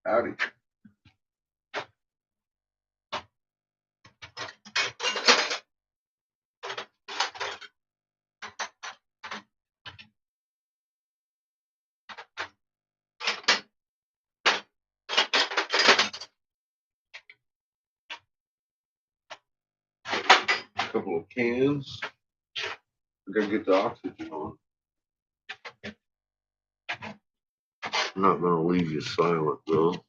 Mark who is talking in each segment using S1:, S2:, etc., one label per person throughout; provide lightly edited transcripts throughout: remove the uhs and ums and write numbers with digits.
S1: Howdy. A couple of cans. I gotta get the oxygen on. I'm not gonna leave you silent though.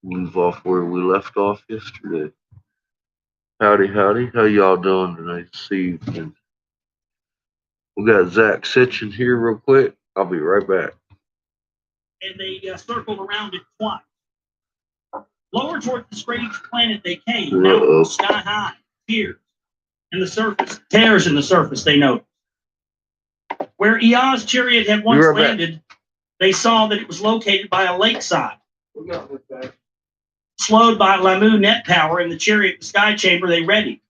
S1: Move off where we left off yesterday. Howdy, howdy. How y'all doing tonight this evening? We got Zach Sitchin here real quick. I'll be right back.
S2: And they circled around it twice. Lower toward the strange planet they came, mountains sky high, tears in the surface, tears in the surface they noticed. Where Ea's chariot had once landed, they saw that it was located by a lakeside. Slowed by Lamu net power in the chariot sky chamber, they readied.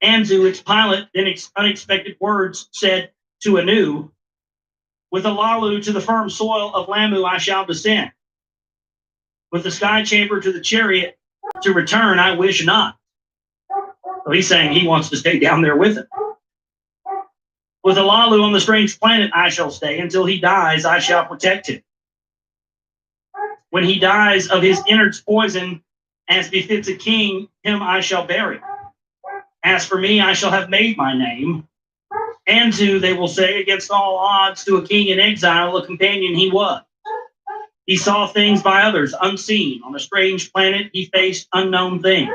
S2: Anzu, its pilot, then unexpected words said to Anu, "With Alalu to the firm soil of Lamu I shall descend. With the sky chamber to the chariot to return, I wish not." So he's saying he wants to stay down there with him. With Alalu on the strange planet, I shall stay. Until he dies, I shall protect him. When he dies of his innards poison, as befits a king, him I shall bury. As for me, I shall have made my name. Anzu, they will say, against all odds, to a king in exile, a companion he was. He saw things by others unseen. On a strange planet, he faced unknown things.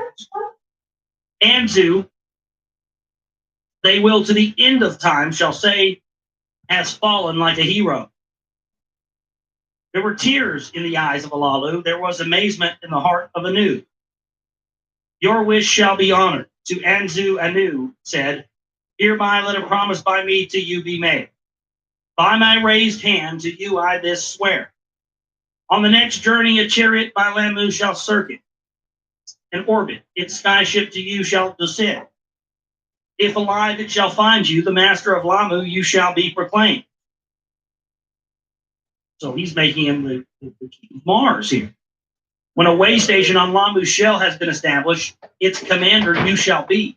S2: Anzu, they will to the end of time shall say, has fallen like a hero. There were tears in the eyes of Alalu. There was amazement in the heart of Anu. Your wish shall be honored. To Anzu, Anu said, hereby let a promise by me to you be made. By my raised hand to you I this swear. On the next journey, a chariot by Lamu shall circuit and orbit. Its skyship to you shall descend. If alive, it shall find you, the master of Lamu, you shall be proclaimed. So he's making him the king of Mars here. When a way station on Lamu's shell has been established, its commander you shall be.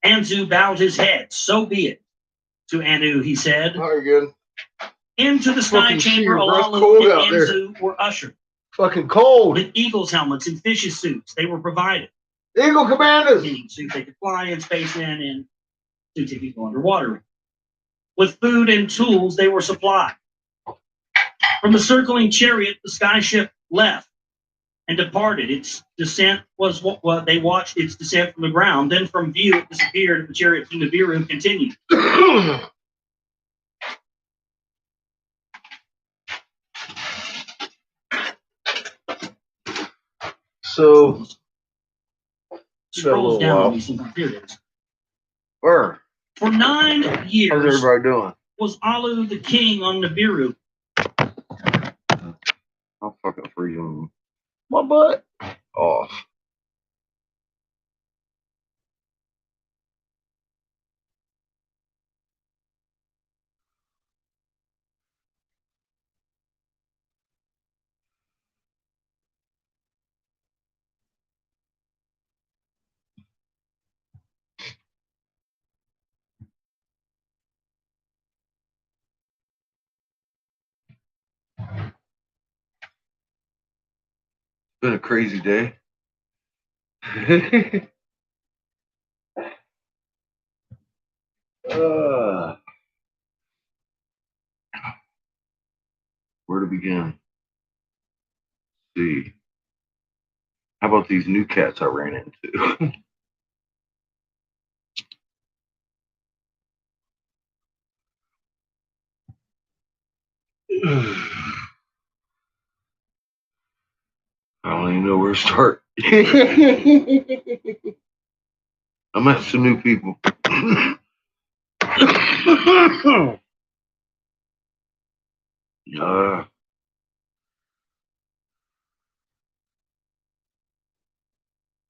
S2: Anzu bowed his head. So be it. To Anu, he said.
S1: Very good.
S2: Into the sky chamber, Alalu and Anzu were ushered.
S1: Fucking cold.
S2: With eagles' helmets and fishes' suits, they were provided.
S1: Eagle commanders.
S2: Meaning suits they could fly in, space in, and suits they could go underwater. With food and tools, they were supplied. From the circling chariot, the skyship left and departed. Its descent was what they watched its descent from the ground. Then from view, it disappeared, and the chariot to Nibiru continued.
S1: So,
S2: scrolls down. Here it is.
S1: Where?
S2: For 9 years,
S1: how's everybody doing?
S2: Was Alu the king on Nibiru.
S1: I'll fucking freeze him. My butt off. Been a crazy day. Where to begin? Let's see. How about these new cats I ran into? I don't even know where to start. I met some new people.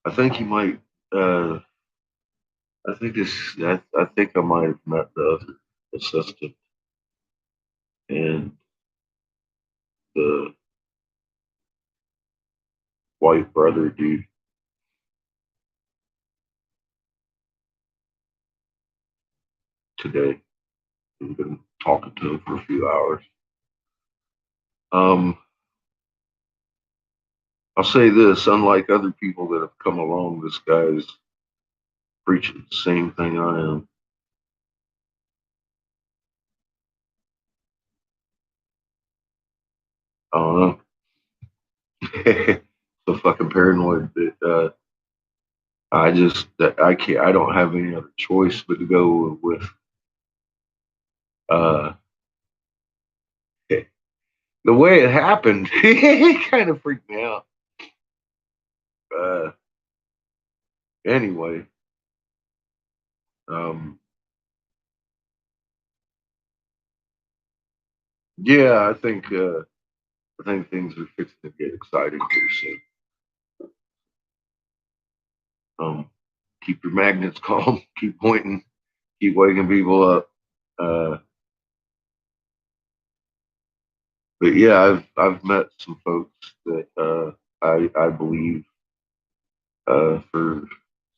S1: I think you might. I think this. I think I might have met the other assistant and the white brother dude today. I've been talking to him for a few hours. Um, I'll say this: unlike other people that have come along, this guy is preaching the same thing I am. I don't know. So fucking paranoid that I can't. I don't have any other choice but to go with uh, the way it happened. It kind of freaked me out. Uh, anyway, um, yeah, I think things are fixing to get exciting here soon. Keep your magnets calm. Keep pointing. Keep waking people up. Uh, but yeah, I've met some folks that I believe for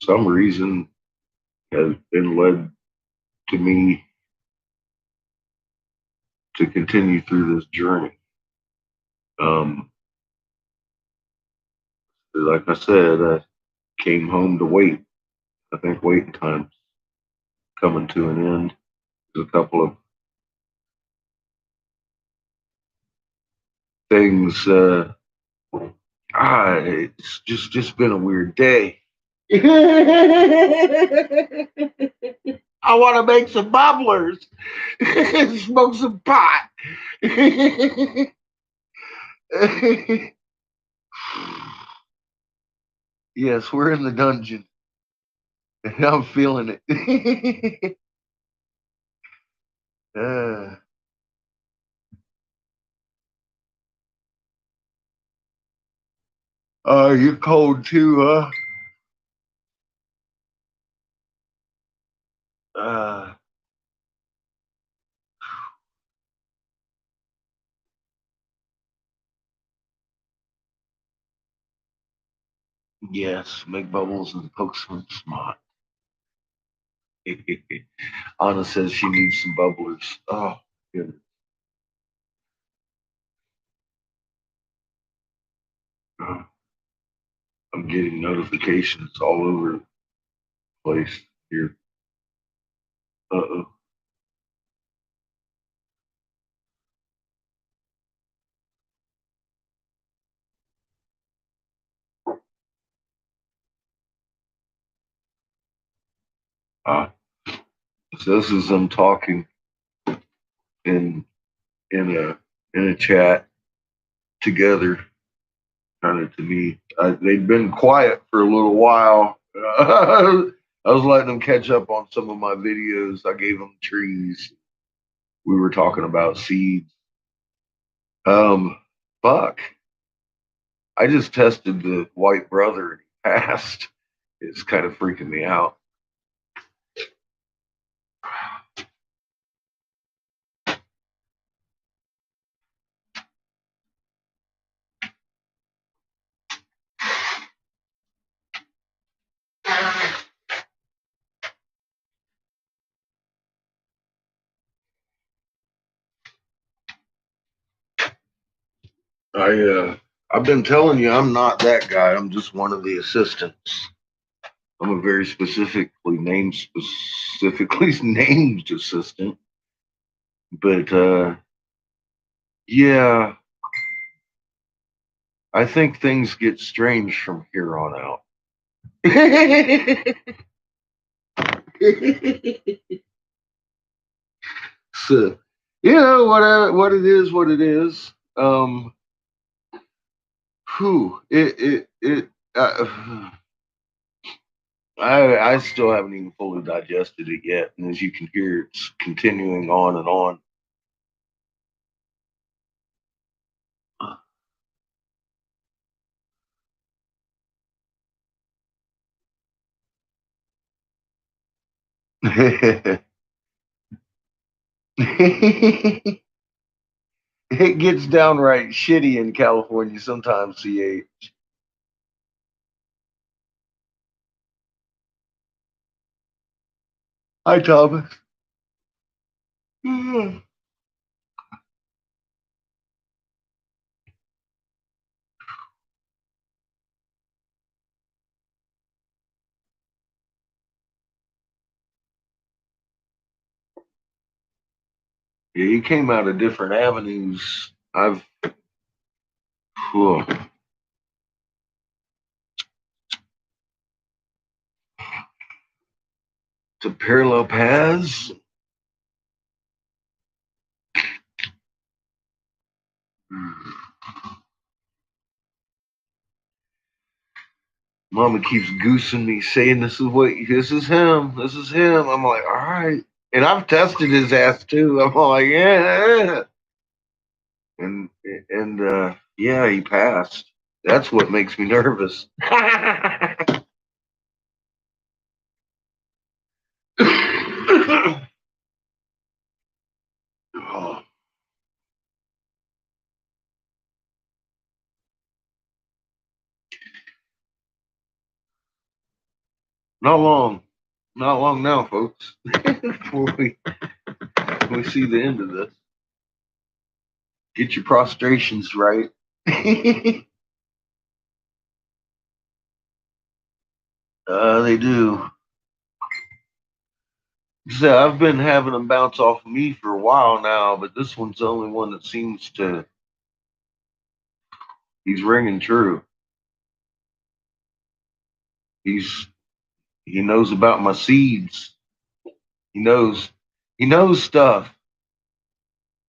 S1: some reason has been led to me to continue through this journey. Um, like I said, I came home to wait. I think waiting time's coming to an end. There's a couple of things. It's just been a weird day. I want to make some bubblerz, smoke some pot. Yes, we're in the dungeon, and I'm feeling it. uh, you're cold too, huh? Uh, yes, make bubbles and poke some smart. Anna says she needs some bubblers. Oh, goodness. Uh, I'm getting notifications all over the place here. Uh-oh. Uh, so this is them talking in in a in a chat together, kind of to me. They'd been quiet for a little while. I was letting them catch up on some of my videos. I gave them trees. We were talking about seeds. Um, fuck. I just tested the white brother and he passed. It's kind of freaking me out. I've been telling you I'm not that guy. I'm just one of the assistants. I'm a very specifically named assistant. But yeah, I think things get strange from here on out. So, you know what it is, what it is. Whew, it. I still haven't even fully digested it yet, and as you can hear, it's continuing on and on. It gets downright shitty in California sometimes, CH. Hi, Thomas. Yeah, he came out of different avenues. Whew, to parallel paths. Mama keeps goosing me, saying this is him, this is him. I'm like, all right. And I've tested his ass too. I'm like, yeah. And yeah, he passed. That's what makes me nervous. Oh, not long. Not long now, folks. Before we see the end of this. Get your prostrations right. They do. So I've been having them bounce off of me for a while now, but this one's the only one that seems to. He's ringing true. He's he knows about my seeds. He knows he knows stuff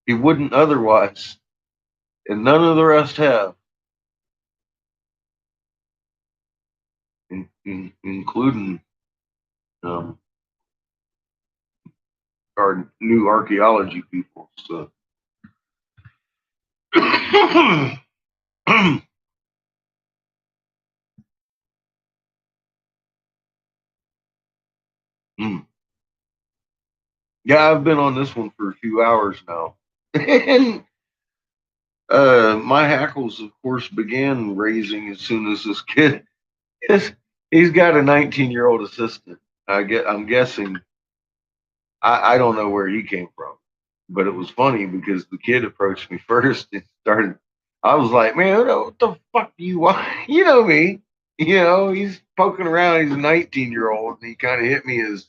S1: he wouldn't otherwise, and none of the rest have, including um, our new archaeology people. So. Yeah, I've been on this one for a few hours now. And my hackles, of course, began raising as soon as this kid. He's got a 19-year-old assistant. I'm guessing. I don't know where he came from, but it was funny because the kid approached me first and started. I was like, man, what the fuck do you want? You know me. You know, he's poking around. He's a 19-year-old, and he kind of hit me as,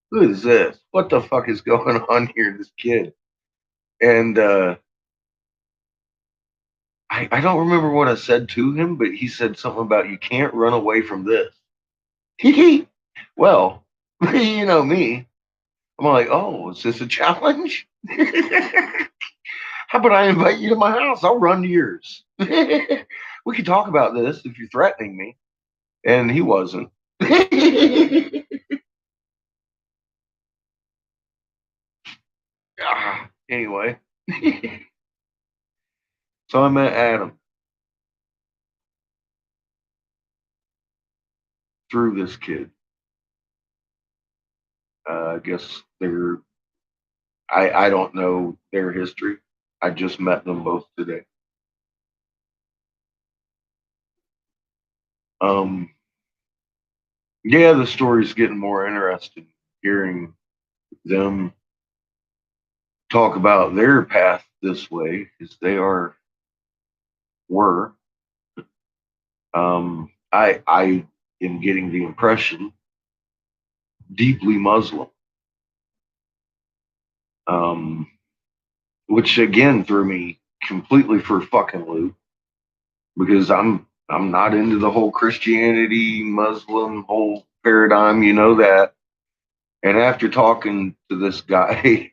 S1: who is this? What the fuck is going on here? This kid. And I don't remember what I said to him, but he said something about you can't run away from this. Well, you know me. I'm like, oh, is this a challenge? How about I invite you to my house? I'll run to yours. We could talk about this if you're threatening me. And he wasn't. Anyway, so I met Adam through this kid. I guess I don't know their history. I just met them both today. Um, yeah, the story's getting more interesting. Hearing them talk about their path this way, because they were. I am getting the impression deeply Muslim, um, which again threw me completely for a fucking loop because I'm not into the whole Christianity Muslim whole paradigm, you know that. And after talking to this guy,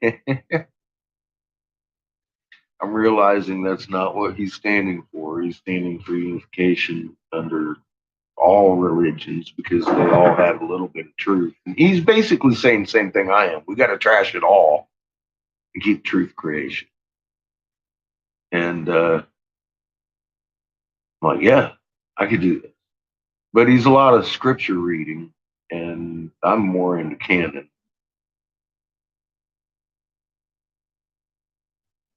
S1: I'm realizing that's not what he's standing for. He's standing for unification under all religions because they all have a little bit of truth. And he's basically saying the same thing I am. We got to trash it all and keep truth creation. And I'm like, yeah, I could do that. But he's a lot of scripture reading, and I'm more into canon.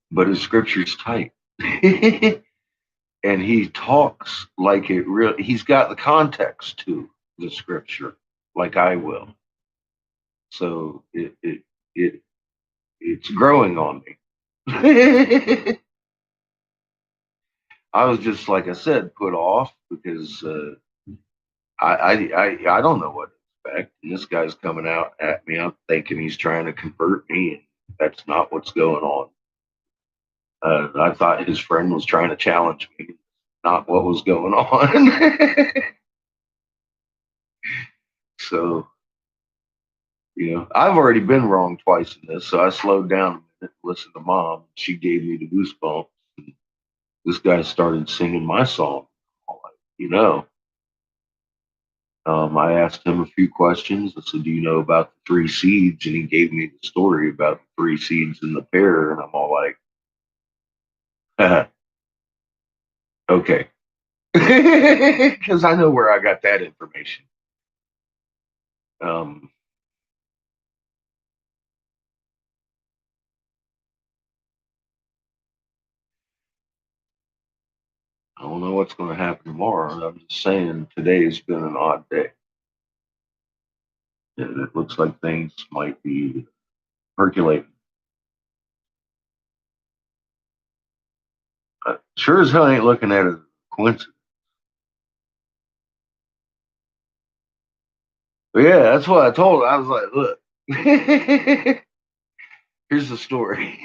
S1: But his scripture's tight. And he talks like it really, he's got the context to the scripture, like I will. So it's growing on me. I was just, like I said, put off because I don't know what to expect. And this guy's coming out at me. I'm thinking he's trying to convert me, and that's not what's going on. I thought his friend was trying to challenge me, not what was going on. So, I've already been wrong twice in this, so I slowed down a minute, listened to mom. She gave me the goosebumps. This guy started singing my song. I'm like, I asked him a few questions. I said, "Do you know about the three seeds?" And he gave me the story about the three seeds in the pear. And I'm all like, okay. Because I know where I got that information. Um, I don't know what's going to happen tomorrow. I'm just saying today's been an odd day. And it looks like things might be percolating. Sure as hell ain't looking at it as a coincidence. But yeah, that's what I told her. I was like, look, here's the story.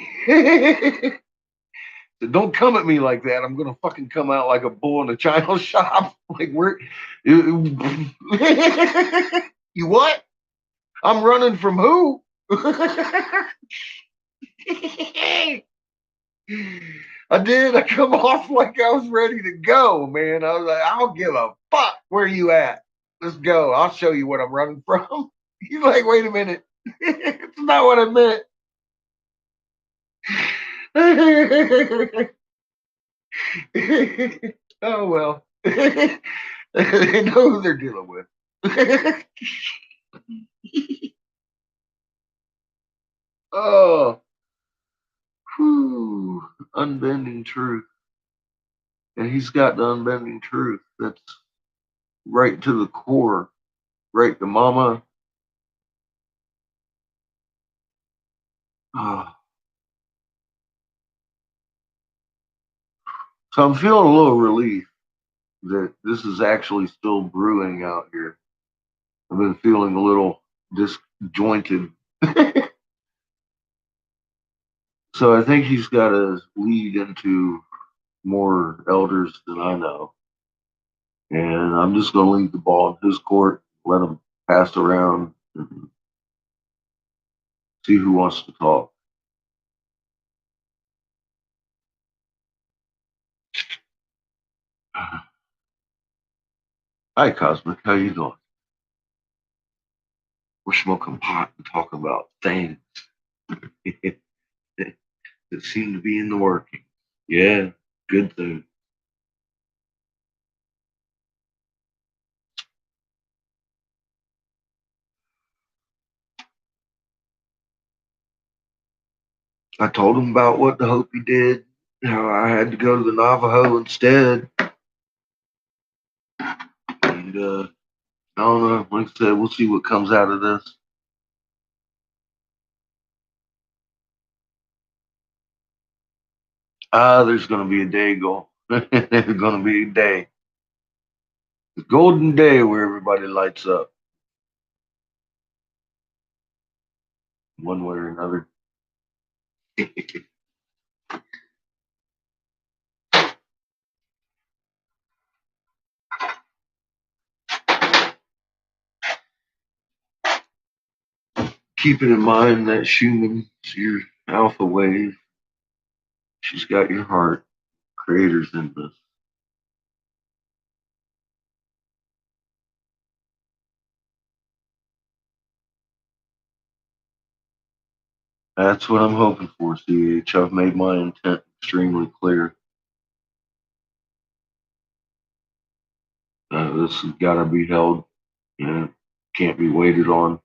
S1: Don't come at me like that. I'm gonna fucking come out like a bull in a china shop. Like you, you what? I'm running from who? I did. I come off like I was ready to go, man. I was like, I don't give a fuck where you at. Let's go. I'll show you what I'm running from. He's like, wait a minute. It's not what I meant. Oh well. They know who they're dealing with. Oh, whew, unbending truth. And he's got the unbending truth that's right to the core, right to mama. Oh. So I'm feeling a little relief that this is actually still brewing out here. I've been feeling a little disjointed. So I think he's got to lead into more elders than I know. And I'm just going to leave the ball in his court, let him pass around, and see who wants to talk. Hi, Cosmic. How you doing? We're smoking pot and talking about things that seem to be in the working. Yeah, good thing. I told him about what the Hopi did, how I had to go to the Navajo instead. And I don't know. Like I said, we'll see what comes out of this. There's going to be a day, go. There's going to be a day. The golden day where everybody lights up one way or another. Keeping in mind that Schumann's your alpha wave. She's got your heart. Creator's in this. That's what I'm hoping for, CH. I've made my intent extremely clear. This has got to be held. And can't be waited on.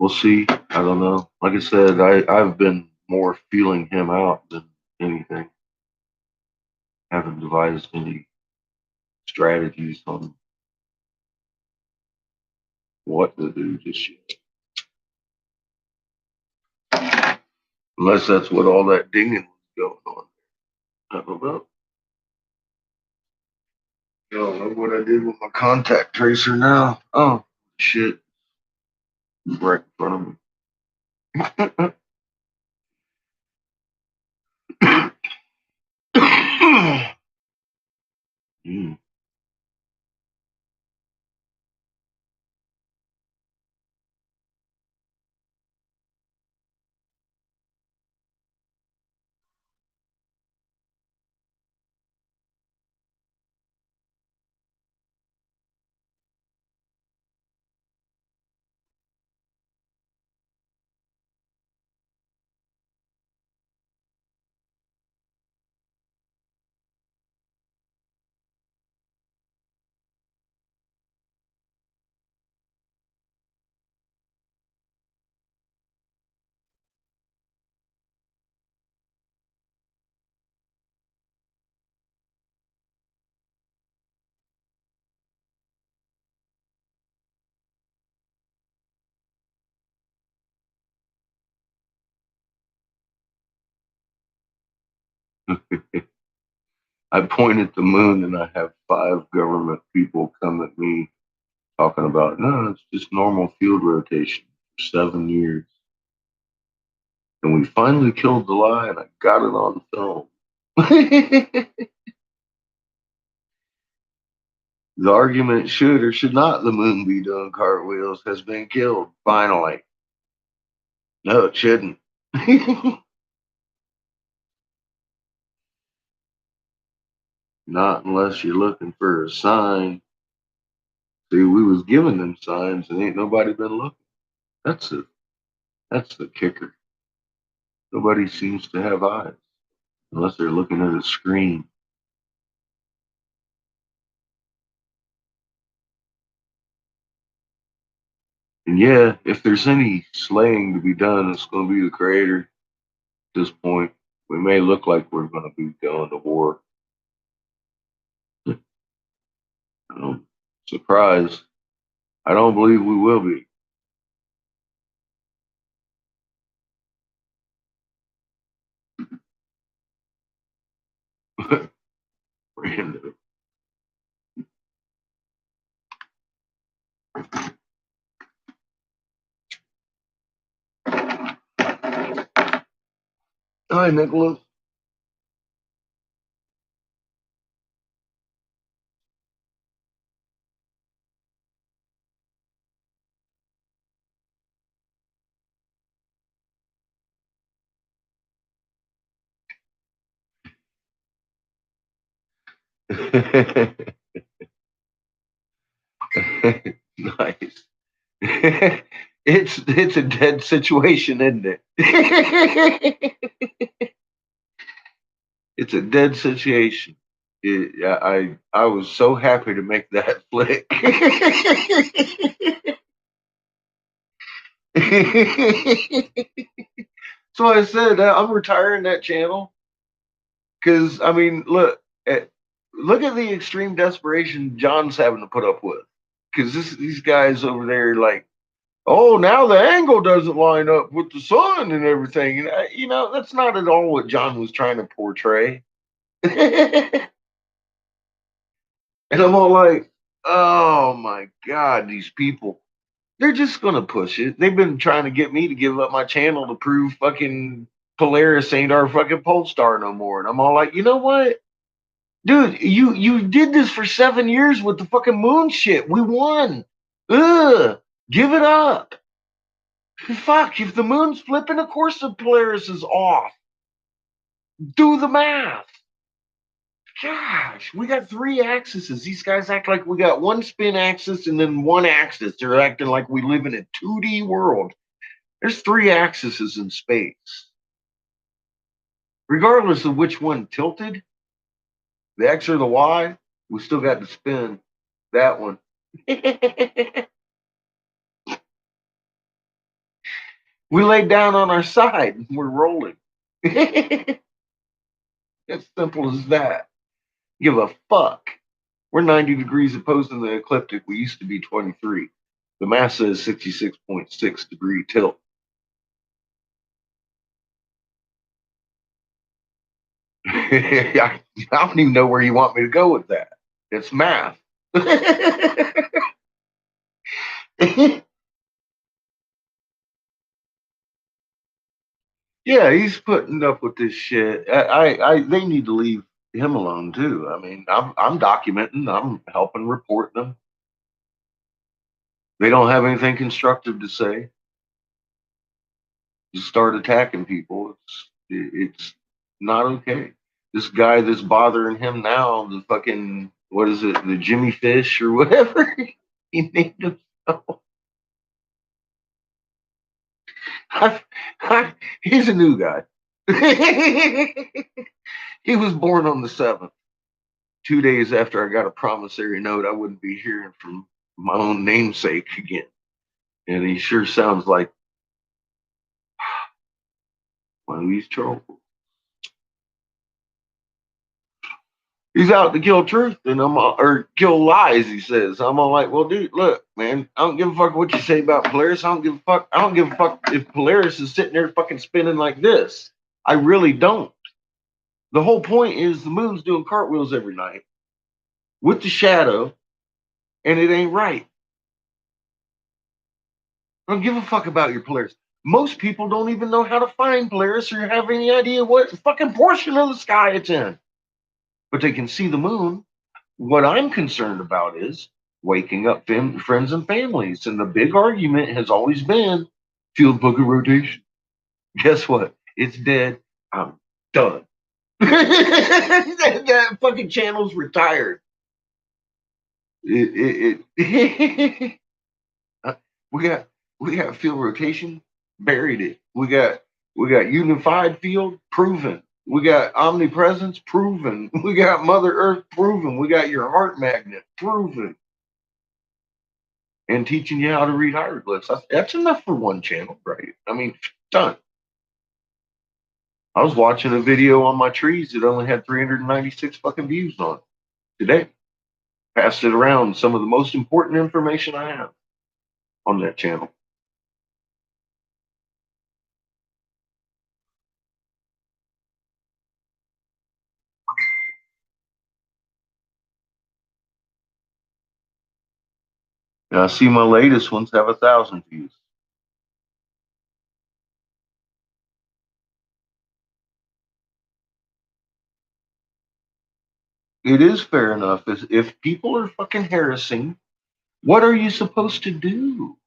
S1: We'll see. I don't know. Like I said, I've been more feeling him out than anything. Haven't devised any strategies on what to do this year. Unless that's what all that dinging was going on. I don't know. I don't know what I did with my contact tracer now. Oh, shit. It's right in front of me. Mm. I point at the moon and I have 5 government people come at me talking about, no, it's just normal field rotation for 7 years. And we finally killed the lie and I got it on film. The argument should or should not the moon be doing cartwheels has been killed, finally. No, it shouldn't. Not unless you're looking for a sign. See, we was giving them signs and ain't nobody been looking. That's the kicker. Nobody seems to have eyes unless they're looking at a screen. And yeah, if there's any slaying to be done, it's going to be the creator. At this point, we may look like we're going to be going to war. Surprise. I don't believe we will be. Random. Hi, Nicholas. Nice. It's a dead situation, isn't it? It's a dead situation. I was so happy to make that flick. So I said I'm retiring that channel because I mean, look at the extreme desperation John's having to put up with because these guys over there like, oh, now the angle doesn't line up with the sun and everything, and that's not at all what John was trying to portray. And I'm all like, oh my god, these people. They're just gonna push it. They've been trying to get me to give up my channel to prove fucking Polaris ain't our fucking pole star no more. And I'm all like, you know what? Dude, you did this for 7 years with the fucking moon shit. We won. Ugh. Give it up. Fuck, if the moon's flipping, of course the Polaris is off. Do the math. Gosh, we got 3 axes. These guys act like we got one spin axis and then one axis. They're acting like we live in a 2D world. There's 3 axes in space. Regardless of which one tilted, the X or the Y, we still got to spin that one. We laid down on our side and we're rolling. As simple as that. Give a fuck. We're 90 degrees opposed in the ecliptic. We used to be 23. The math says 66.6 degree tilt. I don't even know where you want me to go with that. It's math. Yeah, he's putting up with this shit. They need to leave him alone too. I mean, I'm documenting, I'm helping report them. They don't have anything constructive to say. Just start attacking people. It's not okay. This guy that's bothering him now, the fucking what is it, the Jimmy Fish or whatever he named himself. I, he's a new guy. He was born on the 7th. 2 days after I got a promissory note, I wouldn't be hearing from my own namesake again. And he sure sounds like one of these trolls. He's out to kill truth and or kill lies, he says. I'm all like, well, dude, look, man, I don't give a fuck what you say about Polaris. I don't give a fuck. I don't give a fuck if Polaris is sitting there fucking spinning like this. I really don't. The whole point is the moon's doing cartwheels every night with the shadow, and it ain't right. I don't give a fuck about your Polaris. Most people don't even know how to find Polaris or have any idea what fucking portion of the sky it's in. But they can see the moon. What I'm concerned about is waking up friends and families. And the big argument has always been field book of rotation. Guess what? It's dead. I'm done. that fucking channel's retired. We got field rotation, buried it. We got unified field, proven. We got omnipresence, proven. We got Mother Earth, proven. We got your heart magnet, proven. And teaching you how to read hieroglyphs. That's enough for one channel, right? I mean, done. I was watching a video on my trees that only had 396 fucking views on it today. Passed it around. Some of the most important information I have on that channel. And I see my latest ones have 1,000 views. It is fair enough. If people are fucking harassing, what are you supposed to do?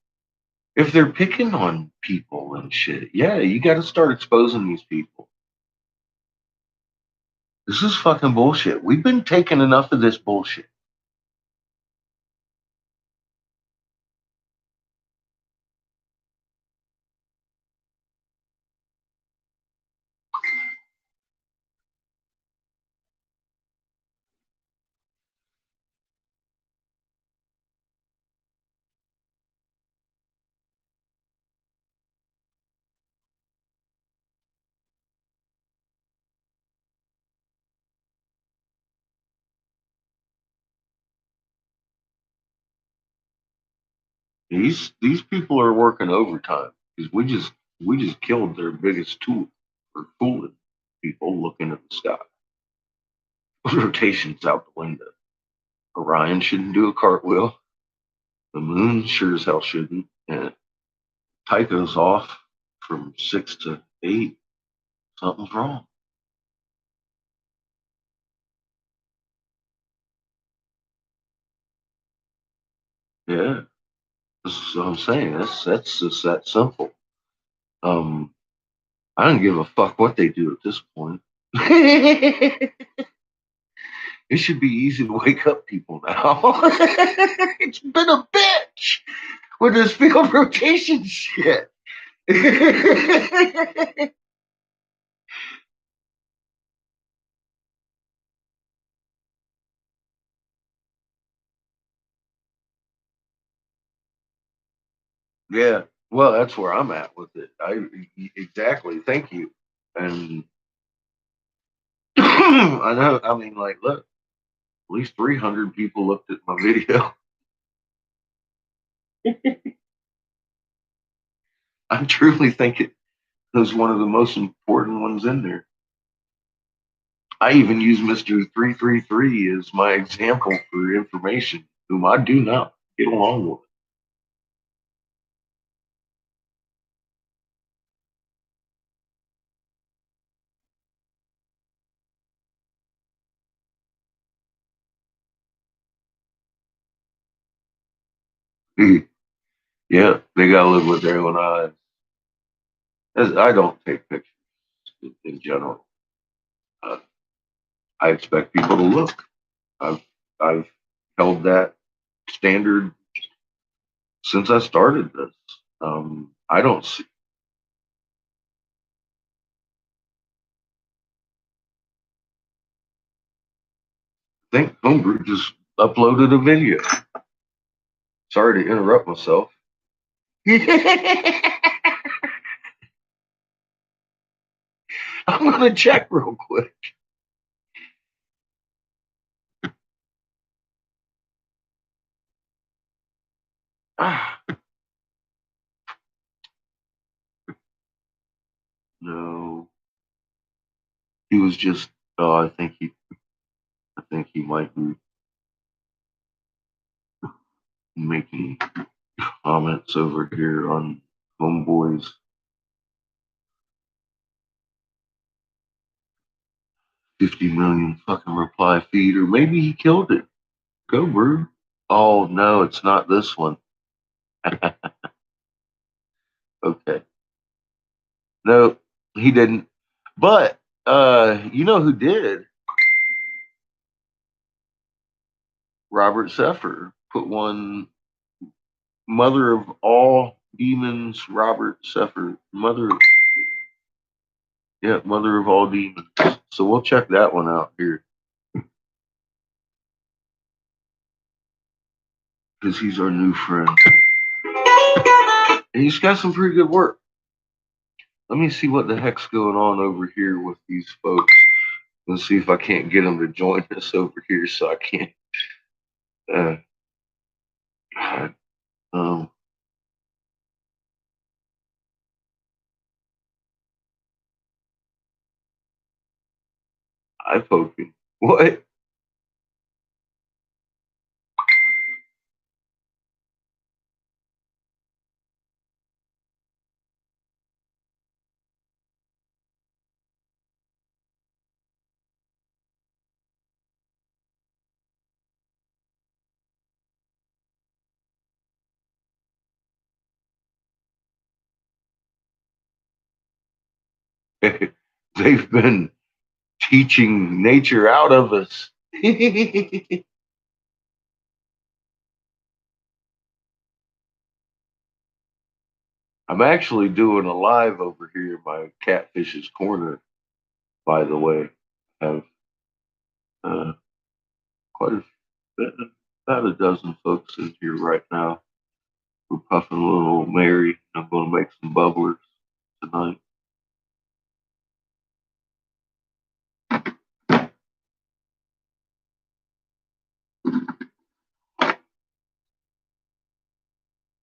S1: If they're picking on people and shit, yeah, you got to start exposing these people. This is fucking bullshit. We've been taking enough of this bullshit. These people are working overtime because we just killed their biggest tool for fooling people looking at the sky. Rotation's out the window. Orion shouldn't do a cartwheel. The moon sure as hell shouldn't. And Tycho's off from 6 to 8. Something's wrong. Yeah, this is what I'm saying. That's just that simple. Um, I don't give a fuck what they do at this point. It should be easy to wake up people now. It's been a bitch with this field rotation shit. Yeah, well, that's where I'm at with it. Exactly. Thank you. And I know. I mean, like, look. least 300 people looked at my video. I truly think it was one of the most important ones in there. I even use Mr. 333 as my example for information, whom I do not get along with. Yeah, they gotta live with their own eyes. As I don't take pictures in general. Uh, I expect people to look. I've I've held that standard since I started this. I don't see, think Homebrew just uploaded a video. Sorry to interrupt myself. I'm gonna check real quick. Ah, no, he was just. Oh, I think he might be making comments over here on Homeboy's 50 million fucking reply feed, or maybe he killed it. Go, Brew. Oh no, it's not this one. Okay, no, he didn't. But you know who did? Robert Seffer put one. Mother of all demons, Robert Seffer. Mother of all demons. So we'll check that one out here because he's our new friend. And he's got some pretty good work. Let me see what the heck's going on over here with these folks. Let's see if I can't get them to join us over here so I can't. Uh, God, um, I poking. What? They've been teaching nature out of us. I'm actually doing a live over here in my catfish's corner, by the way. I have uh, quite about a dozen folks in here right now. We're puffing a little Mary. I'm going to make some bubblers tonight.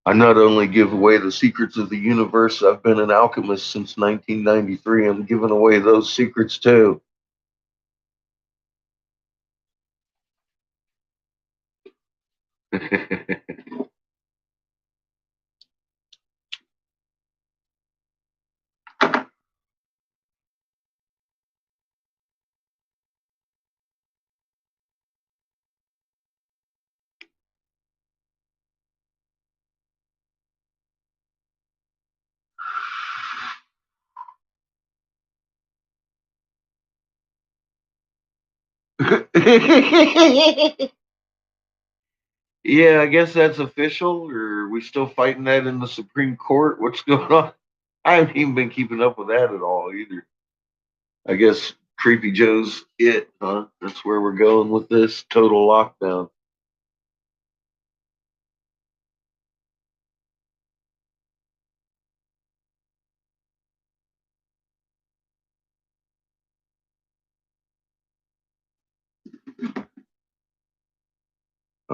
S1: I not only give away the secrets of the universe, I've been an alchemist since 1993. I'm giving away those secrets too. Yeah, I guess that's official. Or are we still fighting that in the Supreme Court? What's going on? I haven't even been keeping up with that at all either. I guess Creepy Joe's it, huh? That's where we're going with this total lockdown.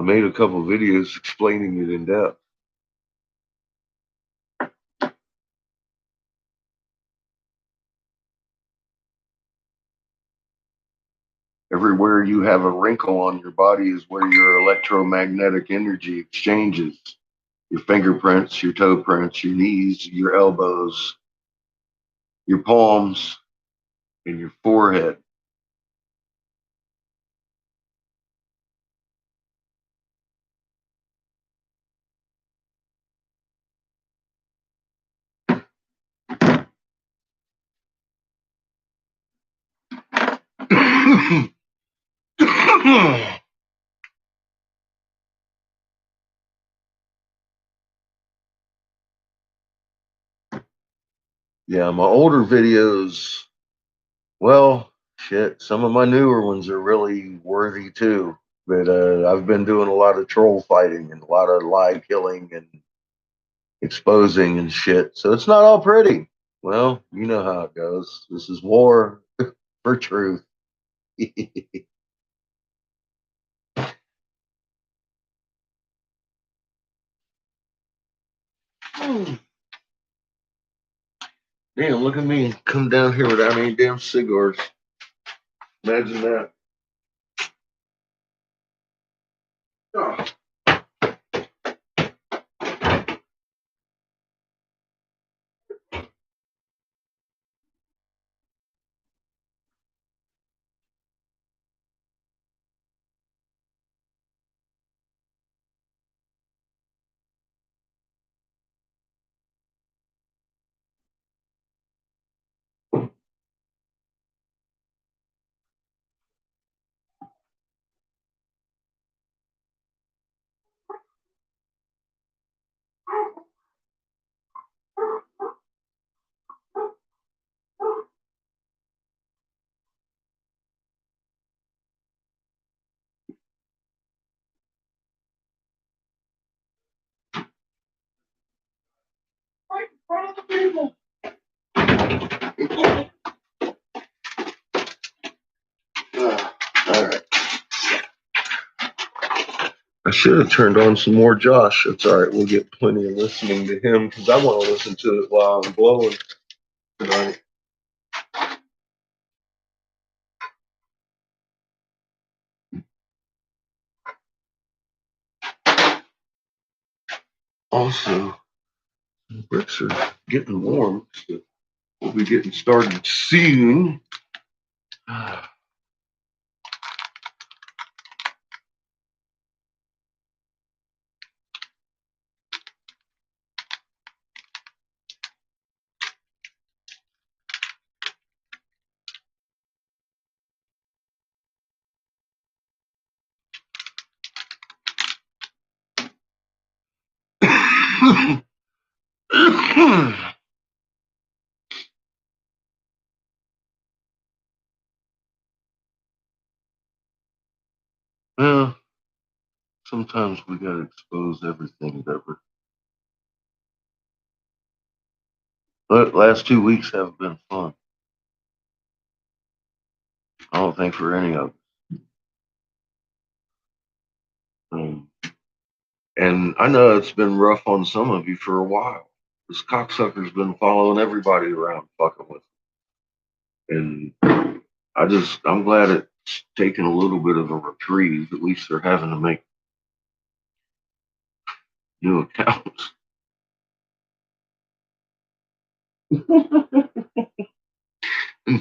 S1: made a couple of videos explaining it in depth. Everywhere you have a wrinkle on your body is where your electromagnetic energy exchanges. Your fingerprints, your toe prints, your knees, your elbows, your palms, and your forehead. Yeah, my older videos, well, shit, some of my newer ones are really worthy too. But I've been doing a lot of troll fighting and a lot of lie killing and exposing and shit. So it's not all pretty. Well, you know how it goes. This is war for truth. Damn, look at me come down here without any damn cigars. Imagine that. Oh. Right in front of the people. All right. I should have turned on some more Josh. It's all right. We'll get plenty of listening to him because I want to listen to it while I'm blowing tonight. Also, the bricks are getting warm. So we'll be getting started soon. Well, sometimes we gotta expose everything that we're. But last 2 weeks have been fun. I don't think for any of us. And I know it's been rough on some of you for a while. This cocksucker's been following everybody around, fucking with them. And I'm glad it's taken a little bit of a reprieve. At least they're having to make new accounts.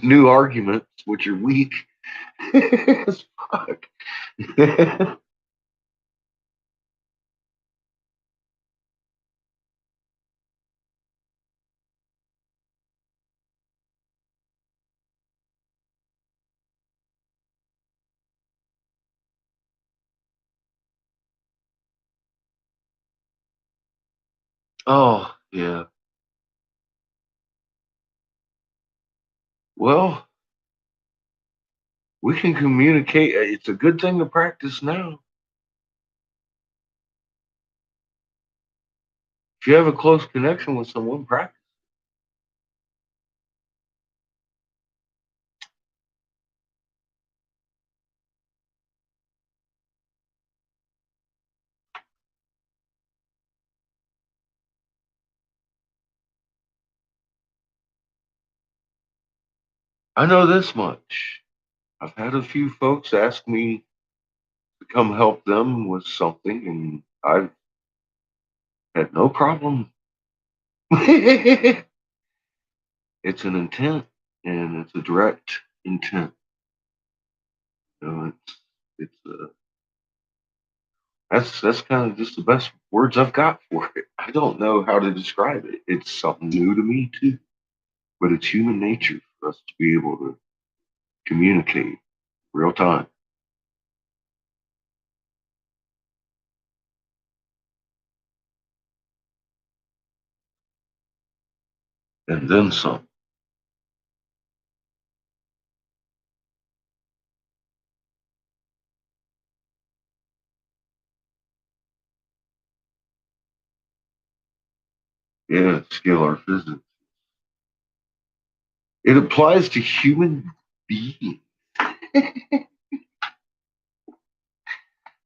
S1: New arguments, which are weak as fuck. Oh, yeah. Well, we can communicate. It's a good thing to practice now. If you have a close connection with someone, practice. I know this much. I've had a few folks ask me to come help them with something, and I've had no problem. It's an intent, and it's a direct intent. You know, it's that's kind of just the best words I've got for it. I don't know how to describe it. It's something new to me too, but it's human nature for us to be able to communicate real time and then some. Yeah, scalar physics. It applies to human beings.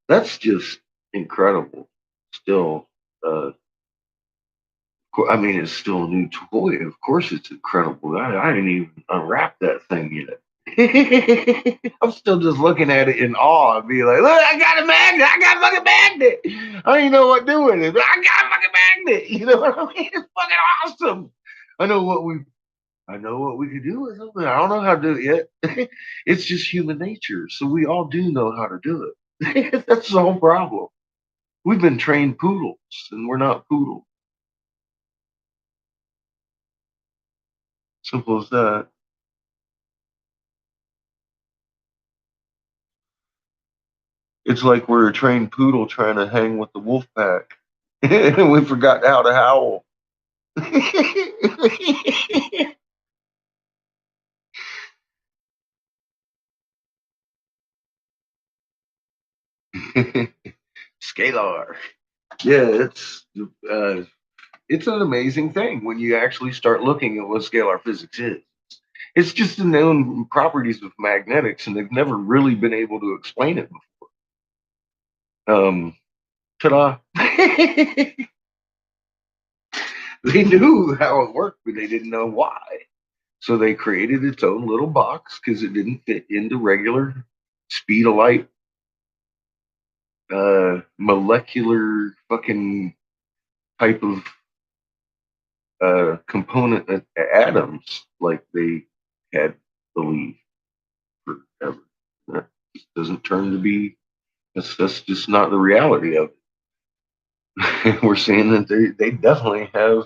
S1: That's just incredible. Still, I mean, it's still a new toy. Of course, it's incredible. I didn't even unwrap that thing yet. I'm still just looking at it in awe and be like, look, I got a magnet. I got a fucking magnet. I don't even know what to do with it, but I got a fucking magnet. You know what I mean? It's fucking awesome. I know what we I know what we could do with it. I don't know how to do it yet. It's just human nature. So we all do know how to do it. That's the whole problem. We've been trained poodles and we're not poodles. Simple as that. It's like we're a trained poodle trying to hang with the wolf pack. And we forgot how to howl. Scalar. Yeah, uh, it's an amazing thing when you actually start looking at what scalar physics is. It's just the known properties of magnetics, and they've never really been able to explain it before. Ta-da! They knew how it worked, but they didn't know why. So they created its own little box because it didn't fit into regular speed of light, molecular fucking type of component atoms like they had believed forever. That just doesn't turn to be. That's just not the reality of it. We're seeing that they definitely have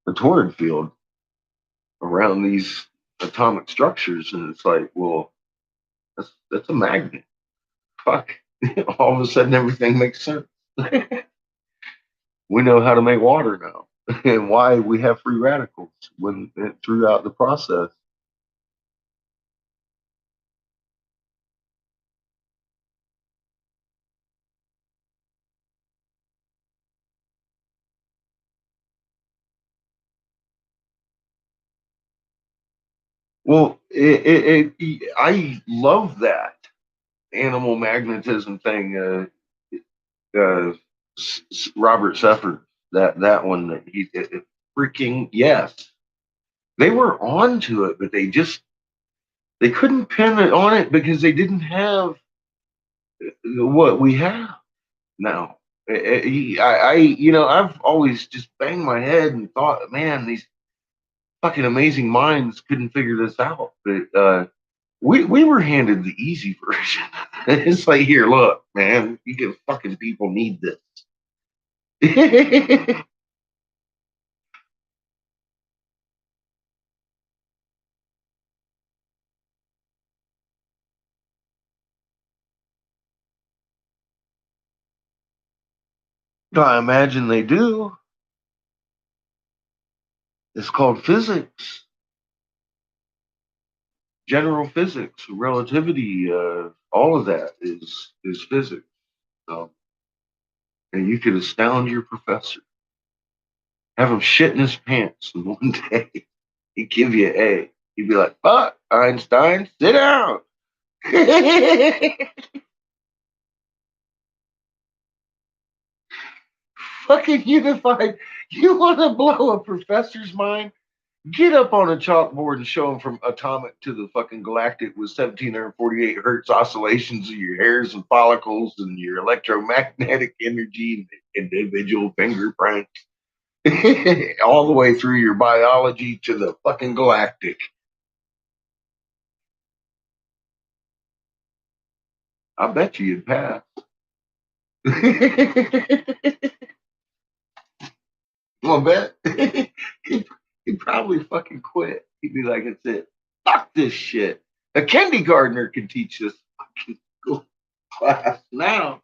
S1: a torrid field around these atomic structures, and it's like, well, that's a magnet. Fuck. All of a sudden, everything makes sense. We know how to make water now, and why we have free radicals when throughout the process. Well, I love that animal magnetism thing. Robert Seffer, that one that freaking yes, they were on to it, but they couldn't pin it on it because they didn't have what we have now. I've always just banged my head and thought, man, these fucking amazing minds couldn't figure this out. But we were handed the easy version. It's like, here, look, man, you can fucking people need this. I imagine they do. It's called physics, general physics, relativity. All of that is physics. So, and you could astound your professor, have him shit in his pants in one day. He'd give you an A. He'd be like, "Fuck, Einstein, sit down." Fucking unified. You want to blow a professor's mind? Get up on a chalkboard and show them from atomic to the fucking galactic with 1748 hertz oscillations of your hairs and follicles and your electromagnetic energy and individual fingerprints. All the way through your biology to the fucking galactic. I bet you'd pass. Well, bet. He'd probably fucking quit. He'd be like, it's it. Fuck this shit. A kindergartner can teach this fucking school class now.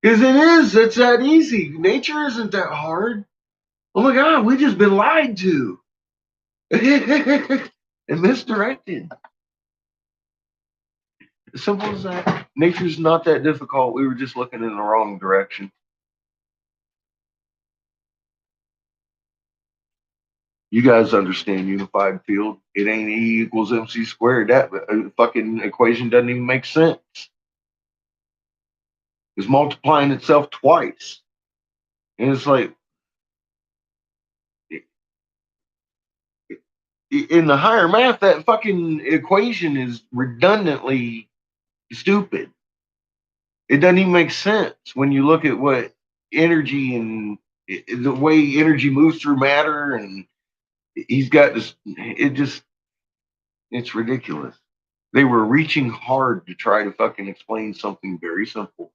S1: Because it is. It's that easy. Nature isn't that hard. Oh my God, we just been lied to and misdirected. As simple as that. Nature's not that difficult. We were just looking in the wrong direction. You guys understand unified field. It ain't E equals MC squared. That fucking equation doesn't even make sense. It's multiplying itself twice. And it's like, in the higher math, that fucking equation is redundantly stupid. It doesn't even make sense when you look at what energy and the way energy moves through matter. And he's got this, it's ridiculous. They were reaching hard to try to fucking explain something very simple,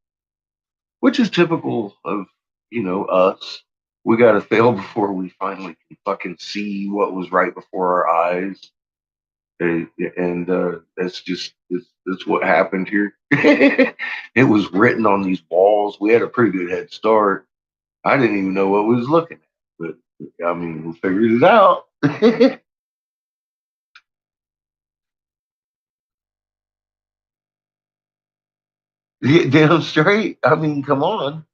S1: which is typical of, us. We got to fail before we finally can fucking see what was right before our eyes. And that's what happened here. It was written on these walls. We had a pretty good head start. I didn't even know what we was looking at, but I mean, we figured it out. Yeah, damn straight. I mean, come on.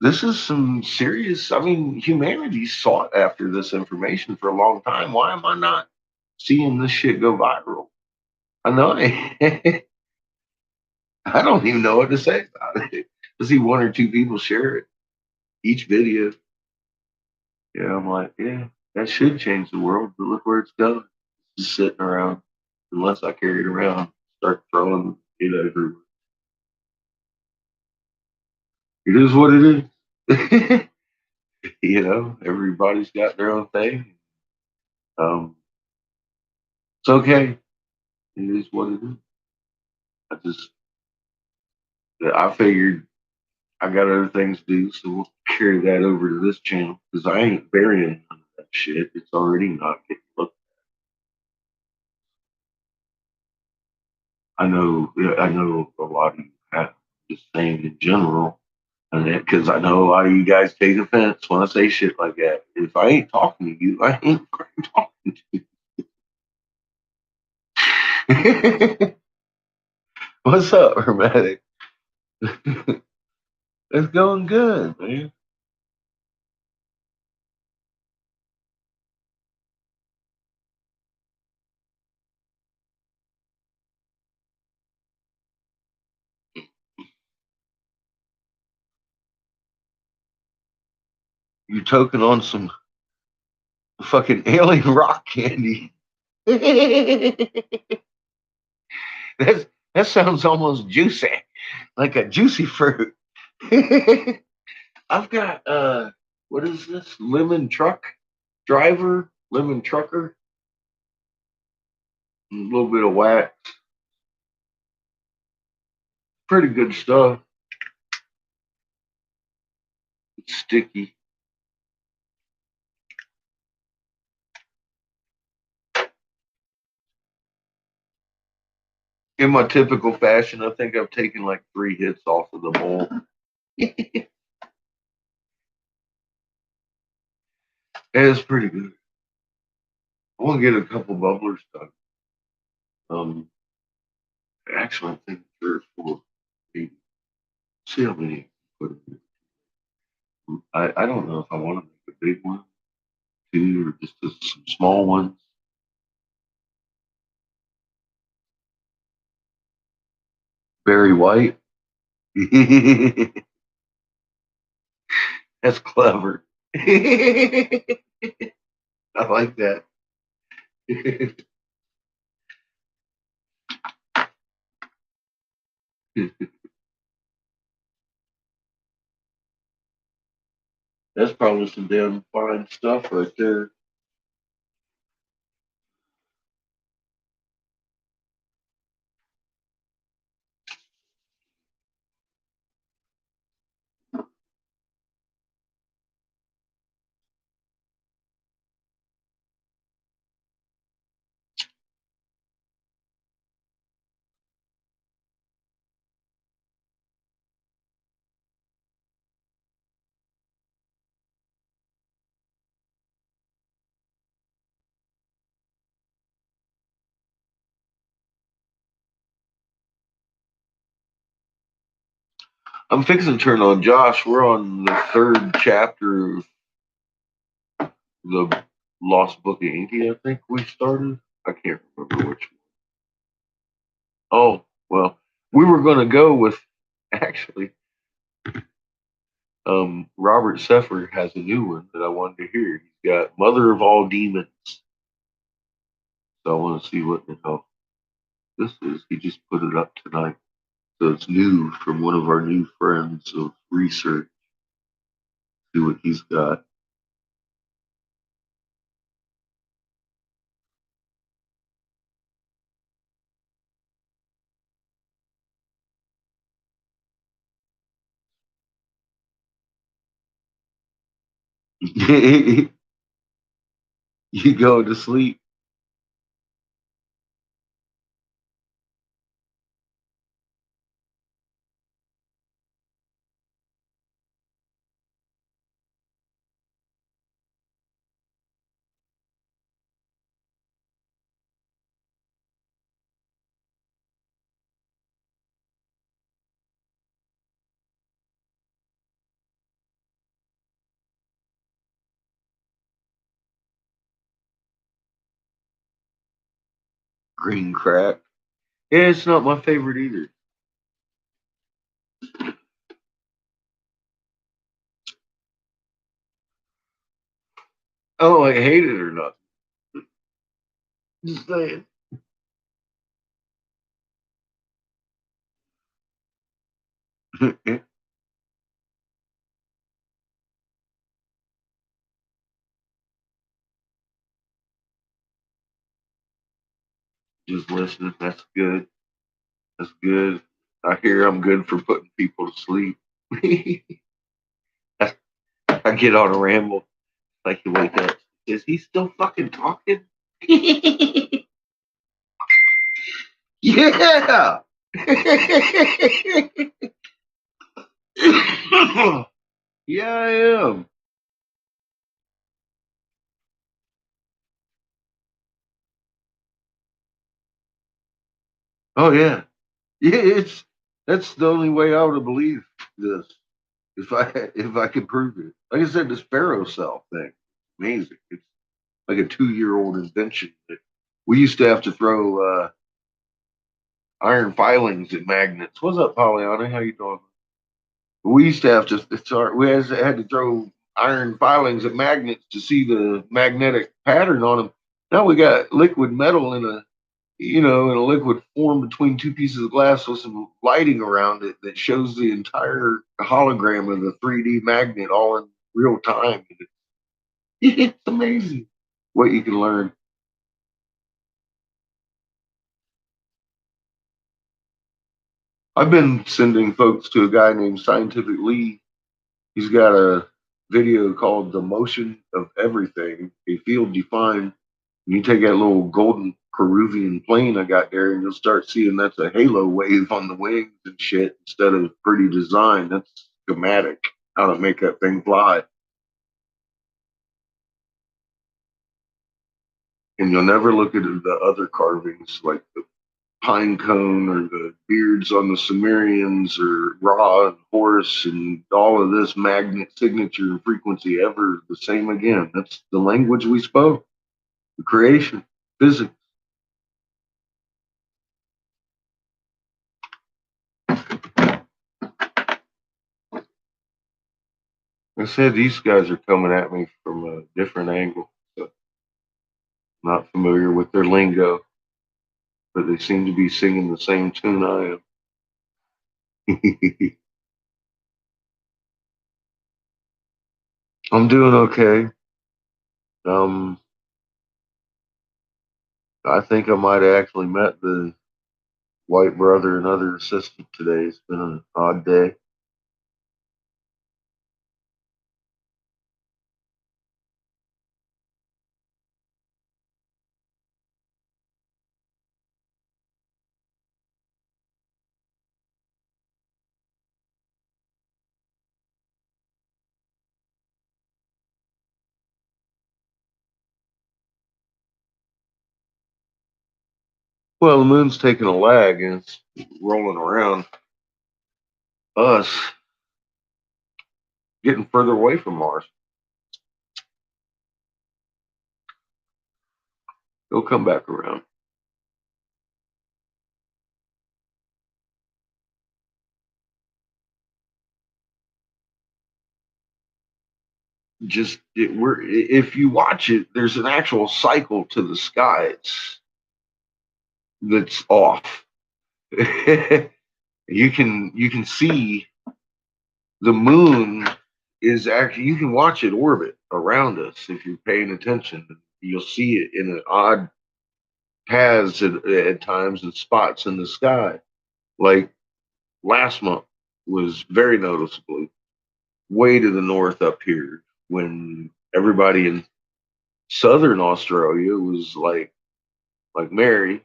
S1: This is some serious. I mean, humanity sought after this information for a long time. Why am I not seeing this shit go viral? I know. I don't even know what to say about it. I see one or two people share it each video. Yeah, I'm like, yeah, that should change the world, but look where it's going. It's just sitting around. Unless I carry it around, start throwing it everywhere. It is what it is. Everybody's got their own thing. Um, it's okay. It is what it is. I just, I figured I got other things to do, so we'll carry that over to this channel because I ain't burying none of that shit. It's already not getting looked. I know a lot of you have just saying in general, and because I know a lot of you guys take offense when I say shit like that. If I ain't talking to you, I ain't talking to you. What's up, Hermetic? It's going good, man. You toking on some fucking alien rock candy. That's, that sounds almost juicy, like a juicy fruit. I've got what is this? Lemon truck driver, lemon trucker, a little bit of wax. Pretty good stuff. It's sticky. In my typical fashion, I think I've taken like 3 hits off of the bowl. It's pretty good. I want to get a couple bubblers done. Um, actually, I think 3 or 4. Maybe. See how many. I don't know if I want to make a big one, 2, or just some small ones. Very white. That's clever. I like that. That's probably some damn fine stuff right there. I'm fixing to turn on Josh. We're on the third chapter of the Lost Book of Inky, I think we started. I can't remember which one. Oh, well, we were going to go with, actually, Robert Seffer has a new one that I wanted to hear. He's got Mother of All Demons. So I want to see what the hell this is. He just put it up tonight. So it's new from one of our new friends of research. See what he's got. You go to sleep. Green crack. Yeah, it's not my favorite either. Oh, I hate it or not. Just saying. Just listening. That's good. That's good. I hear I'm good for putting people to sleep. I get on a ramble. Like you wake up. Is he still fucking talking? Yeah. Yeah, I am. Oh yeah. Yeah, it's that's the only way I would believe this. If I could prove it. Like I said, the sparrow cell thing. Amazing. It's like a 2 year old invention. We used to have to throw iron filings at magnets. What's up, Pollyanna? How you doing? We used to have to start. We had to throw iron filings at magnets to see the magnetic pattern on them. Now we got liquid metal in a liquid form between two pieces of glass with some lighting around it that shows the entire hologram of the 3D magnet all in real time. It's amazing what you can learn. I've been sending folks to a guy named Scientific Lee. He's got a video called The Motion of Everything, a field defined. You take that little golden Peruvian plane I got there, and you'll start seeing that's a halo wave on the wings and shit instead of pretty design. That's schematic, how to make that thing fly. And you'll never look at the other carvings like the pine cone or the beards on the Sumerians or Ra and Horus and all of this magnet signature and frequency ever the same again. That's the language we spoke, the creation, physics. I said these guys are coming at me from a different angle. So Not familiar with their lingo, but they seem to be singing the same tune I am. I'm doing okay. Um, I think I might have actually met the white brother and other assistant today. It's been an odd day. Well, the moon's taking a lag and it's rolling around us, getting further away from Mars. It'll come back around. If you watch it, there's an actual cycle to the skies that's off. You can see the moon is actually, you can watch it orbit around us if you're paying attention. You'll see it in an odd paths at times and spots in the sky. Like last month was very noticeably way to the north up here when everybody in southern Australia was like Mary,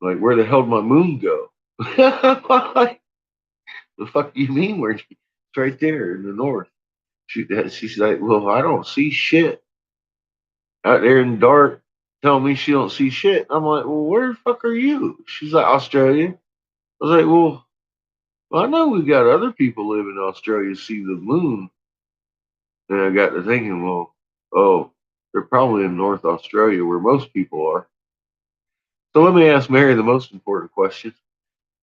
S1: like where the hell did my moon go? Like, the fuck do you mean where it's right there in the north? She's like, well, I don't see shit out there in the dark. Telling me she don't see shit. I'm like, well, where the fuck are you? She's like, Australia. I was like, well, I know we got other people live in Australia see the moon. And I got to thinking, well, oh, they're probably in North Australia where most people are. So let me ask Mary the most important question.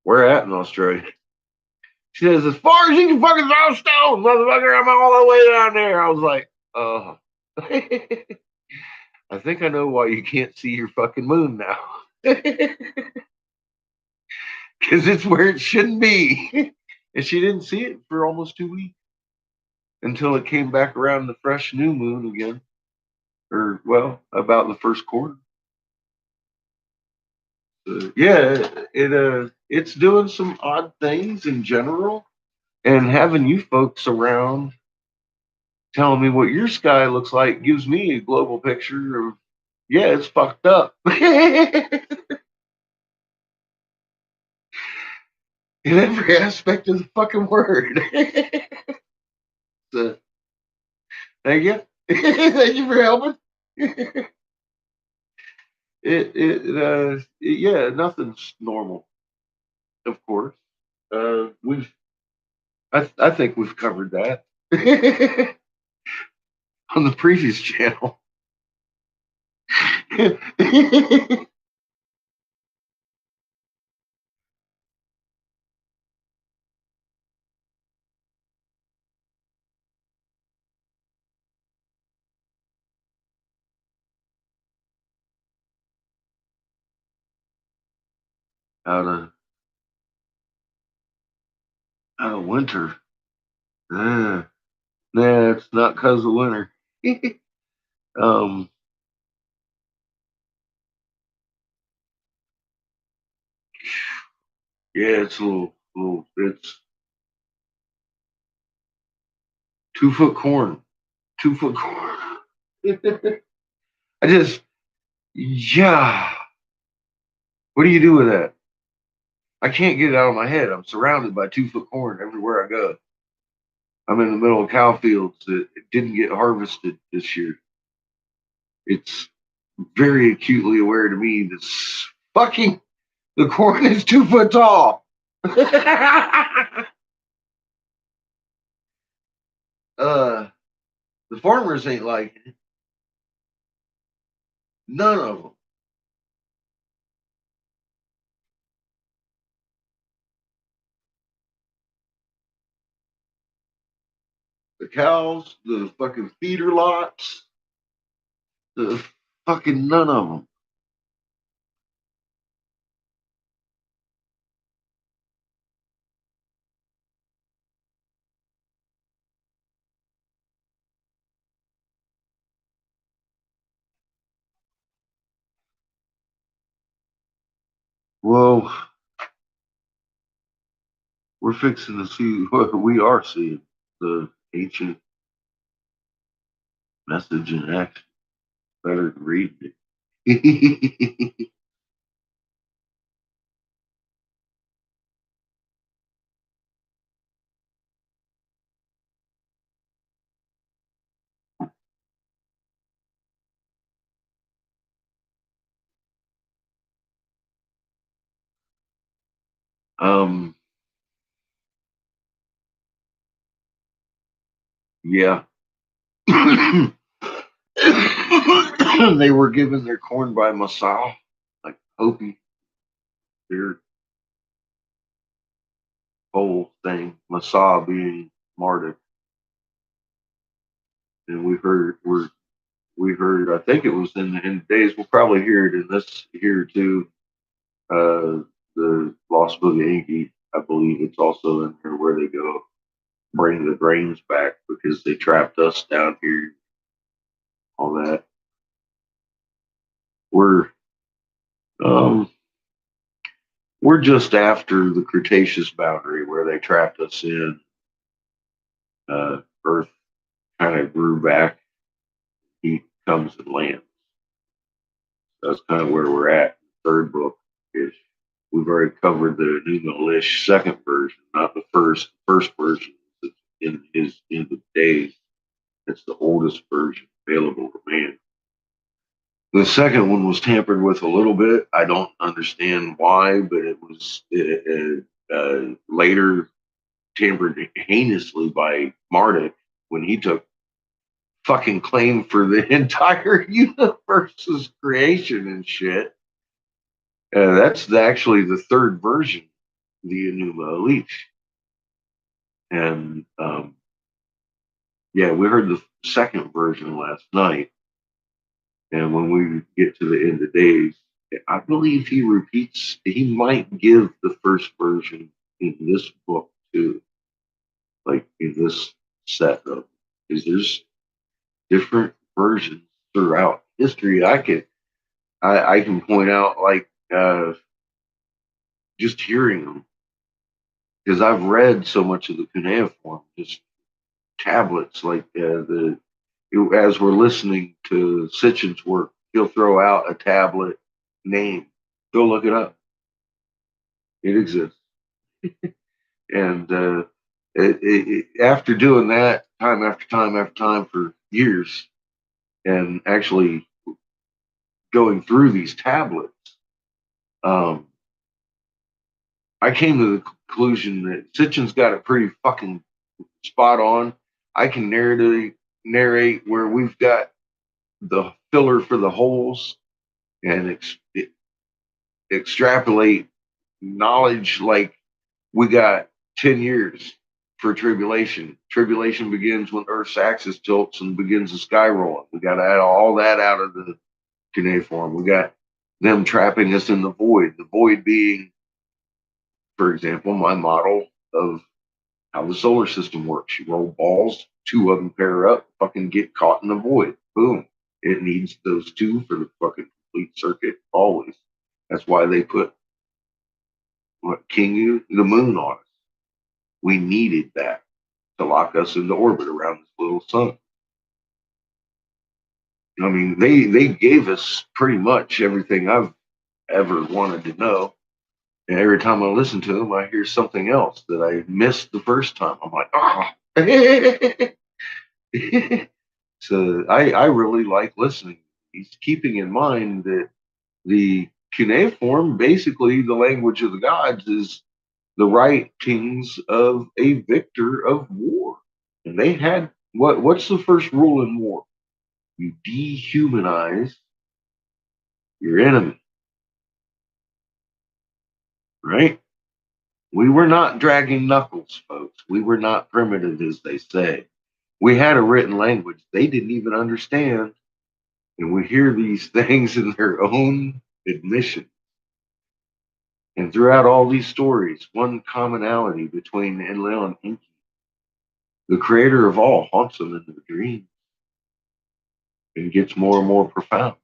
S1: Where at in Australia? She says, as far as you can fucking throw stones, motherfucker, I'm all the way down there. I was like, I think I know why you can't see your fucking moon now. Because it's where it shouldn't be. And she didn't see it for almost 2 weeks until it came back around the fresh new moon again. Or, well, about the first quarter. Yeah, it's doing some odd things in general. And having you folks around telling me what your sky looks like gives me a global picture of, yeah, it's fucked up. In every aspect of the fucking word. So, thank you. Thank you for helping. Yeah, nothing's normal, of course. I think we've covered that on the previous channel. out of out of winter. Nah, nah, it's not because of winter. um, yeah, it's a little. It's 2 foot corn. 2 foot corn. I just, yeah. What do you do with that? I can't get it out of my head. I'm surrounded by 2 foot corn everywhere I go. I'm in the middle of cow fields that didn't get harvested this year. It's very acutely aware to me that fucking the corn is 2 foot tall. uh, the farmers ain't like it. None of them. The cows, the fucking feeder lots, the Fucking none of them. Well, we're fixing to see what we are seeing. The ancient message in action. Better than reading it. um, yeah. They were given their corn by Masal, like Hopi, their whole thing. Masal being Marduk, and we heard. I think it was in the days. We'll probably hear it in this here too. The Lost Book of Enki. I believe it's also in there where they go bring the grains back because they trapped us down here. All that. We're um we're just after the Cretaceous boundary where they trapped us in. Earth kind of grew back. Heat comes and lands. That's kind of where we're at. The third book is we've already covered the Enuma second version, not the first. The first version is in the days. It's the oldest version available to man. The second one was tampered with a little bit. I don't understand why, but it was later tampered heinously by Marduk when he took fucking claim for the entire universe's creation and shit. That's actually the third version, the Enuma Elite. And yeah, we heard the second version last night. And when we get to the end of days, I believe he repeats, he might give the first version in this book too, like in this set of, because there's different versions throughout history. I can point out like just hearing them because I've read so much of the cuneiform, just tablets like as we're listening to Sitchin's work, he'll throw out a tablet name. Go look it up. It exists. And after doing that time after time after time for years, and actually going through these tablets, um, I came to the conclusion that Sitchin's got it pretty fucking spot on. I can narrate where we've got the filler for the holes and extrapolate knowledge like we got 10 years for tribulation. Tribulation begins when Earth's axis tilts and begins the sky rolling. We got to add all that out of the cuneiform. We got them trapping us in the void being, for example, my model of how the solar system works. You roll balls, two of them pair up, fucking get caught in the void. Boom. It needs those two for the fucking complete circuit always. That's why they put Kingu, the moon on us. We needed that to lock us into orbit around this little sun. I mean, they gave us pretty much everything I've ever wanted to know. And every time I listen to them, I hear something else that I missed the first time. I'm like, oh. So I really like listening. He's keeping in mind that the cuneiform, basically the language of the gods, is the writings of a victor of war. And they had what's the first rule in war? You dehumanize your enemy, right? We were not dragging knuckles, folks. We were not primitive, as they say. We had a written language they didn't even understand. And we hear these things in their own admission. And throughout all these stories, one commonality between Enlil and Enki, the creator of all, haunts them in their dreams and gets more and more profound.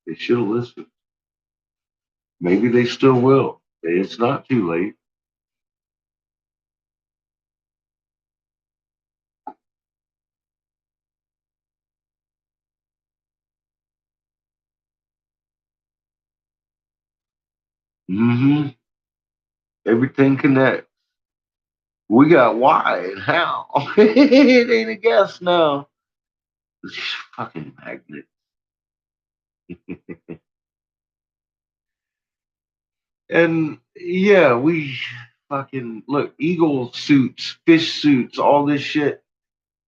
S1: They should have listened. Maybe they still will. It's not too late. Mm-hmm. Everything connects. We got why and how. It ain't a guess now. It's fucking magnet. And yeah, we fucking look, eagle suits, fish suits, all this shit.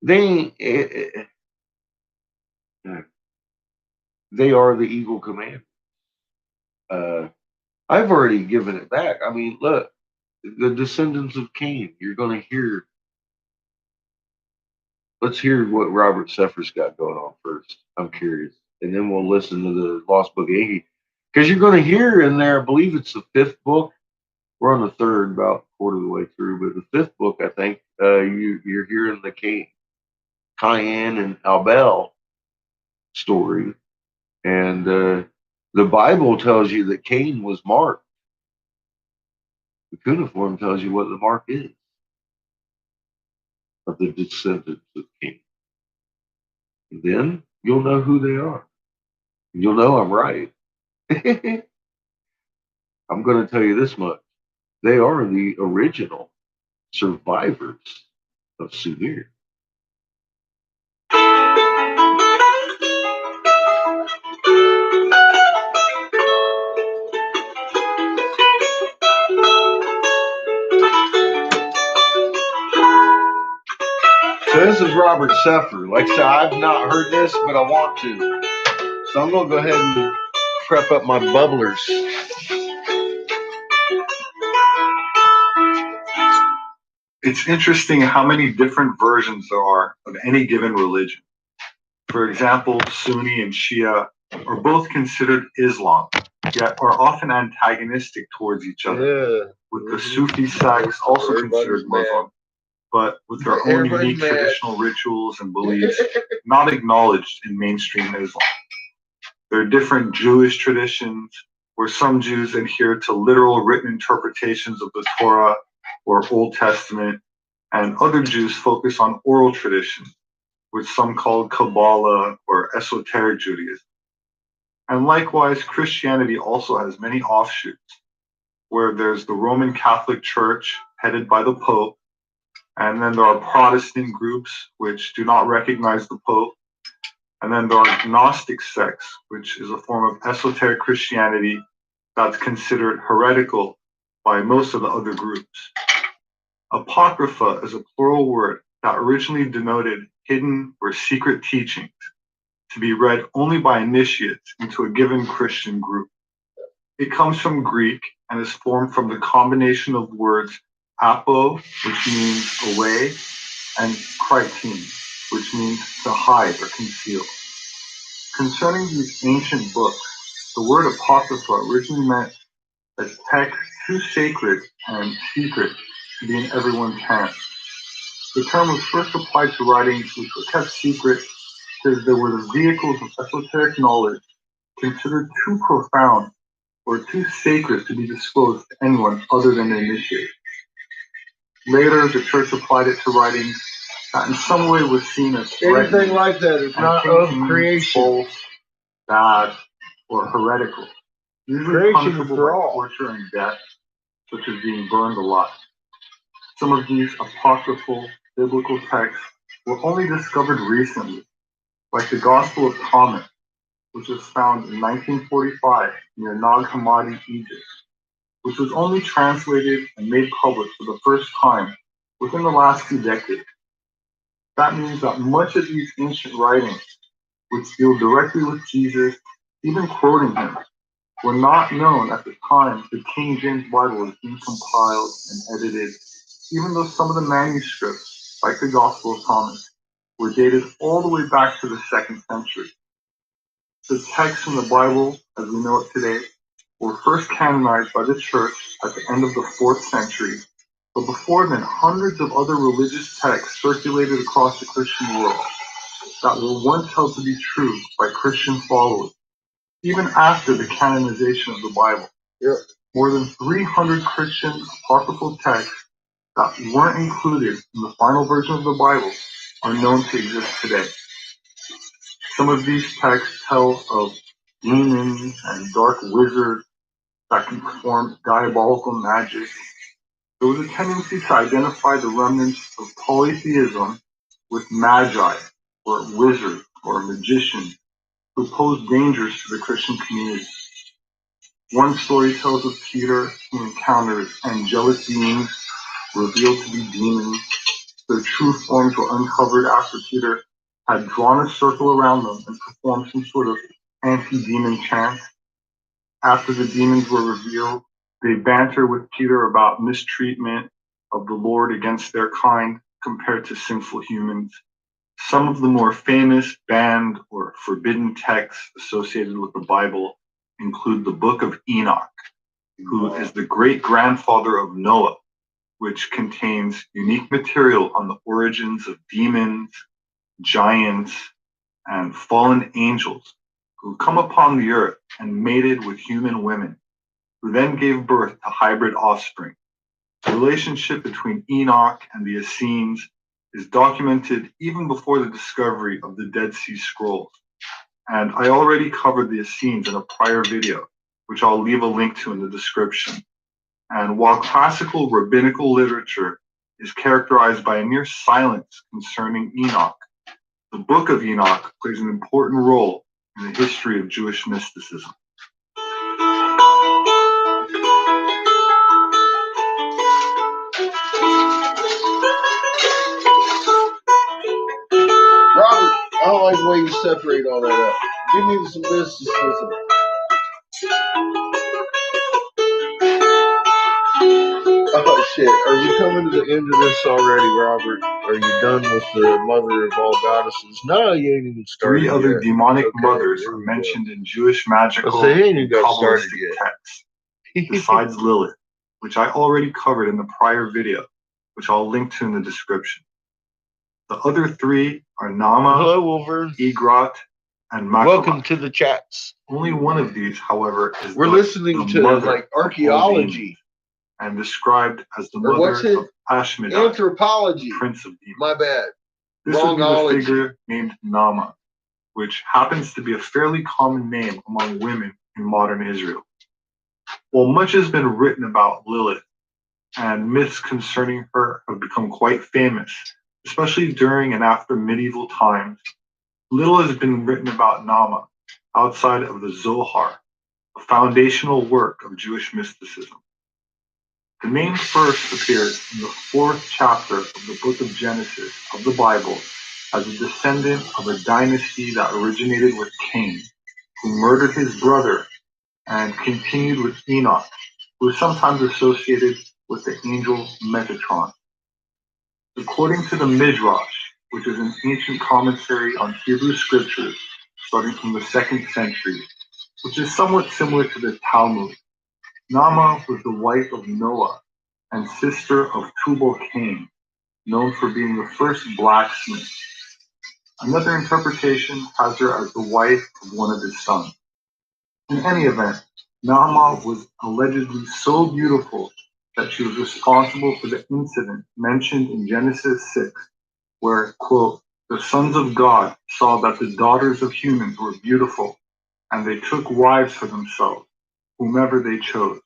S1: They ain't, they are the Eagle Command. I've already given it back. I mean, look, the descendants of Cain. You're going to hear. Let's hear what Robert Seffer's got going on first. I'm curious, and then we'll listen to the Lost Book of Enki, because you're going to hear in there. I believe it's the fifth book. We're on the third, about a quarter of the way through, but the fifth book, I think, you're hearing the Cain and Abel story, and the Bible tells you that Cain was marked. The cuneiform tells you what the mark is of the descendants of Cain. And then you'll know who they are. You'll know I'm right. I'm going to tell you this much. They are the original survivors of Sumir. So this is Robert Seffer. Like I said, I've not heard this, but I want to. So I'm going to go ahead and prep up my bubblerz.
S3: It's interesting how many different versions there are of any given religion. For example, Sunni and Shia are both considered Islam, yet are often antagonistic towards each other, with the Sufi sects also considered Muslim, but with their own unique traditional rituals and beliefs not acknowledged in mainstream Islam. There are different Jewish traditions where some Jews adhere to literal written interpretations of the Torah or Old Testament, and other Jews focus on oral tradition, which some call Kabbalah or esoteric Judaism. And likewise, Christianity also has many offshoots, where there's the Roman Catholic Church headed by the Pope, and then there are Protestant groups which do not recognize the Pope, and then there are Gnostic sects, which is a form of esoteric Christianity that's considered heretical by most of the other groups. Apocrypha is a plural word that originally denoted hidden or secret teachings to be read only by initiates into a given Christian group. It comes from Greek and is formed from the combination of words apo, which means away, and kritin, which means to hide or conceal. Concerning these ancient books, the word apocrypha originally meant a text too sacred and secret to be in everyone's hands. The term was first applied to writings which were kept secret because they were the vehicles of esoteric knowledge considered too profound or too sacred to be disclosed to anyone other than the initiated. Later, the church applied it to writings that in some way was seen as
S1: anything like that is not of creation.
S3: False, bad, or heretical. Usually punishable by torture and death, such as being burned alive. Some of these apocryphal biblical texts were only discovered recently, like the Gospel of Thomas, which was found in 1945 near Nag Hammadi, Egypt, which was only translated and made public for the first time within the last few decades. That means that much of these ancient writings, which deal directly with Jesus, even quoting him, were not known at the time the King James Bible was being compiled and edited, even though some of the manuscripts, like the Gospel of Thomas, were dated all the way back to the 2nd century. The texts in the Bible, as we know it today, were first canonized by the Church at the end of the 4th century, but before then, hundreds of other religious texts circulated across the Christian world that were once held to be true by Christian followers, even after the canonization of the Bible.
S1: Yep.
S3: More than 300 Christian apocryphal texts that weren't included in the final version of the Bible are known to exist today. Some of these texts tell of demons and dark wizards that can perform diabolical magic. There was a tendency to identify the remnants of polytheism with magi, or wizards, or magicians, who posed dangers to the Christian community. One story tells of Peter who encounters angelic beings revealed to be demons. Their true forms were uncovered after Peter had drawn a circle around them and performed some sort of anti-demon chant. After the demons were revealed, they banter with Peter about mistreatment of the Lord against their kind compared to sinful humans. Some of the more famous, banned, or forbidden texts associated with the Bible include the Book of Enoch, who is the great-grandfather of Noah, which contains unique material on the origins of demons, giants, and fallen angels who come upon the earth and mated with human women, who then gave birth to hybrid offspring. The relationship between Enoch and the Essenes is documented even before the discovery of the Dead Sea Scrolls. And I already covered the Essenes in a prior video, which I'll leave a link to in the description. And while classical rabbinical literature is characterized by a near silence concerning Enoch, the Book of Enoch plays an important role in the history of Jewish mysticism.
S1: Robert, I don't like the way you separate all that up. Give me some mysticism. Oh shit, are we coming to the end of this already, Robert? Are you done with the mother of all goddesses? No, you ain't even started.
S3: 3 other
S1: yet.
S3: demonic
S1: Okay,
S3: mothers
S1: there
S3: are
S1: we go.
S3: mentioned in Jewish magical
S1: He ain't even
S3: and
S1: got started
S3: Kabbalistic
S1: yet.
S3: texts, besides Lilith, which I already covered in the prior video, which I'll link to in the description. The other 3 are Nama,
S1: Hello, Wolverine.
S3: Egrat, and Makara.
S1: Welcome to the chats.
S3: Only one of these, however, is
S1: We're listening
S3: the
S1: to
S3: mother
S1: like
S3: of all
S1: archaeology.
S3: demons, and described as the
S1: Or what's
S3: mother
S1: it?
S3: of Ashmedai,
S1: Anthropology.
S3: prince of demons.
S1: My bad.
S3: This would be the
S1: Wrongology.
S3: figure named Nama, which happens to be a fairly common name among women in modern Israel. While much has been written about Lilith, and myths concerning her have become quite famous, especially during and after medieval times, little has been written about Nama outside of the Zohar, a foundational work of Jewish mysticism. The name first appears in the 4th chapter of the book of Genesis of the Bible as a descendant of a dynasty that originated with Cain, who murdered his brother, and continued with Enoch, who is sometimes associated with the angel Metatron. According to the Midrash, which is an ancient commentary on Hebrew scriptures starting from the 2nd century, which is somewhat similar to the Talmud, Nama was the wife of Noah and sister of Tubal-Cain, known for being the first blacksmith. Another interpretation has her as the wife of one of his sons. In any event, Naamah was allegedly so beautiful that she was responsible for the incident mentioned in Genesis 6, where, quote, the sons of God saw that the daughters of humans were beautiful, and they took wives for themselves, whomever they chose.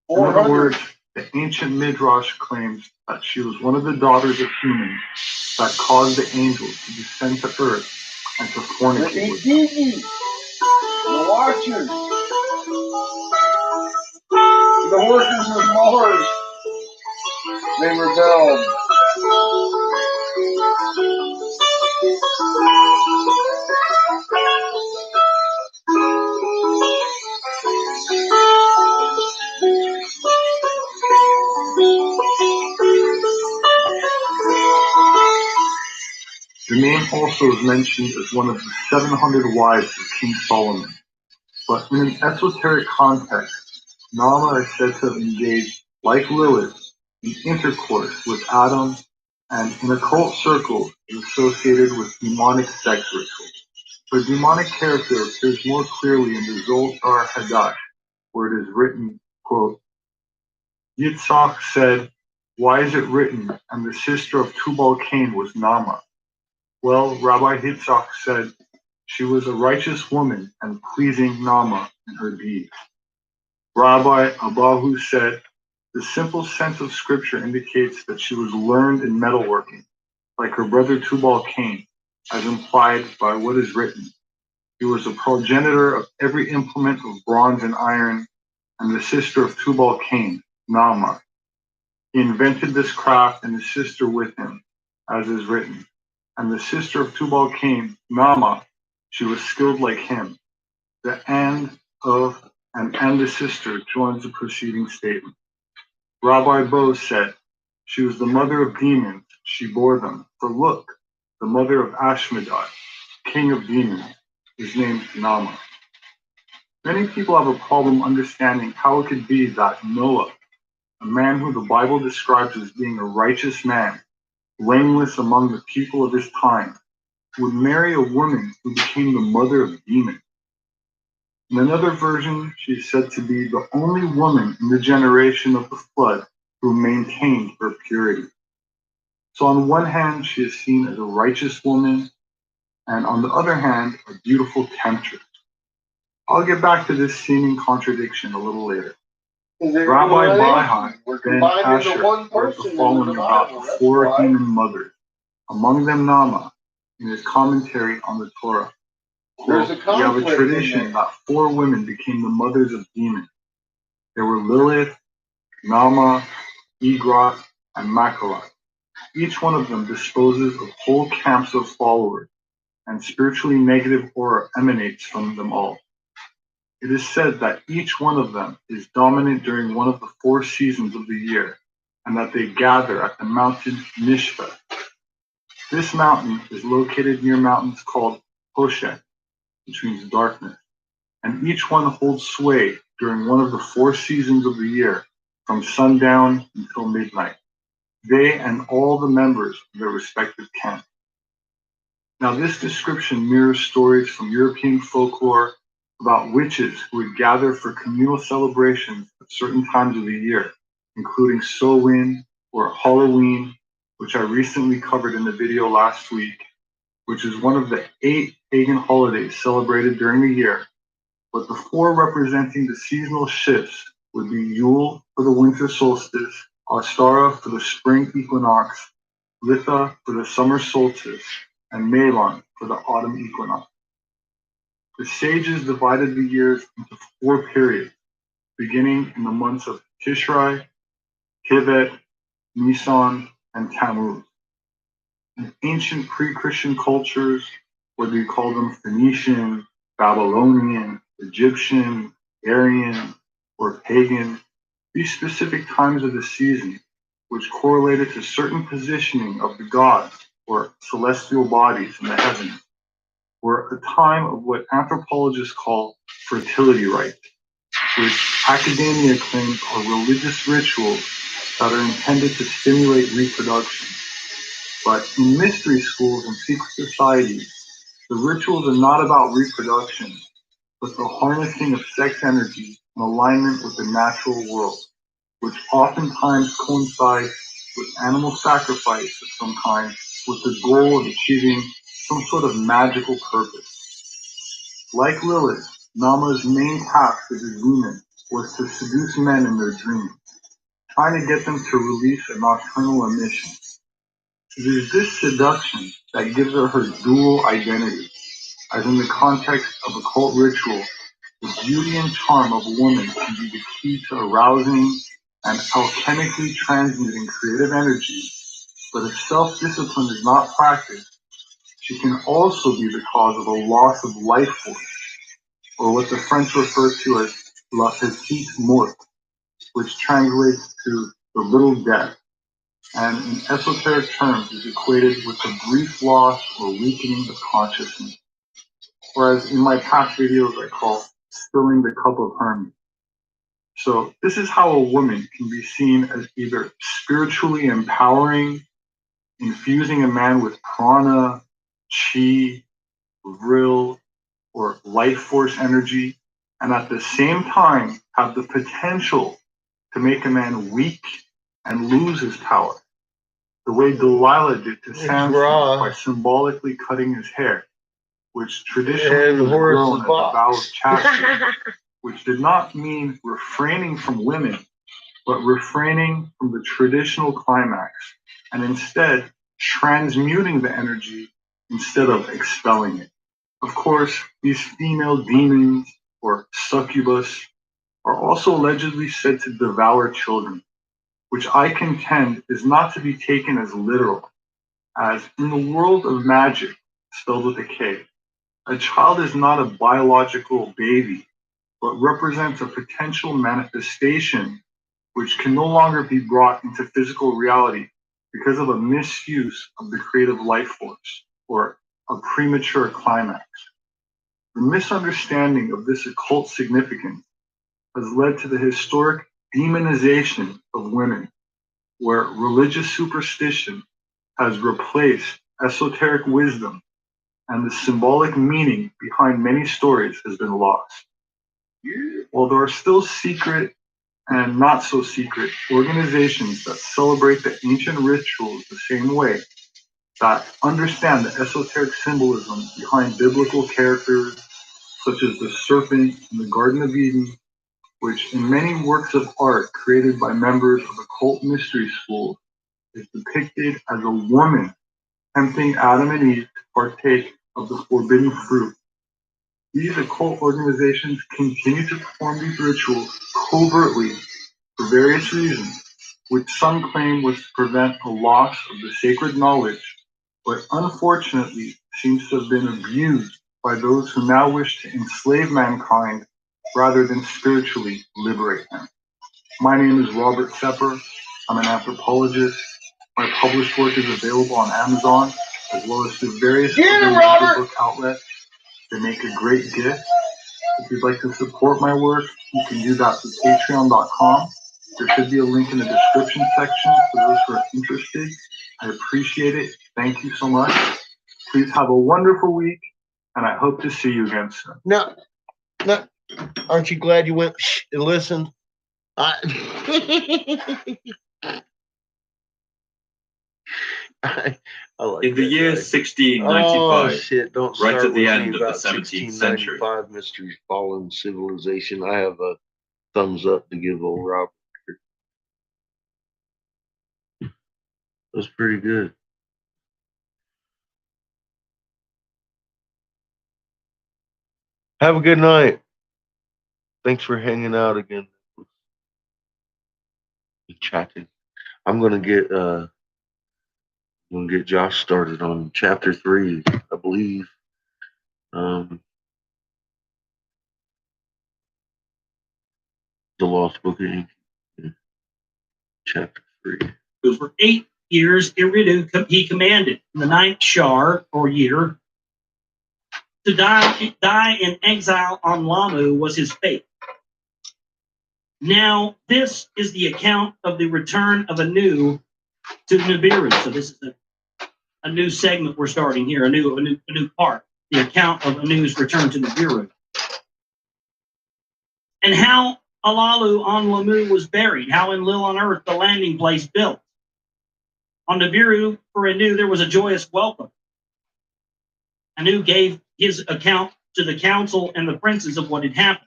S3: In other words, the ancient Midrash claims that she was one of the daughters of humans that caused the angels to descend to earth and to fornicate with them.
S1: The Watchers. The workers of Mars. They rebelled.
S3: The name also is mentioned as one of the 700 wives of King Solomon, but in an esoteric context, Naamah is said to have engaged, like Lilith, in intercourse with Adam, and in occult circles is associated with demonic sex rituals. Her demonic character appears more clearly in the Zohar Hadash, where it is written, quote, Yitzhak said, "Why is it written, and the sister of Tubal-Cain was Naamah?" Well, Rabbi Yitzhak said, she was a righteous woman and pleasing Naamah in her deeds. Rabbi Abahu said, the simple sense of scripture indicates that she was learned in metalworking, like her brother Tubal-Cain, as implied by what is written. He was a progenitor of every implement of bronze and iron, and the sister of Tubal-Cain, Naamah. He invented this craft and his sister with him, as is written. And the sister of Tubal-Cain, Naamah, she was skilled like him. The and of and the sister joins the preceding statement. Rabbi Bo said, she was the mother of demons, she bore them. For look, the mother of Ashmedai, king of demons, is named Naamah. Many people have a problem understanding how it could be that Noah, a man who the Bible describes as being a righteous man, blameless among the people of his time, would marry a woman who became the mother of demons. In another version, she is said to be the only woman in the generation of the flood who maintained her purity. So on one hand, she is seen as a righteous woman, and on the other hand, a beautiful temptress. I'll get back to this seeming contradiction a little later. Rabbi Baha'i ben Asher wrote the following about the four human mothers, among them Naamah, in his commentary on the Torah. Well, we have a tradition that four women became the mothers of demons. There were Lilith, Naamah, Egrat, and Makalat. Each one of them disposes of whole camps of followers, and spiritually negative aura emanates from them all. It is said that each one of them is dominant during one of the 4 seasons of the year, and that they gather at the mountain Mishpeh. This mountain is located near mountains called Hoshet, which means darkness, and each one holds sway during one of the 4 seasons of the year, from sundown until midnight. They and all the members of their respective camp. Now, this description mirrors stories from European folklore about witches who would gather for communal celebrations at certain times of the year, including Samhain or Halloween, which I recently covered in the video last week, which is one of the 8 pagan holidays celebrated during the year, but the 4 representing the seasonal shifts would be Yule for the winter solstice, Ostara for the spring equinox, Litha for the summer solstice, and Melon for the autumn equinox. The sages divided the years into 4 periods, beginning in the months of Tishrei, Tevet, Nisan, and Tammuz. In ancient pre-Christian cultures, whether you call them Phoenician, Babylonian, Egyptian, Aryan, or pagan, these specific times of the season, which correlated to certain positioning of the gods or celestial bodies in the heavens, were a time of what anthropologists call fertility rites, which academia claims are religious rituals that are intended to stimulate reproduction. But in mystery schools and secret societies, the rituals are not about reproduction, but the harnessing of sex energy in alignment with the natural world, which oftentimes coincides with animal sacrifice of some kind with the goal of achieving some sort of magical purpose. Like Lilith, Naamah's main task as a demon was to seduce men in their dreams, trying to get them to release a nocturnal emission. It is this seduction that gives her her dual identity, as in the context of occult ritual, the beauty and charm of a woman can be the key to arousing and alchemically transmitting creative energy, but if self-discipline is not practiced, she can also be the cause of a loss of life force, or what the French refer to as la petite mort, which translates to the little death. and in esoteric terms is equated with a brief loss or weakening of consciousness, whereas in my past videos I call spilling the cup of Hermes. So this is how a woman can be seen as either spiritually empowering, infusing a man with prana, chi, vril, or life force energy, and at the same time have the potential to make a man weak and lose his power, the way Delilah did to Samson by symbolically cutting his hair, which traditionally was grown as a vow of chastity, which did not mean refraining from women, but refraining from the traditional climax, and instead transmuting the energy instead of expelling it. Of course, these female demons, or succubus, are also allegedly said to devour children, which I contend is not to be taken as literal, as in the world of magic, spelled with a K, a child is not a biological baby, but represents a potential manifestation which can no longer be brought into physical reality because of a misuse of the creative life force, or a premature climax. The misunderstanding of this occult significance has led to the historic demonization of women, where religious superstition has replaced esoteric wisdom, and the symbolic meaning behind many stories has been lost. While there are still secret and not so secret organizations that celebrate the ancient rituals the same way, that understand the esoteric symbolism behind biblical characters such as the serpent in the Garden of Eden, which in many works of art created by members of occult mystery schools is depicted as a woman tempting Adam and Eve to partake of the forbidden fruit. These occult organizations continue to perform these rituals covertly for various reasons, which some claim was to prevent a loss of the sacred knowledge, but unfortunately seems to have been abused by those who now wish to enslave mankind rather than spiritually liberate them. My name is Robert Sepper. I'm an anthropologist. My published work is available on Amazon, as well as through various other book outlets. They make a great gift. If you'd like to support my work, you can do that through patreon.com. There should be a link in the description section for those who are interested. I appreciate it. Thank you so much. Please have a wonderful week, and I hope to see you again soon.
S4: No, aren't you glad you went and listened? I like
S5: In the year
S4: guy.
S5: 1695,
S4: oh, shit, don't
S5: right
S4: start
S5: at the
S4: with
S5: end
S4: me
S5: of the
S4: about
S5: 17th century.
S4: 1695 Mysteries Fallen Civilization. I have a thumbs up to give old Robert.
S1: That's pretty good.
S4: Have a good night. Thanks for hanging out again.
S1: Chatting. I'm gonna get Josh started on chapter 3, I believe. The Lost Book of Ink, chapter 3.
S2: For 8 years, Iridu he commanded. In the 9th Shar, or year, to die in exile on Lamu was his fate. Now, this is the account of the return of Anu to Nibiru. So this is a new segment we're starting here, a new part. The account of Anu's return to Nibiru. And how Alalu on Lamu was buried, how in Lil on Earth the landing place built. On Nibiru, for Anu, there was a joyous welcome. Anu gave his account to the council and the princes of what had happened.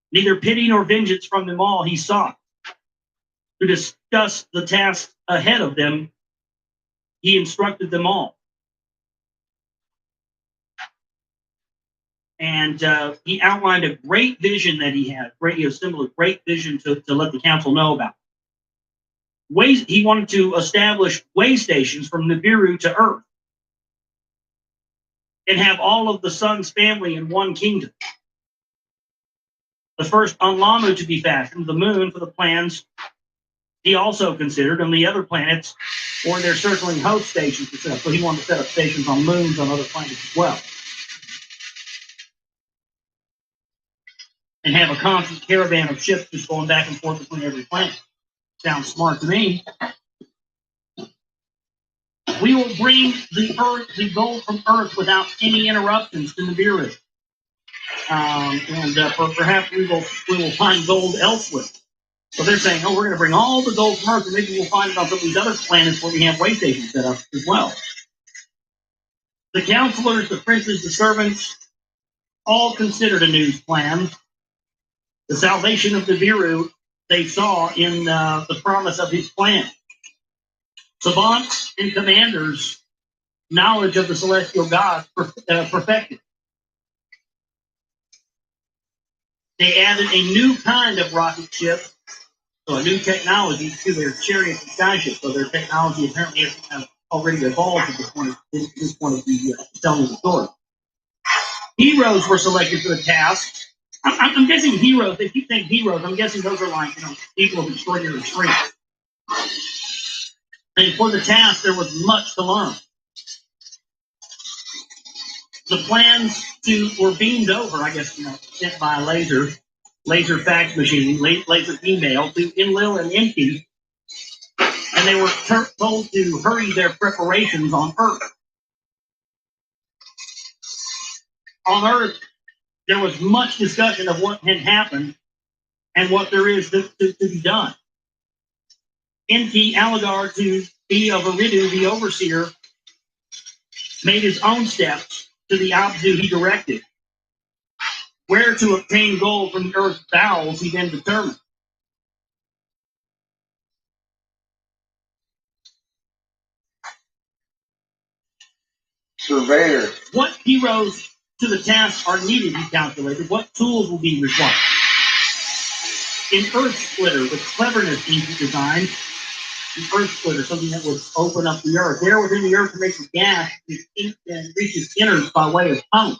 S2: Neither pity nor vengeance from them all he sought. To discuss the task ahead of them, he instructed them all. And he outlined a great vision that he had, a great vision to let the council know about. He wanted to establish way stations from Nibiru to Earth and have all of the sun's family in one kingdom. The first on Lamu to be fashioned, the moon for the plans He also considered on the other planets or their circling host stations to set up. So he wanted to set up stations on moons on other planets as well. And have a constant caravan of ships just going back and forth between every planet. Sounds smart to me. We will bring the gold from Earth without any interruptions to Nibiru. Perhaps we will find gold elsewhere. So they're saying, we're going to bring all the gold from Earth, and maybe we'll find it on some of these other planets where we have way stations set up as well. The counselors, the princes, the servants, all considered Anu's plan. The salvation of Nibiru they saw in the promise of his plan. Savants and commanders' knowledge of the celestial gods perfected. They added a new kind of rocket ship, so a new technology to their chariots and skyships. So their technology apparently has already evolved at this point of the telling of the story. Heroes were selected for the task. I'm guessing heroes. They keep saying heroes. I'm guessing those are like people of extraordinary strength. And for the task, there was much to learn. The plans were beamed over, I guess, sent by a laser fax machine, laser email to Enlil and Enki, and they were told to hurry their preparations on Earth. On Earth, there was much discussion of what had happened and what there is to be done. Enki, Alligar, to be of Eridu, the overseer, made his own steps to the Abzu he directed. Where to obtain gold from the Earth's bowels, he then determined.
S4: Surveyor.
S2: What heroes to the task are needed, he calculated. What tools will be required? An earth splitter with cleverness he designed. An earth splitter, something that would open up the earth. There within the earth to make the gas and reach its innards by way of tunnels.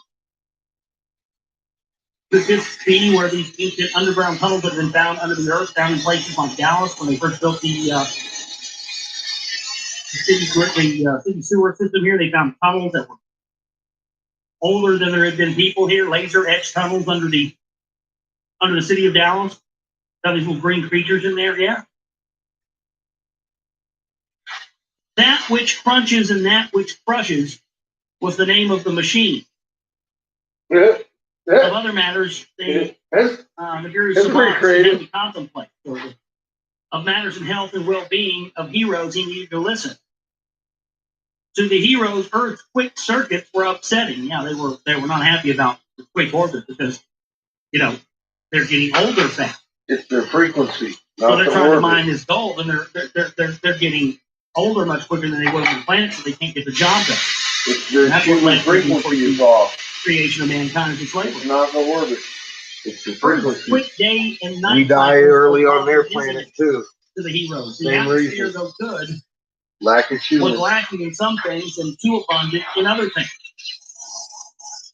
S2: Could this be where these ancient underground tunnels have been found under the earth, down in places like Dallas when they first built the city sewer system here? They found tunnels that were older than there had been people here, laser etched tunnels under the city of Dallas. Got these little green creatures in there, yeah. That which crunches and that which crushes was the name of the machine.
S4: Yeah.
S2: Of other matters, the various savants had to contemplate. Of matters in health and well-being of heroes, he needed to listen. To the heroes, Earth's quick circuits were upsetting. Yeah, they were not happy about the quick orbit because, they're getting older fast.
S4: It's their frequency.
S2: So they're trying to mine this gold, and they're getting older much quicker than they were on the planet, so they can't get the job done.
S4: It's their human frequency is off.
S2: Creation of mankind is slavery.
S4: It's not the orbit. It's the frequency.
S2: Quick day and night.
S4: We die early on their planet too.
S2: To the heroes, the
S4: Same
S2: atmosphere,
S4: reason.
S2: though good,
S4: Lack of human.
S2: was lacking in some things and too abundant in other things.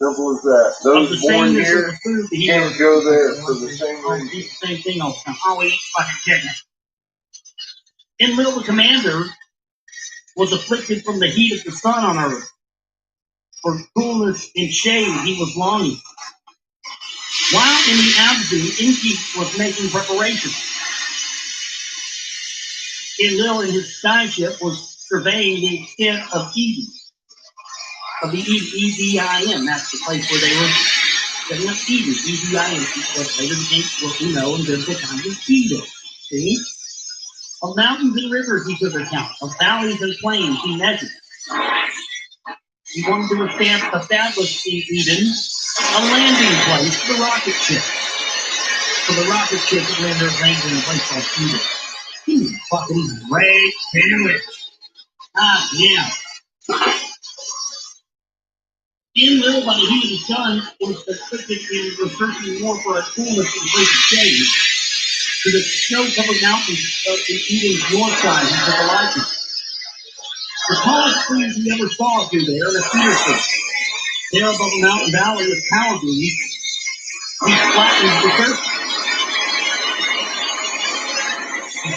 S4: Simple as that.
S2: Of the
S4: Those born
S2: sameness
S4: here
S2: of the food, the
S4: can't
S2: heroes
S4: go there for the same reason.
S2: eat the same thing all the time. I'll eat fucking chicken. Enlil the commander was afflicted from the heat of the sun on Earth. For coolness and shade he was longing. While in the Abzu, Enki was making preparations. Enlil in his skyship was surveying the extent of Eden. Of the Edin, that's the place where they were setting up Eden. Edin, what later became what we know in biblical times as Eden. See? Of mountains and rivers he took account. Of valleys and plains he measured. He wanted to establish in Eden a landing place for the rocket ship. So the rocket ship would land their planes in a place called Eden. He's fucking great sandwich. Yeah. Enlil, by the heat of the sun, was afflicted in researching more for a coolness in place of shade. To the snow-covered mountains in Eden's north side, he took a liking. The tallest trees he ever saw through there, the cedar tree. There above a mountain valley of power beams, he flattened the surface. the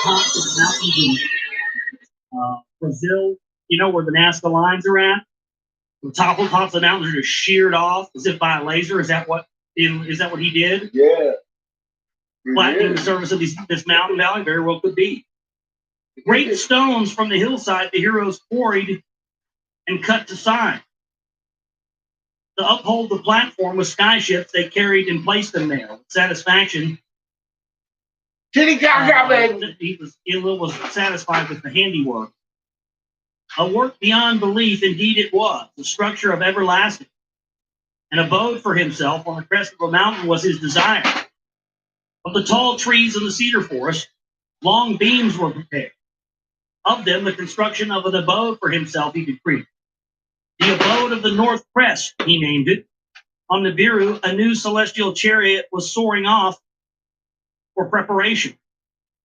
S2: tops of the mountains in Brazil? You know where the Nazca lines are at? The tops of the mountains are just sheared off as if by a laser. Is that what he did?
S4: Yeah.
S2: Flattening the surface of this mountain valley? Very well could be. Great stones from the hillside the heroes quarried and cut to size. To uphold the platform with skyships, they carried and placed them there with satisfaction.
S4: Kitty Gaga, baby.
S2: He was satisfied with the handiwork. A work beyond belief, indeed it was. The structure of everlasting. An abode for himself on the crest of a mountain was his desire. Of the tall trees in the cedar forest, long beams were prepared. Of them, the construction of an abode for himself he decreed. The abode of the North Crest, he named it. On Nibiru, a new celestial chariot was soaring off for preparation.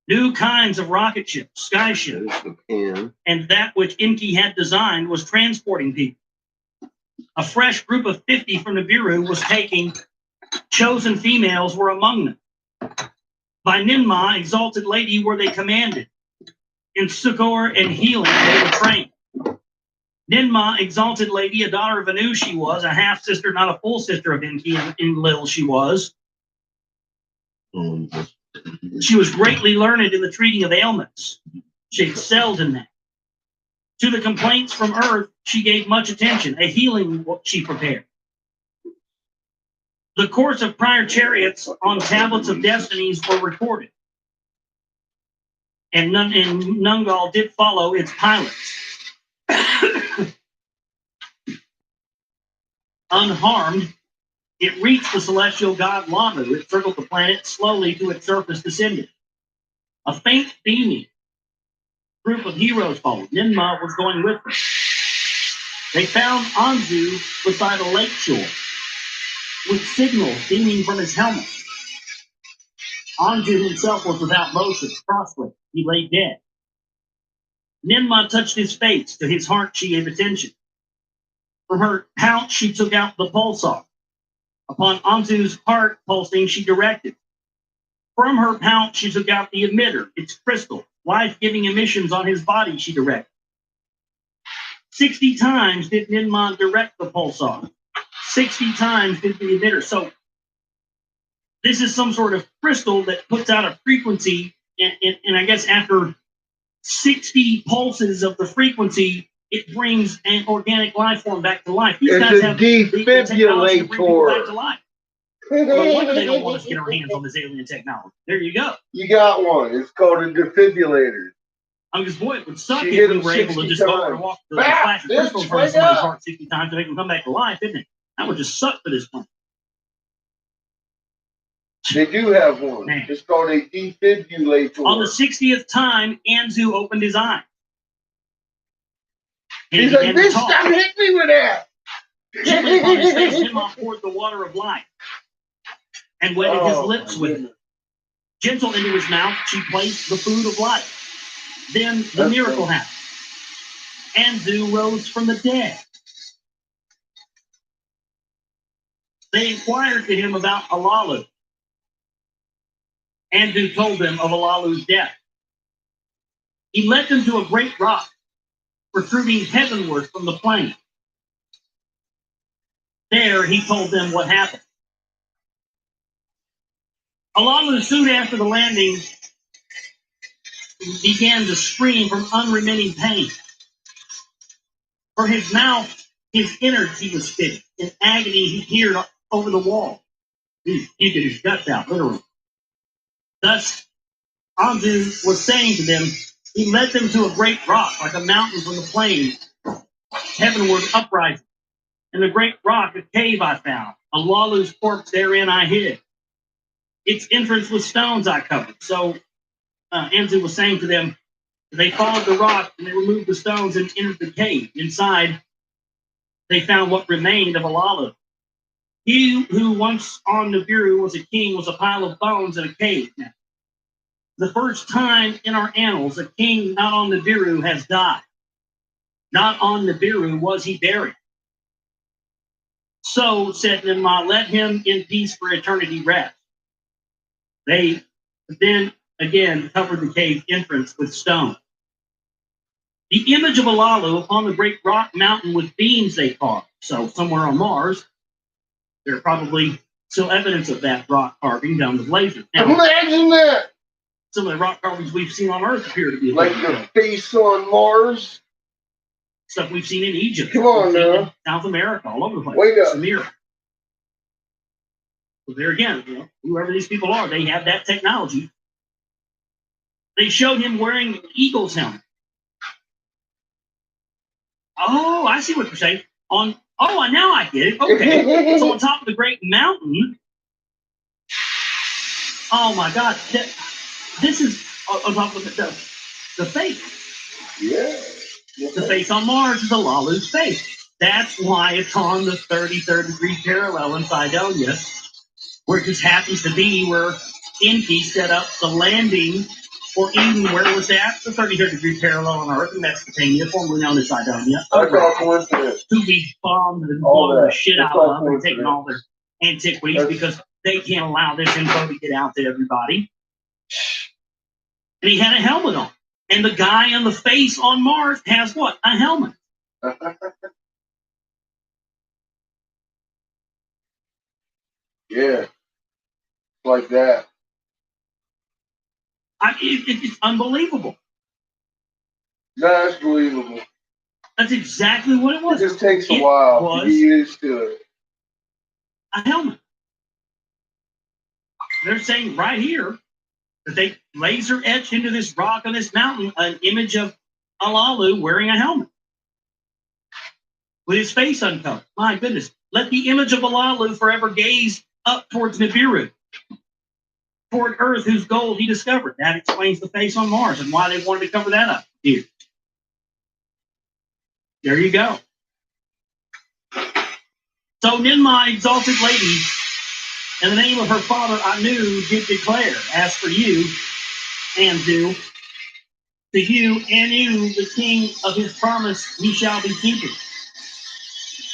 S2: New kinds of rocket ships, sky ships, and that which Enki had designed was transporting people. A fresh group of 50 from Nibiru was taking. Chosen females were among them. By Ninmah, exalted lady, were they commanded. In succor and healing, they were trained. Ninmah, exalted lady, a daughter of Anu she was, a half-sister, not a full sister of Enki, Enlil she was. She was greatly learned in the treating of ailments. She excelled in that. To the complaints from earth, she gave much attention. A healing she prepared. The course of prior chariots on tablets of destinies were recorded. And Nungal did follow its pilots. Unharmed, it reached the celestial god Lamu. It circled the planet slowly to its surface descended. A faint beaming group of heroes followed. Ninmah was going with them. They found Anzu beside a lake shore with signals beaming from his helmet. Anzu himself was without motion, prostrate. He lay dead. Ninmah touched his face. To his heart she gave attention. From her pouch she took out the pulsar. Upon Anzu's heart pulsing she directed. From her pouch she took out the emitter, its crystal, life-giving emissions on his body she directed. 60 times did Ninmah direct the pulsar. 60 times did the emitter. So this is some sort of crystal that puts out a frequency, and I guess after 60 pulses of the frequency, it brings an organic life form back to life. These guys have the technology to bring people back to life. No wonder they don't want us to get our hands on this alien technology. There you go.
S4: You got one. It's called a defibrillator.
S2: I mean, boy, it would suck if we were able to just go over and walk the flash of crystal in front of somebody's heart 60 times to make them come back to life, isn't it? That would just suck for this planet.
S4: They do have one. Man. It's called a defibrillator.
S2: On the 60th time, Anzu opened his eyes.
S4: He's like, bitch, stop hitting me with that.
S2: Gently upon his face, Ninmah poured the water of life and wetted his lips with it. Gentle into his mouth, she placed the food of life. Then the miracle happened. Anzu rose from the dead. They inquired to him about Alalu. Anzu told them of Alalu's death. He led them to a great rock, protruding heavenward from the plain. There he told them what happened. Alalu, soon after the landing, began to scream from unremitting pain. From his mouth, his innards he was spitting. In agony, he peered over the wall. He puked his guts out, literally. Thus, Anzu was saying to them, he led them to a great rock, like a mountain from the plain, heavenward uprising. In the great rock, a cave I found. Alalu's corpse therein I hid. Its entrance with stones I covered. So Anzu was saying to them, they followed the rock and they removed the stones and entered the cave. Inside, they found what remained of Alalu. He who once on Nibiru was a king was a pile of bones in a cave. Now, the first time in our annals, a king not on Nibiru has died. Not on Nibiru was he buried. So, said Ninmah, let him in peace for eternity rest. They then again covered the cave entrance with stone. The image of Alalu upon the great rock mountain with beams they carved. So somewhere on Mars, there's probably still evidence of that rock carving down the blazer. Now,
S4: Imagine that!
S2: some of the rock carvings we've seen on Earth appear to be
S4: Like the face on Mars.
S2: stuff we've seen in Egypt.
S4: Come on,
S2: we've seen
S4: now.
S2: in South America, all over the place.
S4: Wake up.
S2: Samir. So there again, whoever these people are, they have that technology. They showed him wearing an eagle's helmet. Oh, I see what you're saying. Now I get it. Okay. So on top of the great mountain. Oh my God. This is on top of the face.
S4: Yeah.
S2: The face on Mars is Alalu's face. That's why it's on the 33rd degree parallel in Cydonia, where it just happens to be where Enki set up the landing for Eden. Where was that? The 33rd degree parallel on Earth in Mesopotamia, formerly known as Cydonia.
S4: That's all coincidence.
S2: To be bombed and
S4: All
S2: blown the
S4: that.
S2: shit
S4: It's
S2: out
S4: all
S2: of and taking
S4: coincidence.
S2: all their antiquities because they can't allow this info to get out to everybody. And he had a helmet on. And the guy on the face on Mars has what? A helmet.
S4: Yeah. Like that.
S2: It's unbelievable.
S4: That's believable.
S2: That's exactly what it was.
S4: It just takes a
S2: It
S4: while
S2: was
S4: to get used to it.
S2: a helmet. They're saying right here that they laser etched into this rock on this mountain an image of Alalu wearing a helmet with his face uncovered. My goodness. Let the image of Alalu forever gaze up towards Nibiru, toward Earth, whose gold he discovered. That explains the face on Mars and why they wanted to cover that up here. There you go. So Ninmah, exalted lady, in the name of her father Anu, did declare, as for you, Anzu, to you, Anu, the king of his promise, he shall be keeping.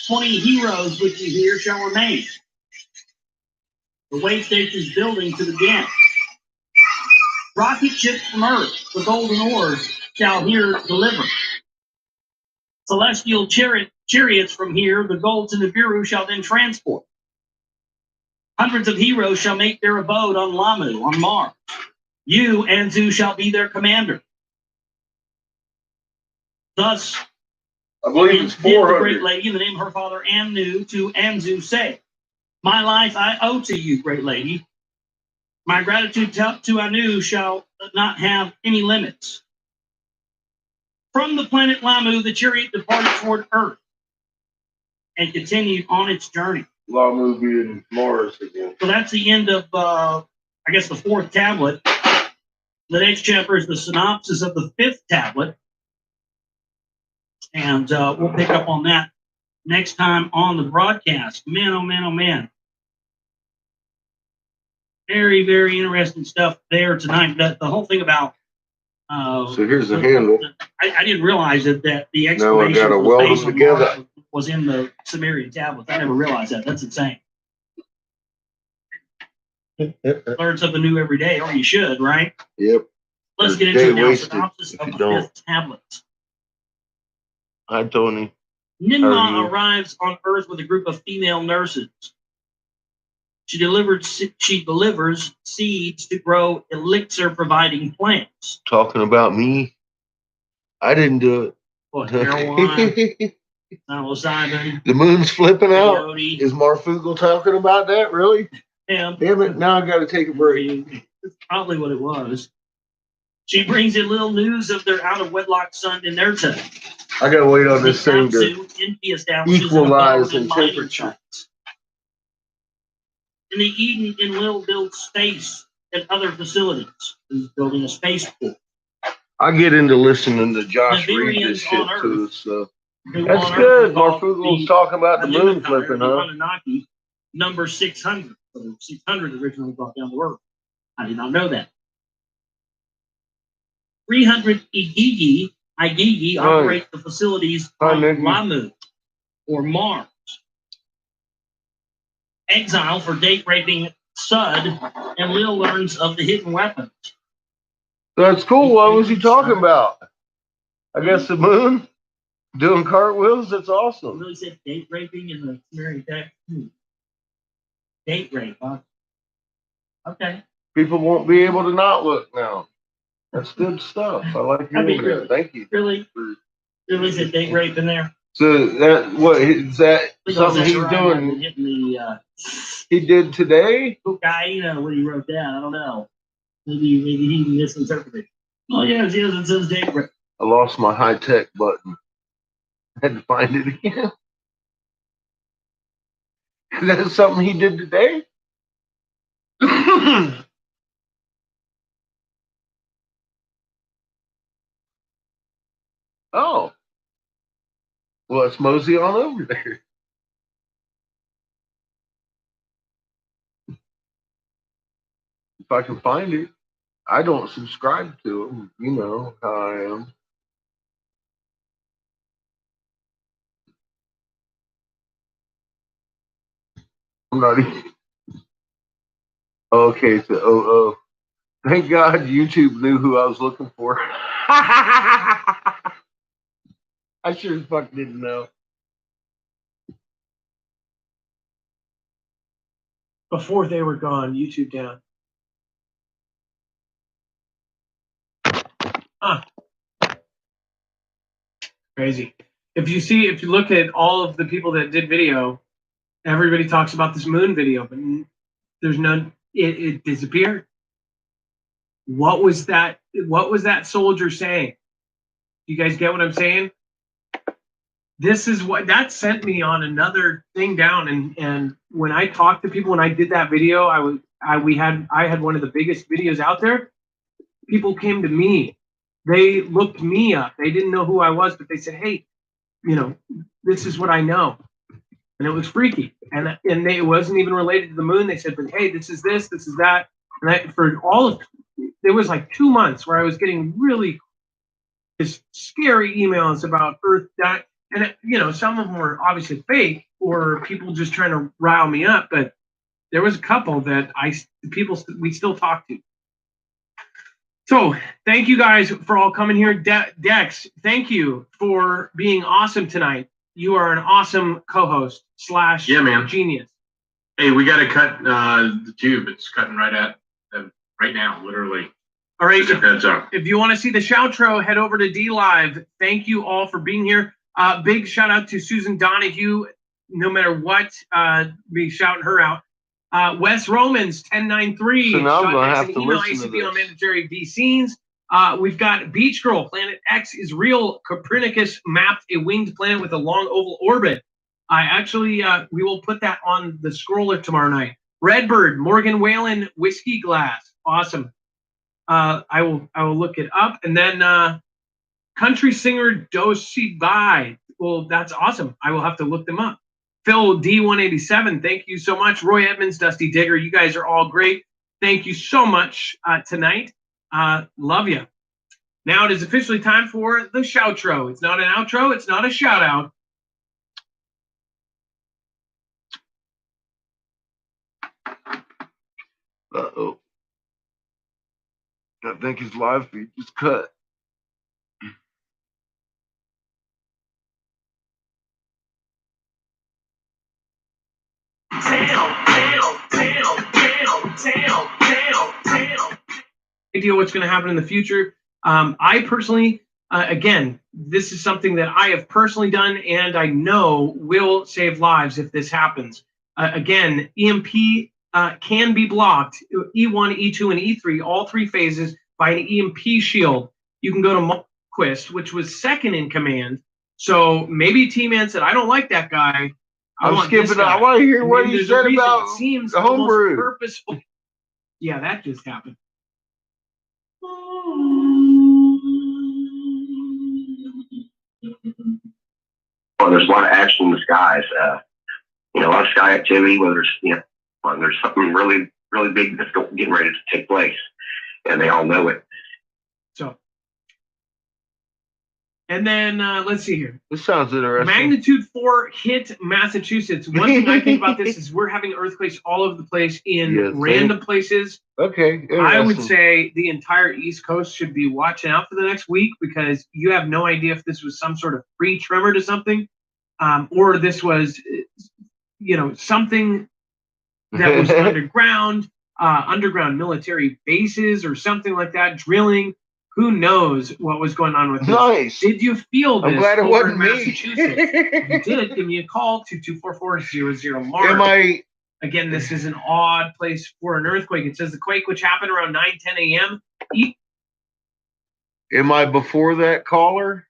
S2: 20 heroes which you hear shall remain. The way station's building to begin. Rocket ships from Earth, the golden oars, shall here deliver. Celestial chariots from here, the gold to Nibiru shall then transport. Hundreds of heroes shall make their abode on Lamu, on Mars. You, Anzu, shall be their commander. Thus,
S4: I believe it's
S2: did the great
S4: 400.
S2: lady, in the name of her father Anu, to Anzu say, my life I owe to you, great lady. My gratitude to Anu shall not have any limits. From the planet Lamu, the chariot departed toward Earth and continued on its journey.
S4: Lamu being Mars again.
S2: So that's the end of, I guess, the fourth tablet. The next chapter is the synopsis of the fifth tablet. And we'll pick up on that next time on the broadcast. Man, oh man, oh man. Very, very interesting stuff there tonight. The whole thing about...
S1: So here's the handle.
S2: I didn't realize that the
S1: Now I
S2: explanation
S1: gotta
S2: of the
S1: weld
S2: face
S1: them
S2: on
S1: together.
S2: Mars was in the Sumerian tablets. I never realized that. That's insane. Learn something new every day, or you should, right?
S1: Yep.
S2: Let's
S1: There's
S2: get into
S1: day
S2: it now.
S1: wasted
S2: Synopsis
S1: if
S2: of
S1: you
S2: the
S1: don't.
S2: fifth tablet.
S1: Hi, Tony. How are
S2: Ninmah
S1: you?
S2: arrives on Earth with a group of female nurses. She delivers seeds to grow elixir-providing plants.
S1: Talking about me? I didn't do
S2: What, marijuana,
S1: it.
S2: psilocybin,
S1: The moon's flipping out.
S2: peyote,
S1: Is Marfugal talking about that? Really?
S2: hemp.
S1: Damn it. Now I got to take a break.
S2: That's probably what it was. She brings in little news of their out-of-wedlock son in their time.
S1: I got to wait on this thing to
S2: Enki establishes
S1: equalize
S2: an
S1: in
S2: abode and mining
S1: temperature.
S2: sites. In the Eden, Enlil builds space and other facilities. He's building a spaceport.
S1: I get into listening to Josh
S2: The
S1: read
S2: Virians
S1: this shit
S2: on Earth.
S1: too. So
S2: Who
S1: that's
S2: on Earth
S1: good.
S2: involved
S1: Marfugal's
S2: the
S1: talking about the moon
S2: Anunnaki,
S1: flipping,
S2: the
S1: huh?
S2: Anunnaki, number 600. So 600 originally brought down the Earth. I did not know that. 300 Igigi
S1: Right.
S2: operate the facilities
S1: Hi,
S2: on
S1: Nikki.
S2: Lamu or Mars. Exile for date raping Sud, and Lil learns of the hidden weapons.
S4: That's cool. What was he talking about? I guess the moon? Doing cartwheels? That's awesome.
S2: Really said date raping in the scenario text. Date rape, huh? Okay.
S4: People won't be able to not look now. That's good stuff. I like hearing that. Thank you.
S2: Really said date rape in there.
S4: So that what is that something he's doing? He did today?
S2: Cocaine, what he wrote down. I don't know. Maybe he misinterpreted. Oh yeah, it says date rape.
S4: I lost my high tech button. I had to find it again. Is that something he did today? Oh. Well, let's mosey on over there. If I can find it. I don't subscribe to him. You know how I am. I'm not even. Okay, so oh. Thank God YouTube knew who I was looking for. I sure as fuck didn't know.
S5: Before they were gone, YouTube down. Huh. Crazy. If you look at all of the people that did video, everybody talks about this moon video, but there's none. It disappeared. What was that? What was that soldier saying? You guys get what I'm saying? This is what that sent me on another thing down. And when I talked to people, when I did that video, I had one of the biggest videos out there. People came to me. They looked me up. They didn't know who I was, but they said, "Hey, this is what I know," and it was freaky. And it wasn't even related to the moon. They said, "But hey, this is that." And it was like 2 months where I was getting really just scary emails about Earth dying. And some of them were obviously fake or people just trying to rile me up. But there was a couple that we still talk to. So thank you guys for all coming here. Dex, thank you for being awesome tonight. You are an awesome co-host / genius.
S6: Hey, we got to cut the tube. It's cutting right now, literally.
S5: All right.
S6: Heads up.
S5: If you want to see the shoutro, head over to D Live. Thank you all for being here. Big shout out to Susan Donahue. No matter what, be shouting her out. Wes Romans 1093.
S4: So now I'm gonna have to listen to
S5: ACB on
S4: this.
S5: mandatory V scenes. We've got Beach Girl. Planet X is real. Copernicus mapped a winged planet with a long oval orbit. We will put that on the scroller tomorrow night. Redbird, Morgan Whalen, whiskey glass. Awesome. I will look it up. And then country singer Doshi Bai. Well, that's awesome. I will have to look them up. Phil D187, thank you so much. Roy Edmonds, Dusty Digger, you guys are all great. Thank you so much tonight. Love you. Now it is officially time for the shoutro. It's not an outro. It's not a shout out.
S4: Uh-oh. I think his live feed just cut.
S5: Idea what's going to happen in the future. I personally, again, this is something that I have personally done and I know will save lives if this happens. Again, EMP can be blocked, E1, E2, and E3, all three phases, by an EMP shield. You can go to Malquist, which was second in command. So maybe T-Man said, I don't like that guy. I want to
S4: hear what he said about
S5: it seems
S4: the homebrew.
S5: Purposeful. Yeah, that just happened.
S7: Well, there's a lot of action in the skies. A lot of sky activity, whether it's, when there's something really, really big that's getting ready to take place, and they all know it.
S5: So And then let's see here.
S4: This sounds interesting.
S5: Magnitude 4 hit Massachusetts. One thing I think about this is we're having earthquakes all over the place in random places.
S4: Okay.
S5: I would say the entire East Coast should be watching out for the next week because you have no idea if this was some sort of pre-tremor to something, or this was, something that was underground, underground military bases or something like that, drilling. Who knows what was going on with this?
S4: Nice.
S5: Did you feel this
S4: I'm glad it
S5: over
S4: wasn't
S5: in
S4: me.
S5: Massachusetts? If you did, give me a call, 224-400-MARK.
S4: Am I?
S5: Again, this is an odd place for an earthquake. It says the quake, which happened around 9:10 a.m.
S4: Am I before that caller?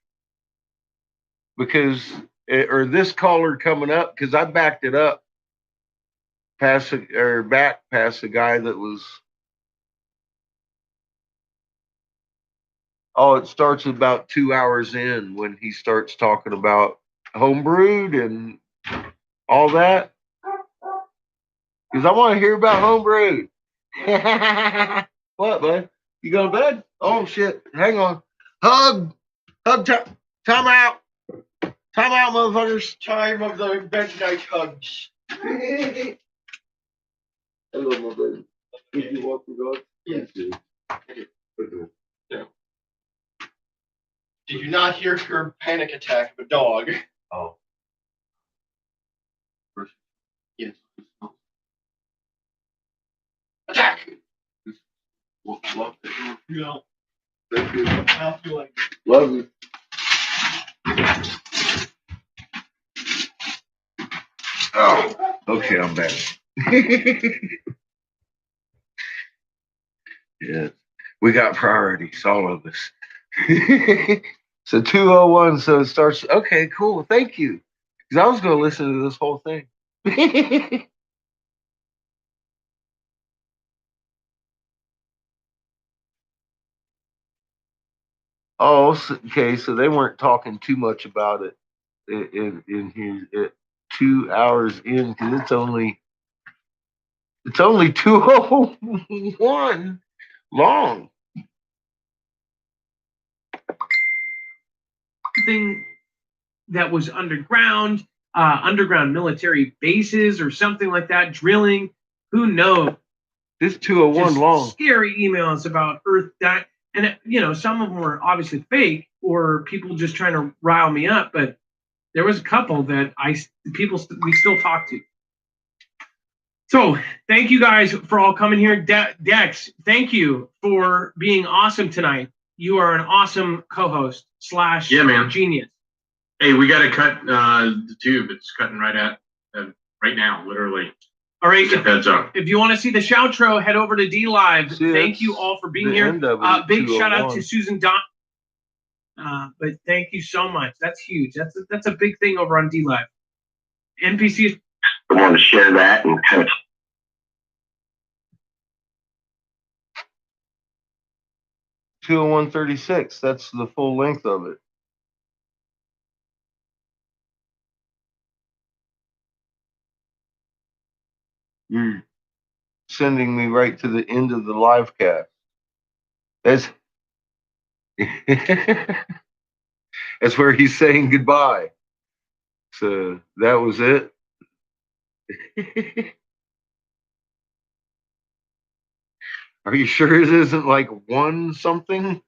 S4: Because, or this caller coming up? Because I backed it up past the guy that was. Oh, it starts about 2 hours in when he starts talking about homebrewed and all that. Because I want to hear about homebrewed. What, bud? You going to bed? Oh, shit. Hang on. Hug, time out. Time out, motherfuckers. Time of the bed night hugs. Hello, my baby. Did you walk the dog?
S8: Yes. Did you not hear her panic attack of a dog?
S4: Oh.
S8: Yes. Attack!
S4: Love
S8: No.
S4: Thank you.
S8: I feel like
S4: Love you. Oh, okay, I'm back. Yeah, we got priorities, all of us. So 201, so it starts. Okay, cool. Thank you. Because I was going to listen to this whole thing. Oh, okay. So they weren't talking too much about it in here. 2 hours in, because it's only 201 long.
S5: Something that was underground, underground military bases or something like that, drilling. Who knows?
S4: This 201
S5: Just
S4: long.
S5: scary emails about Earth that, and some of them were obviously fake or people just trying to rile me up. But there was a couple that we still talk to. So thank you guys for all coming here. Dex, thank you for being awesome tonight. You are an awesome co-host /
S6: Yeah, man.
S5: genius.
S6: Hey, we got to cut the tube. It's cutting right now, literally.
S5: All right.
S6: Heads up.
S5: If you want to see the shoutro, head over to D Live. Thank you all for being here. Big shout out to Susan Don. But thank you so much. That's huge. That's a big thing over on D Live. NPC.
S7: I want to share that and kind of.
S4: 201.36. That's the full length of it. You're sending me right to the end of the live cast. That's that's where he's saying goodbye. So that was it. Are you sure it isn't like an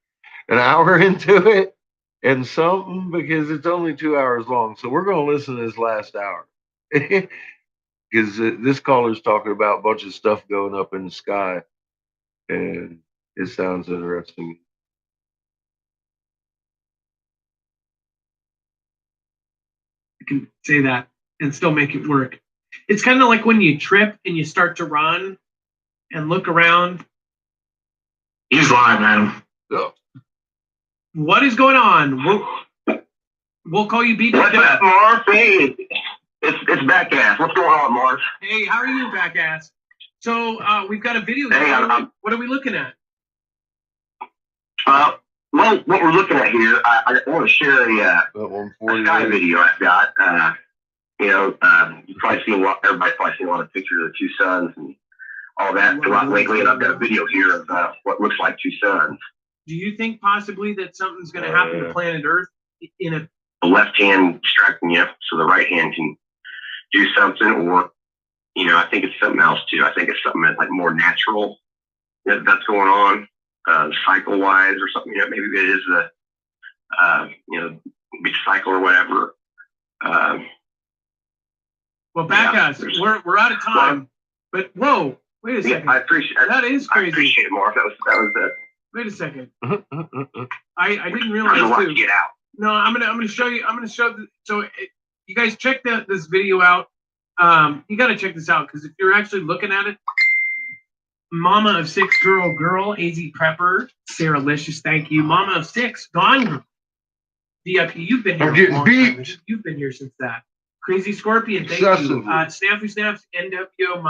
S4: hour into it and something? Because it's only 2 hours long. So we're going to listen to this last hour. Because this caller's talking about a bunch of stuff going up in the sky. And it sounds interesting.
S5: I can say that and still make it work. It's kind of like when you trip and you start to run and look around.
S6: He's live, man.
S4: Oh.
S5: What is going on? We'll call you BB.
S7: What's up, Mars? Hey, it's Backass. What's going on, Mars?
S5: Hey, how are you, Backass? So we've got a video.
S7: Hey,
S5: what are we looking at?
S7: Well, what we're looking at here, I want to share a sky video I've got. You've probably seen everybody's probably seen a lot of pictures of the two suns and all that throughout lately, and I've got a video here of what looks like two suns.
S5: Do you think possibly that something's going to happen to planet Earth? in a
S7: the left hand distracting you so the right hand can do something, or I think it's something else too. I think it's something that's like more natural that's going on, cycle wise or something. Maybe it is the cycle or whatever.
S5: Well, back us. We're out of time. But whoa, wait a second.
S7: Yeah, I appreciate
S5: that. Is crazy.
S7: I appreciate it, Mark. That was it.
S5: Wait a second. I didn't realize too.
S7: Get out.
S5: No, I'm gonna show you. I'm gonna show. You guys check this video out. You got to check this out because if you're actually looking at it, Mama of 6 girl, AZ Prepper, Sarah Licious, thank you. Mama of 6, Gone Girl, VIP, you've been here.
S4: I'm getting beat.
S5: You've been here since that. Crazy Scorpion, thank you. Snappy Snaps, NWO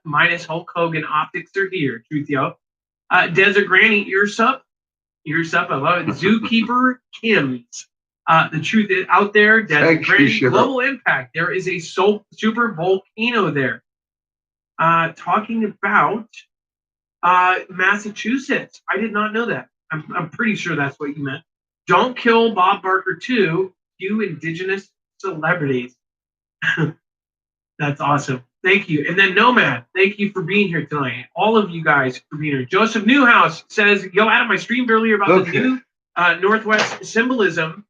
S5: minus Hulk Hogan optics are here. Truth, yo. Desert Granny, ears up, I love it. Zookeeper Kim's. The truth is out there, Desert Granny, global impact. There is a super volcano there. Talking about Massachusetts. I did not know that. I'm pretty sure that's what you meant. Don't kill Bob Barker too. You indigenous celebrities. That's awesome. Thank you. And then Nomad, thank you for being here tonight. All of you guys for being here. Joseph Newhouse says, yo, Adam, I streamed earlier about the new Northwest symbolism.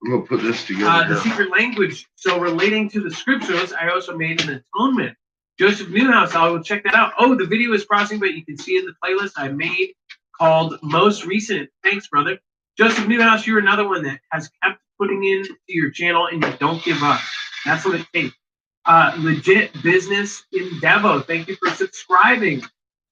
S4: I'm going to put this together.
S5: The secret language. So relating to the scriptures, I also made an atonement. Joseph Newhouse, I will check that out. Oh, the video is crossing, but you can see in the playlist I made called Most Recent. Thanks, brother. Joseph Newhouse, you're another one that has kept putting into your channel and you don't give up. That's what it takes. Legit Business in Devo, thank you for subscribing.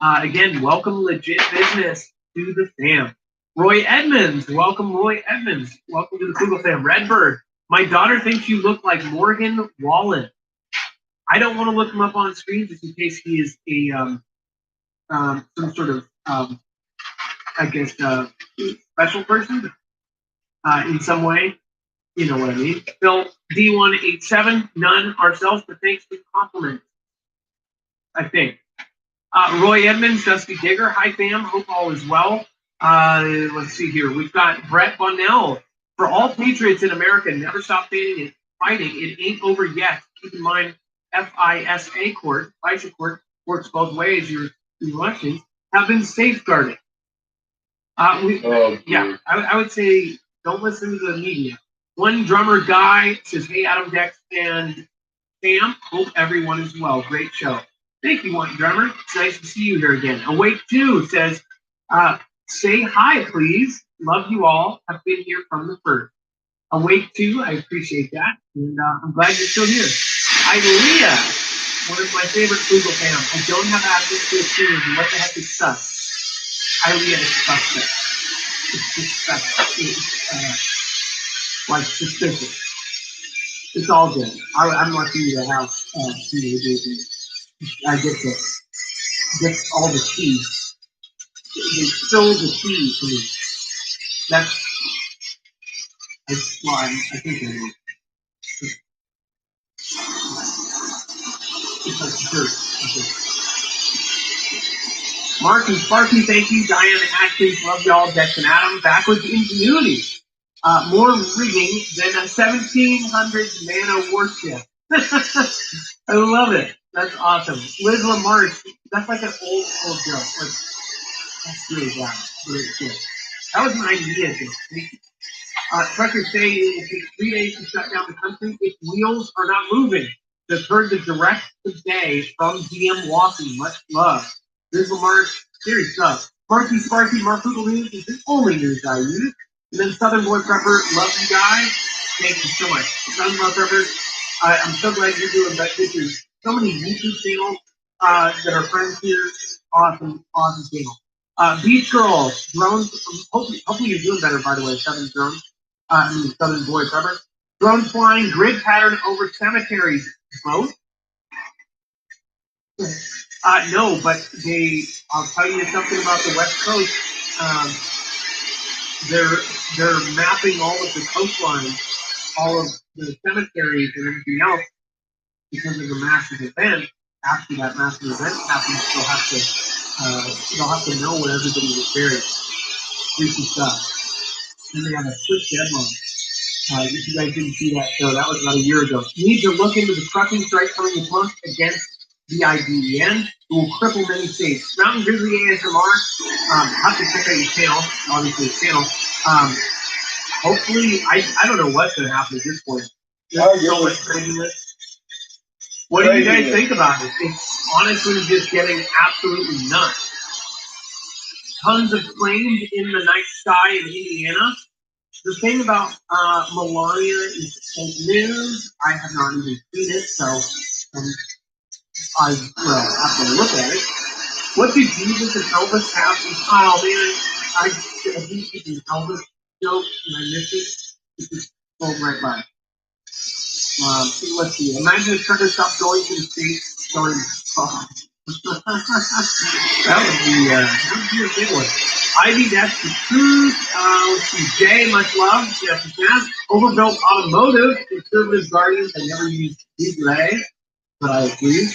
S5: Again, welcome Legit Business to the fam. Roy Edmonds, welcome Roy Edmonds. Welcome to the Google fam. Redbird, my daughter thinks you look like Morgan Wallen. I don't want to look him up on screen just in case he is a some sort of special person in some way. You know what I mean. Phil D187, none ourselves, but thanks for the compliment. I think. Roy Edmonds, Dusty Digger, hi fam, hope all is well. Let's see here. We've got Brett Bunnell. For all patriots in America, never stop fighting. It ain't over yet. Keep in mind, FISA court works both ways. Your elections have been safeguarded. I would say don't listen to the media. One drummer guy says, hey, Adam, Dex, and Sam, hope everyone is well. Great show. Thank you, one drummer. It's nice to see you here again. Awake 2 says, say hi, please. Love you all. Have been here from the first. Awake 2, I appreciate that. And I'm glad you're still here. Ilea, one of my favorite Google fans. I don't have access to a stream. What the heck is sus? Ilea is suspect. It's like suspicious. It's all good. I'm lucky to have teenagers. I get all the tea. They spill the tea to me. That's why I think they do. It's like dirt. Mark and Sparky, thank you. Diane Atkins, love y'all. Dex and Adam, backwards ingenuity. More rigging than a 1700s mana warship. I love it. That's awesome. Liz Lamar, that's like an old joke. Like, that's really bad. Really good. That was my idea, though. Thank you. Truckers say it will take 3 days to shut down the country if wheels are not moving. Just heard the direct today from DM Walking. Much love. Liz Lamar, serious stuff. Mark Google News is the only news I use. And then Southern Boy Prepper, love you guys. Thank you so much. Southern Boy Prepper, I'm so glad you're doing that. There's so many YouTube channels that are friends here. Awesome channel. Beach Girls, drones. Hopefully you're doing better, by the way, Southern Drones. Southern Boy Prepper. Drones flying, grid pattern over cemeteries. Both? No, but I'll tell you something about the West Coast. They're mapping all of the coastlines, all of the cemeteries and everything else because of the massive event. After that massive event happens, they'll have to know where everybody was buried. Freaky stuff. and they have a quick deadline. If you guys didn't see that show, that was about a year ago. You need to look into the trucking strike coming this month against the IDEN. It will cripple many states. Mountain Grizzly ASMR, have to check out your channel, obviously his channel. Hopefully, I don't know what's going to happen at this point. There's so much craziness. What do you guys think about it? It's honestly just getting absolutely nuts. Tons of planes in the night sky in Indiana. The thing about Melania is fake news. I have not even seen it, so I will have to look at it. What do Jesus and Elvis have? Oh man, I keep thinking Elvis joke and I missed it. It just rolled right by. Let's see. Imagine if truckers stopped going to the states going. That would be a big one. Ivy, that's the truth. Let's see. Jay, much love. Yes. Overbuilt automotive. Conservative guardians. I never used delay, but I agree.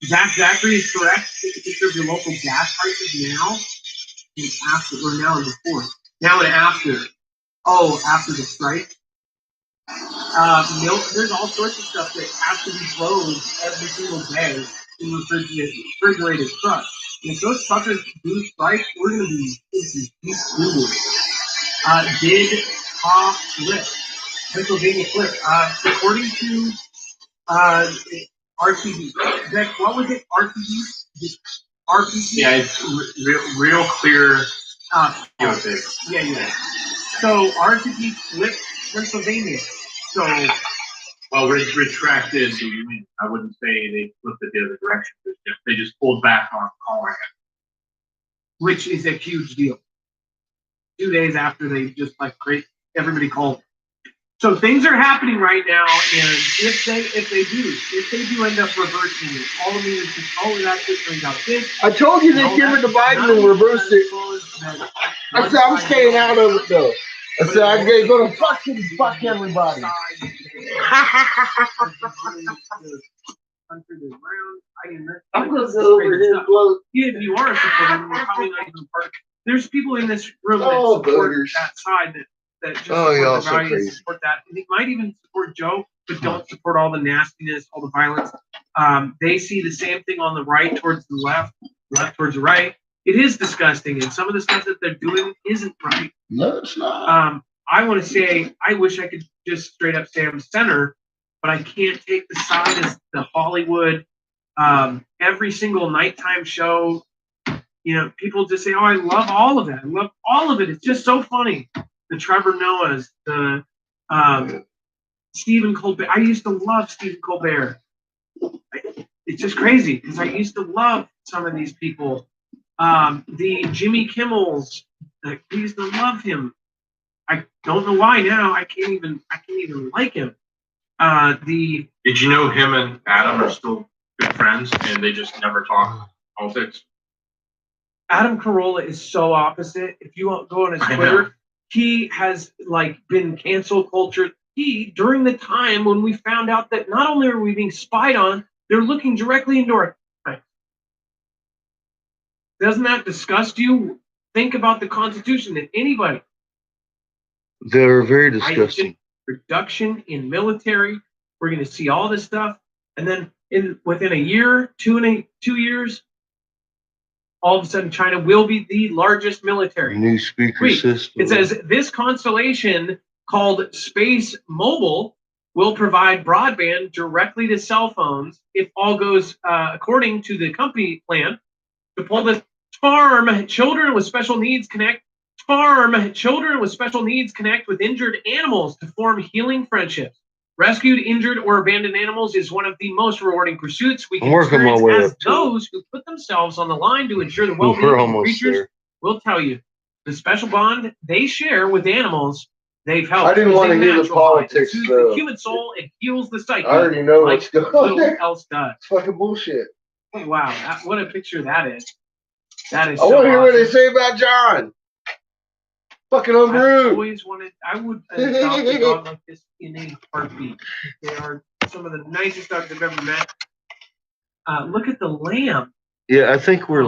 S5: Zachary is correct. Take a picture of your local gas prices now. And after, we're now in the fourth. Now and after. Oh, after the strike. Milk. There's all sorts of stuff that has to be frozen every single day in refrigerated trucks. And if those truckers do strike, we're going to be into deep doo-doo. Did flip? Pennsylvania flip. According to RTD. Zach, what was it? RTD? RTD?
S6: Yeah, it's real clear.
S5: Yeah. So RTD flipped Pennsylvania. So,
S6: well, retracted. I wouldn't say they flipped it the other direction. They just pulled back on calling it,
S5: which is a huge deal. 2 days after they just everybody called. So things are happening right now, and if they do end up reversing it, all of me is just that's it brings out this.
S4: I told you they'd give it to Biden and reverse it. I said I'm staying out of it though. I said I'm gonna fuck everybody.
S5: I'm gonna go over his blow. If you are supporting, you're probably not even part. There's people in this room that support that side that just support the values, support that. And they might even support Joe, but don't support all the nastiness, all the violence. They see the same thing on the right towards the left towards the right. It is disgusting, and some of the stuff that they're doing isn't right.
S4: No, it's not.
S5: I want to say I wish I could just straight up say I'm center, but I can't take the side as the Hollywood. Every single nighttime show, people just say, "Oh, I love all of it. I love all of it. It's just so funny." The Trevor Noahs, the Stephen Colbert. I used to love Stephen Colbert. It's just crazy because I used to love some of these people. The Jimmy Kimmels. I used to love him. I don't know why now. I can't even like him.
S6: Did you know him and Adam are still good friends and they just never talk politics?
S5: Adam Carolla is so opposite. If you go on his Twitter, he has been cancel culture. During the time when we found out that not only are we being spied on, they're looking directly into our eyes. Doesn't that disgust you? Think about the Constitution that anybody.
S4: They're very disgusting.
S5: Reduction in military. We're going to see all this stuff, and then within a year, 2 years, all of a sudden China will be the largest military.
S4: New speaker system.
S5: It says this constellation called Space Mobile will provide broadband directly to cell phones if all goes according to the company plan. To pull the children with special needs connect with injured animals to form healing friendships. Rescued, injured, or abandoned animals is one of the most rewarding pursuits we can experience as those who put themselves on the line to ensure the well-being of creatures will tell you. The special bond they share with animals they've helped.
S4: I didn't want to hear the politics,
S5: though. The human soul, it heals the psyche.
S4: I already know what's going on there.
S5: Else does.
S4: It's fucking bullshit.
S5: Wow, what a picture that is. That is.
S4: I want to hear what they say about John. Fucking unrude.
S5: I would adopt a dog like this in a heartbeat. They are some of the nicest dogs I've ever met. Look at the lamb.
S1: Yeah, I think we're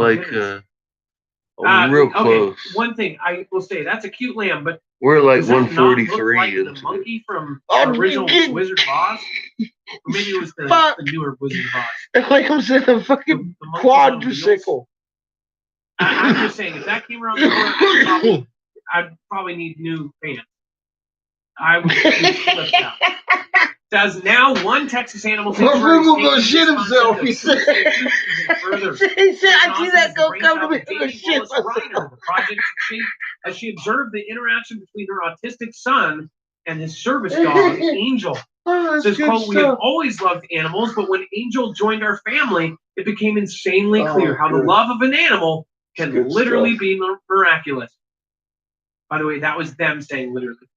S4: Real
S5: Okay,
S4: close.
S5: one thing I will say, that's a cute lamb, but
S4: We're like
S5: does that not look
S4: 143
S5: like the
S4: into it.
S5: monkey from
S4: Oh,
S5: the original
S4: you-
S5: Wizard of Oz? Or maybe it was the newer Wizard of Oz.
S4: It's like I'm saying a fucking
S5: The monkey's on wheels.
S4: quadricycle.
S5: I'm just saying, if that came around the corner, I'd probably need new pants. I would flip out. Says now one Texas animal sanctuary
S4: Google
S5: is
S4: gonna
S5: taking
S4: shit
S5: this
S4: himself,
S5: concept
S4: he
S5: of food
S4: said.
S5: safety even further.
S4: He said, I see that go
S5: Austin's
S4: come to me.
S5: brainchild of Jamie
S4: Shit
S5: Wallace Reiner. The project succeeded as she observed the interaction between her autistic son and his service dog, Angel.
S4: Oh,
S5: Says, quote, we have always loved animals, but when Angel joined our family, it became insanely clear how the love of an animal can literally be miraculous. By the way, that was them saying literally.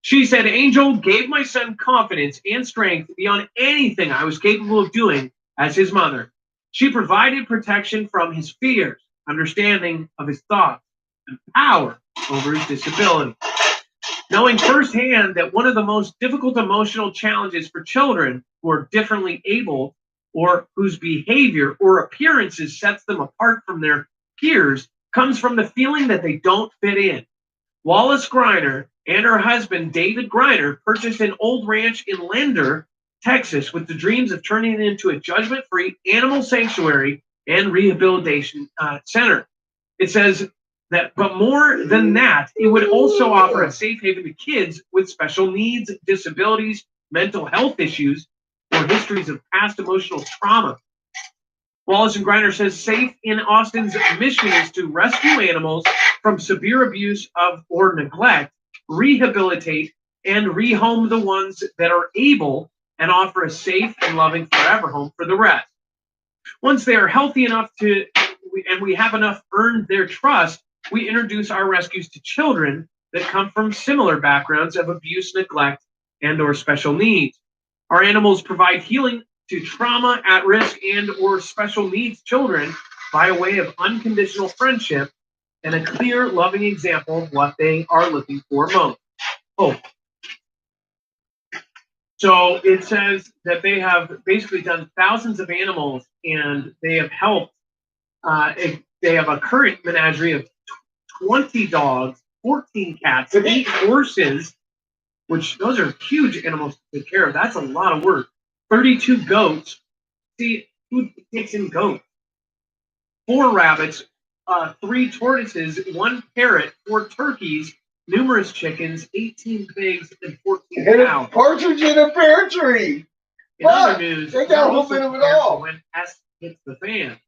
S5: She said, Angel gave my son confidence and strength beyond anything I was capable of doing as his mother. She provided protection from his fears, understanding of his thoughts, and power over his disability. Knowing firsthand that one of the most difficult emotional challenges for children who are differently able or whose behavior or appearances sets them apart from their peers comes from the feeling that they don't fit in. Wallace Griner and her husband, David Griner, purchased an old ranch in Lander, Texas, with the dreams of turning it into a judgment-free animal sanctuary and rehabilitation center. It says that, but more than that, it would also offer a safe haven to kids with special needs, disabilities, mental health issues, or histories of past emotional trauma. Wallace and Griner says Safe in Austin's mission is to rescue animals from severe abuse of or neglect, rehabilitate, and rehome the ones that are able, and offer a safe and loving forever home for the rest. Once they are healthy enough to, and we have enough earned their trust, we introduce our rescues to children that come from similar backgrounds of abuse, neglect, and or special needs. Our animals provide healing to trauma, at-risk, and or special needs children by a way of unconditional friendship and a clear, loving example of what they are looking for most. Hope. So it says that they have basically done thousands of animals, and they have helped. They have a current menagerie of 20 dogs, 14 cats, 8 horses, which those are huge animals to take care of. That's a lot of work. 32 goats. See, who takes in goats? 4 rabbits, 3 tortoises, 1 parrot, 4 turkeys, numerous chickens, 18 pigs, and 14 cows.
S4: Partridge in a pear tree.
S5: In other news,
S4: they got a little bit of it all.
S5: When S hits the fan.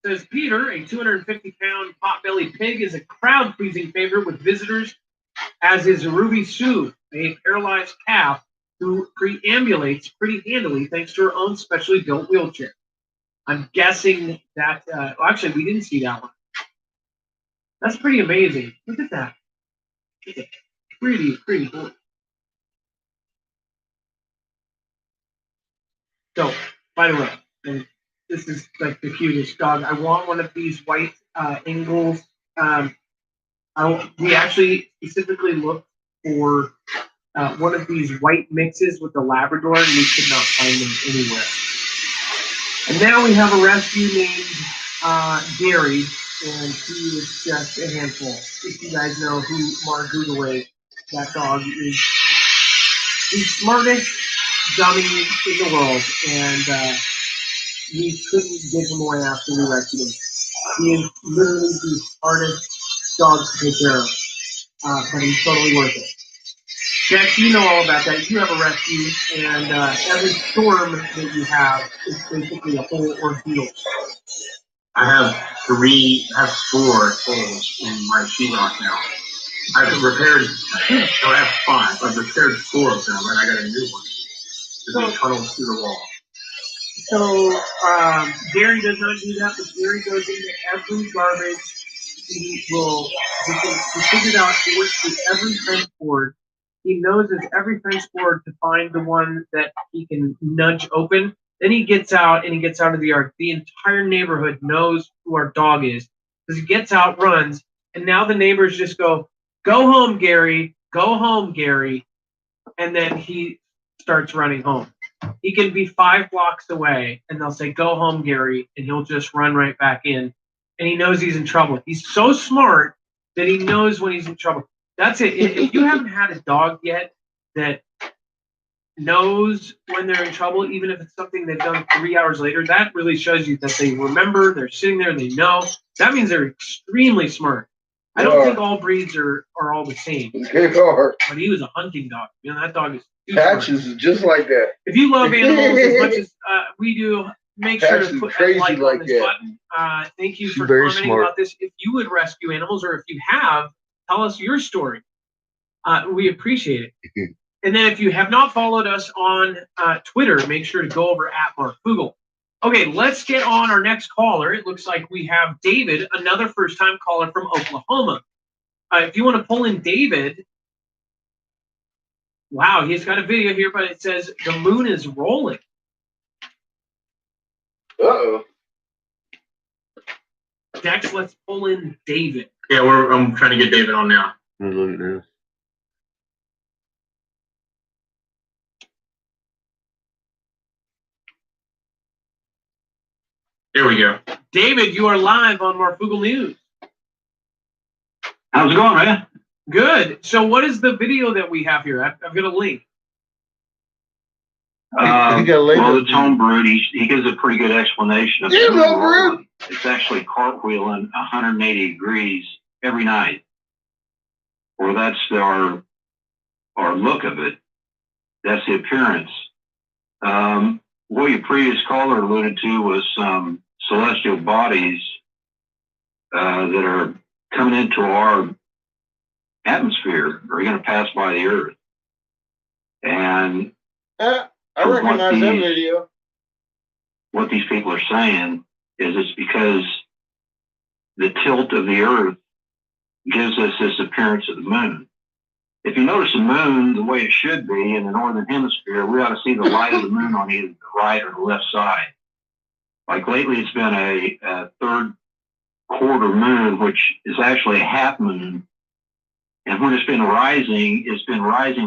S5: Says Peter, a 250-pound potbelly pig, is a crowd-pleasing favorite with visitors, as is Ruby Sue, a paralyzed calf who preambulates pretty handily thanks to her own specially built wheelchair. I'm guessing that, actually, we didn't see that one. That's pretty amazing. Look at that. Pretty cool. So, by the way, and this is like the cutest dog. I want one of these white Ingles. We actually specifically looked for one of these white mixes with the Labrador, and we could not find them anywhere. And now we have a rescue named Gary, and he is just a handful. If you guys know who Margoodaway, that dog is, the smartest dummy in the world, and we couldn't give him away after we rescued him. He is literally the hardest dog to take care of, but he's totally worth it. Jack, you know all about that. You have a rescue, and every storm that you have is basically a whole ordeal.
S6: I have 4 holes in my sheetrock now. I've repaired, no, I have 5. I've repaired 4 of them, and I got a new one. There's a tunnel through the wall.
S5: So, Gary does not do that, but Gary goes into every garbage. He figured out, he went through every fence board. He knows it's every fence board to find the one that he can nudge open. Then he gets out and he gets out of the yard. The entire neighborhood knows who our dog is because he gets out, runs, and now the neighbors just go home, Gary, go home, Gary. And then he starts running home. He can be 5 blocks away and they'll say, go home, Gary, and he'll just run right back in. and he knows he's in trouble. He's so smart that he knows when he's in trouble. That's it. If you haven't had a dog yet that knows when they're in trouble, even if it's something they've done 3 hours later, that really shows you that they remember, they're sitting there, they know. That means they're extremely smart. I don't think all breeds are all the same.
S4: They are.
S5: But he was a hunting dog. You know, that dog is
S4: Patches is just like that.
S5: If you love animals as much as we do, make sure to put
S4: crazy
S5: that like
S4: like
S5: on this
S4: that.
S5: button. Thank you
S4: She's
S5: for
S4: very
S5: commenting
S4: smart.
S5: about this. If you would rescue animals, or if you have, tell us your story. We appreciate it. And then if you have not followed us on Twitter, make sure to go over at Mark Fugel. Okay, let's get on our next caller. It looks like we have David, another first-time caller from Oklahoma. If you want to pull in David, wow, he's got a video here, but it says the moon is rolling.
S4: Uh-oh.
S5: Dex, let's pull in David.
S6: Yeah, I'm trying to get David on now.
S1: Look at this.
S6: There we go.
S5: David, you are live on Marfugel News.
S7: How's it going, man?
S5: Good. So what is the video that we have here? I've got a link.
S7: Well, it's homebrewed. He gives a pretty good explanation of it.
S4: Homebrewed.
S7: It's actually cartwheeling 180 degrees every night. Well, that's our look of it. That's the appearance. What your previous caller alluded to was some celestial bodies that are coming into our atmosphere, are going to pass by the Earth. And
S4: I recognize that video.
S7: what these people are saying is it's because the tilt of the Earth gives us this appearance of the moon. If you notice the moon the way it should be in the northern hemisphere, we ought to see the light of the moon on either the right or the left side. Like lately, it's been a third quarter moon, which is actually a half moon. And when it's been rising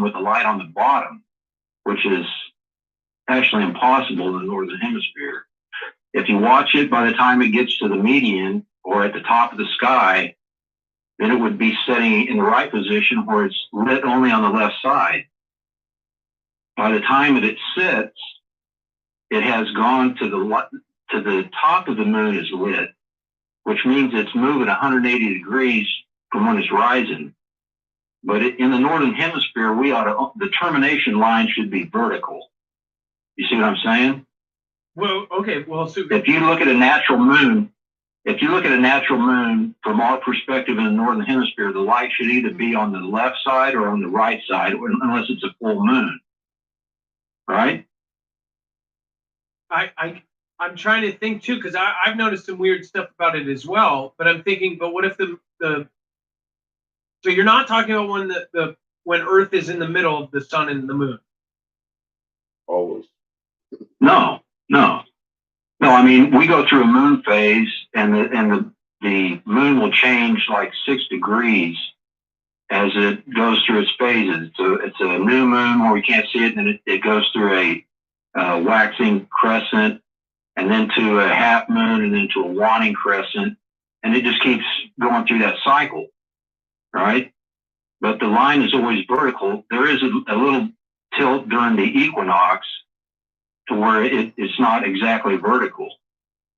S7: with the light on the bottom, which is actually impossible in the northern hemisphere. If you watch it, by the time it gets to the median or at the top of the sky, then it would be setting in the right position where it's lit only on the left side. By the time that it sits, it has gone to the top of the moon is lit, which means it's moving 180 degrees from when it's rising. But in the northern hemisphere, the termination line should be vertical. You see what I'm saying?
S5: Well, okay. Well, so
S7: if you look at a natural moon, from our perspective in the northern hemisphere, the light should either be on the left side or on the right side, unless it's a full moon. Right?
S5: I'm trying to think too, because I've noticed some weird stuff about it as well. But I'm thinking, but what if so you're not talking about when Earth is in the middle of the sun and the moon?
S4: Always.
S7: No. I mean, we go through a moon phase, and the moon will change like 6 degrees as it goes through its phases. So it's a new moon where we can't see it, and then it goes through a waxing crescent, and then to a half moon, and then to a waning crescent, and it just keeps going through that cycle, right? But the line is always vertical. There is a little tilt during the equinox to where it's not exactly vertical.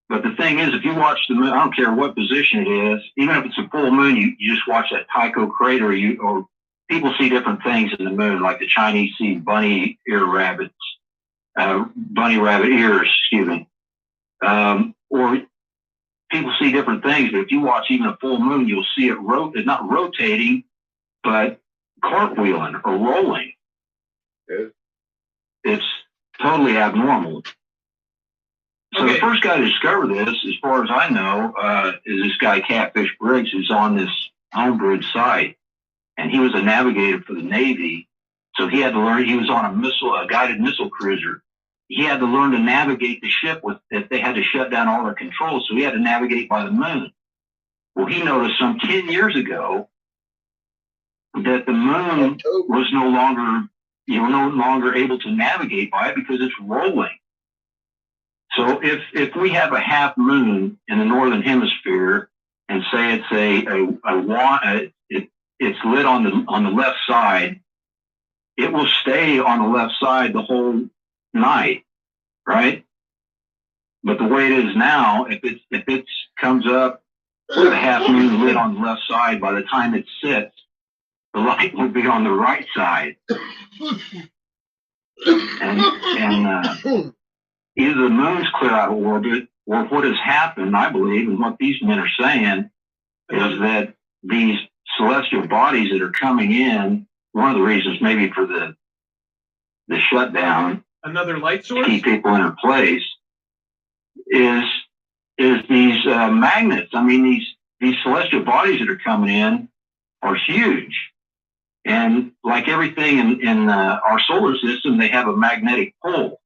S7: But the thing is, if you watch the moon, I don't care what position it is, even if it's a full moon, you just watch that Tycho crater, or people see different things in the moon, like the Chinese see bunny rabbit ears, excuse me. Or people see different things, but if you watch even a full moon, you'll see it not rotating, but cartwheeling or rolling. It's totally abnormal. So the first guy to discover this, as far as I know, is this guy Catfish Briggs, who's on this homebrewed site, and he was a navigator for the Navy. So he had to learn. He was on a guided missile cruiser. He had to learn to navigate the ship if they had to shut down all their controls. So he had to navigate by the moon. Well, he noticed some 10 years ago that the moon was no longer able to navigate by it because it's rolling.
S6: So if we have a half moon in the northern hemisphere, and say it's lit on the left side, it will stay on the left side the whole night, right? But the way it is now, if it comes up with a half moon lit on the left side, by the time it sits, the light will be on the right side. And either the moon's clear out of orbit, or what has happened, I believe, and what these men are saying, is that these celestial bodies that are coming in, one of the reasons maybe for the shutdown,
S5: Another light
S6: to
S5: source?
S6: keep people in their place, is these magnets. I mean, these celestial bodies that are coming in are huge. And like everything in our solar system, they have a magnetic pole.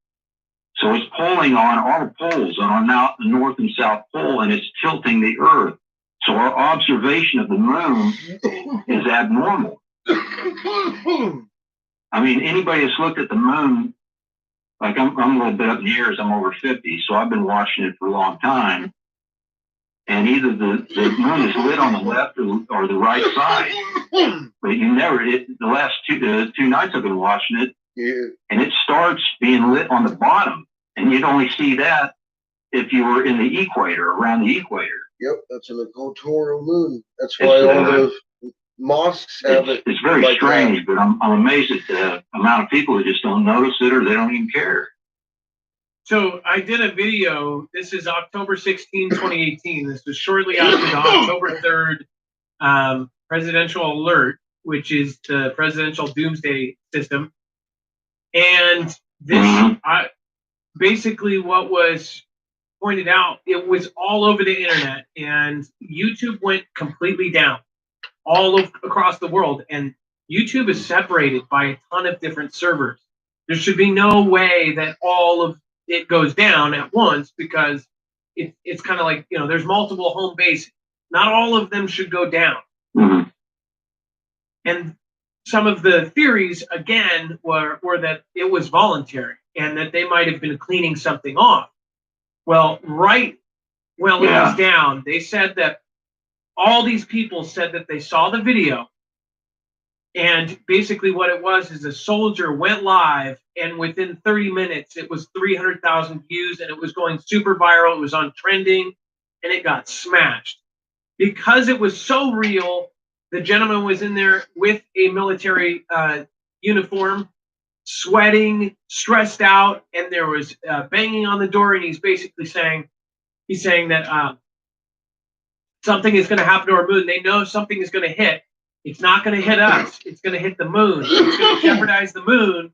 S6: So it's pulling on all the poles on the North and South Pole, and it's tilting the Earth. So our observation of the moon is abnormal. I mean, anybody that's looked at the moon, like I'm a little bit up in the years, I'm over 50, so I've been watching it for a long time. And either the moon is lit on the left or the right side. But the last two nights I've been watching it, and it starts being lit on the bottom. And you'd only see that if you were in the equator, around the equator.
S4: Yep, that's an equatorial moon. That's why all the mosques have it.
S6: It's very strange, but I'm amazed at the amount of people that just don't notice it or they don't even care.
S5: So I did a video. This is October 16, 2018. This was shortly after the October 3rd presidential alert, which is the presidential doomsday system. And this, basically what was pointed out, it was all over the internet, and YouTube went completely down across the world. And YouTube is separated by a ton of different servers. There should be no way that all of it goes down at once, because it's kind of like, there's multiple home bases. Not all of them should go down.
S6: Mm-hmm.
S5: And some of the theories, again, were that it was voluntary and that they might have been cleaning something off. Well, it was down, they said that all these people said that they saw the video, and basically what it was is a soldier went live, and within 30 minutes it was 300,000 views, and it was going super viral. It was on trending, and it got smashed because it was so real. The gentleman was in there with a military uniform, sweating, stressed out, and there was banging on the door, and he's basically saying that something is going to happen to our moon. They know something is going to hit. It's not going to hit us. It's going to hit the moon. It's going to jeopardize the moon,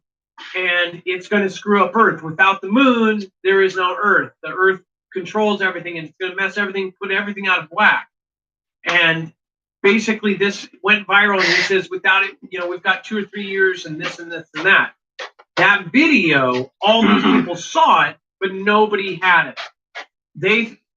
S5: and it's going to screw up Earth. Without the moon, there is no Earth. The Earth controls everything, and it's going to mess everything, put everything out of whack. And basically, this went viral, and he says, without it, we've got 2 or 3 years, and this and this and that. That video, all these people saw it, but nobody had it.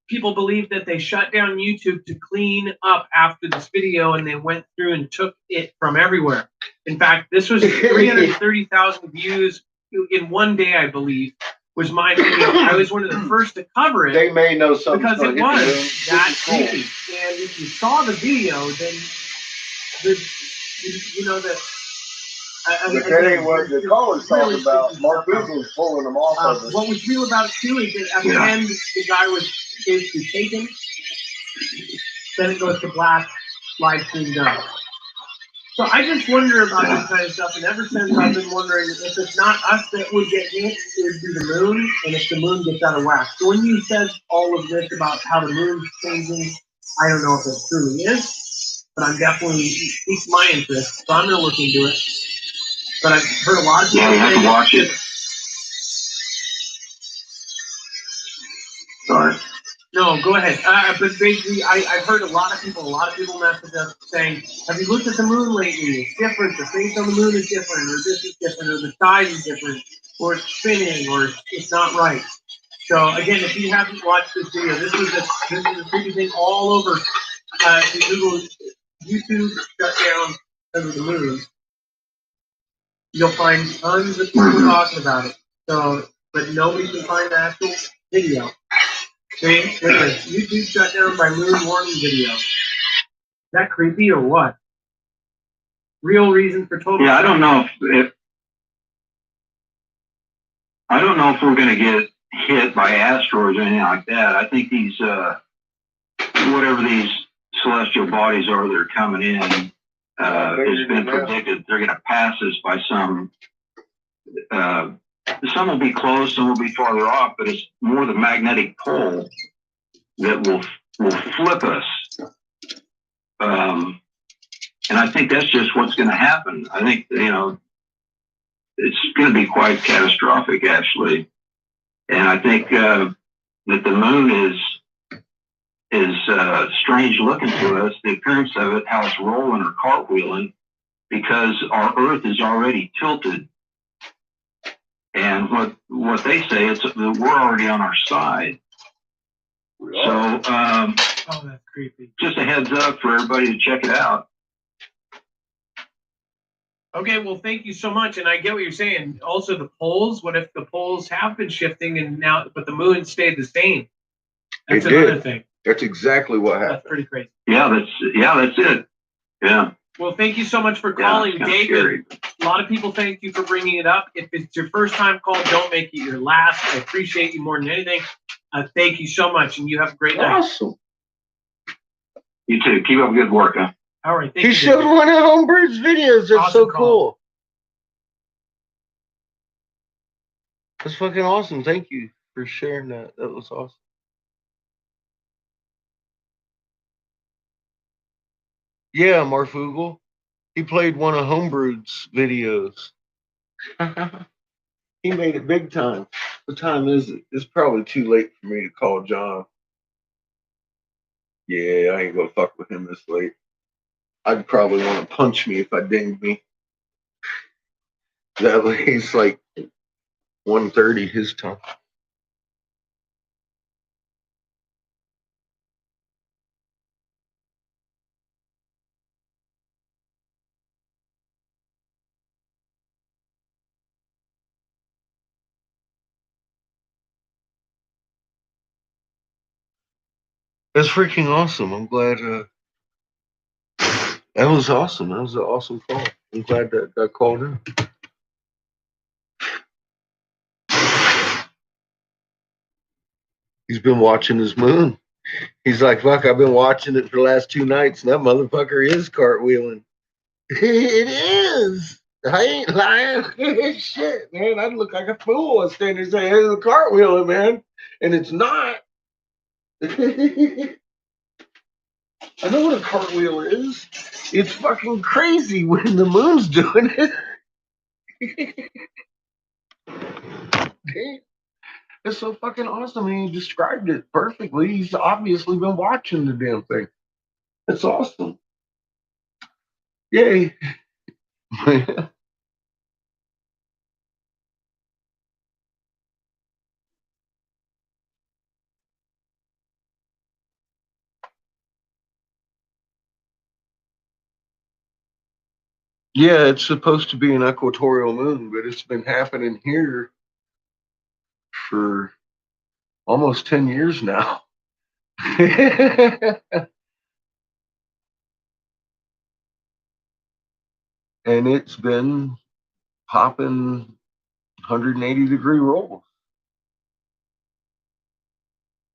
S5: People believe that they shut down YouTube to clean up after this video, and they went through and took it from everywhere. In fact, this was 330,000 views in one day, I believe, was my video. I was one of the first to cover it.
S4: They may know something
S5: because it was that creepy. And if you saw the video, then that.
S4: That ain't what the caller's talking about. Mark Google's pulling them off of us.
S5: What was real about it too is that at the end, the guy was basically taken. Then it goes to black, live stream done. So I just wonder about this kind of stuff, and ever since I've been wondering if it's not us that would get hit, it would be the moon, and if the moon gets out of whack. So when you said all of this about how the moon's changing, I don't know if it truly is, but I'm definitely piqued my interest, so I'm going to look into it. But I've heard a lot of people
S6: you have to watch it. Sorry.
S5: No, go ahead. But basically, I've heard a lot of people message us saying, have you looked at the moon lately? It's different. The phase on the moon is different, or this is different, or the size is different, or it's spinning, or it's not right. So again, if you haven't watched this video, this is a big thing all over. Google, YouTube shut down because of the moon. You'll find tons of people talking about it. So, but nobody can find actual video. See, YouTube shut down my moon warning video. Is that creepy or what? Real reason for total.
S6: Yeah, I don't know if we're going to get hit by asteroids or anything like that. I think these whatever these celestial bodies are that are coming in, it's been predicted they're going to pass us by some. Some will be close, some will be farther off, but it's more the magnetic pole that will flip us. And I think that's just what's going to happen. I think, it's going to be quite catastrophic, actually. And I think that the moon is strange looking to us, the appearance of it, how it's rolling or cartwheeling, because our Earth is already tilted. And what they say is that we're already on our side. So,
S5: oh, that's creepy.
S6: Just a heads up for everybody to check it out.
S5: Okay, well, thank you so much. And I get what you're saying. Also, the poles. What if the poles have been shifting and now, but the moon stayed the same? That's another thing.
S4: That's exactly what happened.
S5: That's pretty crazy.
S6: Yeah, that's it. Yeah.
S5: Well, thank you so much for calling, David.
S6: Scary.
S5: A lot of people thank you for bringing it up. If it's your first time call, don't make it your last. I appreciate you more than anything. Thank you so much, and you have a great night.
S4: Awesome.
S6: You too. Keep up good work, huh?
S5: All right. Thank
S4: He
S5: you,
S4: showed
S5: David.
S4: one of Homebird's videos. That's
S5: Awesome
S4: so
S5: call.
S4: cool. That's fucking awesome. Thank you for sharing that. That was awesome. Yeah, Marfugel. He played one of Homebrew's videos. He made it big time. What time is it? It's probably too late for me to call John. Yeah, I ain't gonna fuck with him this late. I'd probably want to punch me if I dinged me. That way it's like 1:30 his time. That's freaking awesome. I'm glad that was awesome. That was an awesome call. I'm glad that got called in. He's been watching his moon. He's like, fuck, I've been watching it for the last 2 nights, and that motherfucker is cartwheeling. It is. I ain't lying. Shit, man. I'd look like a fool. I stand there and say, hey, it's a cartwheeling, man. And it's not. I know what a cartwheel is. It's fucking crazy when the moon's doing it. It's so fucking awesome. And he described it perfectly. He's obviously been watching the damn thing. It's awesome. Yay. Yeah, it's supposed to be an equatorial moon, but it's been happening here for almost 10 years now. And it's been popping 180-degree rolls.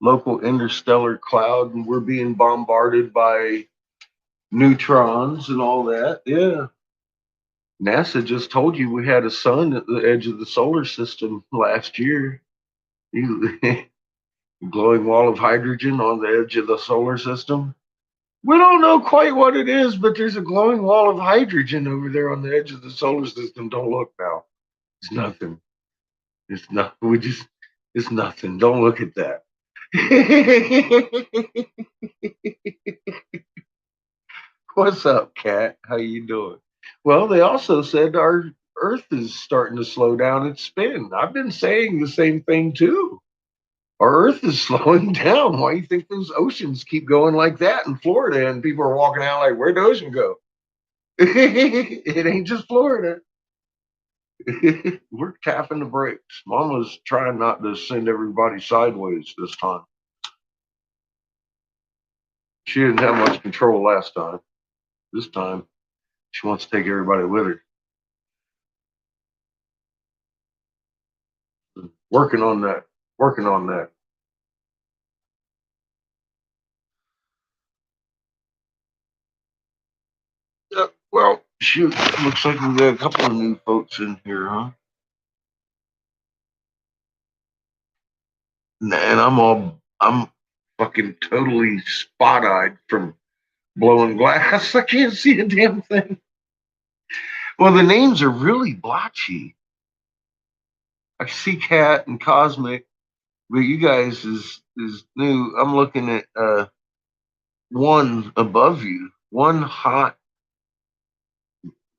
S4: Local interstellar cloud, and we're being bombarded by neutrons and all that. Yeah. NASA just told you we had a sun at the edge of the solar system last year. Glowing wall of hydrogen on the edge of the solar system. We don't know quite what it is, but there's a glowing wall of hydrogen over there on the edge of the solar system. Don't look now. It's nothing. It's not. It's nothing. Don't look at that. What's up, Kat? How you doing? Well, they also said our Earth is starting to slow down its spin. I've been saying the same thing too. Our Earth is slowing down. Why do you think those oceans keep going like that in Florida and people are walking out like, where'd the ocean go? It ain't just Florida. We're tapping the brakes. Mama's trying not to send everybody sideways this time. She didn't have much control last time. This time, she wants to take everybody with her. Working on that. Working on that. Well, shoot. Looks like we got a couple of new folks in here, huh? And I'm fucking totally spot-eyed from blowing glass. I can't see a damn thing. Well, the names are really blotchy. I see Cat and Cosmic, but you guys is new. I'm looking at one above you, one hot.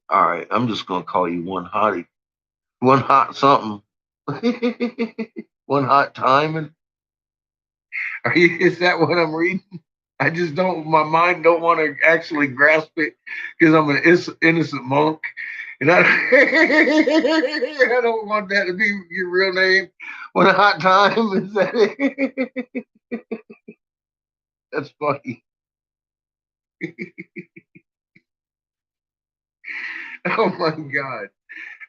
S4: All right, I'm just gonna call you one hottie, one hot something, one hot time. And are you? Is that what I'm reading? I just don't. My mind don't want to actually grasp it because I'm an innocent monk, and I I don't want that to be your real name. One hot time is that it? That's funny. Oh my god.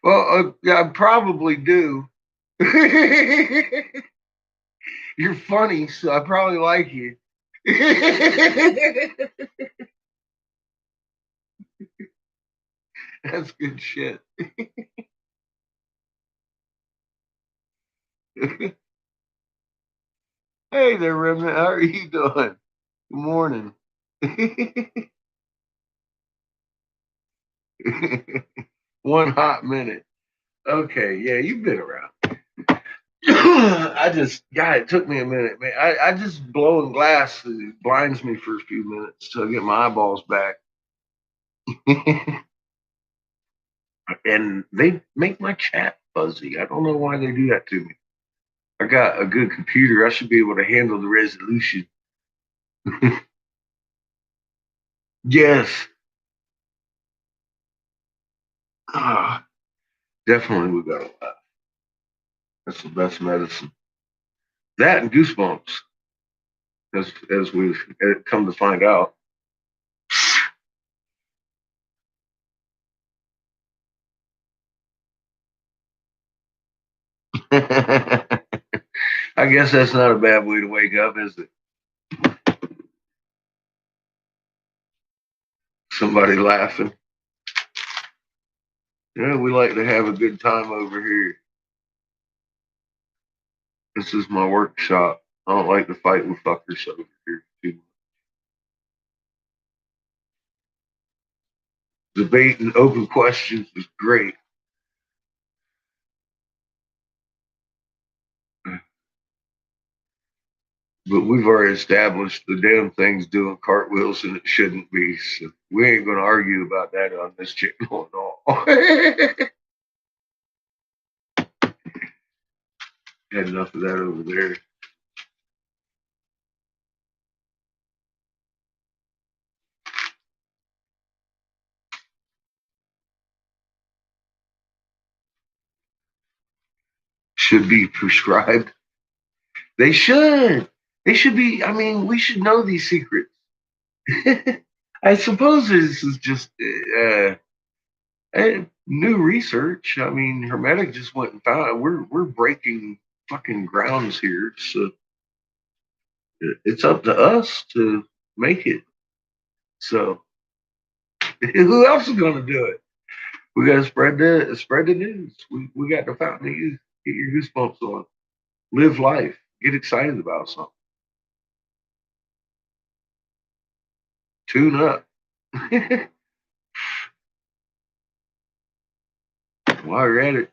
S4: Well, yeah, I probably do. You're funny, so I probably like you. That's good shit. Hey there, Remnant. How are you doing? Good morning. One hot minute. Okay, yeah, you've been around. God, it took me a minute, man. I just blowing glass blinds me for a few minutes till I get my eyeballs back. And they make my chat fuzzy. I don't know why they do that to me. I got a good computer. I should be able to handle the resolution. Yes. Ah, definitely we got a lot. That's the best medicine. That and goosebumps, as we've come to find out. I guess that's not a bad way to wake up, is it? Somebody laughing. Yeah, we like to have a good time over here. This is my workshop. I don't like to fight with fuckers over here too much. Debate and open questions is great. But we've already established the damn thing's doing cartwheels and it shouldn't be. So we ain't going to argue about that on this channel at all. Had enough of that over there. Should be prescribed. They should. They should be. I mean, we should know these secrets. I suppose this is just new research. I mean, Hermetic just went and found we're breaking fucking grounds here. So it's up to us to make it. So who else is going to do it? We got to spread the news. We got the fountain of youth. Get your goosebumps on. Live life. Get excited about something. Tune up. While you're at it,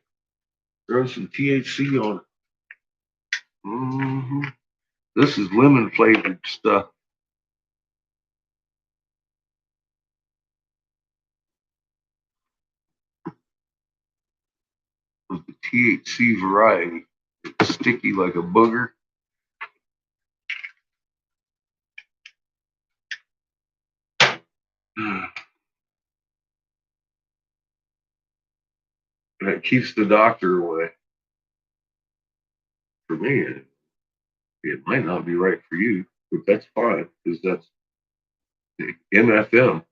S4: throw some THC on it. Mm-hmm. This is lemon flavored stuff. Of the THC variety. It's sticky like a booger. That keeps the doctor away. For me, it might not be right for you, but that's fine because that's MFM.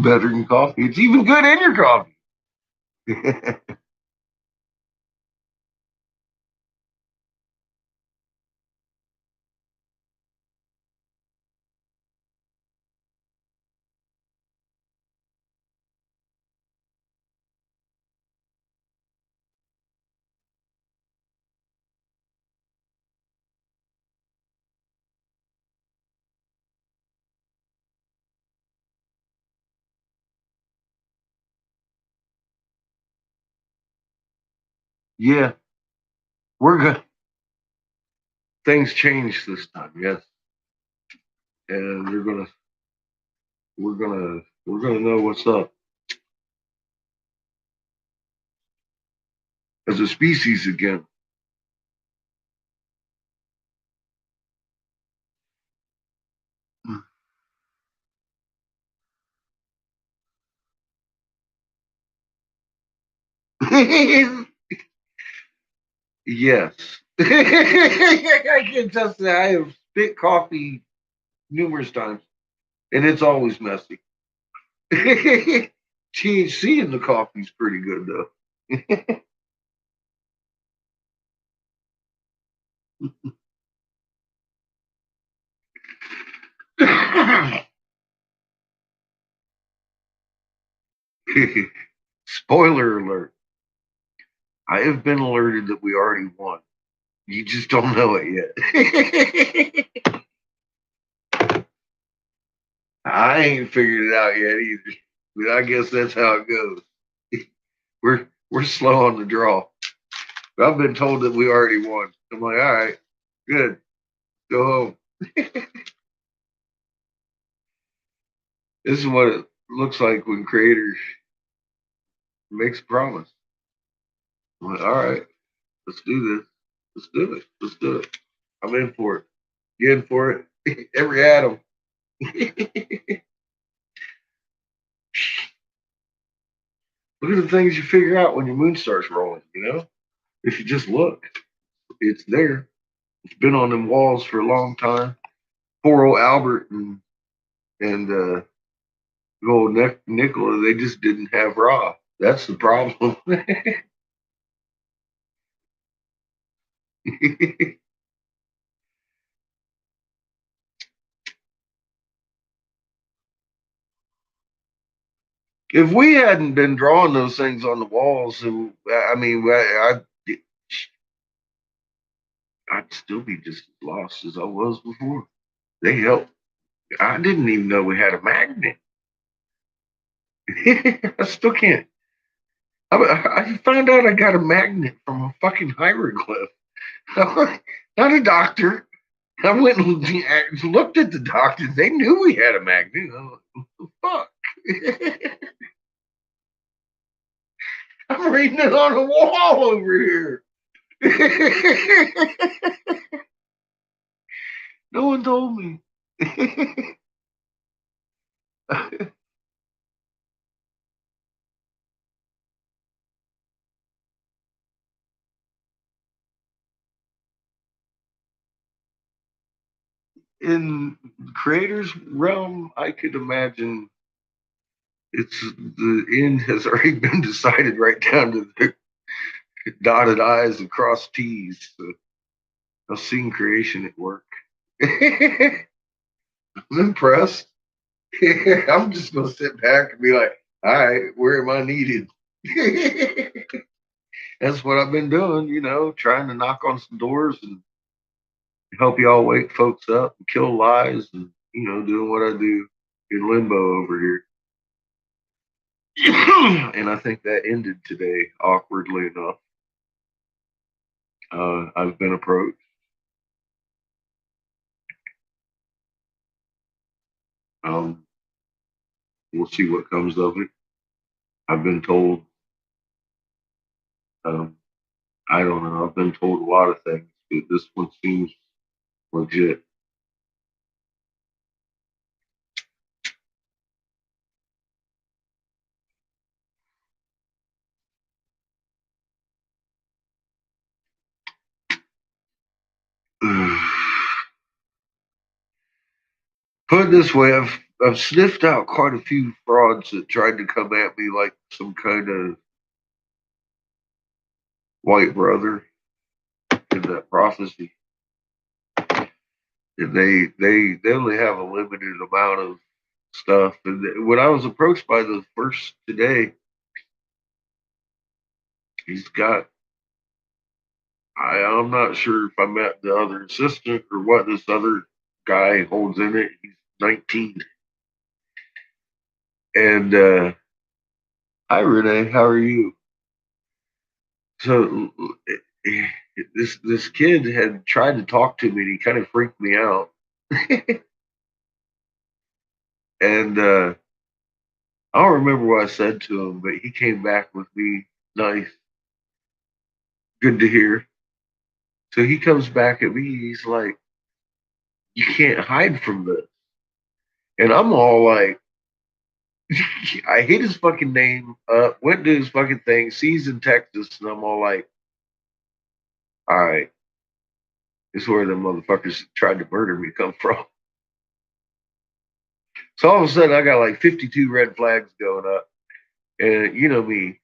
S4: Better than coffee. It's even good in your coffee. Yeah, we're good. Things change this time, yes, and we're gonna know what's up as a species again. Yes. I can attest that I have spit coffee numerous times, and it's always messy. THC in the coffee's pretty good though. Spoiler alert. I have been alerted that we already won. You just don't know it yet. I ain't figured it out yet either. But I guess that's how it goes. We're slow on the draw. But I've been told that we already won. I'm like, all right, good. Go home. This is what it looks like when creators makes a promise. I'm like, all right, let's do this. Let's do it. Let's do it. I'm in for it. You in for it? Every atom. Look at the things you figure out when your moon starts rolling, you know? If you just look, it's there. It's been on them walls for a long time. Poor old Albert and good old Nicola, they just didn't have Ra. That's the problem. If we hadn't been drawing those things on the walls, I mean, I'd still be just as lost as I was before. They helped. I didn't even know we had a magnet. I still can't. I found out I got a magnet from a fucking hieroglyph. Not a doctor. I went and looked at the doctor. They knew we had a magnet. I'm like, what the fuck? I'm reading it on the wall over here. No one told me. In creator's realm, I could imagine it's the end has already been decided right down to the dotted I's and crossed T's. So I've seen creation at work. I'm impressed. I'm just gonna sit back and be like, all right, where am I needed? That's what I've been doing, you know, trying to knock on some doors and help y'all wake folks up and kill lies and, you know, doing what I do in limbo over here. And I think that ended today, awkwardly enough. I've been approached. We'll see what comes of it. I've been told, um, I don't know, I've been told a lot of things, but this one seems legit. Put it this way, I've sniffed out quite a few frauds that tried to come at me like some kind of white brother in that prophecy. And they only have a limited amount of stuff. And when I was approached by the first today, he's got. I'm not sure if I met the other assistant or what this other guy holds in it. He's 19. And hi Renee, how are you? So this kid had tried to talk to me and he kind of freaked me out. And I don't remember what I said to him, but he came back with me. Nice. Good to hear. So he comes back at me. He's like, you can't hide from this. And I'm all like, I hit his fucking name up, went to his fucking thing, sees in Texas, and I'm all like, all right, this is where the motherfuckers tried to murder me come from. So all of a sudden, I got like 52 red flags going up. And you know me,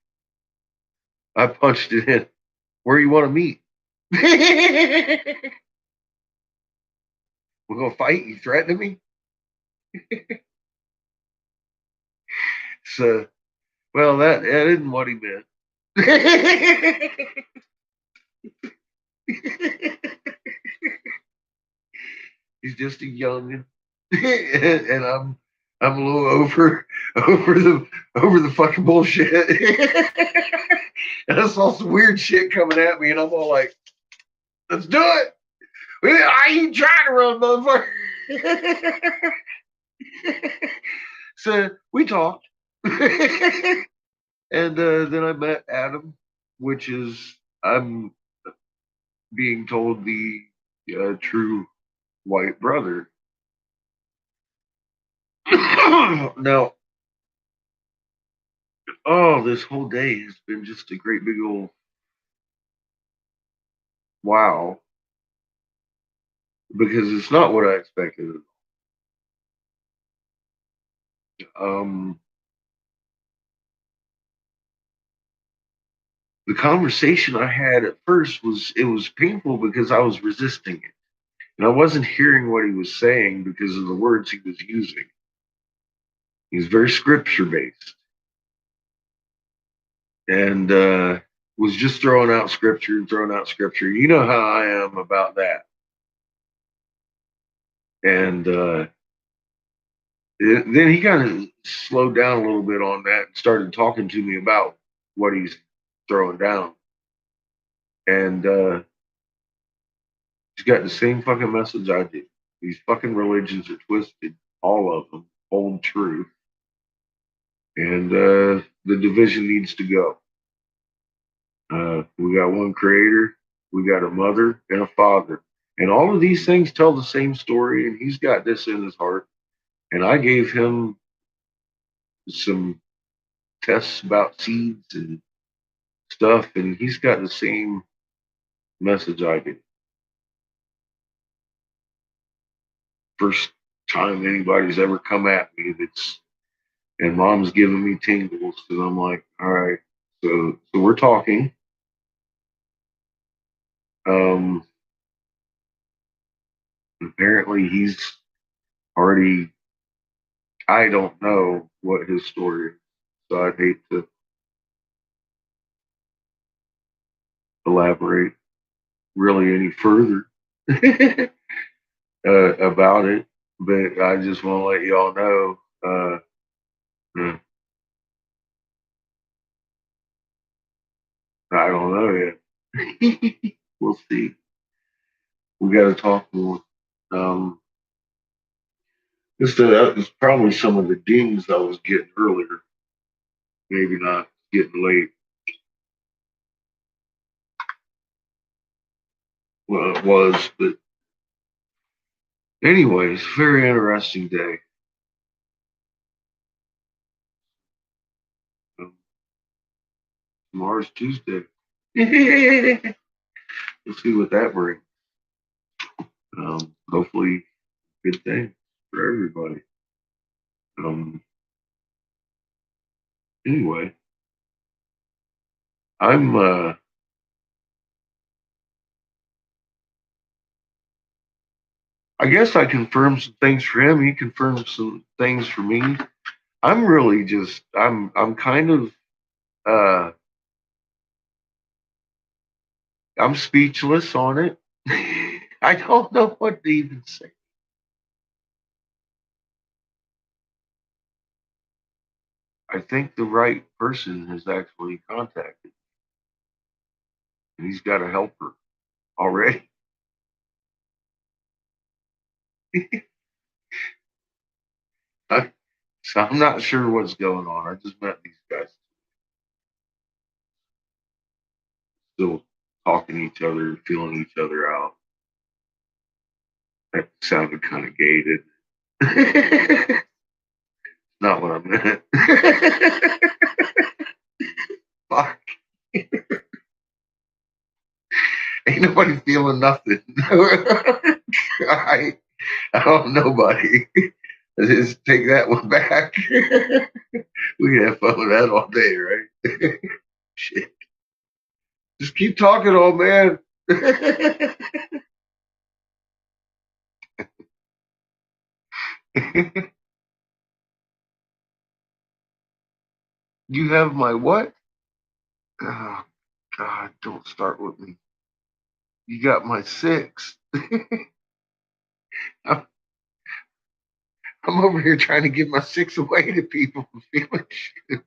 S4: I punched it in. Where you want to meet? We're going to fight? You threatening me? So, well, that isn't what he meant. He's just a young, and I'm a little over the fucking bullshit. And I saw some weird shit coming at me, and I'm all like, "Let's do it! I ain't trying to run, motherfucker." So we talked, and then I met Adam, which is I'm being told the true white brother. Now, this whole day has been just a great big old wow, because it's not what I expected. The conversation I had at first was painful because I was resisting it, and I wasn't hearing what he was saying because of the words he was using. He's very scripture based, and was just throwing out scripture and throwing out scripture. You know how I am about that. And then he kind of slowed down a little bit on that and started talking to me about what he's throwing down. And he's got the same fucking message I do. These fucking religions are twisted, all of them hold truth. And the division needs to go. We got one creator, we got a mother and a father. And all of these things tell the same story, and he's got this in his heart. And I gave him some tests about seeds and stuff, and he's got the same message I do. First time anybody's ever come at me and mom's giving me tingles, because I'm like, all right, so we're talking. Apparently he's already, I don't know what his story is, so I'd hate to elaborate really any further about it, but I just want to let y'all know. I don't know yet. We'll see. We got to talk more. That was probably some of the dings I was getting earlier. Maybe not getting late. Well, it was, but anyways, very interesting day. Tomorrow's Tuesday. We'll see what that brings. Hopefully, good thing. for everybody. Anyway, I'm I guess I confirmed some things for him. He confirmed some things for me. I'm really just I'm kind of I'm speechless on it. I don't know what to even say. I think the right person has actually contacted, and he's got a helper already. So I'm not sure what's going on. I just met these guys, still talking to each other, feeling each other out. That sounded kind of gated. Not what I meant. Fuck. Ain't nobody feeling nothing. I don't nobody. Just take that one back. We can have fun with that all day, right? Shit. Just keep talking, old man. You have my what? Oh, God, don't start with me. You got my 6. I'm, I'm over here trying to give my 6 away to people feeling shit.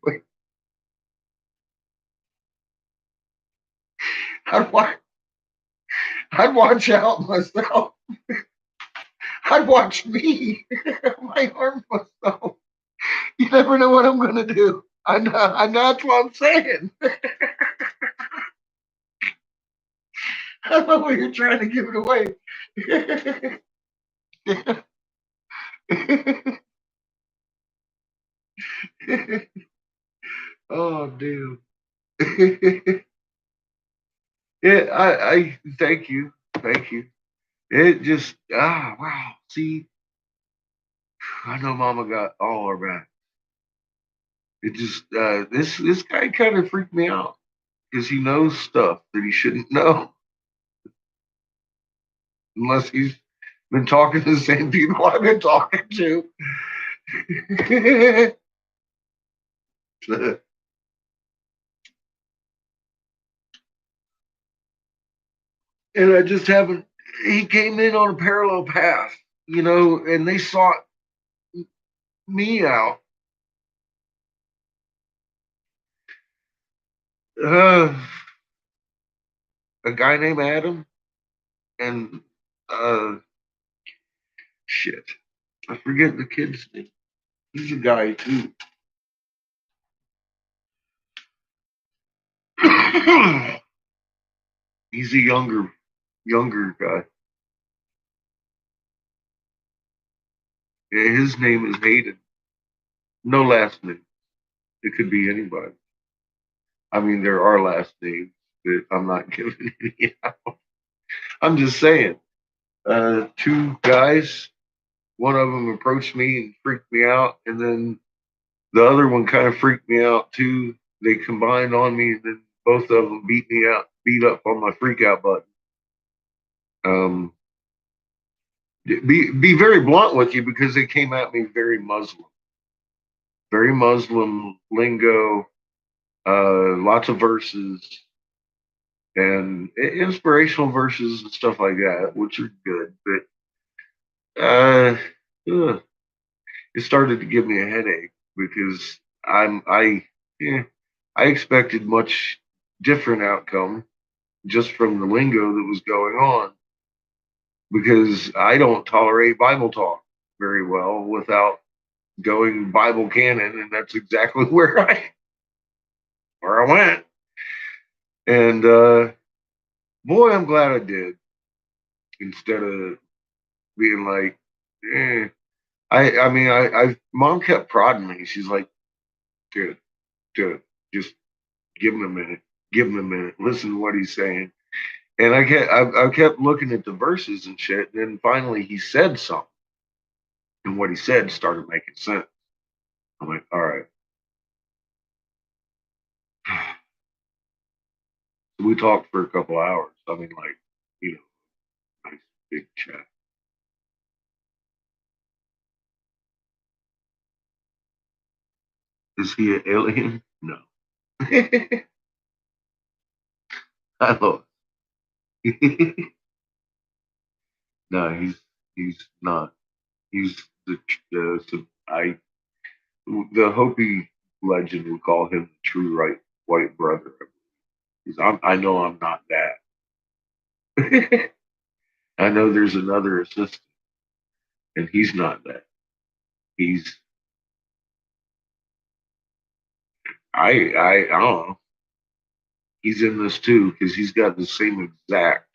S4: I'd I'd watch out myself. I'd watch me. My harm myself. You never know what I'm gonna do. I know that's what I'm saying. I'm over here trying to give it away. Oh, dude. Yeah, I thank you. Thank you. It just wow. See, I know Mama got all our back. It just this guy kind of freaked me out because he knows stuff that he shouldn't know unless he's been talking to the same people I've been talking to. And I just haven't. He came in on a parallel path, and they sought me out. Uh, a guy named Adam and shit, I forget the kid's name. He's a guy too. He's a younger guy. Yeah, his name is Hayden. No last name. It could be anybody. I mean, there are last names, but I'm not giving any out. I'm just saying. 2 guys. One of them approached me and freaked me out, and then the other one kind of freaked me out too. They combined on me, and then both of them beat up on my freak out button. Be very blunt with you because they came at me very Muslim lingo, lots of verses and inspirational verses and stuff like that, which are good. But it started to give me a headache because I expected much different outcome just from the lingo that was going on because I don't tolerate Bible talk very well without going Bible canon, and that's exactly where I went. And boy, I'm glad I did. Instead of being like, I mean, Mom kept prodding me. She's like, dude, just give him a minute, listen to what he's saying. And I kept looking at the verses and shit. And then finally he said something. And what he said started making sense. I'm like, all right. We talked for a couple hours. I mean, like, nice big chat. Is he an alien? No. I know. No, he's not. He's the Hopi legend would call him the true white brother. I know I'm not that. I know there's another assistant, and he's not that. He's I don't know. He's in this too because he's got the same exact.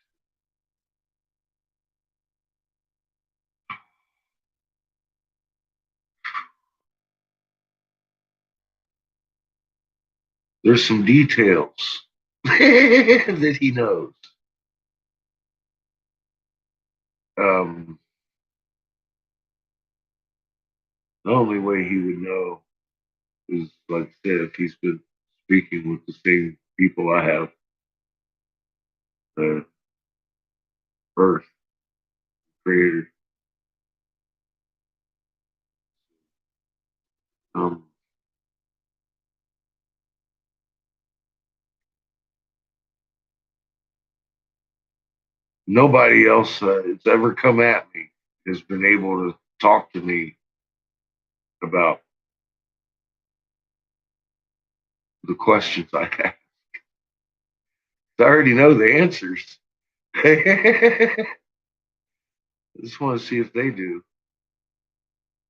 S4: There's some details that he knows. The only way he would know is, like I said, if he's been speaking with the same people I have, the Earth creator. Um, Nobody else that's ever come at me has been able to talk to me about the questions I have. I already know the answers. I just want to see if they do.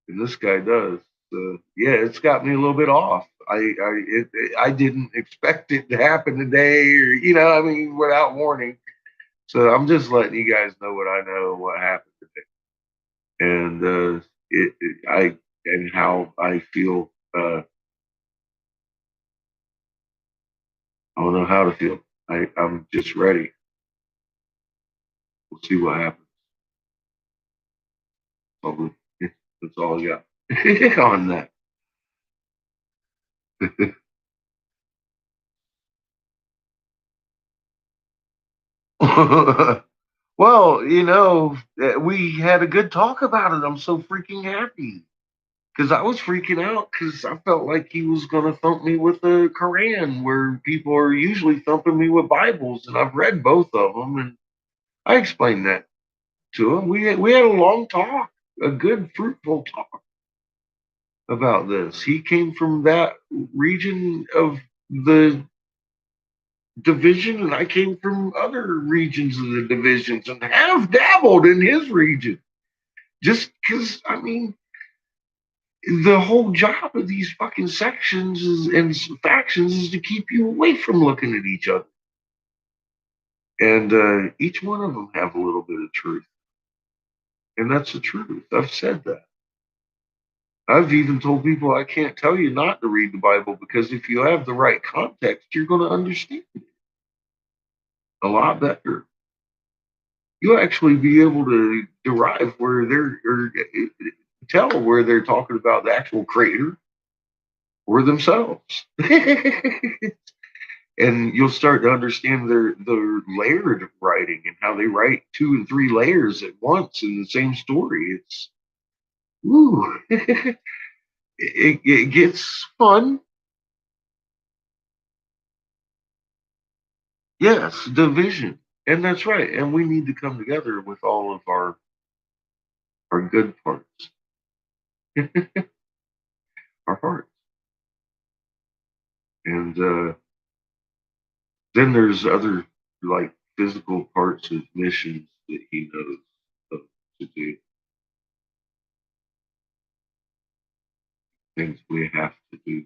S4: And this guy does. So, yeah, it's got me a little bit off. I didn't expect it to happen today, or I mean, without warning. So I'm just letting you guys know what I know, what happened today, and I and how I feel. I don't know how to feel. I'm just ready. We'll see what happens. Probably. That's all I got on that. Well, we had a good talk about it. I'm so freaking happy because I was freaking out because I felt like he was going to thump me with the Quran, where people are usually thumping me with Bibles, and I've read both of them, and I explained that to him. We had a long talk, a good, fruitful talk about this. He came from that region of the division, and I came from other regions of the divisions and have dabbled in his region. Just because, I mean, the whole job of these fucking sections and factions is to keep you away from looking at each other. And each one of them have a little bit of truth. And that's the truth. I've said that. I've even told people I can't tell you not to read the Bible because if you have the right context, you're going to understand it a lot better. You'll actually be able to derive where or tell where they're talking about the actual creator or themselves. And you'll start to understand their layered writing and how they write 2 and 3 layers at once in the same story. It's it gets fun. Yes, division. And that's right. And we need to come together with all of our good parts. Our hearts. And then there's other like physical parts of missions that he knows to do. Things we have to do.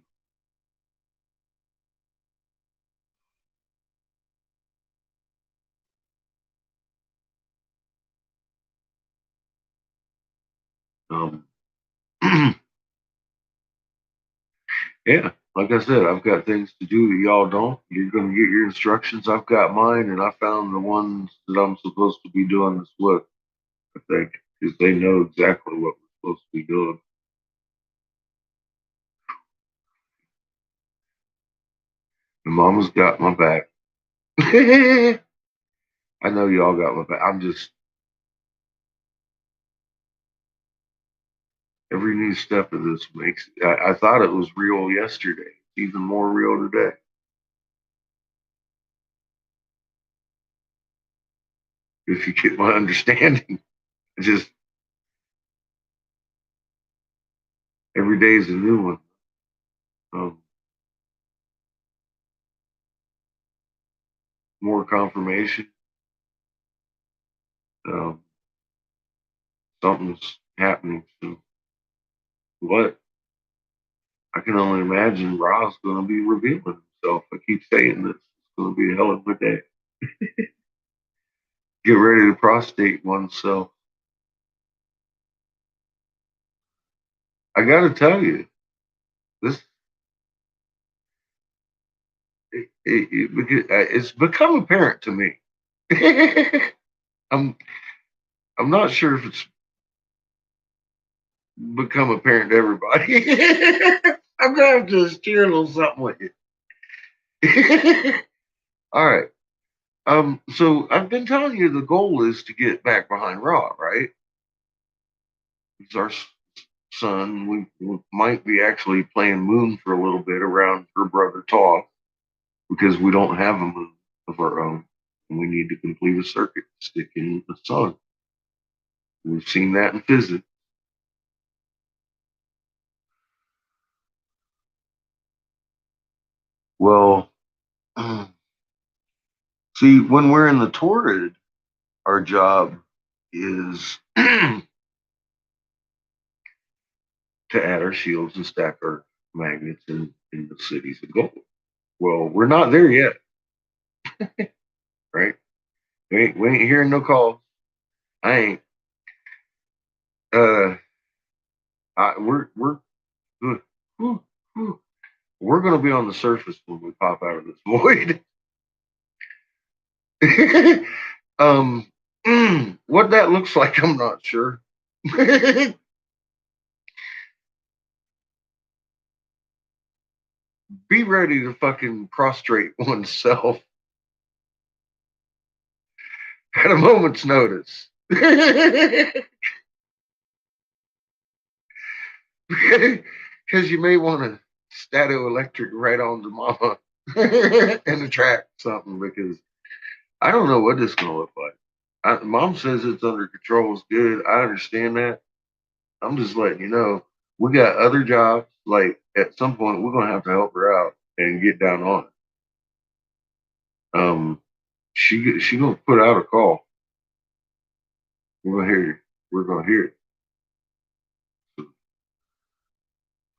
S4: Um, yeah, like I said, I've got things to do that y'all don't. You're going to get your instructions. I've got mine, and I found the ones that I'm supposed to be doing this with, I think, because they know exactly what supposed to be doing. And Mama's got my back. I know y'all got my back. I'm just every new step of this makes. I thought it was real yesterday. It's even more real today. If you get my understanding, it's just every day is a new one. More confirmation. Um, something's happening. So what? I can only imagine Ra's going to be revealing himself. I keep saying this. It's going to be a hell of a day. Get ready to prostrate oneself. I got to tell you, this it's become apparent to me. I'm I'm not sure if it's become apparent to everybody. I'm gonna have to share a little something with you. All right. So I've been telling you the goal is to get back behind Raw, right? It's our son. We might be actually playing Moon for a little bit around her brother Talk because we don't have a moon of our own. And we need to complete a circuit to stick in the sun. We've seen that in physics. Well, see, when we're in the torrid, our job is to add our shields and stack our magnets in the cities of gold. Well, we're not there yet, right? We ain't hearing no calls. I ain't. Uh, we're good. We're gonna be on the surface when we pop out of this void. um, what that looks like, I'm not sure. Be ready to fucking prostrate oneself at a moment's notice. Because you may want to stato electric right on the mama and attract something because I don't know what this is going to look like. Mom says it's under control. It's good. I understand that. I'm just letting you know we got other jobs. Like at some point, we're going to have to help her out and get down on it. She going to put out a call. We're going to hear it. We're going to hear it.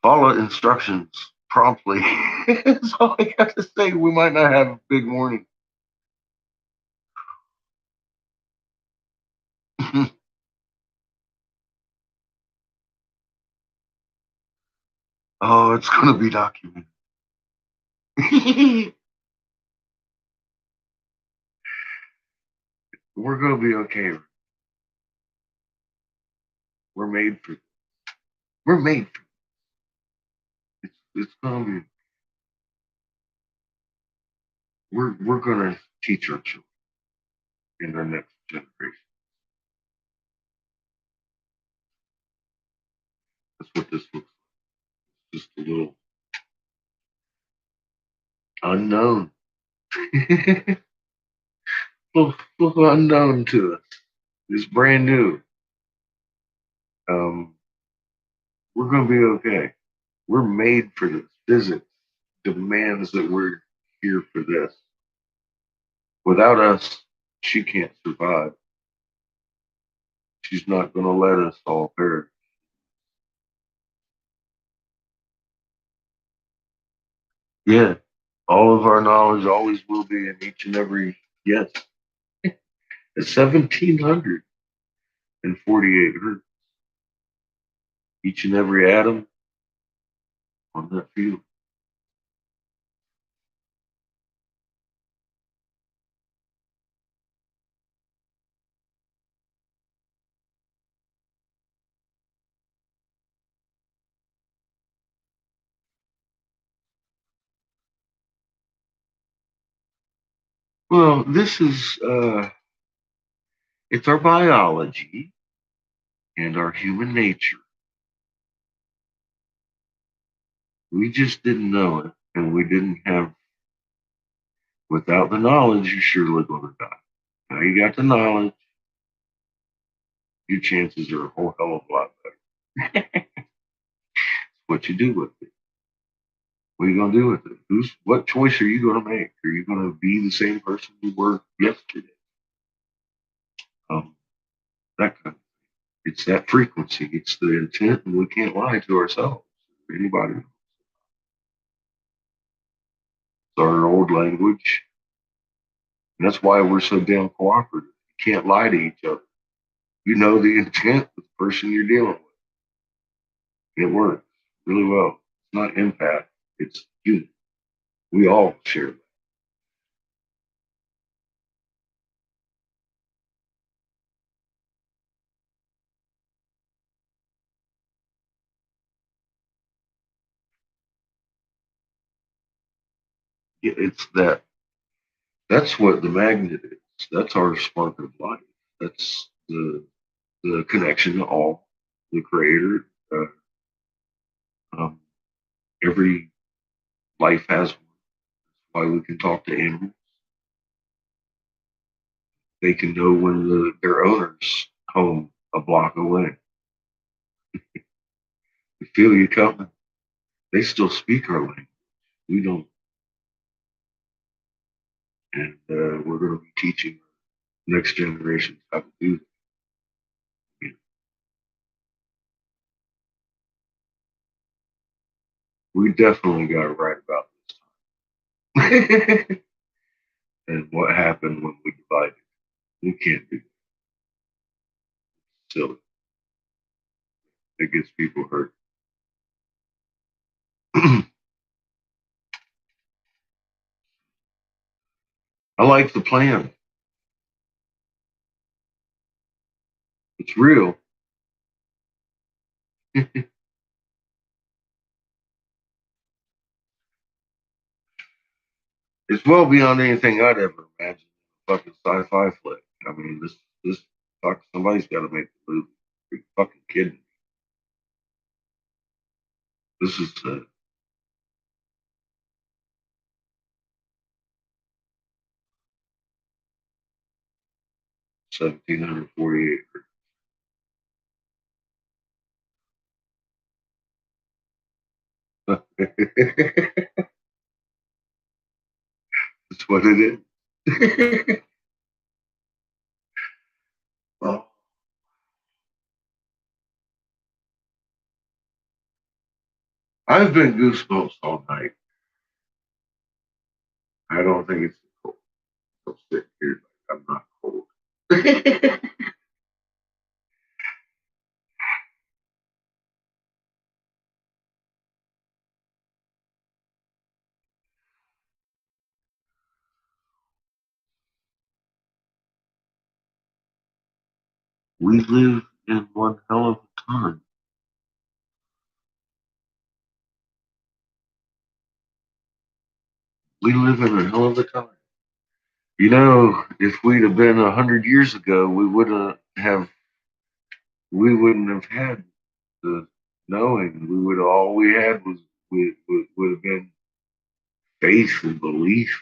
S4: Follow instructions promptly. That's all I got to say. We might not have a big morning. Oh, it's going to be documented. We're going to be okay. We're made for. We're made for. It's going to be. We're going to teach our children in our next generation. That's what this looks like. Just a little unknown. little unknown to us. It's brand new. We're going to be okay. We're made for this. Physics demands that we're here for this. Without us, she can't survive. She's not going to let us all perish. Yeah, all of our knowledge always will be in each and every yes. At 1748 hertz, each and every atom on that field. Well, this is it's our biology and our human nature. We just didn't know it, and we didn't have. Without the knowledge, you're surely going to die. Now you got the knowledge, your chances are a whole hell of a lot better. What you do with it? What are you going to do with it? What choice are you going to make? Are you going to be the same person you were yesterday? That kind of. It's that frequency. It's the intent, and we can't lie to ourselves. Anybody. It's our old language. And that's why we're so damn cooperative. You can't lie to each other. You know the intent of the person you're dealing with. It works really well. It's not empath, it's human. We all share that. It's that. That's what the magnet is. That's our spark of life. That's the connection to all, the creator. Um, every life has one. Why we can talk to animals. They can know when their owner's home a block away. They feel you coming. They still speak our language. We don't. And we're going to be teaching next generation how to do that. We definitely got it right about this time. And what happened when we divided. We can't do that. Silly. It gets people hurt. I like the plan. It's real. It's well beyond anything I'd ever imagined. Fucking sci-fi flick. I mean, this fuck somebody's got to make the movie. Are you fucking kidding me? This is 1748. That's what it is. Well, I've been goosebumps all night. I don't think it's cold. I'm sitting here like I'm not cold. We live in one hell of a time. We live in a hell of a time. You know, if we'd have been 100 years ago, we wouldn't have had the knowing. We would all we had was would have been faith and belief.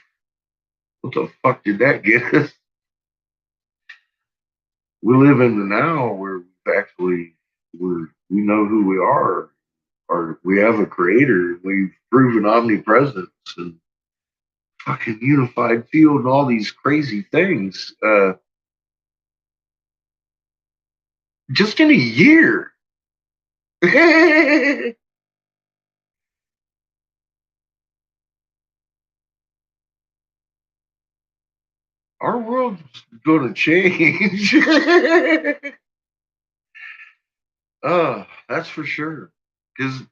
S4: What the fuck did that get us? We live in the now where we know who we are, or we have a creator. We've proven omnipresence and fucking unified field and all these crazy things. Just in a year. Our world's going to change. That's for sure. Because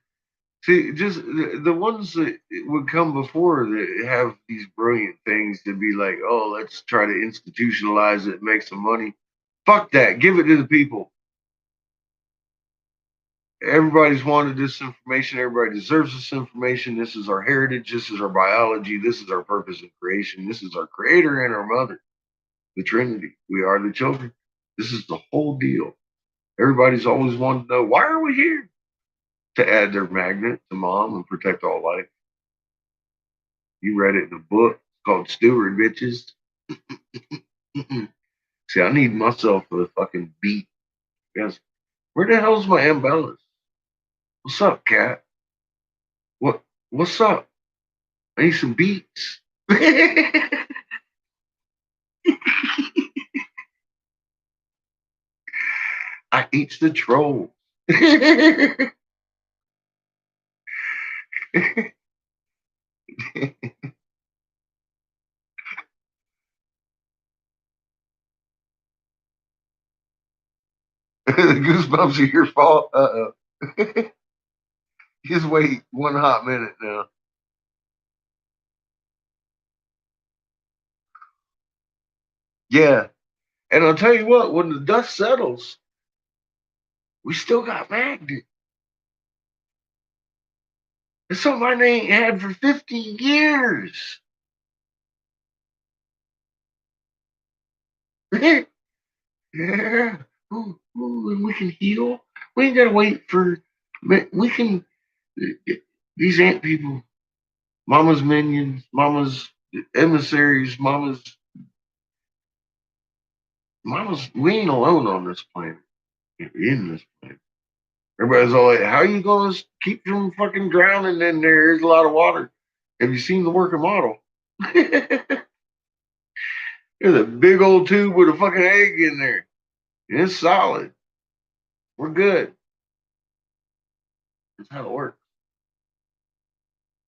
S4: see, just the ones that would come before that have these brilliant things to be like, oh, let's try to institutionalize it, make some money. Fuck that. Give it to the people. Everybody's wanted this information. Everybody deserves this information. This is our heritage. This is our biology. This is our purpose in creation. This is our creator and our mother, the Trinity. We are the children. This is the whole deal. Everybody's always wanted to know, why are we here? To add their magnet to mom and protect all life. You read it in a book called Steward, bitches. See, I need myself a fucking beat. Yes. Where the hell's my bubblerz? What's up, cat? What's up? I need some beats. I eats the troll. The goosebumps are your fault. Just wait one hot minute now. Yeah. And I'll tell you what, when the dust settles, we still got magnet. It's something I ain't had for 50 years. Yeah. Ooh, and we can heal. We ain't gotta wait for. We can. These ant people, mama's minions, mama's emissaries, mama's. We ain't alone on this planet. In this planet. Everybody's all like, how are you going to keep from fucking drowning in there? There's a lot of water. Have you seen the working model? There's a big old tube with a fucking egg in there. And it's solid. We're good. That's how it works.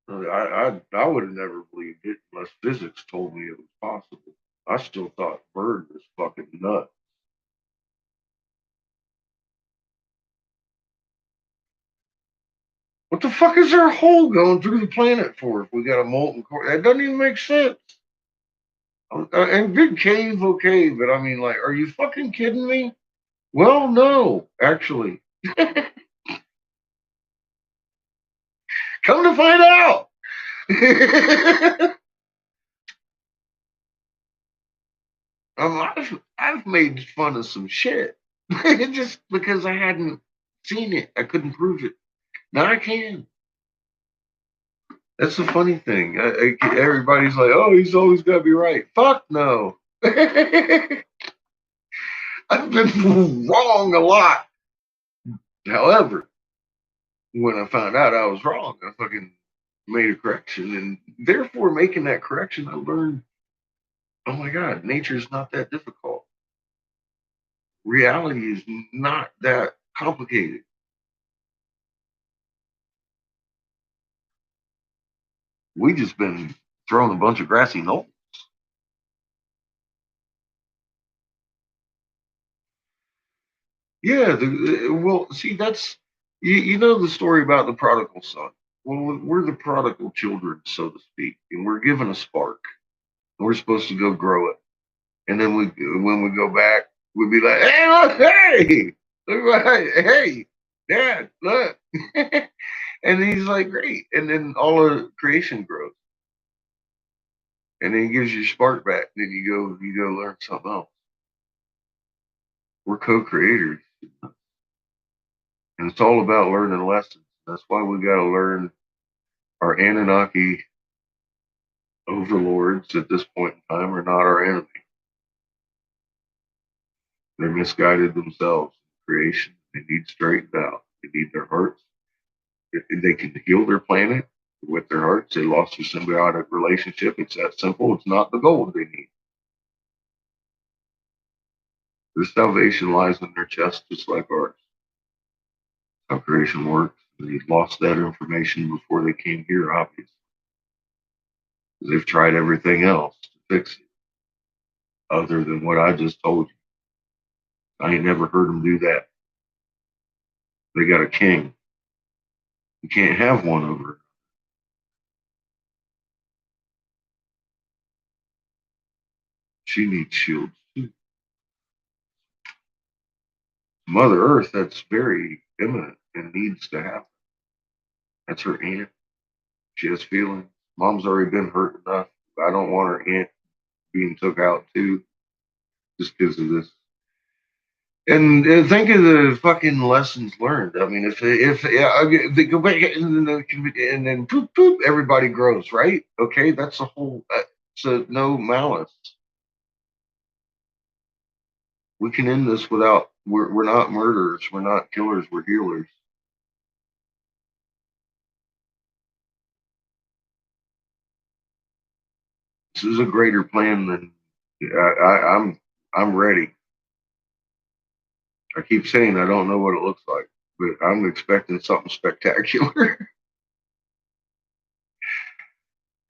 S4: I would have never believed it unless physics told me it was possible. I still thought bird was fucking nuts. What the fuck is there a hole going through the planet for if we got a molten core? That doesn't even make sense. And big cave, okay, but I mean, like, are you fucking kidding me? Well, no, actually. Come to find out. I've made fun of some shit just because I hadn't seen it. I couldn't prove it. Now I can. That's the funny thing. Everybody's like, oh, he's always got to be right. Fuck no. I've been wrong a lot. However, when I found out I was wrong, I fucking made a correction. And therefore, making that correction, I learned, oh my God, nature is not that difficult. Reality is not that complicated. We just been throwing a bunch of grassy knolls. Yeah, well, see, that's you know the story about the prodigal son. Well, we're the prodigal children, so to speak, and we're given a spark, and we're supposed to go grow it. And then when we go back, we'd be like, "Hey, look, hey, Dad, look," and he's like, "Great," and then all of creation grows, and then he gives you spark back. Then you go learn something else. We're co-creators. And it's all about learning lessons. That's why we got to learn our Anunnaki overlords at this point in time are not our enemy. They're misguided themselves in creation. They need straightened out. They need their hearts. They can heal their planet with their hearts. They lost a symbiotic relationship. It's that simple. It's not the gold they need. Their salvation lies in their chest, just like ours. How creation works. They lost that information before they came here, obviously. They've tried everything else to fix it, other than what I just told you. I ain't never heard them do that. They got a king. You can't have one over. She needs shields too. Mother Earth, that's very imminent. and needs to happen. That's her aunt. She has feelings. Mom's already been hurt enough. I don't want her aunt being took out too, just because of this. And think of the fucking lessons learned. I mean, if they go back and then poop poop, everybody grows, right? Okay, that's the whole. So no malice. We can end this without. We're not murderers. We're not killers. We're healers. This is a greater plan than I'm ready. I keep saying I don't know what it looks like, but I'm expecting something spectacular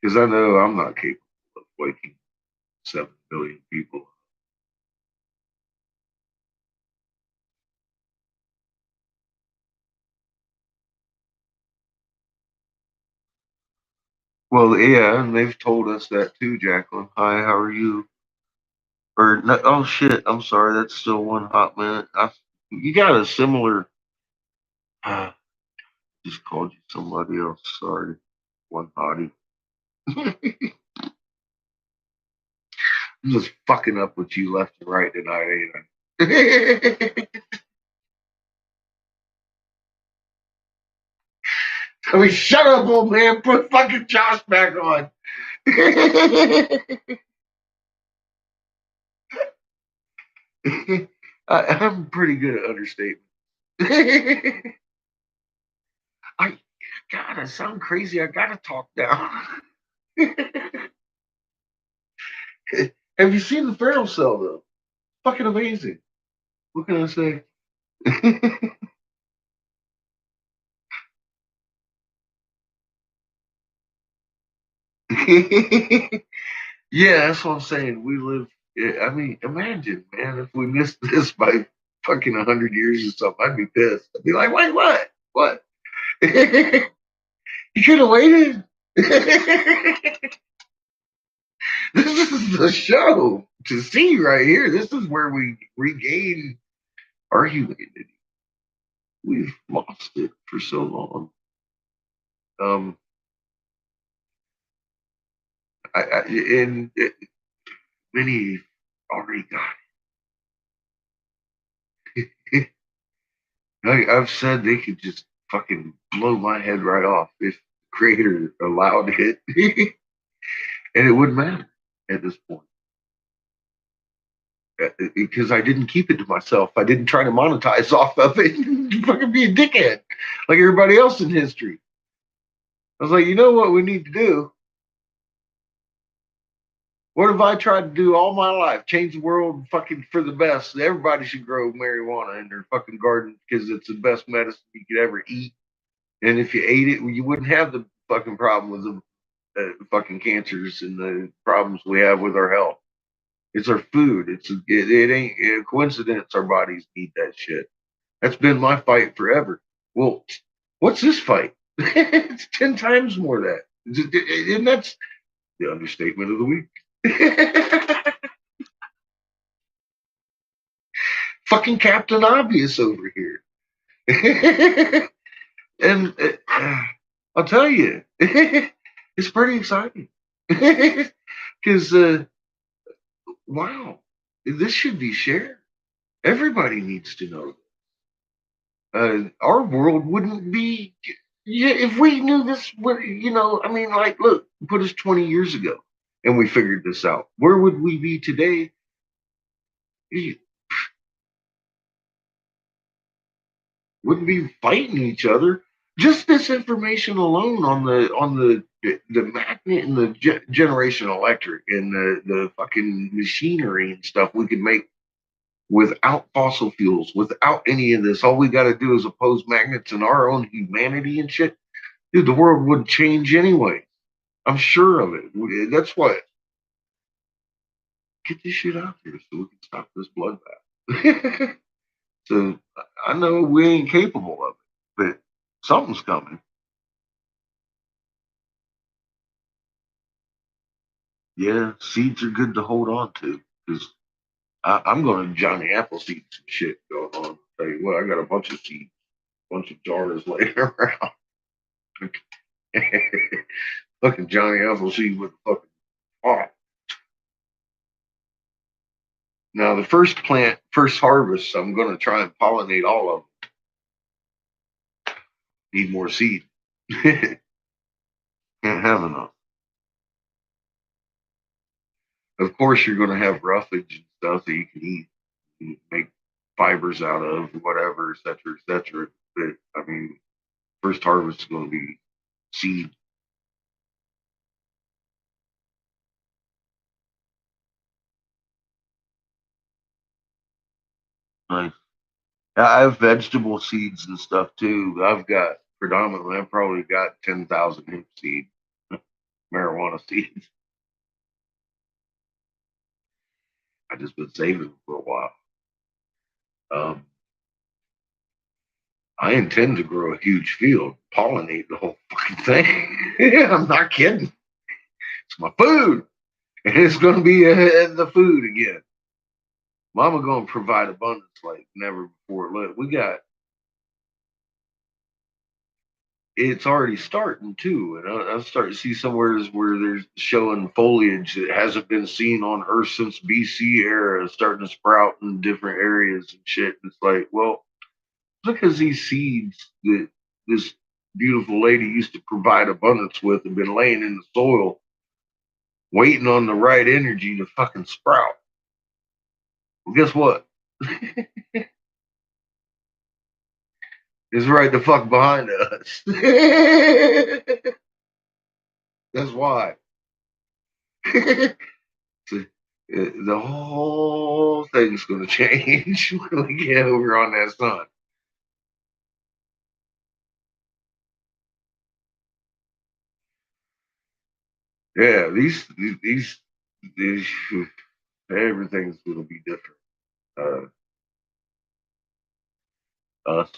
S4: because I know I'm not capable of waking 7 billion people. Well, yeah, and they've told us that too, Jacqueline. Hi, how are you? Or no, oh shit, I'm sorry, that's still one hot minute. You got a similar. Just called you somebody else. Sorry, one hottie. I'm just fucking up with you left and right tonight, ain't I? I mean, shut up, old man. Put fucking Josh back on. I'm pretty good at understatement. God, I sound crazy. I gotta talk down. Have you seen the Pharaoh cell though? Fucking amazing. What can I say? Yeah, that's what I'm saying. We live. I mean, imagine, man, if we missed this by fucking 100 years or something, I'd be pissed. I'd be like, wait, what? What? You could have waited. This is the show to see right here. This is where we regain our humanity. We've lost it for so long. And many already got it. I've said they could just fucking blow my head right off if the creator allowed it. And it wouldn't matter at this point. Because I didn't keep it to myself. I didn't try to monetize off of it. Fucking be a dickhead like everybody else in history. I was like, you know what we need to do? What have I tried to do all my life? Change the world fucking for the best. Everybody should grow marijuana in their fucking garden because it's the best medicine you could ever eat. And if you ate it, you wouldn't have the fucking problem with the fucking cancers and the problems we have with our health. It's our food. It ain't a coincidence our bodies need that shit. That's been my fight forever. Well, what's this fight? It's 10 times more of that. And that's the understatement of the week. Fucking Captain Obvious over here. And I'll tell you, it's pretty exciting. Because, wow, this should be shared. Everybody needs to know. Our world wouldn't be, yeah, if we knew this, I mean, like, look, put us 20 years ago and we figured this out. Where would we be today? Wouldn't be fighting each other. Just this information alone on the magnet and the generation electric and the fucking machinery and stuff we can make without fossil fuels, without any of this. All we got to do is oppose magnets and our own humanity and shit. Dude, the world would change anyway. I'm sure of it. That's what. Get this shit out there so we can stop this bloodbath. So I know we ain't capable of it, but something's coming. Yeah, seeds are good to hold on to because I'm going to Johnny Appleseed some shit going on. Tell you what, I got a bunch of seeds bunch of jars laying around. Fucking Johnny Appleseed with the fucking pot. Now the first harvest, I'm gonna try and pollinate all of them. Need more seed. Can't have enough. Of course, you're gonna have roughage and stuff that you can eat, and make fibers out of, whatever, et cetera, But I mean, first harvest is gonna be seed. Nice. I have vegetable seeds and stuff too. I've probably got 10,000 hemp seed, marijuana seeds. I just been saving them for a while. I intend to grow a huge field, pollinate the whole fucking thing. I'm not kidding. It's my food, and it's going to be the food again. Mama going to provide abundance like never before. Look, it's already starting too, and I'm starting to see somewhere where there's showing foliage that hasn't been seen on Earth since BC era, starting to sprout in different areas and shit. It's like, well, because these seeds that this beautiful lady used to provide abundance with have been laying in the soil, waiting on the right energy to fucking sprout. Well, guess what? It's right the fuck behind us. That's why. The whole thing's going to change when we get over on that sun. Yeah, these everything's going to be different. Us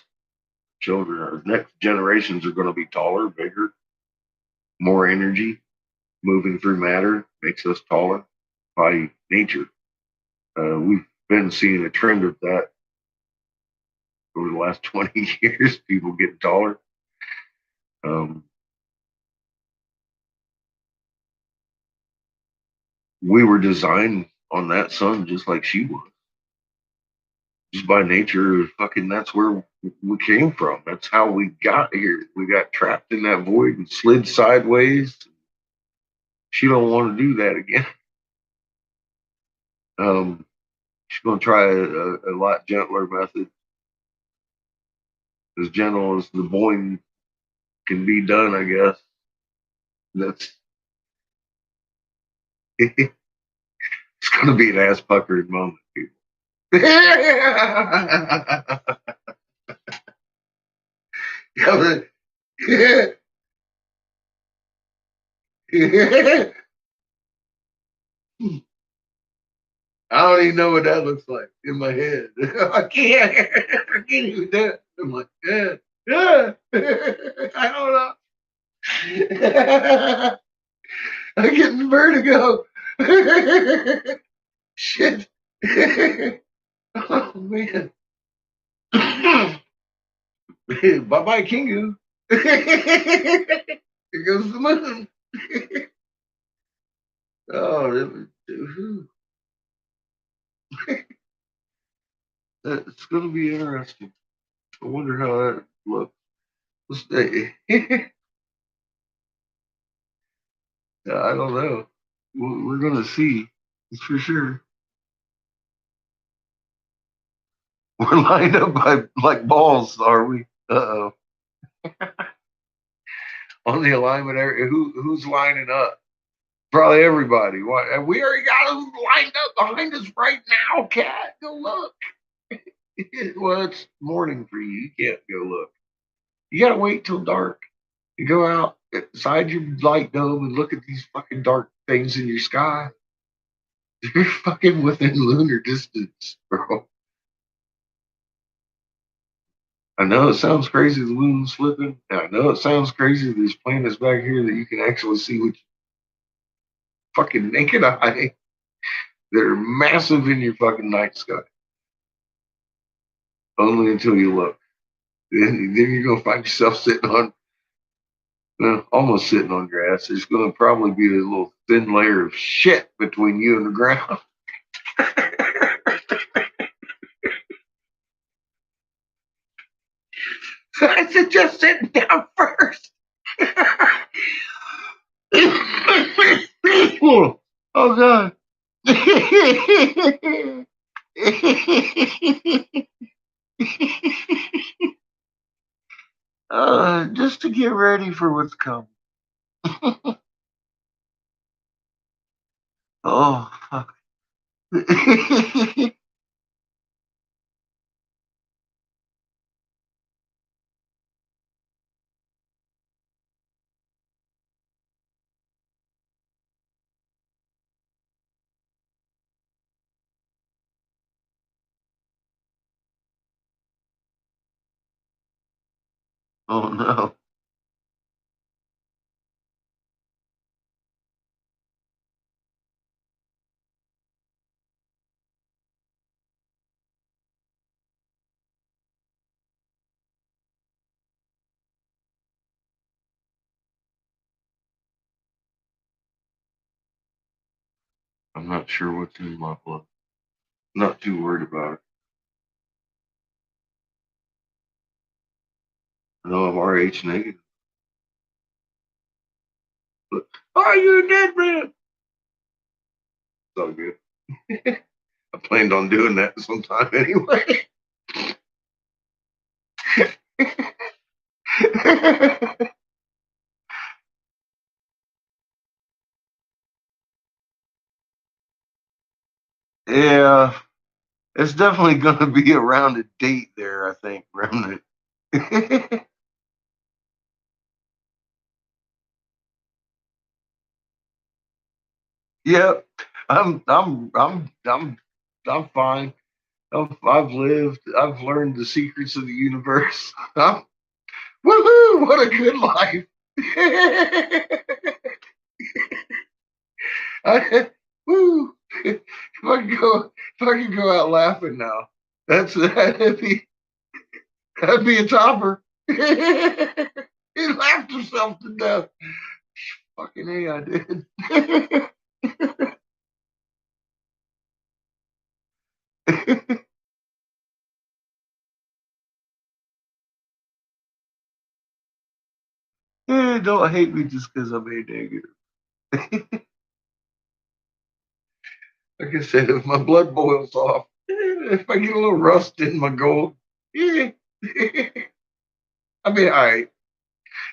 S4: children, our next generations are going to be taller, bigger, more energy, moving through matter makes us taller by nature. We've been seeing a trend of that over the last 20 years, people getting taller. We were designed on that sun just like she was. Just by nature, fucking, that's where we came from. That's how we got here. We got trapped in that void and slid sideways. She don't want to do that again. She's going to try a lot gentler method. As gentle as the boing can be done, I guess. That's it's going to be an ass puckering moment, people. I don't even know what that looks like in my head. I can't even do it. I'm like, yeah. I don't know. I'm getting vertigo. Shit. Oh man. Bye-bye, Kingu. Here goes the moon. Oh, it's going to be interesting. I wonder how that looks. I don't know. We're going to see. It's for sure. We're lined up like balls, are we? Uh-oh. On the alignment area, who's lining up? Probably everybody. Why? We already got them lined up behind us right now, Cat. Go look. Well, it's morning for you. You can't go look. You gotta wait till dark. You go out inside your light dome and look at these fucking dark things in your sky. You're fucking within lunar distance, bro. I know it sounds crazy the moon's slipping. I know it sounds crazy there's planets back here that you can actually see with fucking naked eye that are massive in your fucking night sky. Only until you look. then you're gonna find yourself sitting on, almost sitting on grass. There's gonna probably be a little thin layer of shit between you and the ground. So I suggest sitting down first. Oh God. Just to get ready for what's coming. Oh fuck. Oh no. I'm not sure what's in my blood. Not too worried about it. I know I'm RH negative. But are you a dead man? It's all good. I planned on doing that sometime anyway. Yeah, it's definitely going to be around a date there, I think, around it. Yeah, I'm fine. I've lived. I've learned the secrets of the universe. Woohoo! What a good life. Woo! If I could go out laughing now, that'd be a topper. He laughed himself to death. Fucking A, I did. Don't hate me just because I'm A negative. Like I said, if my blood boils off, if I get a little rust in my gold, yeah. I mean, all right.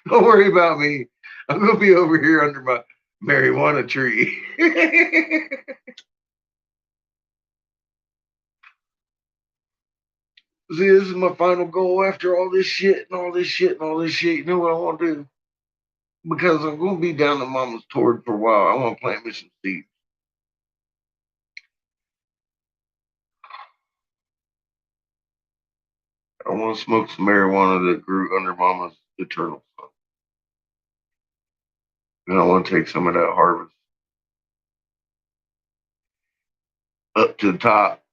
S4: Don't worry about me. I'm gonna be over here under my marijuana tree. See, this is my final goal after all this shit and all this shit and all this shit. You know what I want to do? Because I'm gonna be down to Mama's Tord for a while. I want to plant me some seeds. I want to smoke some marijuana that grew under Mama's eternal sun. And I want to take some of that harvest up to the top,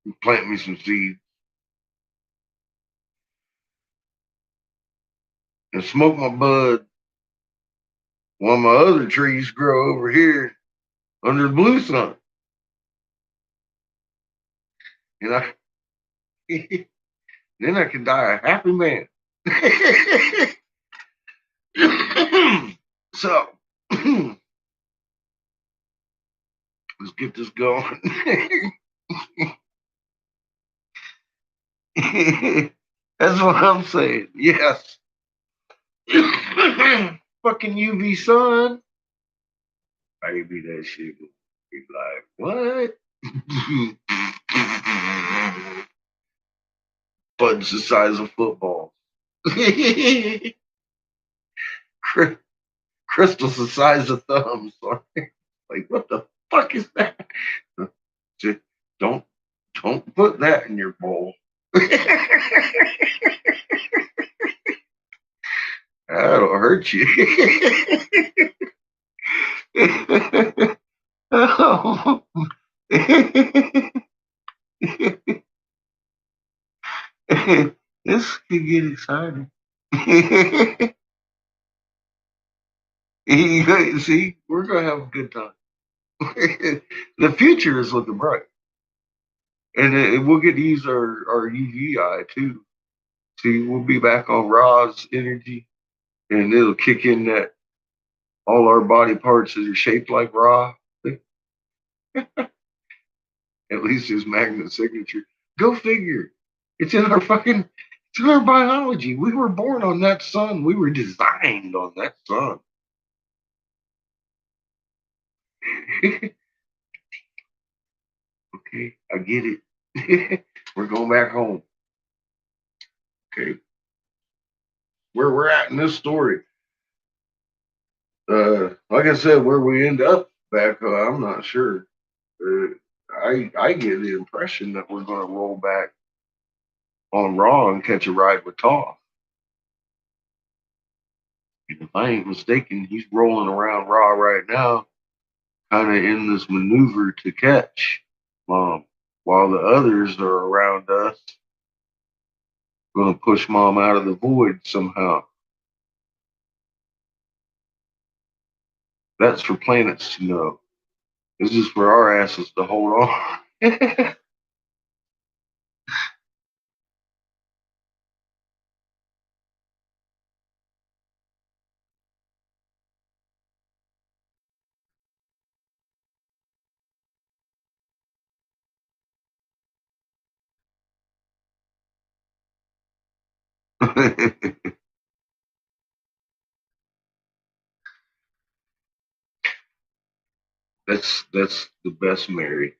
S4: and plant me some seeds, and smoke my bud while my other trees grow over here under the blue sun. And I, then I can die a happy man. So let's get this going. That's what I'm saying. Yes. Fucking UV sun. Maybe that shit would be like, what? Buds the size of footballs. Crystals the size of thumbs. Like, what the fuck is that? Just don't put that in your bowl. That'll hurt you. could get exciting. See, we're gonna have a good time. The future is looking bright, and we'll get to use our UVI too. See, we'll be back on Ra's energy, and it'll kick in that all our body parts that are shaped like Ra. At least his magnet signature. Go figure. It's in our fucking. It's in our biology. We were born on that sun. We were designed on that sun. Okay, I get it. We're going back home. Okay. Where we're at in this story. Like I said, where we end up back, I'm not sure. I get the impression that we're going to roll back on Raw and catch a ride with Toph. And if I ain't mistaken, he's rolling around Raw right now, kind of in this maneuver to catch Mom, while the others are around us, going to push Mom out of the void somehow. That's for planets to know. This is for our asses to hold on. That's the best Mary.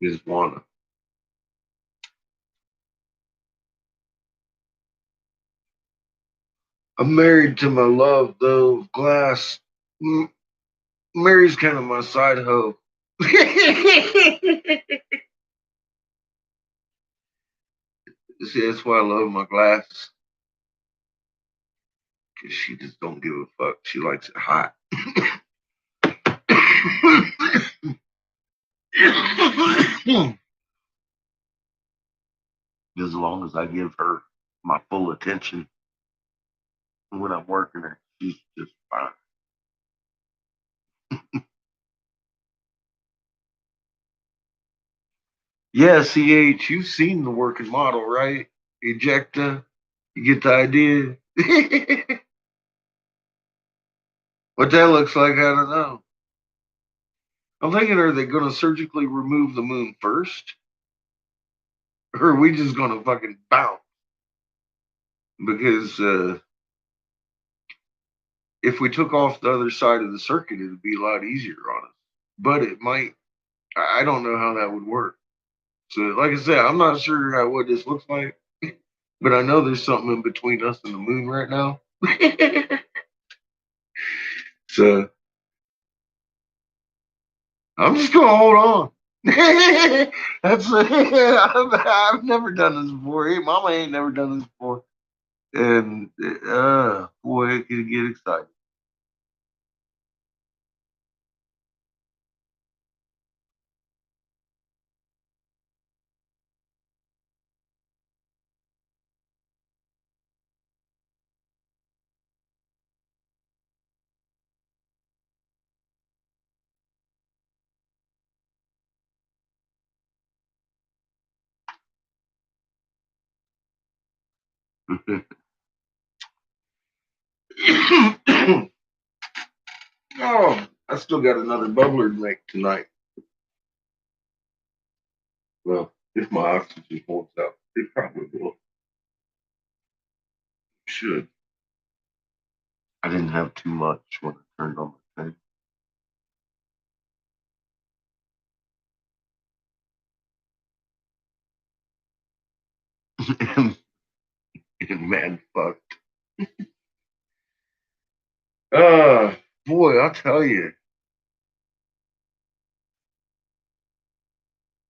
S4: Is Wanda. I'm married to my love, though, of glass. Mary's kind of my side hoe. See, that's why I love my glasses. Because she just don't give a fuck. She likes it hot. As long as I give her my full attention when I'm working her, she's just fine. Yeah, CH, you've seen the working model, right? Ejecta. You get the idea? What that looks like, I don't know. I'm thinking, are they going to surgically remove the moon first? Or are we just going to fucking bounce? Because if we took off the other side of the circuit, it would be a lot easier on us. But it might, I don't know how that would work. So, like I said, I'm not sure what this looks like. But I know there's something in between us and the moon right now. So, I'm just going to hold on. That's I've never done this before. Hey, Mama ain't never done this before. And boy, it can get exciting. Oh, I still got another bubbler to make tonight. Well, if my oxygen holds out, it probably will. Should. I didn't have too much when I turned on my tank. and man fucked. Boy, I'll tell you.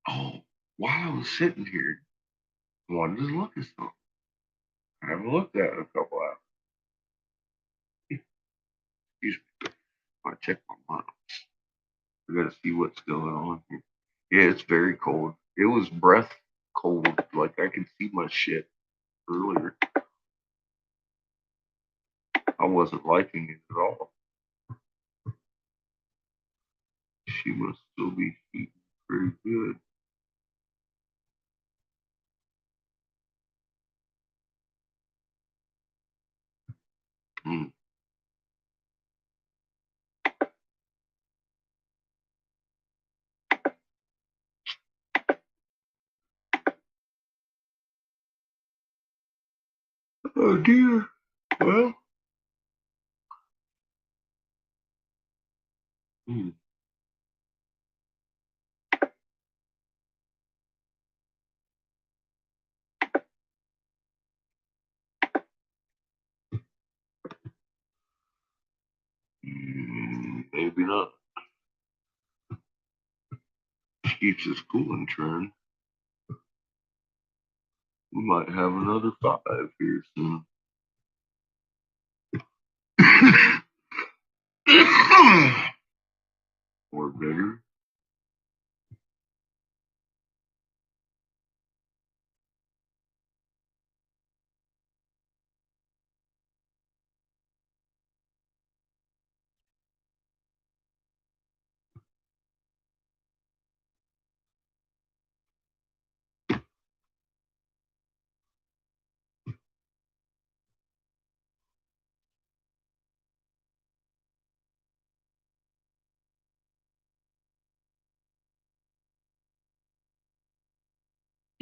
S4: Oh, while I was sitting here, I wanted to look at something. I haven't looked at it in a couple hours. Excuse me. I check my mind. I gotta see what's going on here. Yeah, it's very cold. It was breath cold. Like I could see my shit earlier. I wasn't liking it at all. She must still be eating pretty good. Mm. Oh dear. Well. Mm. Maybe not. Keeps his cooling trend. We might have another 5 here soon. Or bigger.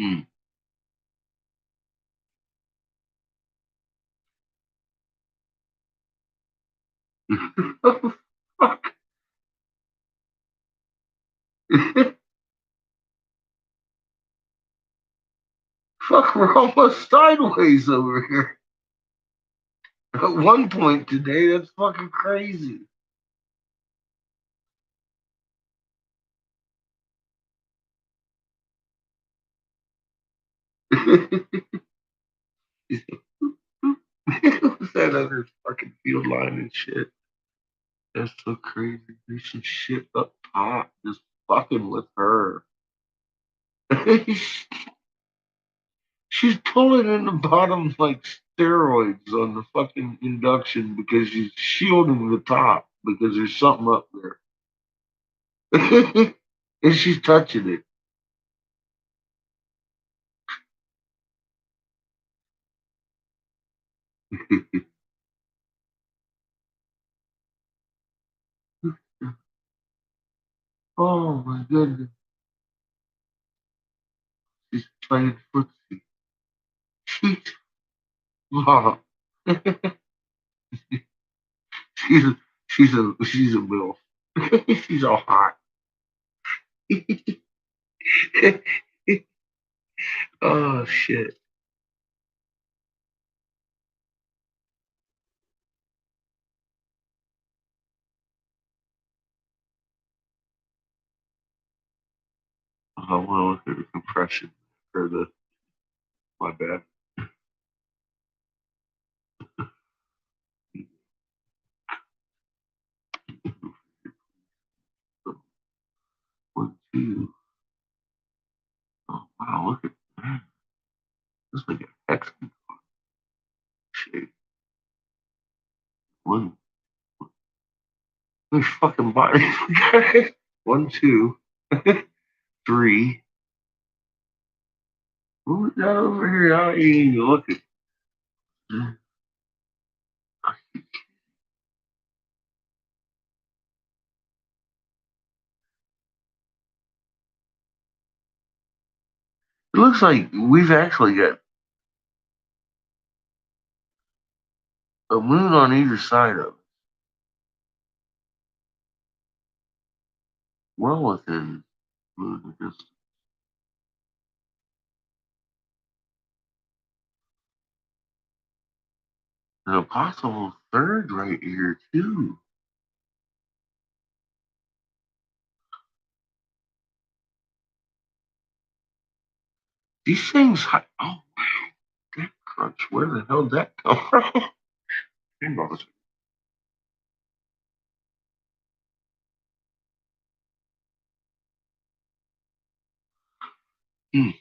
S4: Mm. Fuck. Fuck, we're almost sideways over here. At one point today, that's fucking crazy. That other fucking field line and shit. That's so crazy. There's some shit up top just fucking with her. She's pulling in the bottom like steroids on the fucking induction because she's shielding the top because there's something up there. And she's touching it. Oh my goodness. She's playing footsie. She's mom. she's she's a milf. She's all hot. Oh shit. I want to look at the compression or the my bad. One, two. Oh wow, look at that. This thing got excellent shape. One, there's fucking body. One, two, three. What we got over here? I ain't even looking. It looks like we've actually got a moon on either side of it. Well within moon distance. And a possible third right here too. These things, oh wow, that crunch. Where the hell did that come from? Hang on a second. Well,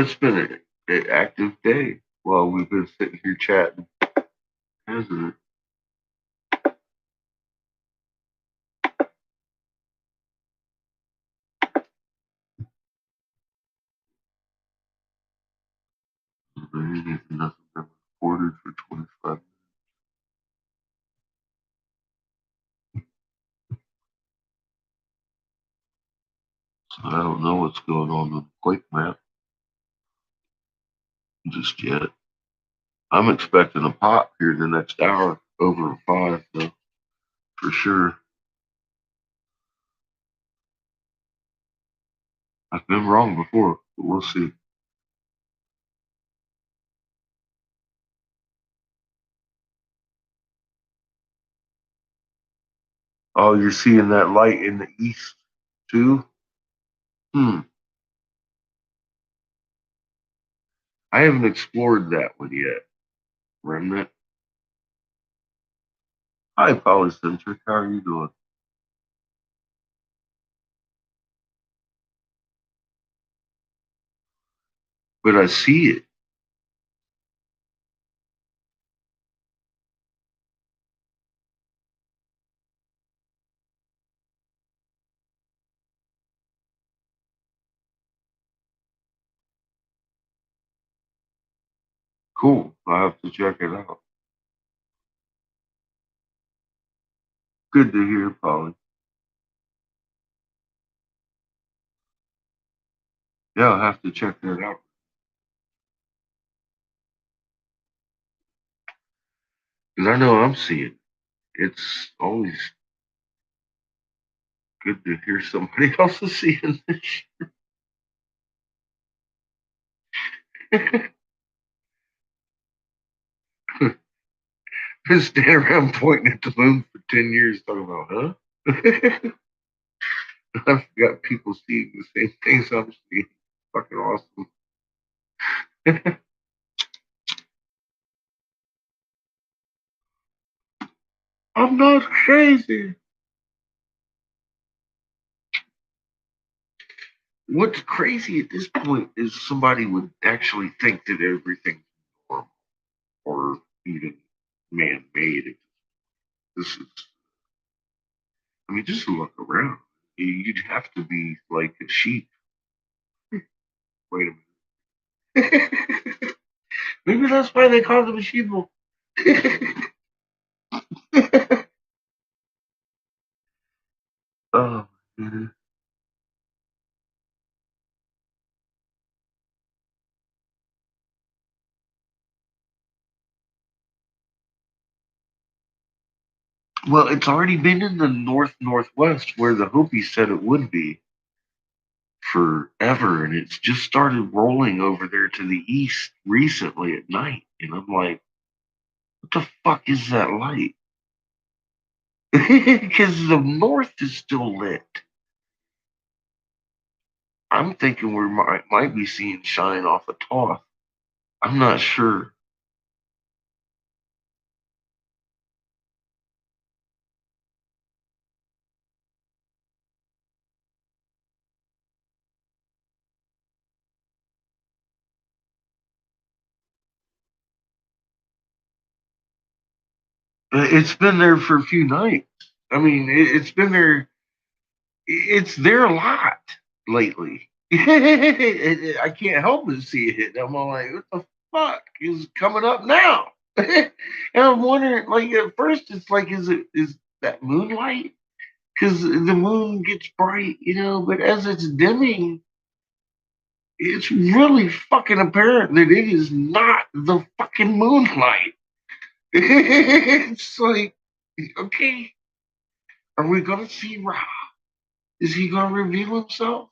S4: it's been an active day while we've been sitting here chatting, hasn't it? Nothing been recorded for 25 minutes. So I don't know what's going on with the quake map just yet. I'm expecting a pop here in the next hour, over 5 though, for sure. I've been wrong before, but we'll see. Oh, you're seeing that light in the east too? I haven't explored that one yet. Remnant. Hi, Polycentric. How are you doing? But I see it. Cool. I'll have to check it out. Good to hear, Polly. Yeah, I'll have to check that out. Because I know I'm seeing it. It's always good to hear somebody else is seeing this shit. Been standing around pointing at the moon for 10 years talking about, huh? I've got people seeing the same things I'm seeing. Fucking awesome. I'm not crazy. What's crazy at this point is somebody would actually think that everything's normal or even man-made. This is, I mean, just look around. You'd have to be like a sheep. Wait a minute. Maybe that's why they call them sheeple. Oh, man. Well, it's already been in the northwest where the Hopi said it would be forever, and it's just started rolling over there to the east recently at night. And I'm like, what the fuck is that light? Because the north is still lit. I'm thinking we might be seeing shine off a Toth. I'm not sure. It's been there for a few nights. I mean, it's been there. It's there a lot lately. I can't help but see it. I'm all like, what the fuck is coming up now? And I'm wondering, like, at first, it's like, is that moonlight? Because the moon gets bright, but as it's dimming, it's really fucking apparent that it is not the fucking moonlight. It's like, okay, are we going to see Ra? Is he going to reveal himself?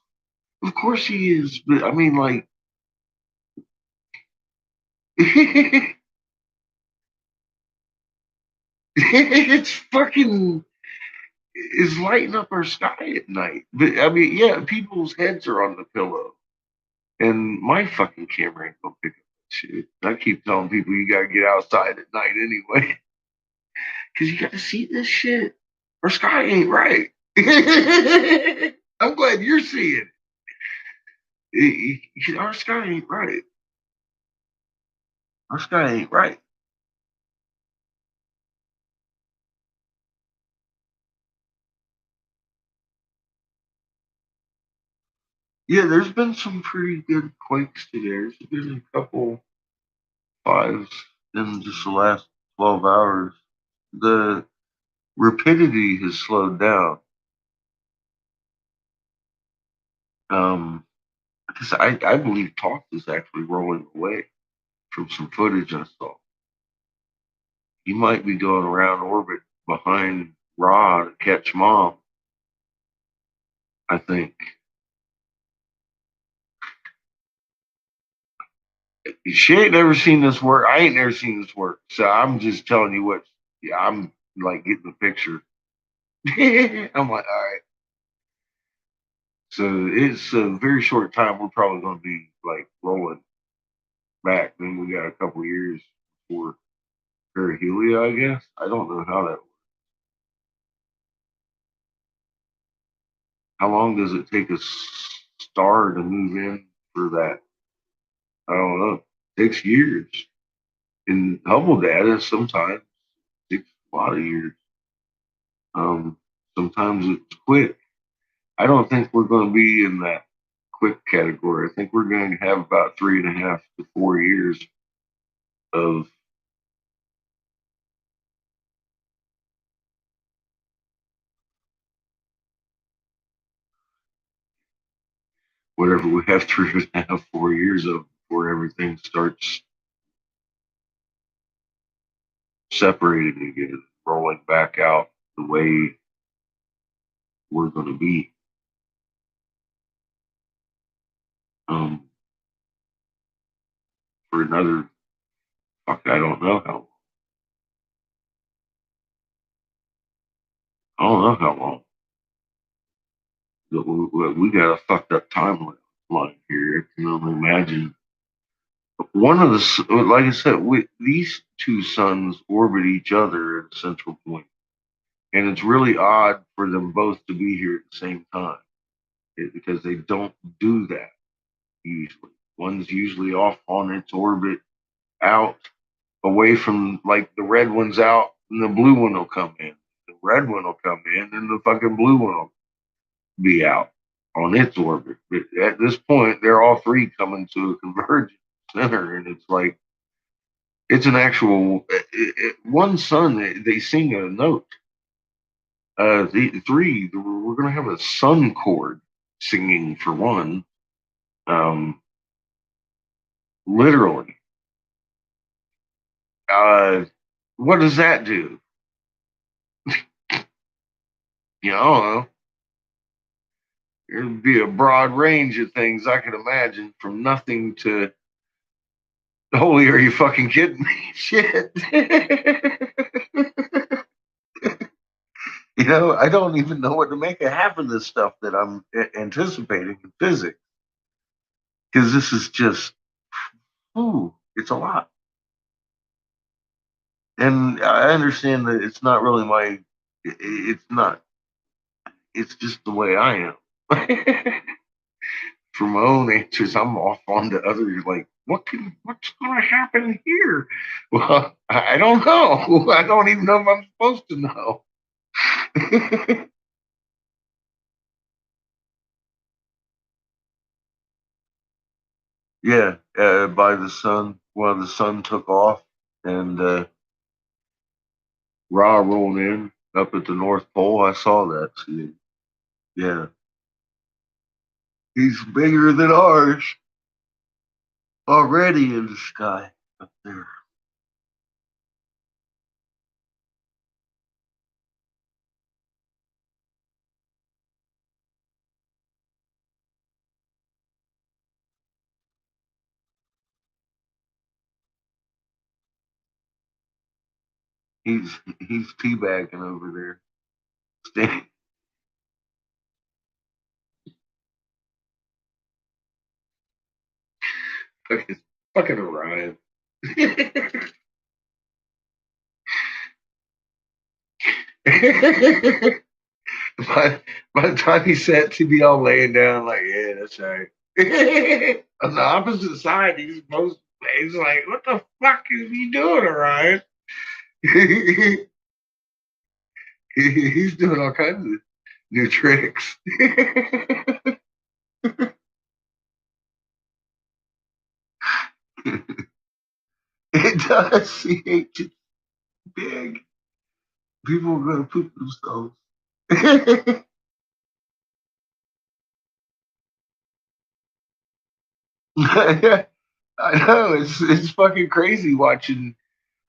S4: Of course he is, but I mean, like, it's fucking is lighting up our sky at night. But I mean, yeah, people's heads are on the pillow, and my fucking camera ain't gonna pick up that shit. I keep telling people you gotta get outside at night anyway, because you gotta see this shit. Our sky ain't right. I'm glad you're seeing it. Our sky ain't right. Our sky ain't right. Yeah, there's been some pretty good quakes today. There's been a couple fives in just the last 12 hours. The rapidity has slowed down. Because I believe Talk is actually rolling away from some footage I saw. He might be going around orbit behind Ra to catch Mom, I think. She ain't never seen this work. I ain't never seen this work. So I'm just telling you what, yeah, I'm like getting the picture. I'm like, all right. So it's a very short time. We're probably going to be like rolling back. Then we got a couple years for perihelia, I guess. I don't know how that works. How long does it take a star to move in for that? I don't know. It takes years. In Hubble data, sometimes it takes a lot of years. Sometimes it's quick. I don't think we're going to be in that quick category. I think we're going to have about 3.5 to 4 years of whatever we have 3.5, 4 years of before everything starts separating again, rolling back out the way we're going to be. For another, fuck, I don't know how. I don't know how long. But we got a fucked up timeline here. I can only imagine. One of the, like I said, these two suns orbit each other at a central point, and it's really odd for them both to be here at the same time because they don't do that usually. One's usually off on its orbit, out away from like the red one's out, and the blue one will come in. The red one will come in, and the fucking blue one will be out on its orbit. But at this point, they're all three coming to a convergence center, and it's like it's an actual one sun. They sing a note. The three, we're gonna have a sun chord singing for one. Literally. What does that do? You know, I don't know. There'd be a broad range of things I could imagine, from nothing to holy, are you fucking kidding me? Shit. I don't even know what to make of half of this stuff that I'm anticipating in physics. Because this is just, it's a lot. And I understand that it's not really it's not, it's just the way I am. For my own answers, I'm off onto others like, what's going to happen here? Well, I don't know. I don't even know if I'm supposed to know. Yeah, by the sun, while the sun took off and Ra rolled in up at the North Pole, I saw that. See, yeah, he's bigger than ours already in the sky up there. He's teabagging over there. Stay. Fucking Orion. by the time he sat to be all laying down, like, yeah, that's right. On the opposite side, he's like, what the fuck is he doing, Orion? He's doing all kinds of new tricks. It does. It's big. People are going to poop themselves. I know. It's fucking crazy watching.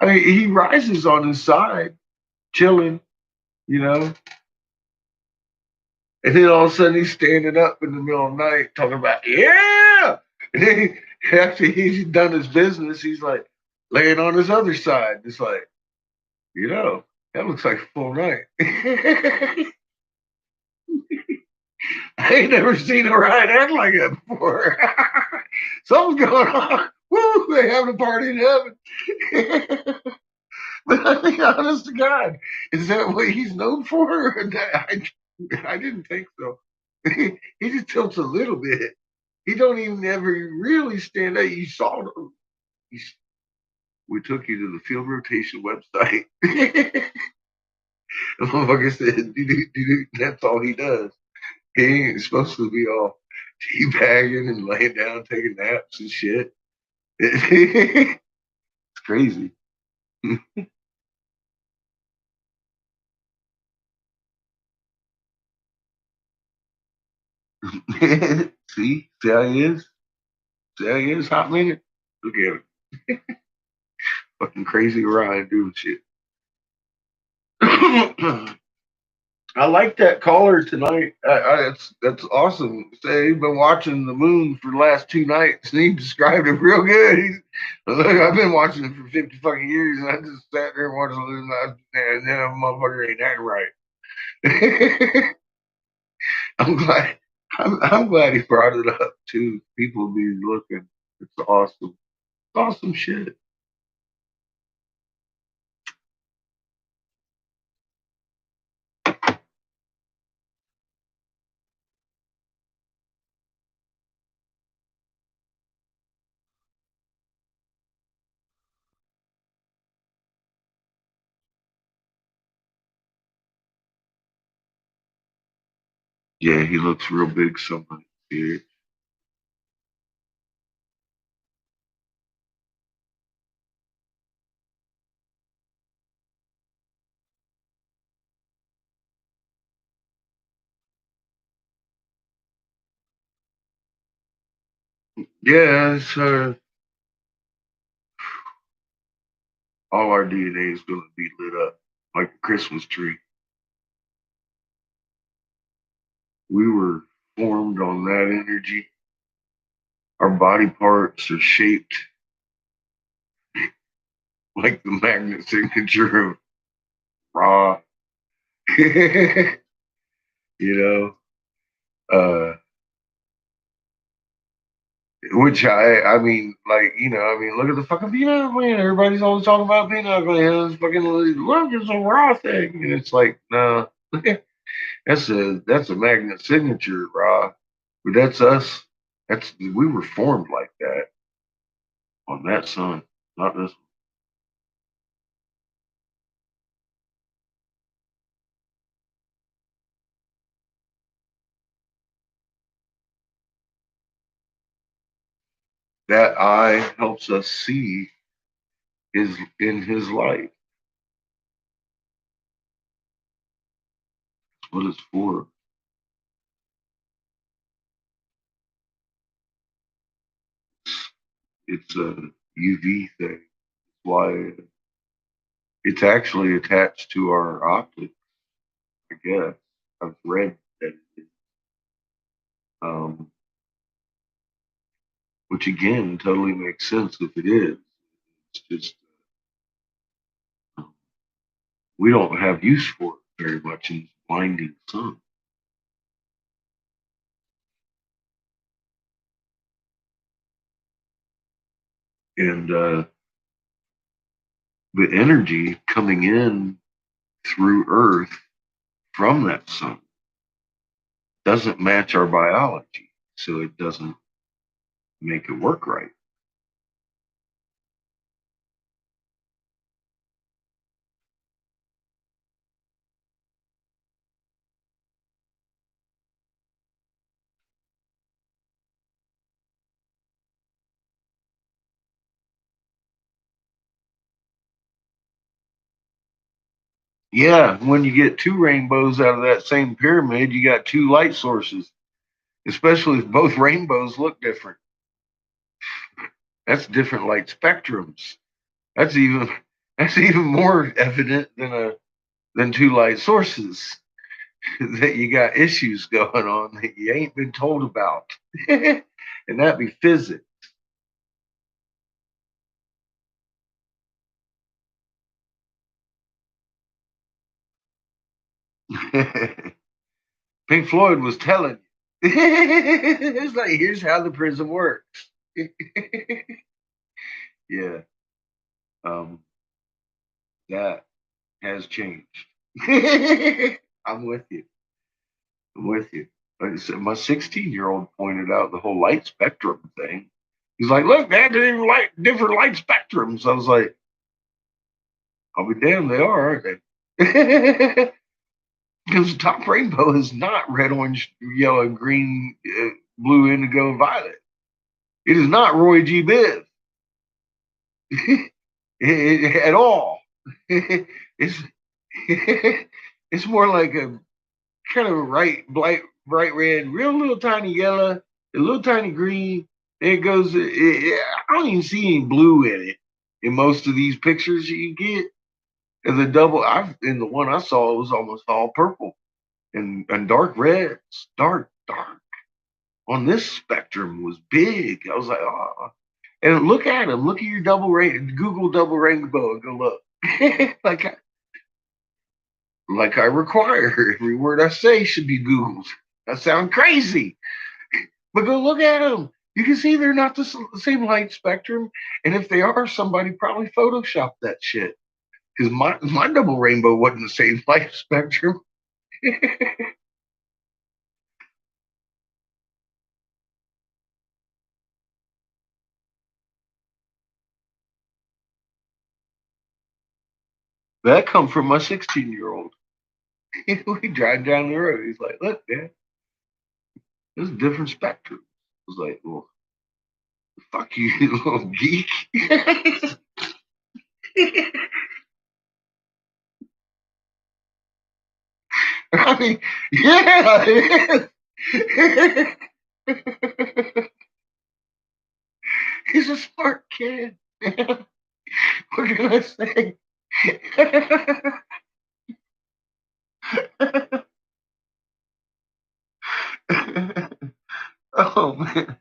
S4: I mean, he rises on his side, chilling, you know, and then all of a sudden he's standing up in the middle of the night talking about, yeah. And then after he's done his business, he's like laying on his other side. It's like, that looks like a full night. I ain't never seen a ride act like that before. Something's going on. Woo, they having a party in heaven. But I mean, honest to God, is that what he's known for? I didn't think so. He just tilts a little bit. He don't even ever really stand up. You saw him. We took you to the field rotation website. The motherfucker said, that's all he does. He ain't supposed to be all teabagging and laying down, taking naps and shit. It's crazy. See how he is? See how he is, hot minute? Look at him. Fucking crazy Ryan doing shit. I like that caller tonight. That's awesome. Say he's been watching the moon for the last 2 nights, and he described it real good. Look, I've been watching it for 50 fucking years, and I just sat there and watched the moon, and then a motherfucker ain't that right. I'm glad. I'm glad he brought it up too. People be looking. It's awesome. Awesome shit. Yeah, he looks real big. Somebody here. Yeah, it's all our DNA is going to be lit up like a Christmas tree. We were formed on that energy. Our body parts are shaped like the magnet signature of Ra. you know, which I mean, like, look at the fucking peanut man. Everybody's always talking about peanut man. It's fucking look, it's a Ra thing, and it's like, no, that's a magnet signature, Ra. But that's us. We were formed like that on that sun, not this one. That eye helps us see in his light. What it's for. It's a UV thing. Why it's actually attached to our optics, I guess. I've read that it is. Um, which again totally makes sense if it is. It's just we don't have use for it very much in this blinding sun. And the energy coming in through Earth from that sun doesn't match our biology, so it doesn't make it work right. Yeah, when you get two rainbows out of that same pyramid, you got two light sources, especially if both rainbows look different. That's different light spectrums. That's even more evident than two light sources that you got issues going on that you ain't been told about. And that be physics. Pink Floyd was telling you. It's like, here's how the prism works. Yeah. That has changed. I'm with you. I'm with you. Like I said, my 16-year-old pointed out the whole light spectrum thing. He's like, look, Dad, there's different light spectrums. I was like, I'll be damned, they are, aren't they? Because the top rainbow is not red, orange, yellow, green, blue, indigo, and violet. It is not Roy G. Biv at all. It's it's more like a kind of bright red, real little tiny yellow, a little tiny green. And it goes. I don't even see any blue in it in most of these pictures you get. And the double, in the one I saw, it was almost all purple and dark reds, dark. On this spectrum was big. I was like, oh. And look at them. Look at your Google double rainbow and go look. like I require. Every word I say should be Googled. That sounds crazy. But go look at them. You can see they're not the same light spectrum. And if they are, somebody probably photoshopped that shit. Because my double rainbow wasn't the same light spectrum. That come from my 16-year-old. We drive down the road. He's like, look, man, there's a different spectrum. I was like, well, fuck you, you little geek. I mean, yeah, it is. He's a smart kid. What can I say? Oh man.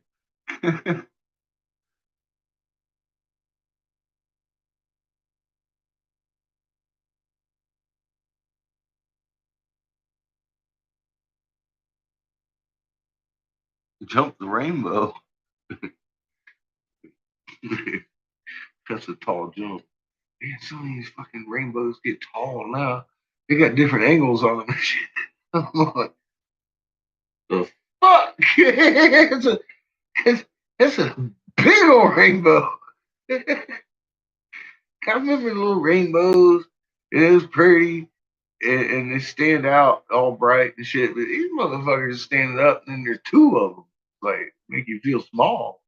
S4: Jump the rainbow. That's a tall jump. Man, some of these fucking rainbows get tall now. They got different angles on them and shit. I'm like, the fuck? it's a big old rainbow. I remember the little rainbows. It was pretty. And they stand out all bright and shit. But these motherfuckers are standing up and then there's two of them. Like, make you feel small.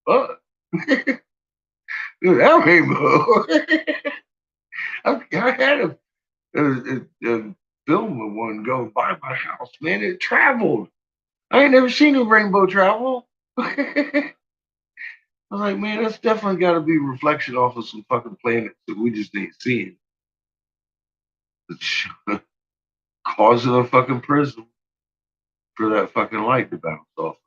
S4: Fuck. Look at that rainbow. I had a film of one go by my house, man. It traveled. I ain't never seen a rainbow travel. I was like, man, that's definitely got to be a reflection off of some fucking planets that we just ain't seeing. It's causing a fucking prism for that fucking light to bounce off.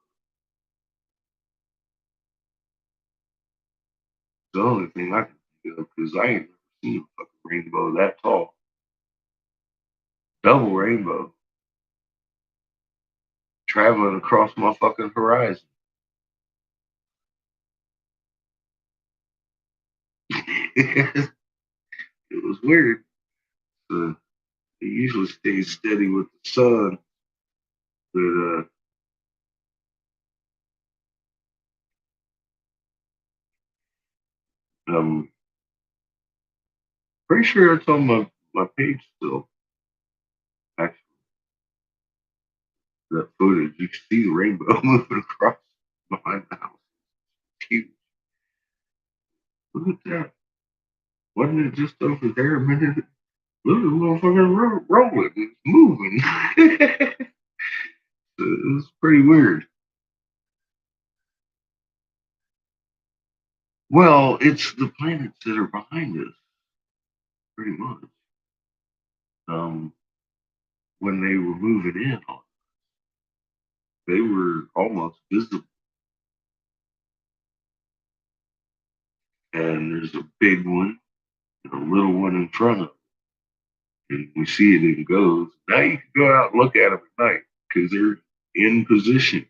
S4: The only thing I can think of, because I ain't never seen a fucking rainbow that tall. Double rainbow. Traveling across my fucking horizon. It was weird. It usually stays steady with the sun. But I'm pretty sure it's on my page still. Actually, that footage, you can see the rainbow moving across behind the house. Huge. Look at that. Wasn't it just over there a minute? Look at the motherfucking rolling. It's moving. It's pretty weird. Well, it's the planets that are behind us, pretty much. When they were moving in, they were almost visible. And there's a big one and a little one in front of it. And we see it in goes. Now you can go out and look at them at night because they're in position.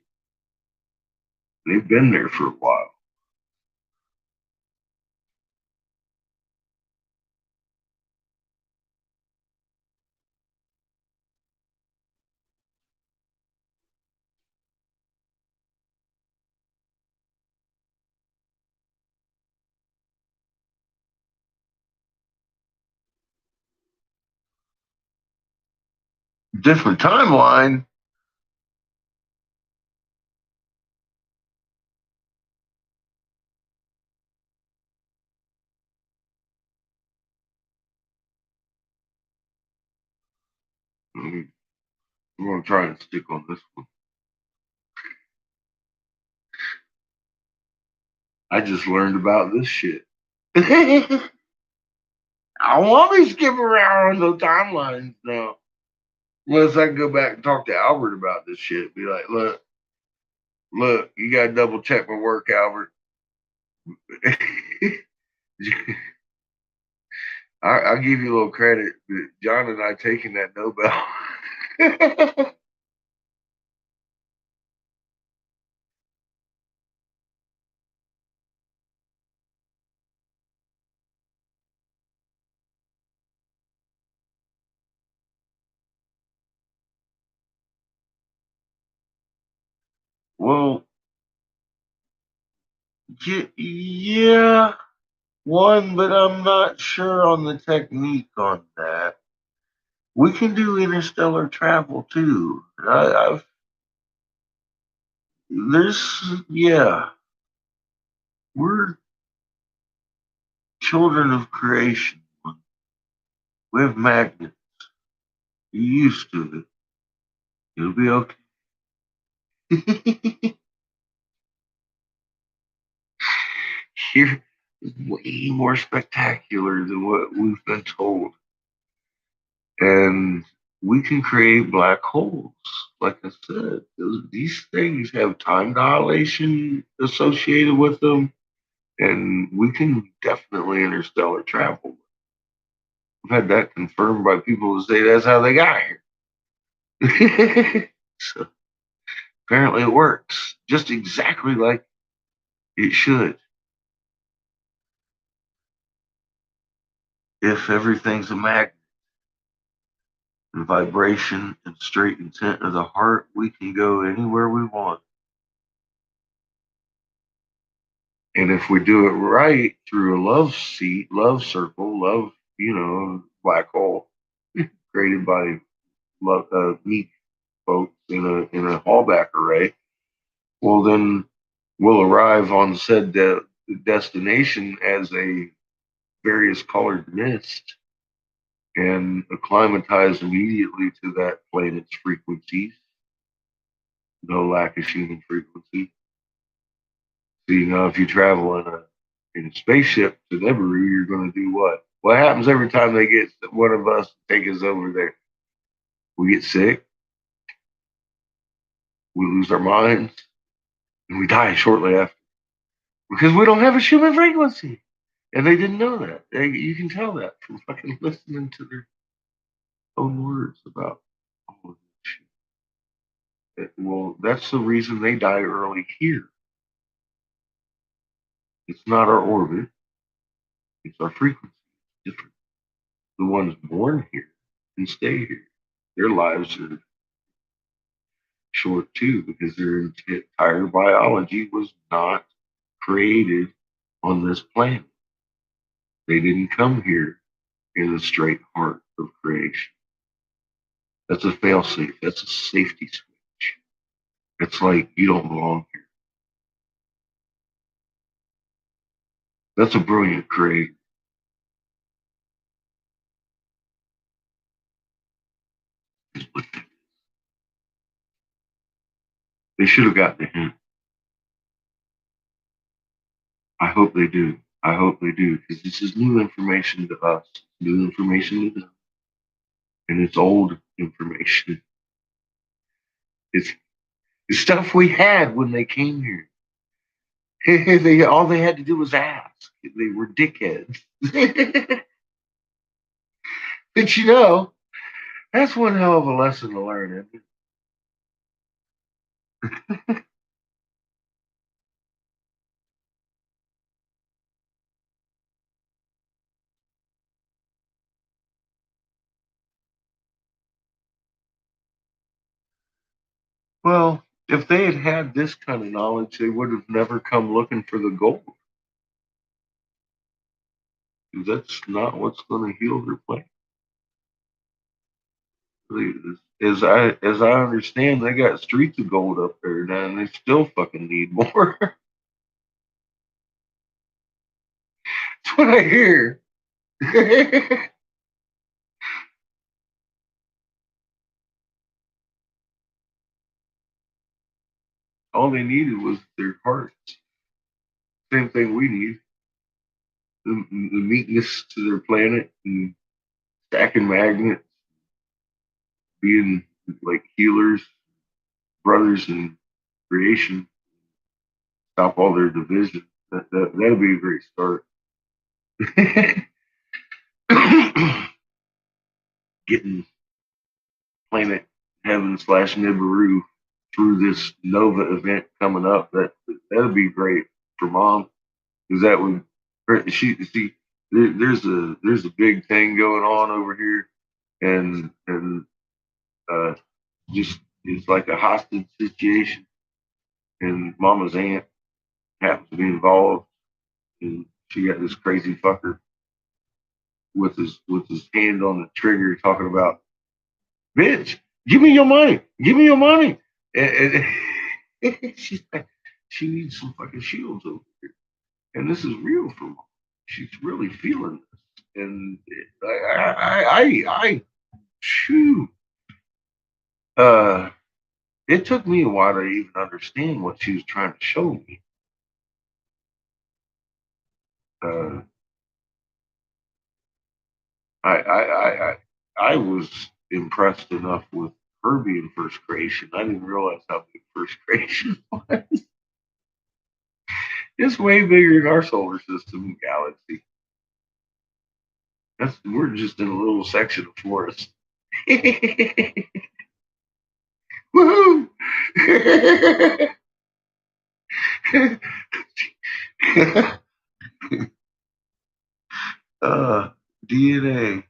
S4: They've been there for a while. Different timeline. I'm going to try and stick on this one. I just learned about this shit. I want to skip around the timelines now. Unless I can go back and talk to Albert about this shit. Be like, look, you got to double check my work, Albert. I'll give you a little credit. John and I taking that Nobel. Well, yeah, one, but I'm not sure on the technique on that. We can do interstellar travel too. Yeah, we're children of creation. We have magnets. You're used to it. It'll be okay. Here is way more spectacular than what we've been told. And we can create black holes. Like I said, these things have time dilation associated with them, and we can definitely interstellar travel. I've had that confirmed by people who say that's how they got here. So apparently it works just exactly like it should. If everything's a magnet, and vibration and straight intent of the heart, we can go anywhere we want. And if we do it right through a love seat, love circle, love, black hole created by love, meek folks in a Hallback array, well then we'll arrive on said destination as a various colored mist and acclimatize immediately to that planet's frequencies. No lack of human frequency. So, if you travel in a spaceship to Nibiru, you're going to do what? What happens every time they get one of us to take us over there? We get sick, we lose our minds, and we die shortly after because we don't have a human frequency. And they didn't know that. You can tell that from fucking listening to their own words about all of this shit. Well, that's the reason they die early here. It's not our orbit, it's our frequency. It's different. The ones born here can stay here. Their lives are short too, because their entire biology was not created on this planet. They didn't come here in the straight heart of creation. That's a failsafe. That's a safety switch. It's like you don't belong here. That's a brilliant creator. They should have got the hint. I hope they do. I hope they do, because this is new information to us, new information to them, and it's old information. It's the stuff we had when they came here. All they had to do was ask. They were dickheads. But you know, that's one hell of a lesson to learn, isn't it? Well, if they had had this kind of knowledge, they would have never come looking for the gold. That's not what's going to heal their planet. As I understand, they got streets of gold up there now, and they still fucking need more. That's what I hear. All they needed was their hearts. Same thing we need. The meekness to their planet and stacking magnets, being like healers, brothers in creation, stop all their division. That'll be a great start. Getting planet heaven / Nibiru through this Nova event coming up. That'll be great for mom, because that would she see there's a big thing going on over here, and just it's like a hostage situation, and mama's aunt happens to be involved, and she got this crazy fucker with his hand on the trigger talking about, bitch, give me your money, give me your money. And she's like, she needs some fucking shields over here, and this is real for mom. She's really feeling this, and I shoot. It took me a while to even understand what she was trying to show me. Uh, I was impressed enough with her being first creation. I didn't realize how big first creation was. It's way bigger than our solar system galaxy. We're just in a little section of forest. Woohoo! DNA.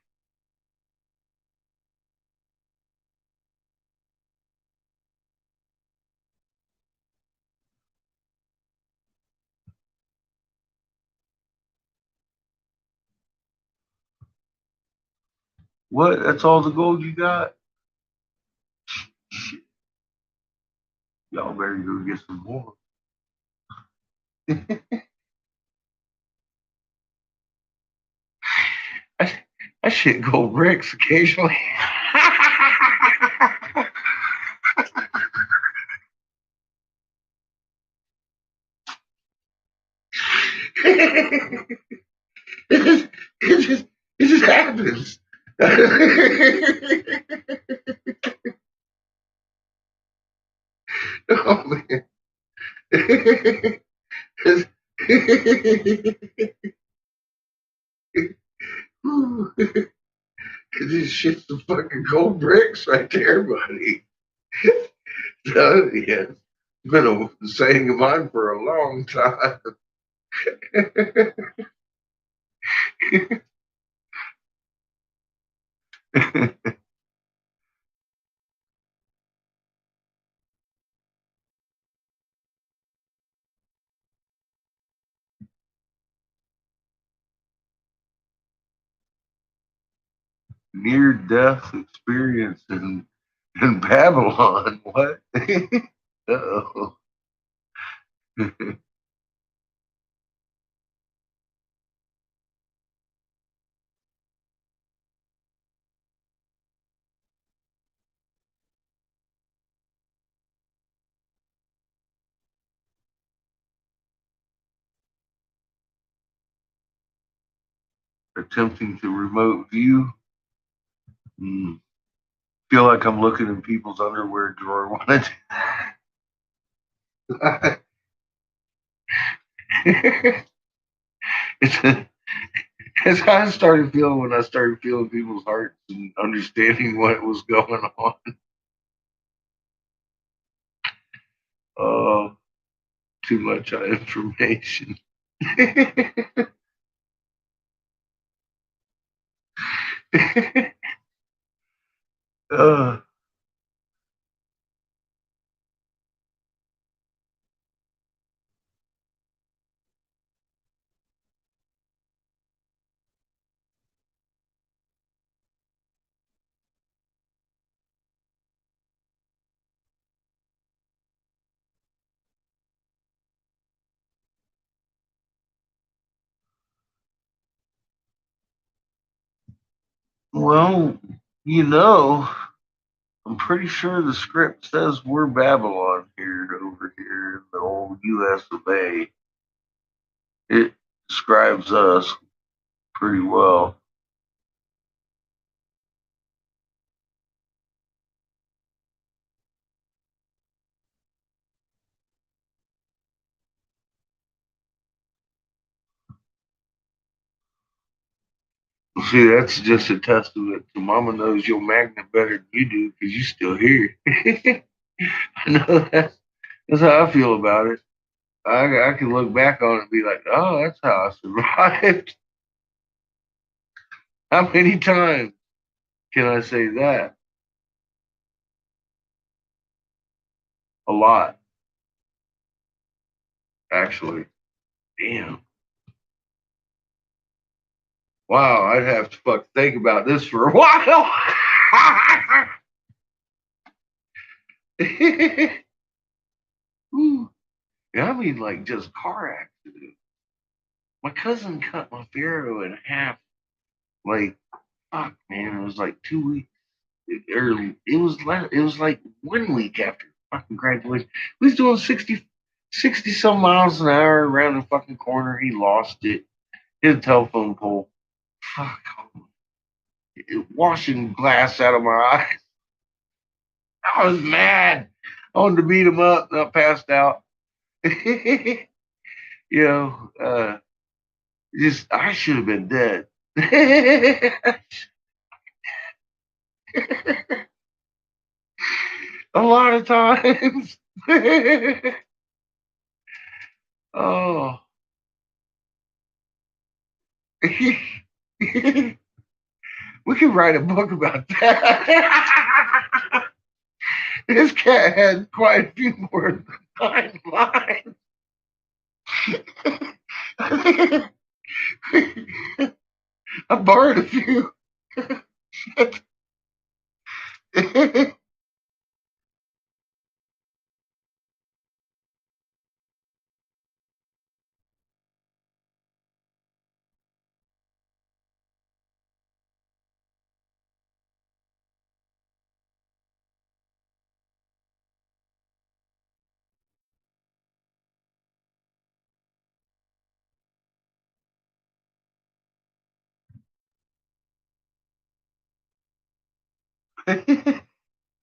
S4: What? That's all the gold you got? Y'all better go get some more. I shit gold bricks occasionally. It just happens. Oh man. This shit's some fucking gold bricks right there, buddy. So, yeah, it's been a saying of mine for a long time. near death experience in Babylon. What? Uh-oh. Attempting to remote view. Feel like I'm looking in people's underwear drawer when I it's, it's how I started feeling when I started feeling people's hearts and understanding what was going on. Oh, too much information. uh, well, you know, I'm pretty sure the script says we're Babylon here over here in the old US of A. It describes us pretty well. See, that's just a testament to Mama knows your magnet better than you do because you still here. I know that's how I feel about it. I can look back on it and be like, oh, that's how I survived. How many times can I say that? A lot, actually. Damn. Wow, I'd have to think about this for a while. Yeah, I mean, like just car accidents. My cousin cut my Pharaoh in half. Like, fuck, man, it was like 2 weeks. It was like 1 week after fucking graduation. He was doing 60 some miles an hour around the fucking corner. He lost it. Hit a telephone pole. Fuck. Washing glass out of my eyes. I was mad. I wanted to beat him up, and I passed out. you know, just I should have been dead. A lot of times. Oh. We could write a book about that. This cat had quite a few more than 9 lines. I borrowed a few.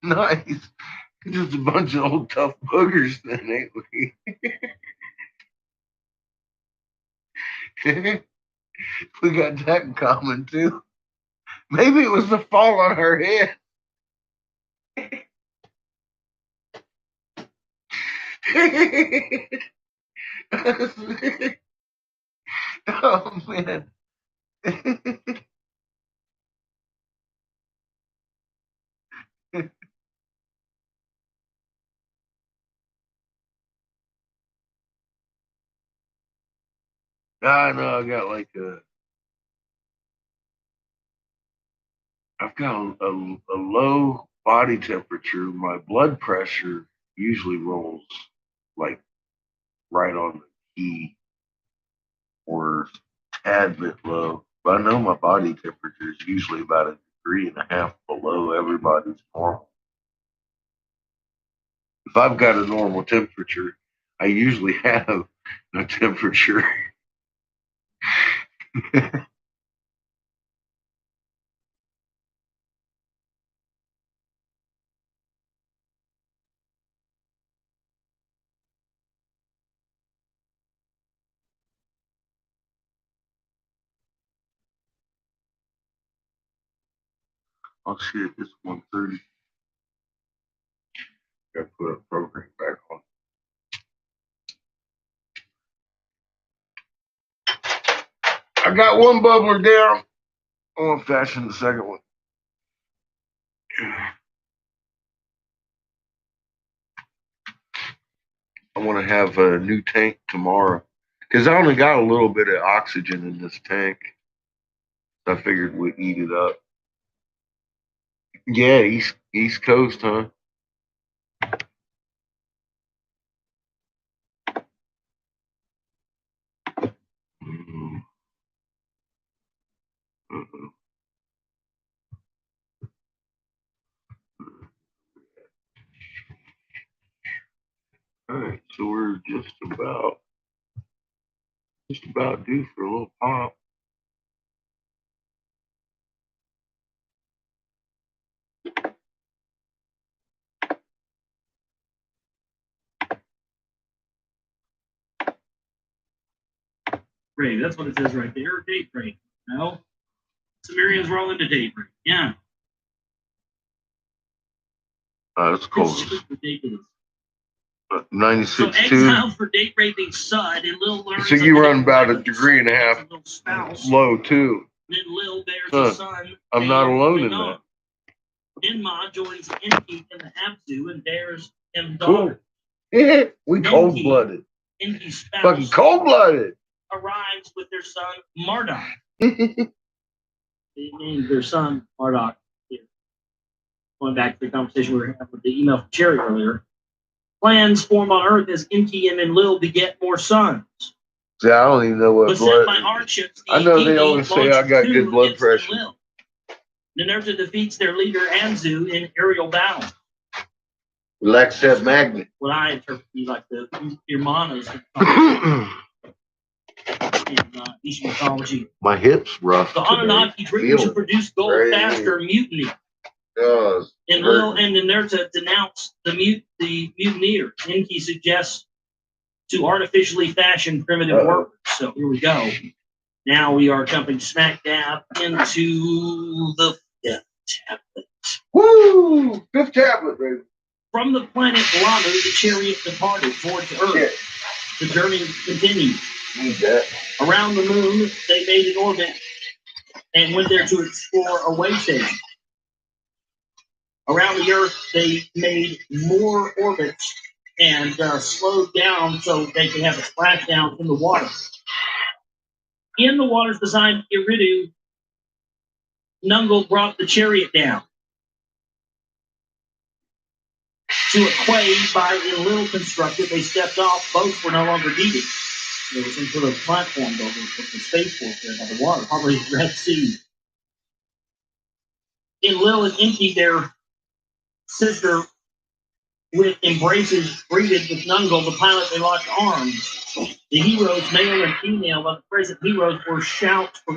S4: Nice. Just a bunch of old tough boogers, then, ain't we? We got that in common too. Maybe it was the fall on her head. Oh man. I know I got like I've got a low body temperature. My blood pressure usually rolls like right on the key or tad bit low. But I know my body temperature is usually about 1.5 degrees below everybody's normal. If I've got a normal temperature, I usually have a temperature. Oh shit, it's 1:30. Gotta put a program back on. I got one bubbler down. I want to fashion the second one. I want to have a new tank tomorrow because I only got a little bit of oxygen in this tank. I figured we'd eat it up. Yeah, East Coast, huh? Mm-hmm. Uh-uh. All right, so we're just about due for a little pop.
S2: Ray, that's what it says right there. Date break. No. Sumerians roll into date break. Yeah.
S4: That's cold.
S2: It's ridiculous.
S4: 96.2.
S2: So exiled for date raping son, and Lil learns.
S4: So you run about 1.5 degrees low too.
S2: Then Lil bears a son.
S4: I'm not alone in that.
S2: Ninma joins Enki in the Abzu and bears him daughter.
S4: Cool. We cold blooded.
S2: Enki's spouse
S4: Fucking cold blooded.
S2: Arrives with their son Marduk. They named their son Marduk. Going back to the conversation we were having with the email from Cherry earlier. Plans form on Earth as Enki and Enlil beget more sons.
S4: See, I don't even know what
S2: Beset
S4: blood.
S2: by hardships,
S4: I know they always say I got good blood pressure.
S2: Ninurta defeats their leader Anzu in aerial battle.
S4: Relax that magnet.
S2: What I interpret to be like the Irmanas in Eastern mythology.
S4: My hips rough.
S2: The Anunnaki dream to produce gold faster mutiny. Enlil and Ninurta denounce the mutineers. Enki suggests to artificially fashion primitive workers. So here we go. Now we are jumping smack dab into the fifth tablet.
S4: Woo! Fifth tablet, baby.
S2: From the planet Lamu, the chariot departed towards Earth. The journey continued. Around the moon, they made an orbit and went there to explore a way station. Around the Earth, they made more orbits and slowed down so they could have a splashdown in the water. In the waters beside Eridu, Nungal brought the chariot down to a quay by Enlil constructed. They stepped off. Boats were no longer needed. There was some sort of platform building with the spaceport there by the water, probably the Red Sea. Enlil and Enki, their sister, with embraces greeted with Nungal, the pilot. They locked arms. The heroes, male and female, but the present heroes were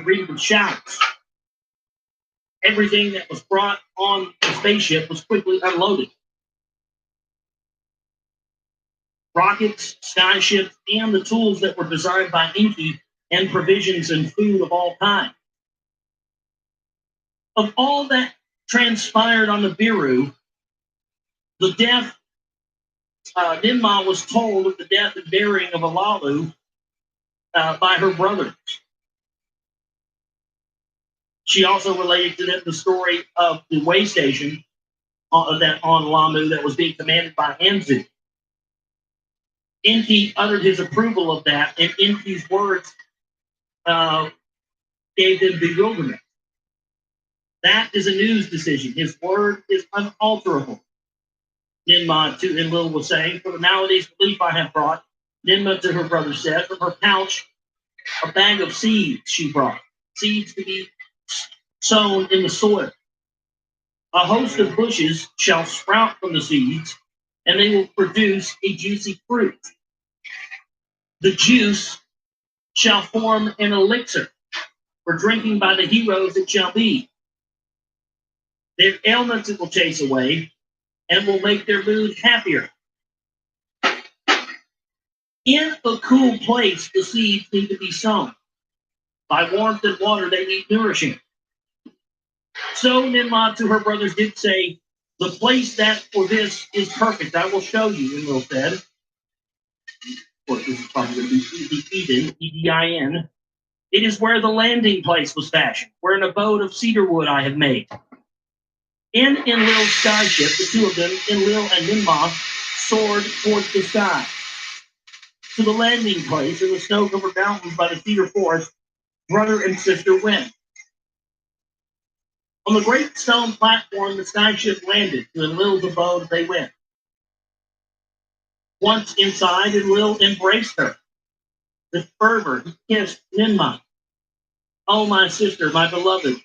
S2: greeted with shouts. Everything that was brought on the spaceship was quickly unloaded. Rockets, skyships, and the tools that were designed by Enki, and provisions and food of all kinds. Of all that transpired on the Biru, the death, Ninma was told of the death and burying of Alalu by her brothers. She also related to them the story of the way station that on Lamu that was being commanded by Anzu. Enki uttered his approval of that, and Enki's words gave them bewilderment. That is a news decision. His word is unalterable. Ninmah to Enlil was saying, for the maladies relief I have brought, Ninmah to her brother said, from her pouch, a bag of seeds she brought, seeds to be sown in the soil. A host of bushes shall sprout from the seeds, and they will produce a juicy fruit. The juice shall form an elixir, for drinking by the heroes it shall be. Their ailments it will chase away, and will make their mood happier. In a cool place, the seeds need to be sown. By warmth and water, they need nourishing. So Ninmah to her brothers did say, the place that for this is perfect, I will show you, Enlil said. Of course, this is probably going to be Eden, E-D-I-N. It is where the landing place was fashioned, where an abode of cedar wood I have made. In Enlil's skyship, the two of them, Enlil and Ninmah, soared towards the sky. To the landing place in the snow-covered mountains by the cedar forest, brother and sister went. On the great stone platform, the skyship landed. To Enlil's abode they went. Once inside, Enlil embraced her. With fervor, he kissed Ninmah. Oh, my sister, my beloved.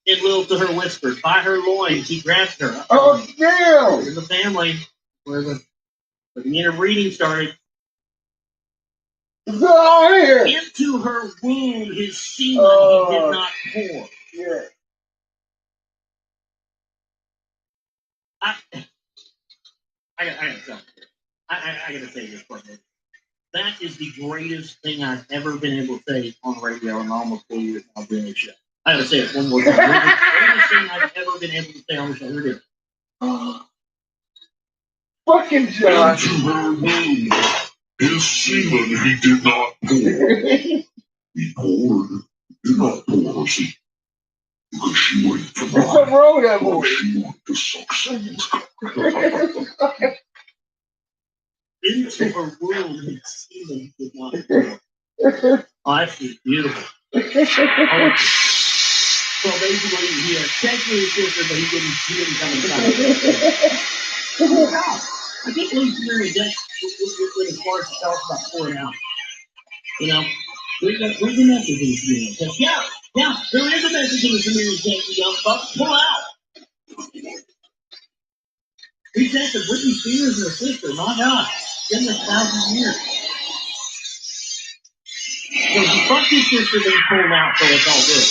S2: Enlil to her whispered. By her loins, he grabbed her.
S4: Oh, damn!
S2: In the family, where the end of reading started.
S4: Here.
S2: Into her womb, his semen he did not pour.
S4: Yeah.
S2: I gotta say this for a minute. That is the greatest thing I've ever been able to say on radio in almost 4 years I've been on the show. I gotta say it one more time. The greatest thing I've ever been able to say on the show. Here it is.
S4: Fucking Josh.
S9: Into her womb, his semen he did not pour. He poured, did not pour her semen. Because she went for
S4: What's up wrong with that boy?
S9: Because she wanted to suck someone's cock.
S2: Into her womb, his semen did not pour. Oh, that's just beautiful. So basically, he had sex with his sister, but he didn't come inside. I can't believe Mary Deck went as far as to tell us about pouring out. You know, there's a message in the community. Because, yeah, there is a message in the community, you young buck. Pull out. We said that Britney Spears and her sister, my God, been there 1,000 years. So he fucked his sister, then he pulled out, so it's all good.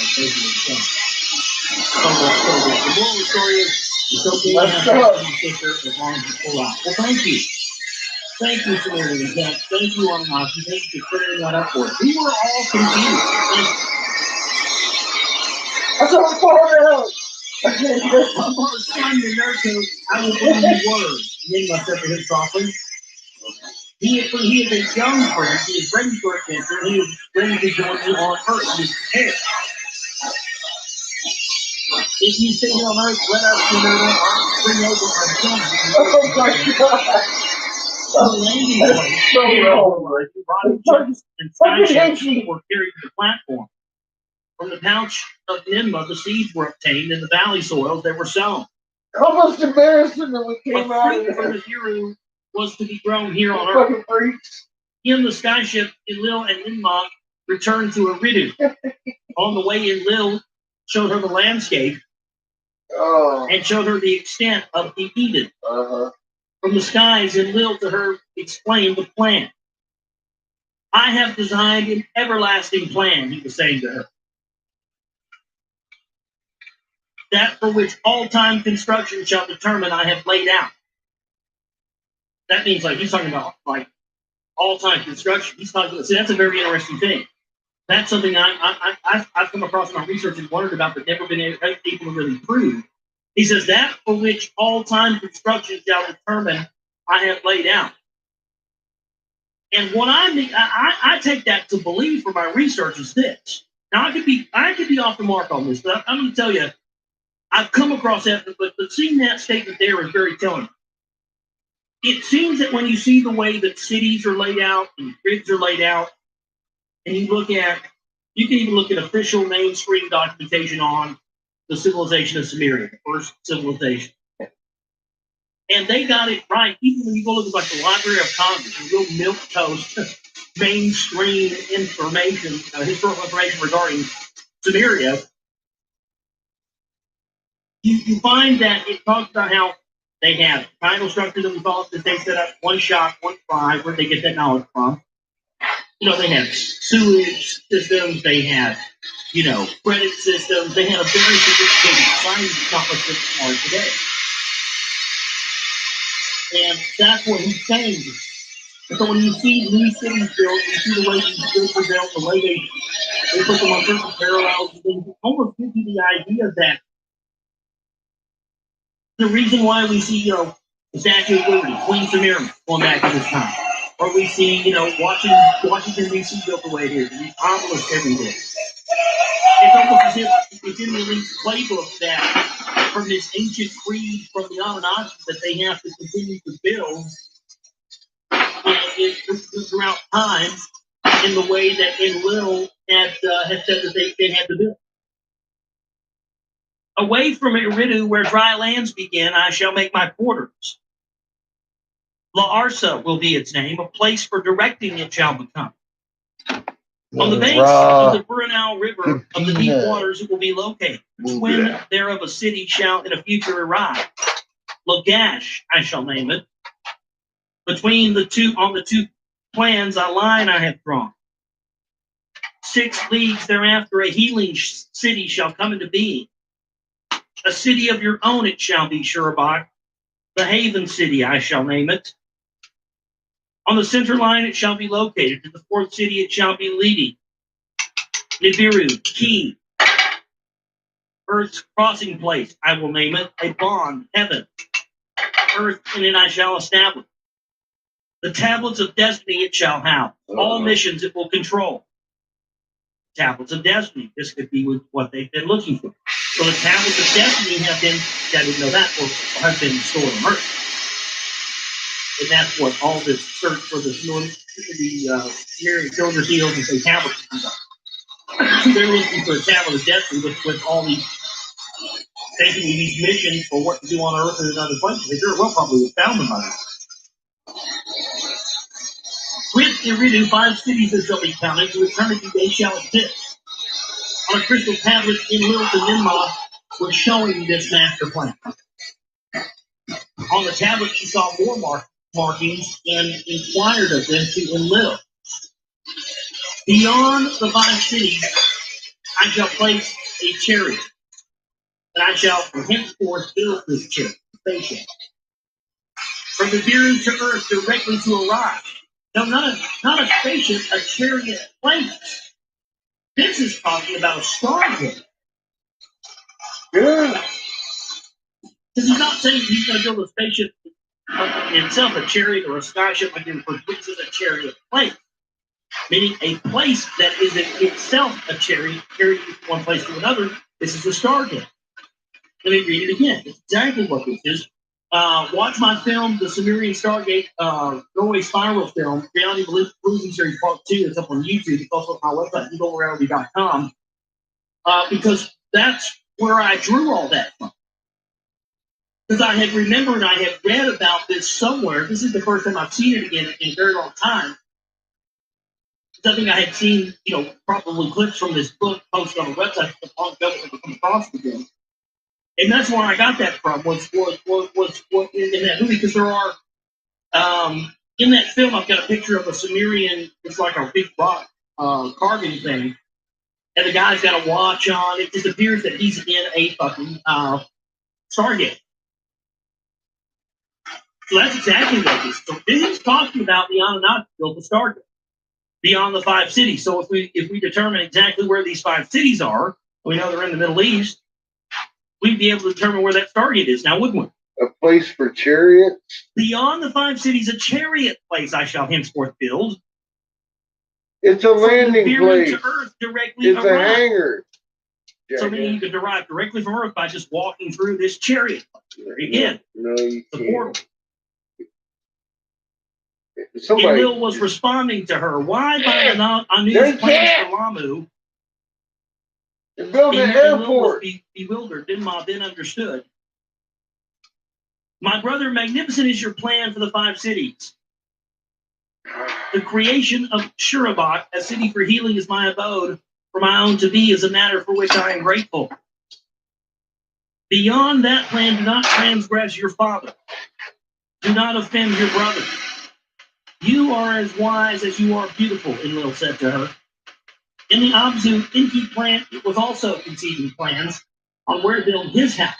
S2: So good. The moral of the story is, it's okay to have sex with your sister as long as you pull out. Well, thank you. Thank you, Samaritan Jack. Thank you, Ananashi. Thank you for clearing that up for us. We were all confused.
S4: That's what I'm calling out.
S2: I'm going to sign your nerd code. I will believe you word. Ninmah said to him softly. He is a young friend. He is ready for adventure. He is ready to join you on Earth. He is prepared. If you stay on Earth, let us bring over our children.
S4: Oh my God.
S2: The landing place,
S4: So wrong.
S2: rockets and skyships were carried to the platform. From the pouch of Ninmah, the seeds were obtained, and the valley soils they were sown.
S4: Almost embarrassing that we came
S2: A
S4: out
S2: fruit
S4: of
S2: from
S4: here.
S2: the Hiru was to be grown here on Earth.
S4: Fucking freaks.
S2: In the skyship, Enlil and Ninmah returned to Eridu. On the way, Enlil showed her the landscape and showed her the extent of the Eden. From the skies, Enlil to her explained the plan. I have designed an everlasting plan, he was saying to her. That for which all time construction shall determine I have laid out. That means like he's talking about like all time construction. He's talking. See, that's a very interesting thing. That's something I've come across in my research and wondered about, but never been able to really prove. He says that for which all time construction shall determine I have laid out. And what I take that to believe for my research is this. Now I could be off the mark on this, but I'm going to tell you, I've come across that, but seeing that statement there is very telling. It seems that when you see the way that cities are laid out and grids are laid out, and you can even look at official mainstream documentation on the civilization of Sumeria, the first civilization. And they got it right. Even when you go look at like the Library of Congress, the real milquetoast, mainstream information, historical information regarding Sumeria, you find that it talks about how they have triangle structure that we thought that they set up one shot, one fry, where they get that knowledge from. They have sewage systems, they have, credit systems, they have a very sophisticated society that's not much different from today. And that's what he's saying. And so when you see new cities built, you see the way these cities are built, the way they put them on certain parallels and things, it almost gives you the idea that the reason why we see, the Statue of Liberty, Queen Samira, going back to this time, or we see, Washington D.C. built the way it is, and these obelisks everywhere. It's almost as if it's in the elite's playbook that from this ancient creed from the Anunnaki that they have to continue to build throughout time in the way that Enlil had said that they had to build. Away from Eridu, where dry lands begin, I shall make my quarters. La Arsa will be its name, a place for directing it shall become. On the banks of the Brunel River of the deep waters it will be located. When thereof a city shall in a future arrive. Lagash, I shall name it. Between the two, on the two plans, a line I have drawn. 6 leagues thereafter, a healing city shall come into being. A city of your own it shall be, Shurabak. The haven city I shall name it. On the center line it shall be located. To the 4th city it shall be leading. Nibiru, key. Earth's crossing place, I will name it. A bond, heaven. Earth in it I shall establish. The tablets of destiny it shall have. All missions it will control. Tablets of destiny. This could be what they've been looking for. So the tablets of destiny have been, I didn't know that, have been stored on Earth. And that's what all this search for the Sumerian silver seals and say tablets and stuff. They're looking for a tablet of destiny with all these, taking these missions for what to do on Earth and in other places. They very well probably found them by now. With Eridu, 5 cities that shall be counted, to eternity they shall exist. On a crystal tablet in Lilith and Ninmah was showing this master plan. On the tablet she saw more markings and inquired of them to Enlil. Beyond the 5 cities I shall place a chariot, and I shall from henceforth build this chariot, spaceship. From the Nibiru to Earth directly to arrive. No, not a spaceship, a chariot plane. This is talking about a stargate.
S4: Yeah.
S2: Because he's not saying he's going to build a spaceship itself, a chariot or a skyship, like this is a chariot plane. Meaning a place that is itself a chariot, carried from one place to another. This is a stargate. Let me read it again. It's exactly what this is. Watch my film, The Sumerian Stargate, Norway Spiral film, Reality Bluesing Series Part 2. It's up on YouTube. It's also on my website, eaglereality.com. Because that's where I drew all that from. Because I had remembered, I had read about this somewhere. This is the first time I've seen it again in a very long time. Something I had seen, probably clips from this book posted on the website a long ago and come across it again. And that's where I got that from, was in that movie, because there are, in that film, I've got a picture of a Sumerian, it's like a big rock carving thing, and the guy's got a watch on. It just appears that he's in a fucking Stargate. So that's exactly what this is. So this is talking about the Anunnaki built the Stargate beyond the 5 cities. So if we determine exactly where these 5 cities are, we know they're in the Middle East, we'd be able to determine where that Stargate is now, wouldn't we?
S4: A place for chariots?
S2: Beyond the 5 cities, a chariot place I shall henceforth build.
S4: It's a landing place.
S2: To Earth directly
S4: it's
S2: arrive.
S4: A hangar.
S2: So meaning you could derive directly from Earth by just walking through this chariot. There again,
S4: no, you
S2: the
S4: can't.
S2: portal.
S4: Somebody
S2: Enlil was responding to her. Why by Anu's plans for Lamu
S4: They're building an
S2: And Lil was
S4: airport.
S2: bewildered. Ninmah then understood. My brother, magnificent is your plan for the 5 cities. The creation of Shurabak, a city for healing, is my abode. For my own to be is a matter for which I am grateful. Beyond that plan, do not transgress your father. Do not offend your brother. You are as wise as you are beautiful, Enlil said to her. In the Abzu Inki plant, it was also conceiving plans on where to build his house.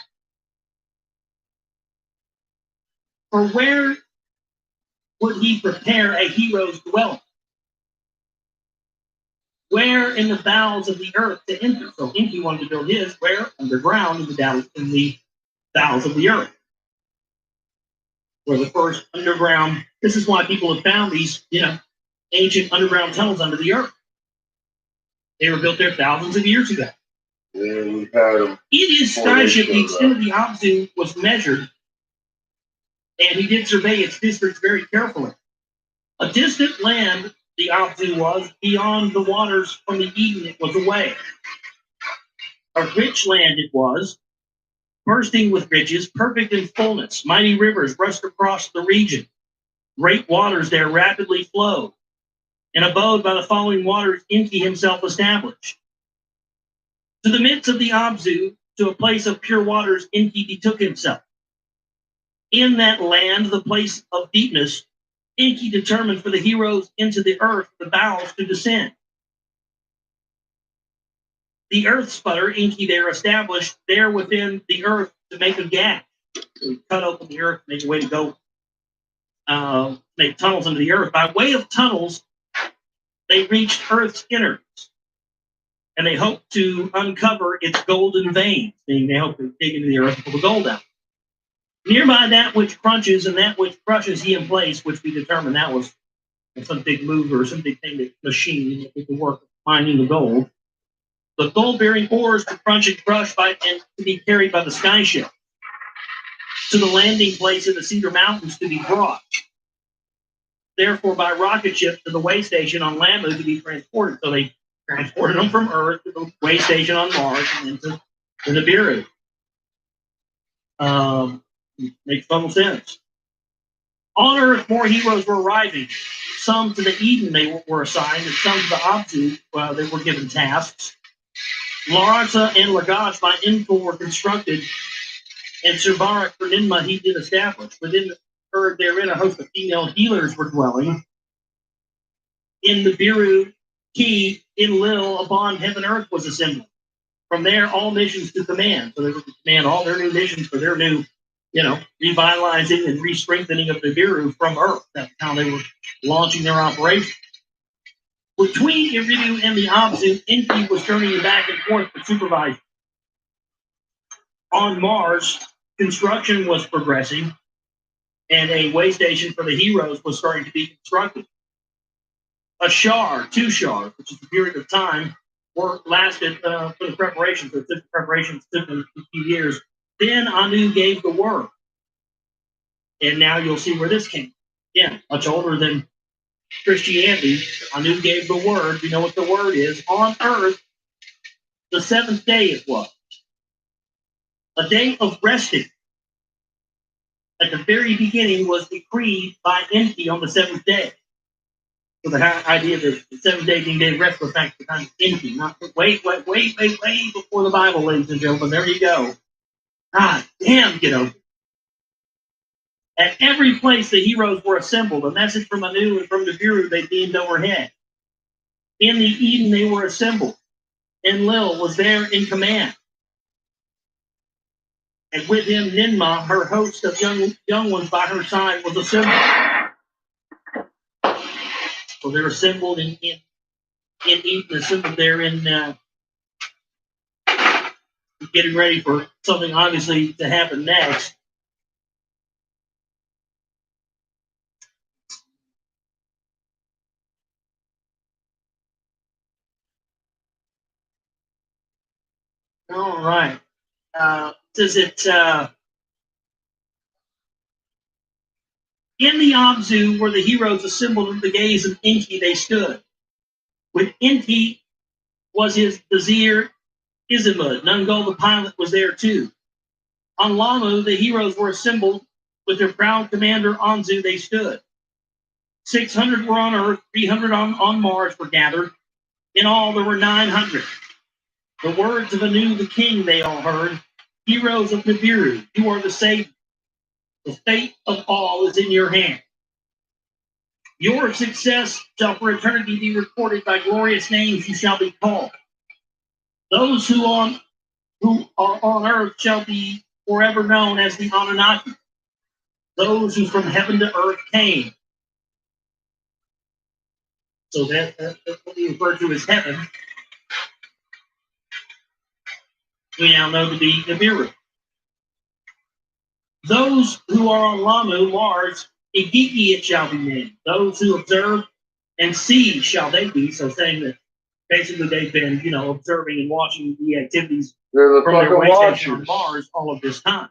S2: For where would he prepare a hero's dwelling? Where in the bowels of the earth to enter? So Inki wanted to build his where? Underground in the bowels of the earth. Where the first underground, this is why people have found these, ancient underground tunnels under the earth. They were built there thousands of years ago.
S4: Yeah, we've had them.
S2: In his skyship, the extent of the Abzu was measured, and he did survey its districts very carefully. A distant land, the Abzu was, beyond the waters from the Eden it was away. A rich land it was, bursting with riches, perfect in fullness. Mighty rivers rushed across the region. Great waters there rapidly flowed. An abode by the following waters Inki himself established. To the midst of the Abzu, to a place of pure waters, Inki betook himself. In that land, the place of deepness, Inki determined for the heroes into the earth, the bowels to descend. The earth sputter, Inki there established, there within the earth to make a gap. So he cut open the earth, make a way to go, make tunnels into the earth. By way of tunnels, they reached Earth's innards, and they hoped to uncover its golden veins, meaning they hoped to dig into the earth and pull the gold out. Nearby that which crunches and that which crushes he in place, which we determined that was some big mover, some big thing, that machine that did the work of mining the gold. The gold-bearing ores to crunch and crush and to be carried by the skyship to the landing place in the Cedar Mountains to be brought. Therefore, by rocket ship to the way station on Lamu to be transported. So they transported them from Earth to the way station on Mars and then to Nibiru. Makes total sense. On Earth, more heroes were arriving. Some to the Eden they were assigned, and some to the Abzu they were given tasks. Larsa and Lagash by Info were constructed, and Surbarak for Ninmah he did establish. Within the earth therein a host of female healers were dwelling. In the Biru Key, in Lil, a bond heaven earth was assembled. From there, all missions to command. So they were to command all their new missions for their new, revitalizing and re-strengthening of the Biru from Earth. That's how they were launching their operation. Between Iridu and the Abzu, Inki was turning back and forth for supervision. On Mars, construction was progressing, and a way station for the heroes was starting to be constructed. A shar, 2 shars, which is a period of time, lasted for the preparations. So the preparations took them a few years. Then Anu gave the word. And now you'll see where this came. Yeah, much older than Christianity. Anu gave the word. You know what the word is. On earth, the 7th day it was. A day of resting. At the very beginning was decreed by Enki on the 7th day. So the idea that the 7th day being day of rest goes back to the time of Enki. Not wait before the Bible, ladies and gentlemen. There you go. God damn, get over. At every place the heroes were assembled. A message from Anu and from Nibiru they beamed overhead. In the Eden they were assembled. Enlil was there in command. And with him Ninmah, her host of young ones by her side, was assembled. So they're assembled in Eden, assembled there in getting ready for something obviously to happen next. All right. Says it in the Abzu where the heroes assembled in the gaze of Enki they stood. With Enki was his vizier Izimud, Nungol the pilot, was there too. On Lamu, the heroes were assembled. With their proud commander Anzu, they stood. 600 were on Earth, 300 on Mars were gathered. In all, there were 900. The words of Anu the king they all heard. Heroes of Nibiru, you are the savior. The fate of all is in your hand. Your success shall for eternity be recorded. By glorious names you shall be called. Those who are on earth shall be forever known as the Anunnaki. Those who from heaven to earth came. So that's what we refer to as heaven. We now know to be Nibiru. Those who are on Lamu, Mars, Igiki it shall be named. Those who observe and see shall they be. So saying that basically they've been, observing and watching the activities
S4: They're the
S2: from their
S4: fucking
S2: way station on
S4: watchers.
S2: Mars all of this time.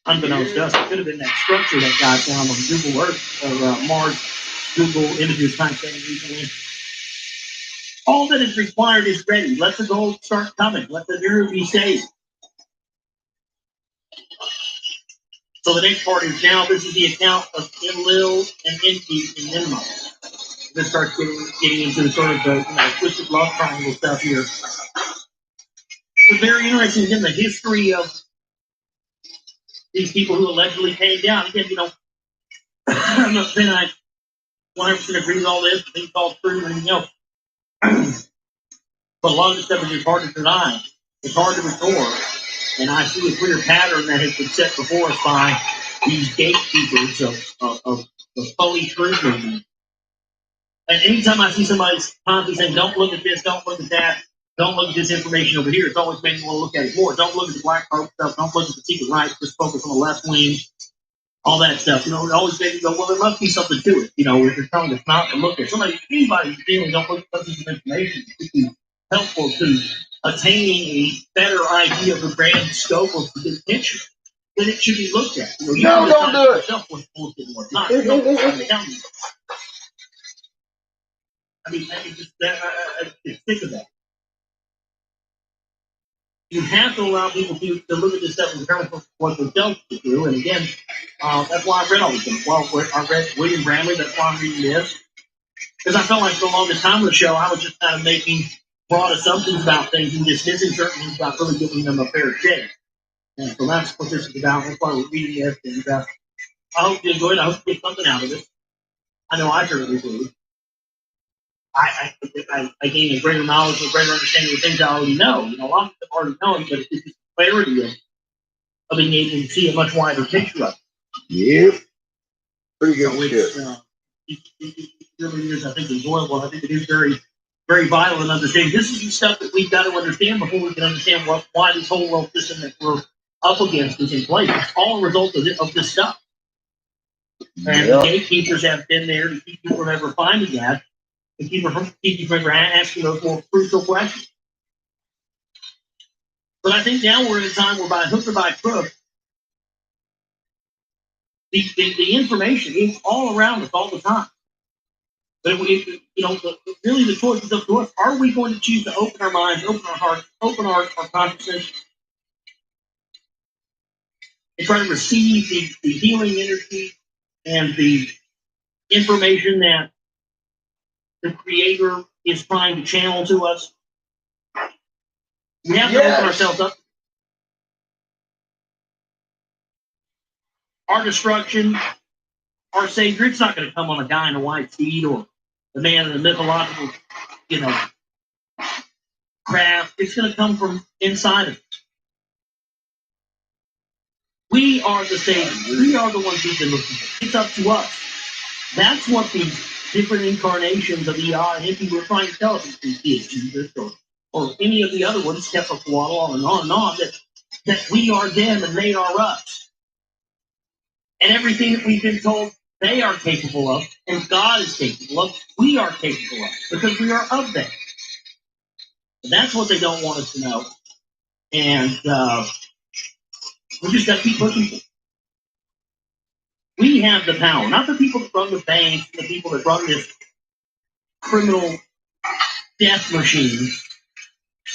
S2: Unbeknownst to us, it could have been that structure that guy found on Google Earth or Mars Google Images type thing recently. All that is required is ready. Let the gold start coming. Let the Nibiru be saved. So the next part is now, this is the account of Enlil and Enki and Nineveh. This starts getting into the sort of the twisted love triangle stuff here. It's very interesting in the history of these people who allegedly came down. Again, I'm not saying I 100% agree with all this, I think it's all true, and but a lot of this stuff is just hard to deny. It's hard to ignore. And I see a clear pattern that has been set before us by these gatekeepers of the phony truth movement. And anytime I see somebody constantly saying, don't look at this, don't look at that, don't look at this information over here, it's always making me want to look at it more. Don't look at the black folk stuff, don't look at the secret right, just focus on the left wing, all that stuff. It always makes me go, well, there must be something to it. If you're telling us not to look at anybody who's feeling don't look at such information, it could be helpful to attaining a better idea of the grand scope of the big picture, then it should be looked at.
S4: No, don't do it.
S2: Not, I mean, I just think of that. You have to allow people to look at this stuff and determine what they're dealt to do. And again, that's why I've read all these things. Well, I read William Bramley, that's why I'm reading this. Because I felt like for the longest time of the show, I was just kind of making broad assumptions about things and dismissing certain things without really giving them a fair shake. And so that's what this is about. That's why we're reading this. And I hope you enjoy it. I hope you get something out of it. I know I certainly do. I gain a greater knowledge, a greater understanding of things I already know. A lot of stuff I already know, but it's just clarity of being able to see a much wider picture of it.
S4: Yep. Pretty good shit.
S2: It really is, I think, enjoyable. I think it is very, very vital in understanding. This is the stuff that we've got to understand before we can understand why this whole world system that we're up against is in place. It's all a result of this stuff. And the gatekeepers have been there to keep you from ever finding that, to keep you from ever asking those more crucial questions. But I think now we're in a time where by hook or by crook, the information is all around us all the time. But really the choice is up to us. Are we going to choose to open our minds, open our hearts, open our consciousness, and try to receive the healing energy and the information that the Creator is trying to channel to us? We have to open ourselves up. Our destruction, our Savior, it's not going to come on a guy in a white steed or the man in the mythological, craft. It's going to come from inside of us. We are the Savior. We are the ones who've been looking for. It's up to us. That's what these different incarnations of Ea and Enki were trying to tell us. Jesus or any of the other ones kept us on and on, that we are them and they are us. And everything that we've been told they are capable of, and God is capable of, we are capable of, because we are of them. And that's what they don't want us to know. And we just got to keep pushing for it. We have the power, not the people that run the banks, the people that run this criminal death machine.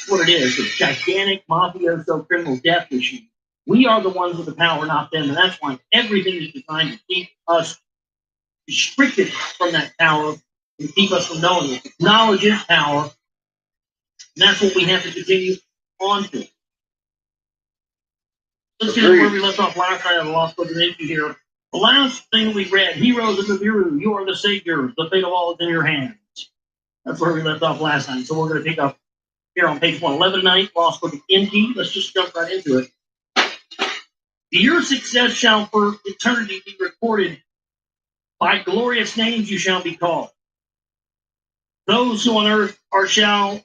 S2: what it is. It's gigantic mafioso criminal death machine. We are the ones with the power, not them, and that's why everything is designed to keep us restricted from that power and keep us from knowing it. Knowledge is power, and that's what we have to continue on to. Let's get where we left off last night on the Lost Book of Ninja here. The last thing we read, Heroes of the Viru, you are the savior, the fate of all is in your hands. That's where we left off last time. So we're going to pick up here on page 111 tonight, Lost Book of Inti. Let's just jump right into it. Your success shall for eternity be recorded. By glorious names you shall be called. Those who on earth are shall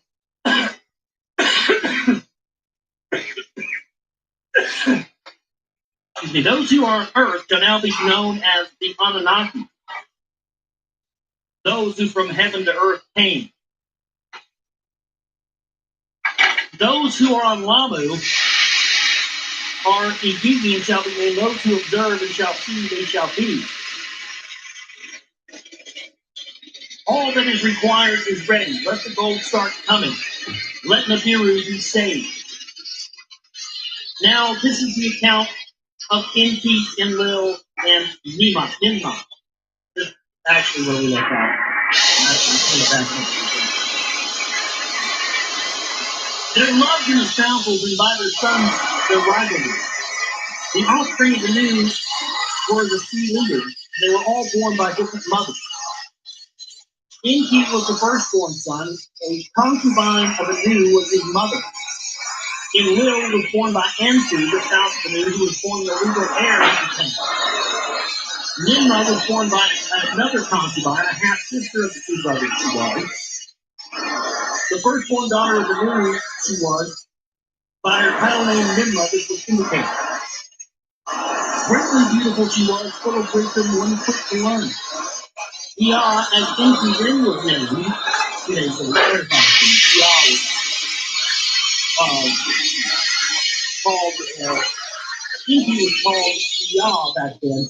S2: those who are on earth shall now be known as the Anunnaki. Those who from heaven to earth came. Those who are on Lamu are Igigi and shall be named. Those who observe and shall see, they shall be. All that is required is ready. Let the gold start coming. Let Nibiru be saved. Now, this is the account of Inti, Enlil, and Ninmah. This is actually where we left off. Their loved and espousals and by their sons their rivalry. The offspring of the new were the three leaders. They were all born by different mothers. Inti was the firstborn son. A concubine of Anu was his mother. Enlil was born by Ansu, the spouse of Anu, who was born the legal heir of the temple. Ninmah was born by another concubine, a half-sister of the two brothers she was. The firstborn daughter of Anu she was, by her title name Ninmah, this was indicated. Greatly beautiful she was, full of wisdom, one quick to learn. Ea, as Inti then was named, so Ea was called, Inti was called Ea back then.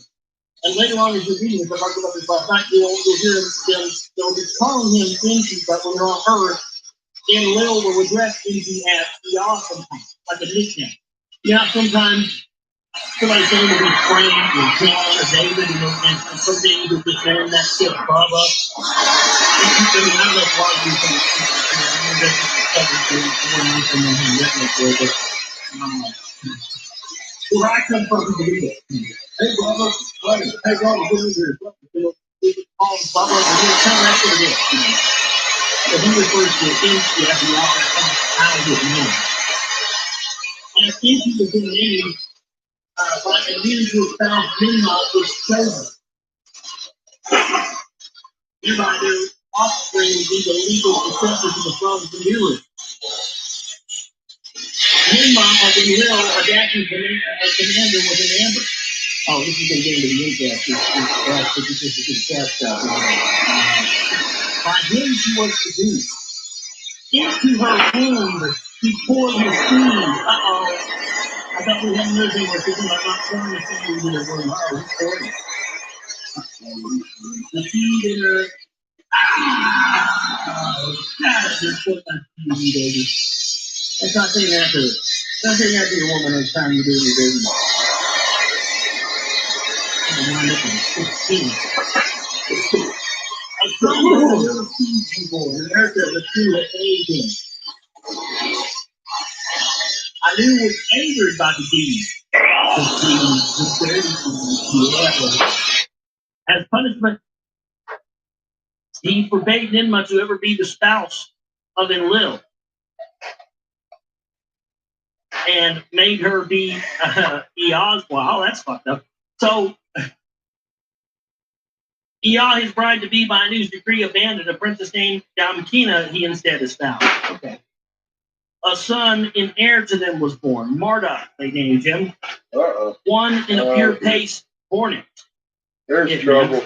S2: And later on, as you're reading this, I talked about this last night, you'll hear them, they'll be calling him Inti, but when they're on earth, Enlil will address Inti as Ea sometimes, like a nickname. Yeah, sometimes somebody's name will be Frank or John or David, and some days you'll just name that shit Bubba. I don't know if a lot of you think, where I come from, people do that. Hey, Bubba, hey, Bubba, give me your call Bubba, and he'll tell that what it is. So he refers to Inti as the all that comes out of his name. And Inti was in the name by the news was found Ninmah was chosen. Hereby their offspring would be the legal successors to the throne of the Nibiru. Ninmah of Enlil, adapting as commander, was an amber. Oh, this is going to get into the incest. This is the incest stuff. By him she was seduced. Into her womb he poured his seed. Uh-oh. I thought we had another thing we're thinking about not pouring the seed into the womb. Oh, he's pouring it. The seed in her. Just put that seed, baby. That's not saying that to her. Not saying that to your woman every time you do your business. A son of the little seed people in America, the two that made him. Anu was angered by the deed. As punishment, he forbade Ninmah to ever be the spouse of Enlil and made her be Ea's wife. Oh, that's fucked up. So, Ea, his bride to be by Anu's decree, abandoned a princess named Damkina, he instead espoused. Okay. A son and heir to them was born. Marduk, they named him. One in a pure pace hornet.
S4: There's trouble.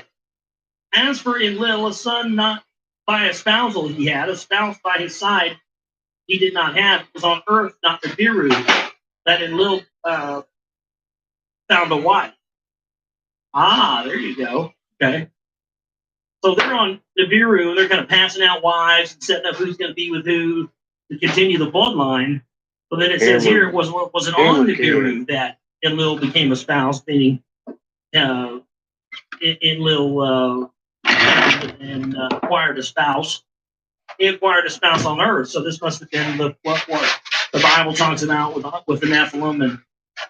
S2: As for Enlil, a son not by a spousal he had, a spouse by his side he did not have. It was on earth, not Nibiru, that Enlil found a wife. Ah, there you go. Okay. So they're on Nibiru, they're kind of passing out wives and setting up who's going to be with who. to continue the bloodline. But then it says here it wasn't on Nibiru that Enlil became a spouse, meaning Enlil and acquired a spouse. He acquired a spouse on Earth, so this must have been what the Bible talks about with the Nephilim and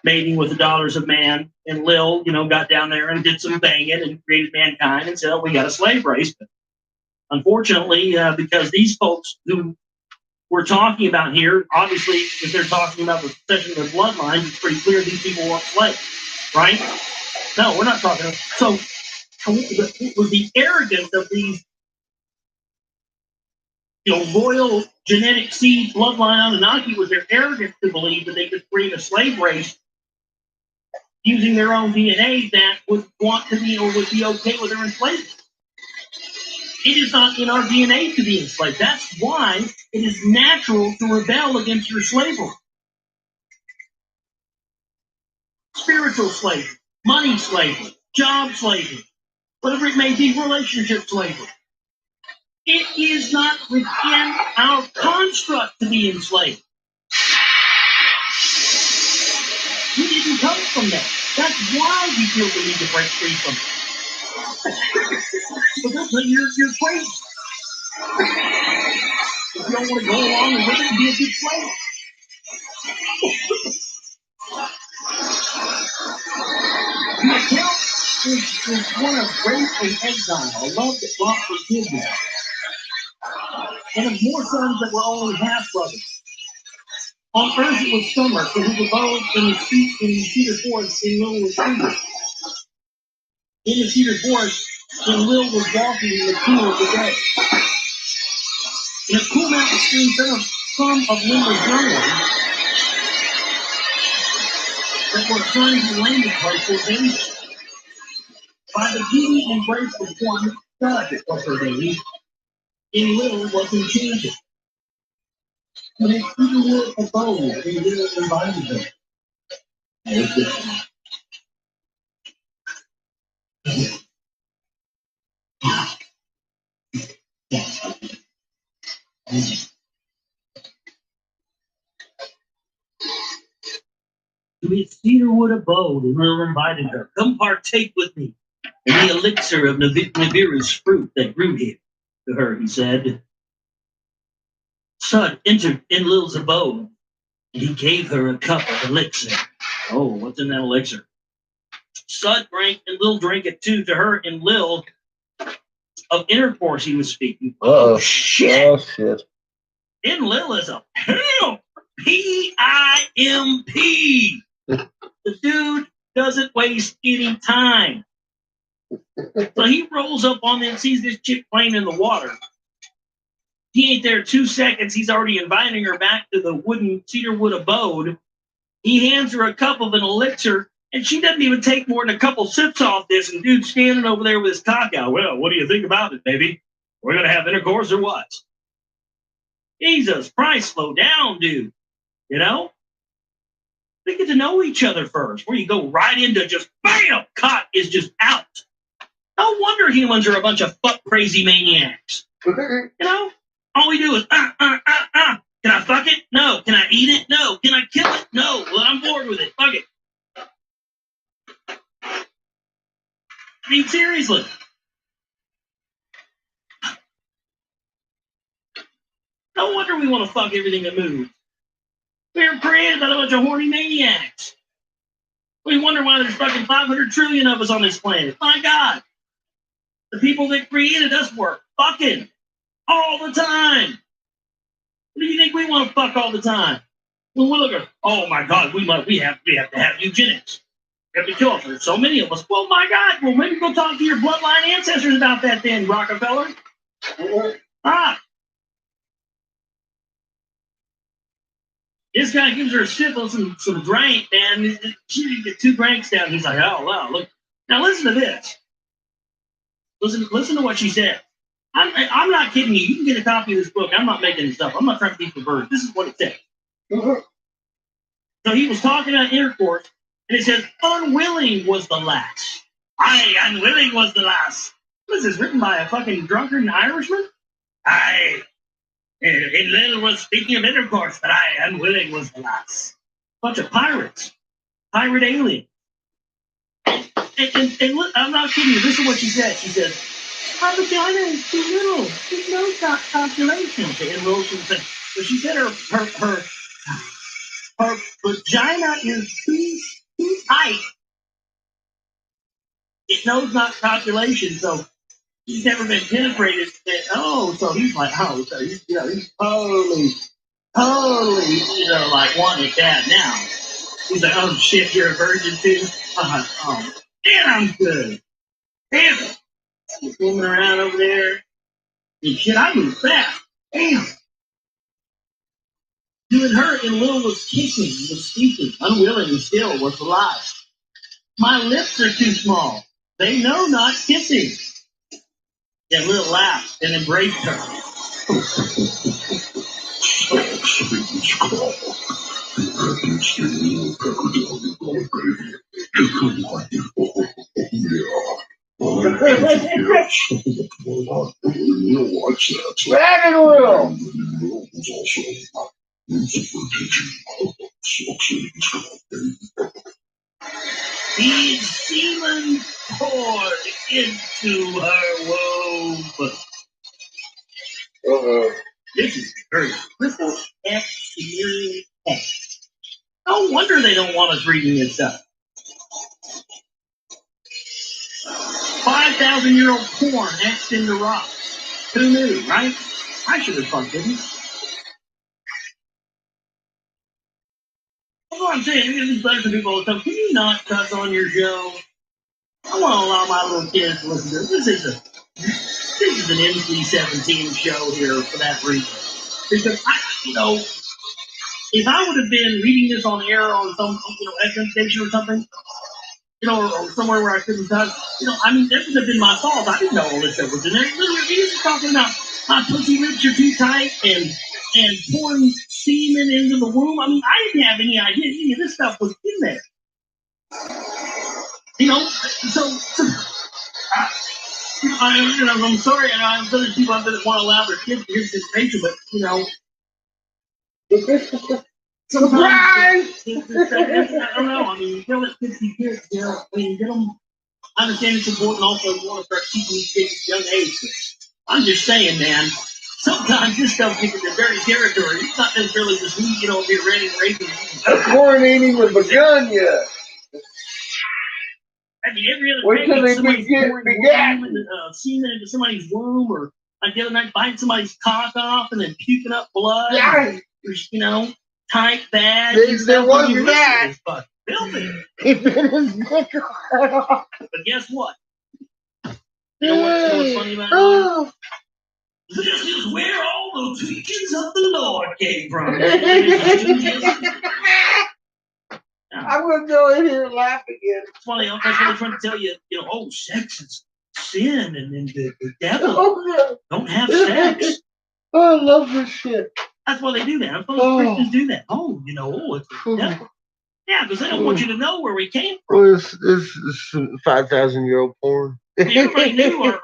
S2: mating with the daughters of man. And Lil, got down there and did some banging and created mankind and said, oh, we got a slave race. But unfortunately, because these folks who we're talking about here, obviously, if they're talking about the succession of their bloodlines, it's pretty clear these people weren't slaves, right? No, we're not talking. So, with the arrogance of these, royal genetic seed bloodline Anunnaki, was their arrogance to believe that they could create a slave race using their own DNA that would want to be or would be okay with their enslavement. It is not in our DNA to be enslaved. That's why it is natural to rebel against your slavery. Spiritual slavery, money slavery, job slavery, whatever it may be, relationship slavery. It is not within our construct to be enslaved. We didn't come from that. That's why we feel the need to break free from it. Because you're crazy. If you don't want to go along with it and be a good slave. The account is one of grace and exile, a love that brought forgiveness, and of more sons that were only half brothers. On earth it was summer, so his abode in the cedar forest in Lil was free. In the cedar forest, when Lil was walking in the cool of the day. In a cool mountain stream, some of Lil's young ones that were trying to landing place were babies. By the beauty and grace of one, God was her baby. In Lil was enchanted. When it cedar abode, and Lil invited her. To its cedarwood abode, and Lil invited her. Come partake with me in the elixir of Nibiru's fruit that grew here. To her, he said. Sud entered in Lil's abode, and he gave her a cup of elixir. Oh, what's in that elixir? Sud drank, and Lil drank it too. To her and Lil, of intercourse he was speaking. Oh, shit.
S4: Oh, shit.
S2: Enlil is a pimp. P-I-M-P. The dude doesn't waste any time. So he rolls up on them, sees this chick playing in the water. He ain't there 2 seconds. He's already inviting her back to the cedarwood abode. He hands her a cup of an elixir, and she doesn't even take more than a couple sips off this. And dude's standing over there with his cock out. Well, what do you think about it, baby? We're going to have intercourse or what? Jesus Christ, slow down, dude. They get to know each other first. Where you go right into just, bam, cock is just out. No wonder humans are a bunch of fuck crazy maniacs. All we do is, Can I fuck it? No. Can I eat it? No. Can I kill it? No. Well, I'm bored with it. Fuck it. I mean, seriously. No wonder we want to fuck everything that moves. We were created by a bunch of horny maniacs. We wonder why there's fucking 500 trillion of us on this planet. My God. The people that created us were fucking all the time. What do you think we want to fuck all the time? When we look at, oh my God, we have to have eugenics. We have to kill us. There's so many of us. Well, my God, well, maybe go talk to your bloodline ancestors about that then, Rockefeller. This guy gives her a sip of some drink, man. She get 2 drinks down. He's like, oh, wow, look. Now listen to this. Listen to what she said. I'm not kidding you. You can get a copy of this book. I'm not making this up. I'm not trying to be perverted. This is what it said. So he was talking about intercourse, and it says, unwilling was the lass. Aye, unwilling was the lass. What is this, written by a fucking drunkard Irishman? Aye. And Lil was speaking of intercourse, but I, unwilling, was the last. Bunch of pirates. Pirate alien. And look, I'm not kidding you. Listen to what she said. She said, my vagina is too little. There's no calculation. And Wilson said, but she said her vagina is too tight. It knows not calculation. So he's never been penetrated. And, so he's like, so he's totally, like wanting it bad now. He's like, oh shit, you're a virgin too? Oh, damn, I'm good. Damn it. He's swimming around over there. And shit, I move fast. Damn. You and her and Lil was kissing, was speaking, unwilling and still was the lie. My lips are too small. They know not kissing. And Lil laughed and embraced her.
S4: Dragon Royal.
S2: These demons poured into her womb. This is very crystal X. No wonder they don't want us reading this stuff. 5,000-year-old porn etched into rocks. Who knew, right? I should have fucked it. That's what I'm saying. These bunch of people all the time. Can you not cuss on your show? I want to allow my little kids to listen to this. This is an NC-17 show here for that reason. Because if I would have been reading this on air on some, FM station or something, or somewhere where I couldn't touch, that would have been my fault. I didn't know all this stuff was in there. Literally, he was talking about my pussy lips are too tight and pouring semen into the womb. I mean, I didn't have any idea any of this stuff was in there. I'm sorry, and I'm sorry people out there that want to allow their kids to hear this information, but sometimes I don't know. I mean, you let kids be kids. Get them. I understand it's important. Also, you want to start teaching these kids at a young age. I'm just saying, man. Sometimes this stuff gets into dirty territory. It's not necessarily just me, get ready and raising.
S4: The porn ain't even begun yet.
S2: I mean, every other
S4: Wait till they
S2: somebody's
S4: begat.
S2: semen into somebody's womb, or like the other night, biting somebody's cock off and then puking up blood.
S4: Yeah.
S2: Tight bag.
S4: There wasn't that.
S2: Filthy.
S4: He bit his dick off.
S2: But guess what? You know what's funny about it? This is where all the teachings of the Lord came from.
S4: I'm going to go in here and laugh again.
S2: That's funny. That's what they're trying to tell you. Sex is sin, and the devil don't have sex.
S4: Oh, I love this shit.
S2: That's why they do that. That's why Christians do that. It's the devil. Yeah, because they don't want you to know where we came from.
S4: Well, this 5,000-year-old porn.
S2: Everybody knew our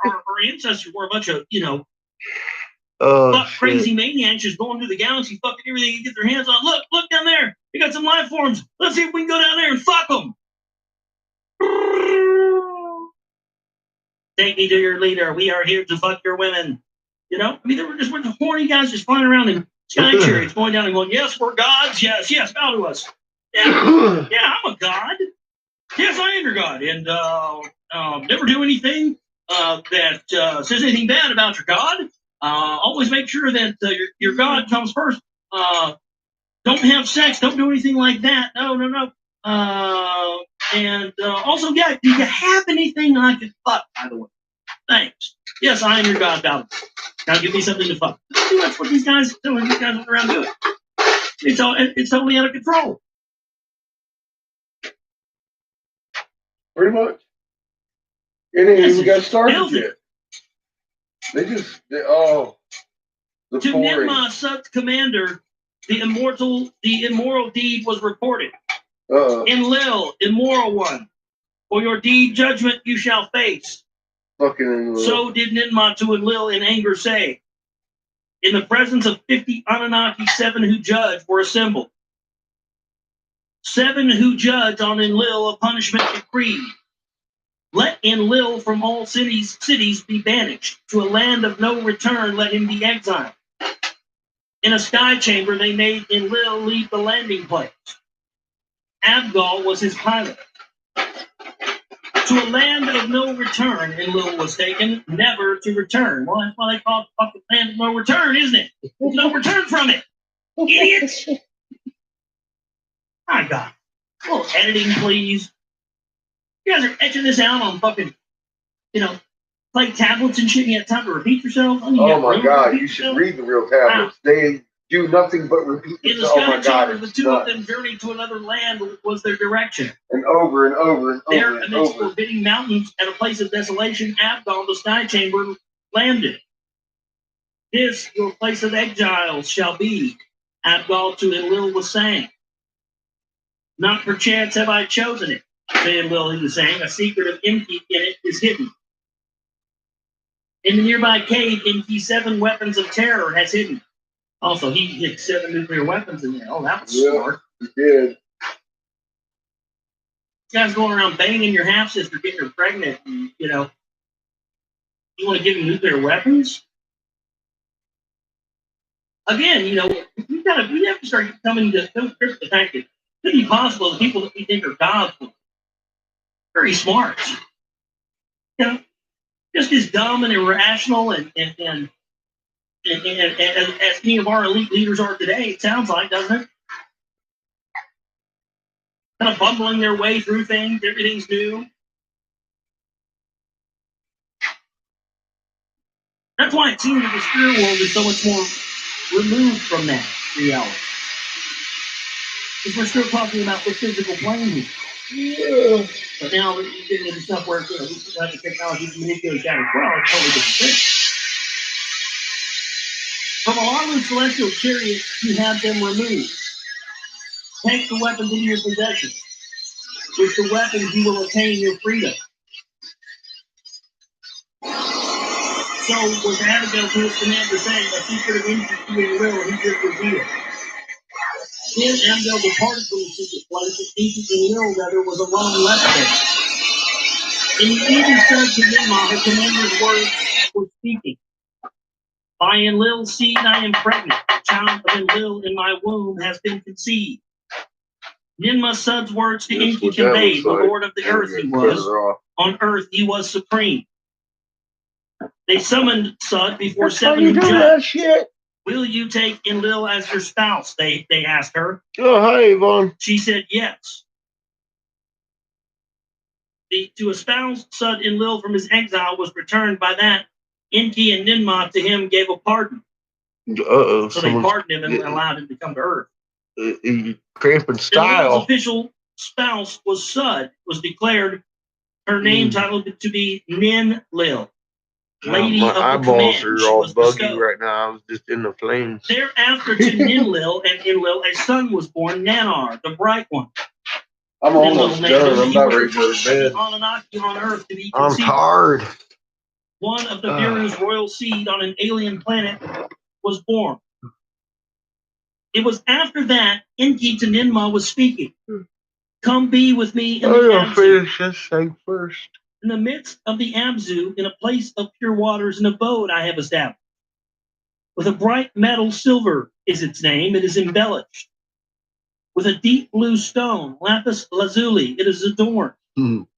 S2: ancestors were a bunch of, crazy maniacs just going through the galaxy, fucking everything and get their hands on. Look down there. We got some life forms. Let's see if we can go down there and fuck them. Take me to your leader. We are here to fuck your women. They were just a bunch of horny guys just flying around in sky chariots, going down and going, yes, we're gods. Yes, bow to us. Yeah, I'm a god. Yes, I am your god. And never do anything that says anything bad about your god. Always make sure that your God comes first. Don't have sex. Don't do anything like that. No. And also, do you have anything I could fuck, by the way? Thanks. Yes, I am your God, Bob. Now give me something to fuck. That's what these guys are doing. These guys went around doing. It's totally out of control.
S4: Pretty much. It ain't even got started yet. The
S2: to Nimma, Sut's commander, the immoral deed was reported. In Lil, immoral one, for your deed judgment you shall face.
S4: Fucking
S2: so did Ninma to Enlil in anger say. In the presence of 50 Anunnaki, 7 who judge were assembled. 7 who judge on Enlil a punishment decreed. Let Enlil from all cities be banished. To a land of no return, let him be exiled. In a sky chamber, they made Enlil leave the landing place. Abgal was his pilot. To a land of no return, Enlil was taken, never to return. Well, that's why they call it fucking land of no return, isn't it? There's no return from it. Idiots! My God. A little editing, please. You guys are etching this out on fucking, like tablets and shit, and you have time to repeat yourself. I mean,
S4: Oh my God, you should read the real tablets. Wow. They do nothing but repeat
S2: in the
S4: themselves.
S2: sky chamber, the two of them journeyed to another land was their direction.
S4: And over and over and over.
S2: There, amidst forbidding mountains at a place of desolation, Abgal, the sky chamber, landed. This, your place of exiles, shall be. Abgal to Enlil was saying. Not perchance have I chosen it. To Enlil he was saying, a secret of Enki in it is hidden. In the nearby cave, Enki 7 weapons of terror has hidden. Also, he hid 7 nuclear weapons in there. Oh, that was smart.
S4: He did.
S2: This guy's going around banging your half sister, getting her pregnant, and you want to give him nuclear weapons? Again, we have to start coming to grips the fact that it could be possible the people that we think are gods were very smart. Just as dumb and irrational and as many of our elite leaders are today, it sounds like, doesn't it? Kind of bumbling their way through things, everything's new. That's why it seems that the spirit world is so much more removed from that reality. Because we're still talking about the physical plane here. Yeah. But now we're getting into stuff where we still have the technology to manipulate that as well. It's totally different thing. From Alalu's celestial chariot, you have them removed. Take the weapons into your possession. With the weapons, you will attain your freedom. So, was Abigail to his commander saying, a secret of Enki and Enlil, he just revealed. Then Abigail departed from the secret place, and Enki and Enlil, rather, was alone left there. And he even said to Nimrod, her commander's words were speaking. By Enlil's seed I am pregnant. The child of Enlil in my womb has been conceived. Ninma's son's words to Enki conveyed, the Lord of the earth he was. On earth he was supreme. They summoned Sud before 7 who judged. Will you take Enlil as your spouse? They asked her.
S4: Oh, hi, Yvonne.
S2: She said yes. To espouse Sud Enlil from his exile was returned. By that, Enki and Ninmah to him gave a pardon.
S4: Uh-oh.
S2: So they pardoned him and allowed him to come to Earth.
S4: Cramping style.
S2: Enlil's official spouse was Sud, was declared her name title to be Ninlil. Lady
S4: my
S2: of the
S4: eyeballs
S2: command.
S4: are all buggy right now. I was just in the flames.
S2: Thereafter to Ninlil and Enlil, a son was born, Nanar, the bright one.
S4: I'm almost done. I'm about ready to go to bed.
S2: On Earth to be
S4: I'm tired.
S2: One of the Viru's royal seed on an alien planet was born. It was after that Enki to Ninmah was speaking. Come be with me in the Abzu.
S4: Finish this thing first.
S2: In the midst of the Abzu, in a place of pure waters, an abode I have established. With a bright metal, silver is its name. It is embellished. With a deep blue stone, lapis lazuli, it is adorned. Come,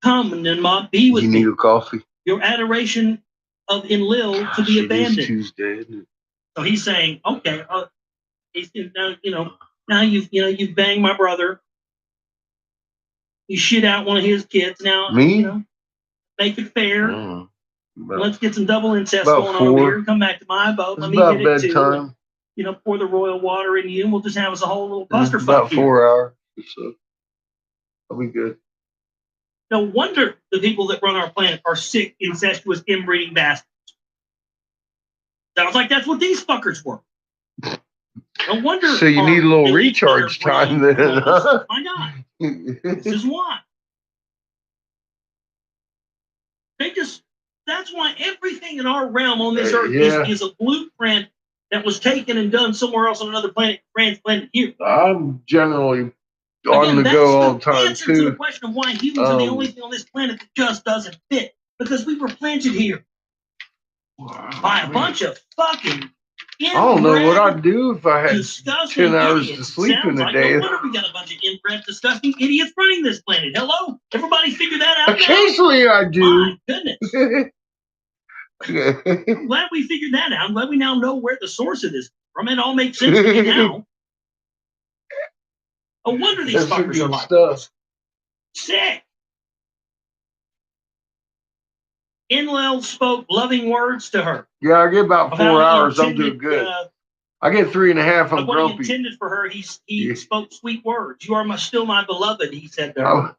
S2: Ninmah, be with me.
S4: You need a coffee?
S2: Your adoration of Enlil to be abandoned.
S4: Tuesday, isn't it?
S2: So he's saying, okay, now you've banged my brother. You shit out one of his kids. Now,
S4: me?
S2: Make it fair. Let's get some double incest going on over here and come back to my boat. Let me
S4: get
S2: it
S4: bedtime.
S2: Too. Pour the royal water in you, and we'll just have us a whole little clusterfuck.
S4: About 4 hours or so. I'll be good.
S2: No wonder the people that run our planet are sick, incestuous, inbreeding bastards. Sounds like that's what these fuckers were. No wonder.
S4: So you need a little recharge time then, huh?
S2: Why not? This is why. That's why everything in our realm on this earth is a blueprint that was taken and done somewhere else on another planet, transplanted here.
S4: I'm generally on
S2: Again,
S4: the
S2: that's
S4: go all the
S2: the
S4: time
S2: answer to the
S4: too.
S2: question of why humans are the only thing on this planet that just doesn't fit. Because we were planted here by a bunch of fucking
S4: I don't know what
S2: inbred,
S4: I'd do if I had
S2: disgusting
S4: 10 hours
S2: idiots.
S4: to sleep in a
S2: Sounds
S4: day.
S2: like no wonder we got a bunch of inbred, disgusting idiots running this planet. Hello? Everybody figure that out now?
S4: Occasionally I do.
S2: My goodness. I'm glad we figured that out. I'm glad we now know where the source of this is from. It all makes sense to me now. No wonder these
S4: That's some
S2: fuckers are
S4: good
S2: like
S4: stuff.
S2: this. Sick. Inlel spoke loving words to her.
S4: Yeah, I get about 4
S2: About
S4: hours. I'm
S2: intended,
S4: doing good. I get 3.5. I'm
S2: Of what he
S4: grumpy.
S2: intended for her, he
S4: Yeah.
S2: spoke sweet words. You are still my beloved, he said to her.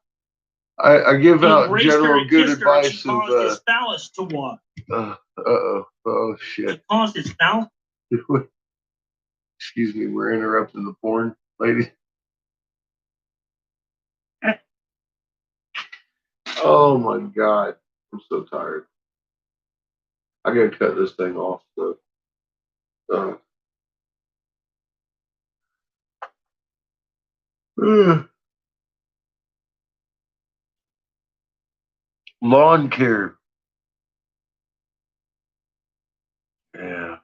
S4: I give
S2: He
S4: out
S2: embraced her
S4: general
S2: and
S4: good
S2: kissed her, and
S4: advice
S2: she
S4: of
S2: caused his phallus to walk.
S4: oh shit.
S2: She caused his phallus?
S4: Excuse me, we're interrupting the porn, lady. Oh my god, I'm so tired. I gotta cut this thing off. So, lawn care. Yeah,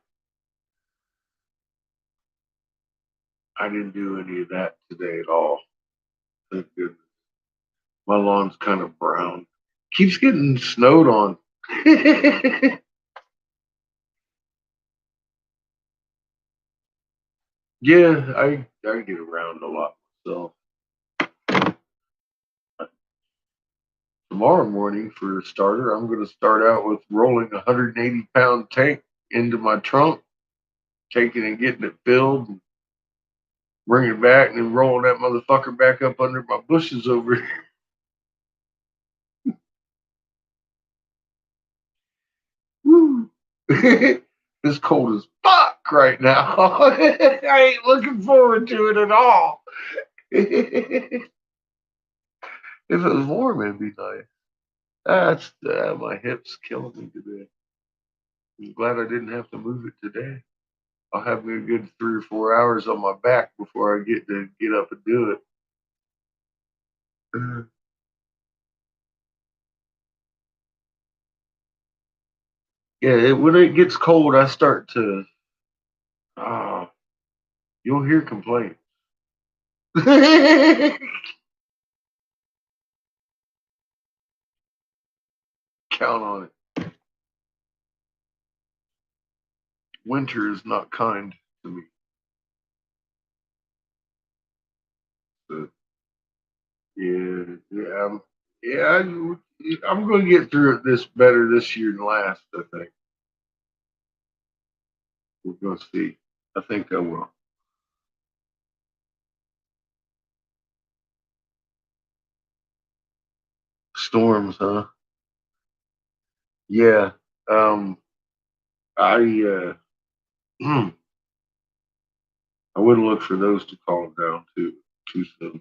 S4: I didn't do any of that today at all. Thank goodness. My lawn's kind of brown. Keeps getting snowed on. Yeah, I get around a lot myself. Tomorrow morning, for a starter, I'm going to start out with rolling a 180-pound tank into my trunk, taking and getting it filled, and bringing it back, and then rolling that motherfucker back up under my bushes over here. Woo. It's cold as fuck right now. I ain't looking forward to it at all. If it was warm, it'd be nice. That's my hips killing me today. I'm glad I didn't have to move it today. I'll have me a good 3 or 4 hours on my back before I get to get up and do it. Yeah, when it gets cold, I start to. You'll hear complaints. Count on it. Winter is not kind to me. So, I'm going to get through this better this year than last, I think. We're going to see. I think I will. Storms, huh? Yeah. I I wouldn't look for those to calm down too soon.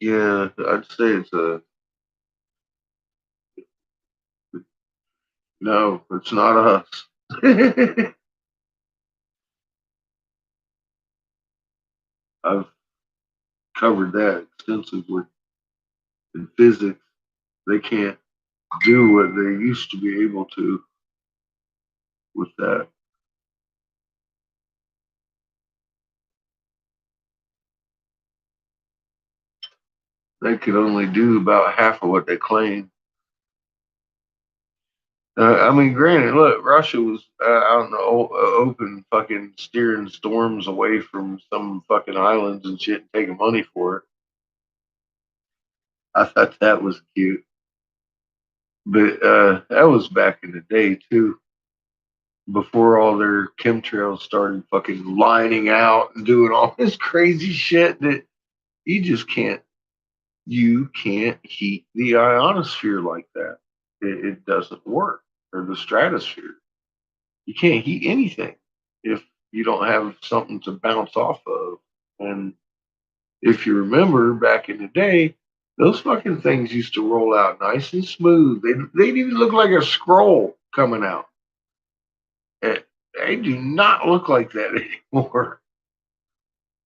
S4: Yeah, I'd say it's a no. It's not us. I've covered that extensively. In physics, they can't do what they used to be able to with that. They could only do about half of what they claim. I mean, granted, look, Russia was out in the open, fucking steering storms away from some fucking islands and shit, and taking money for it. I thought that was cute, but that was back in the day too, before all their chemtrails started fucking lining out and doing all this crazy shit that you just can't. You can't heat the ionosphere like that. It doesn't work, or the stratosphere. you can't heat anything if you don't have something to bounce off of. And if you remember back in the day, those fucking things used to roll out nice and smooth. They didn't even look like a scroll coming out. They do not look like that anymore.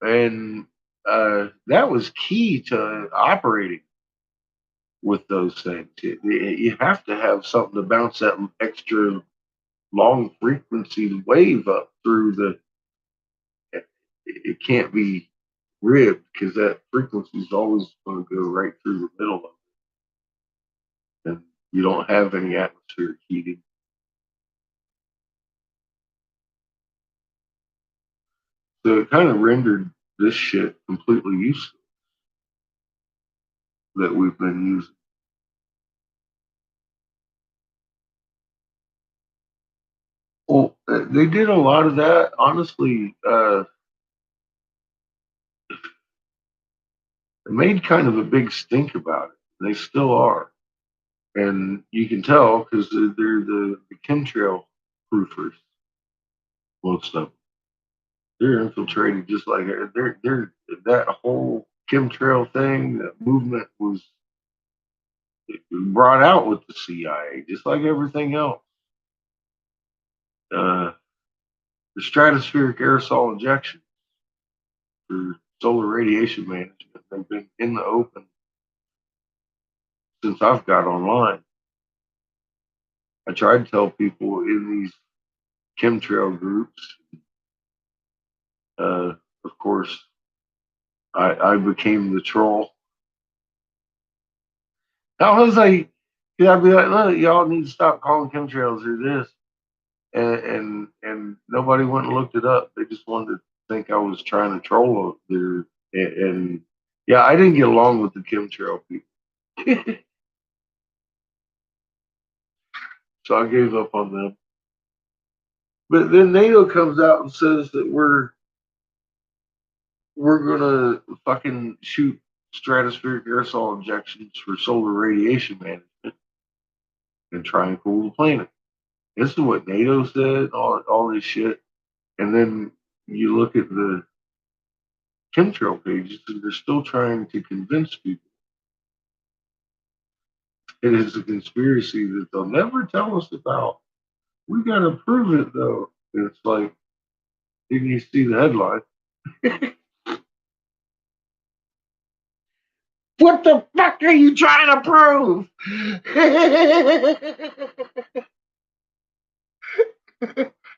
S4: And that was key to operating with those things. You have to have something to bounce that extra long frequency wave up through the. It can't be ribbed because that frequency is always going to go right through the middle of it, and you don't have any atmospheric heating. So it kind of rendered this shit completely useless that we've been using. Well, they did a lot of that. Honestly, they made kind of a big stink about it. They still are. And you can tell because they're the chemtrail proofers, most of them. They're infiltrated just like they're that whole chemtrail thing, that movement was brought out with the CIA, just like everything else. The stratospheric aerosol injection for solar radiation management, they've been in the open since I've got online. I try to tell people in these chemtrail groups. Of course, I became the troll. How was I? Yeah, I'd be like, look, y'all need to stop calling chemtrails or this, and nobody went and looked it up. They just wanted to think I was trying to troll there. And yeah, I didn't get along with the chemtrail people, so I gave up on them. But then NATO comes out and says that we're gonna fucking shoot stratospheric aerosol injections for solar radiation management and try and cool the planet. This is what NATO said, all this shit. And then you look at the chemtrail pages and they're still trying to convince people it is a conspiracy that they'll never tell us about. We gotta prove it though. And it's like, didn't you see the headline? What the fuck are you trying to prove?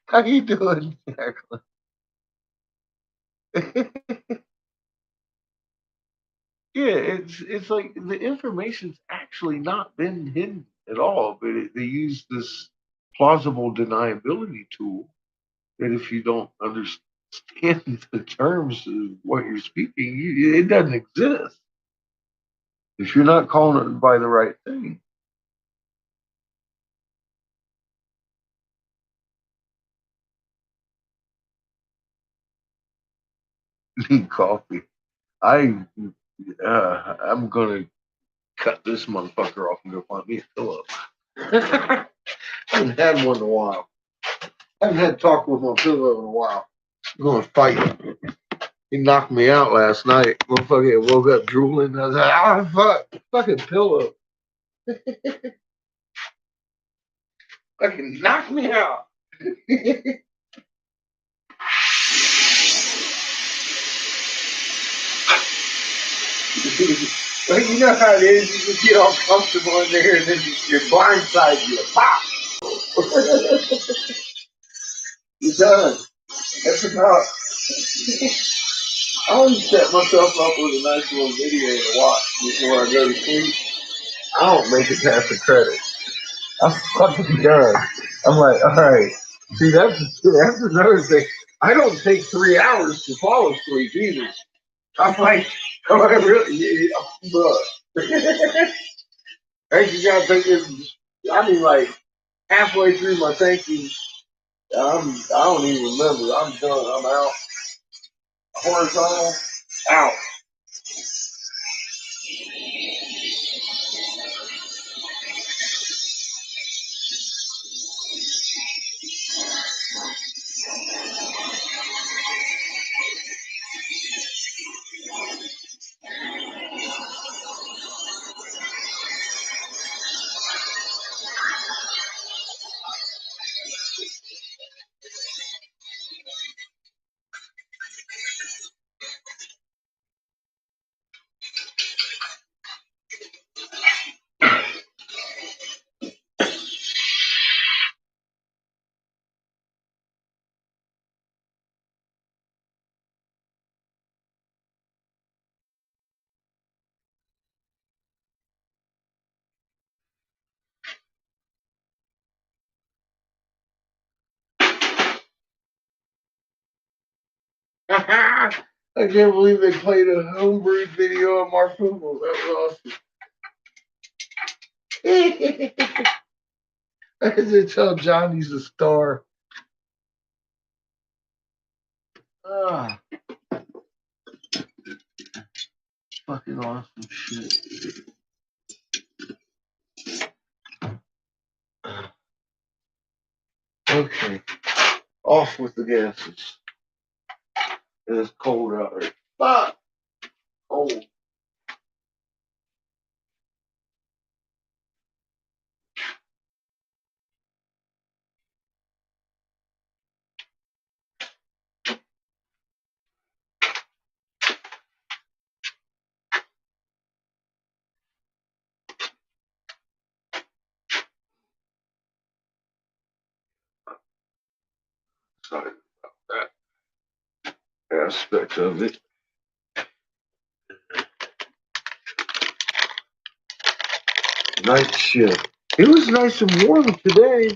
S4: How you doing, Jacqueline? Yeah, it's like the information's actually not been hidden at all, but they use this plausible deniability tool that if you don't understand the terms of what you're speaking, it doesn't exist. If you're not calling it by the right thing. Need coffee. I'm gonna cut this motherfucker off and go find me a pillow. I haven't had one in a while. I haven't had talk with my pillow in a while. I'm gonna fight him. He knocked me out last night. Motherfucker woke up drooling. I was like, oh fuck, fucking pillow. Fucking knocked me out. Like, you know how it is, you just get all comfortable in there and then you're blindsided, you pop. You're done. That's about. I always set myself up with a nice little video to watch before I go to sleep. I don't make it past the credits. I'm fucking done. I'm like, all right. See, that's another thing. I don't take 3 hours to fall asleep either. I'm like, oh, I really, yeah, bro. Hey, you gotta think this. I mean, like halfway through my thinking, I don't even remember. I'm done. I'm out. Horizontal, out. I can't believe they played a homebrew video of Mark Poodle. That was awesome. I can tell Johnny's a star. Ah, fucking awesome shit. Okay, off with the gases. It is cold out there. Fuck! Cold. Sorry about that aspect of it. Night shift. It was nice and warm today.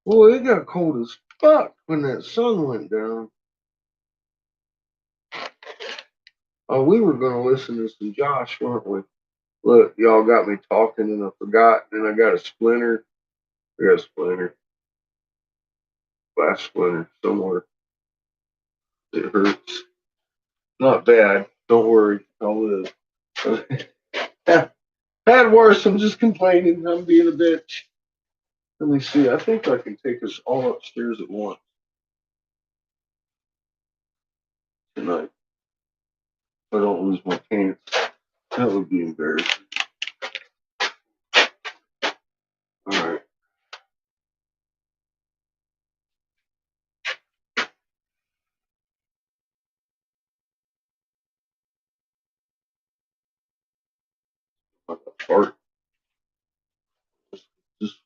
S4: Boy, it got cold as fuck when that sun went down. Oh, we were going to listen to some Josh, weren't we? Look, y'all got me talking and I forgot. And I got a splinter. I got a splinter. Glass splinter somewhere. It hurts. Not bad. Don't worry. I'll live. Bad worse. I'm just complaining. I'm being a bitch. Let me see. I think I can take us all upstairs at once tonight. If I don't lose my pants. That would be embarrassing. All right. Fart. Just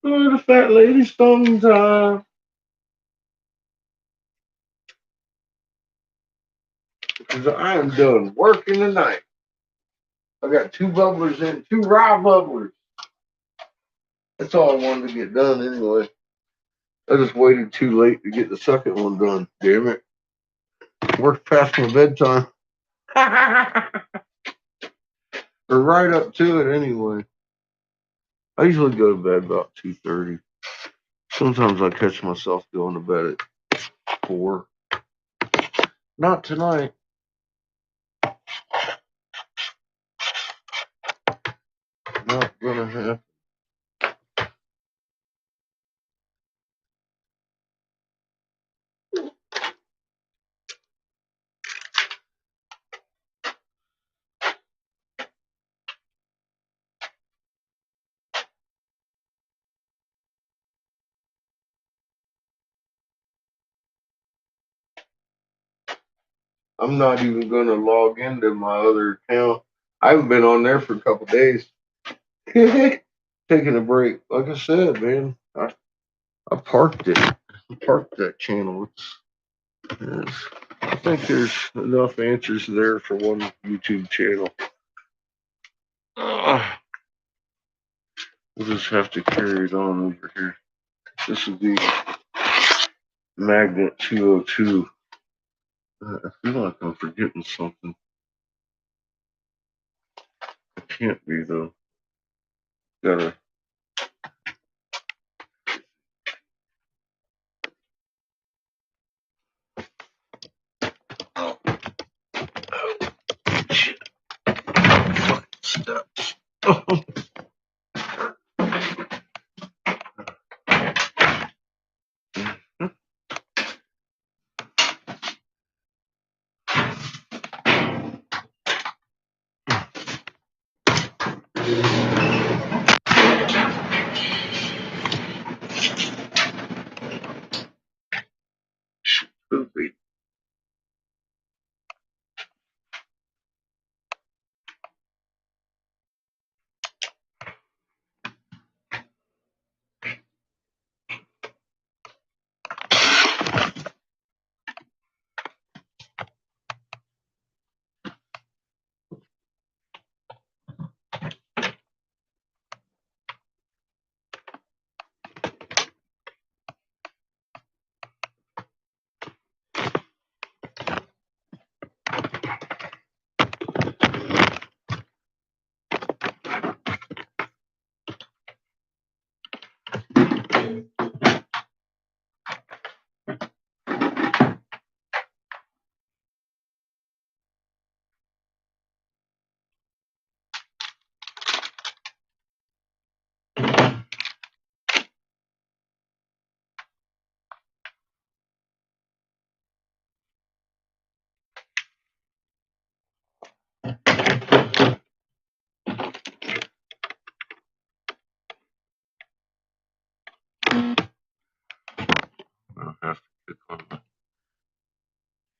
S4: the fat lady stoning time. Because I am done working tonight. I got 2 bubblers in, 2 raw bubblers. That's all I wanted to get done anyway. I just waited too late to get the second one done. Damn it. Worked past my bedtime. Or right up to it anyway. I usually go to bed about 2:30. Sometimes I catch myself going to bed at 4. Not tonight. Not gonna happen. I'm not even gonna log into my other account. I haven't been on there for a couple days. Taking a break. Like I said, man, I parked it. I parked that channel. I think there's enough answers there for one YouTube channel. We'll just have to carry it on over here. This will be Magnet 202. I feel like I'm forgetting something. I can't be though. Gotta. Oh, shit. Fucking steps.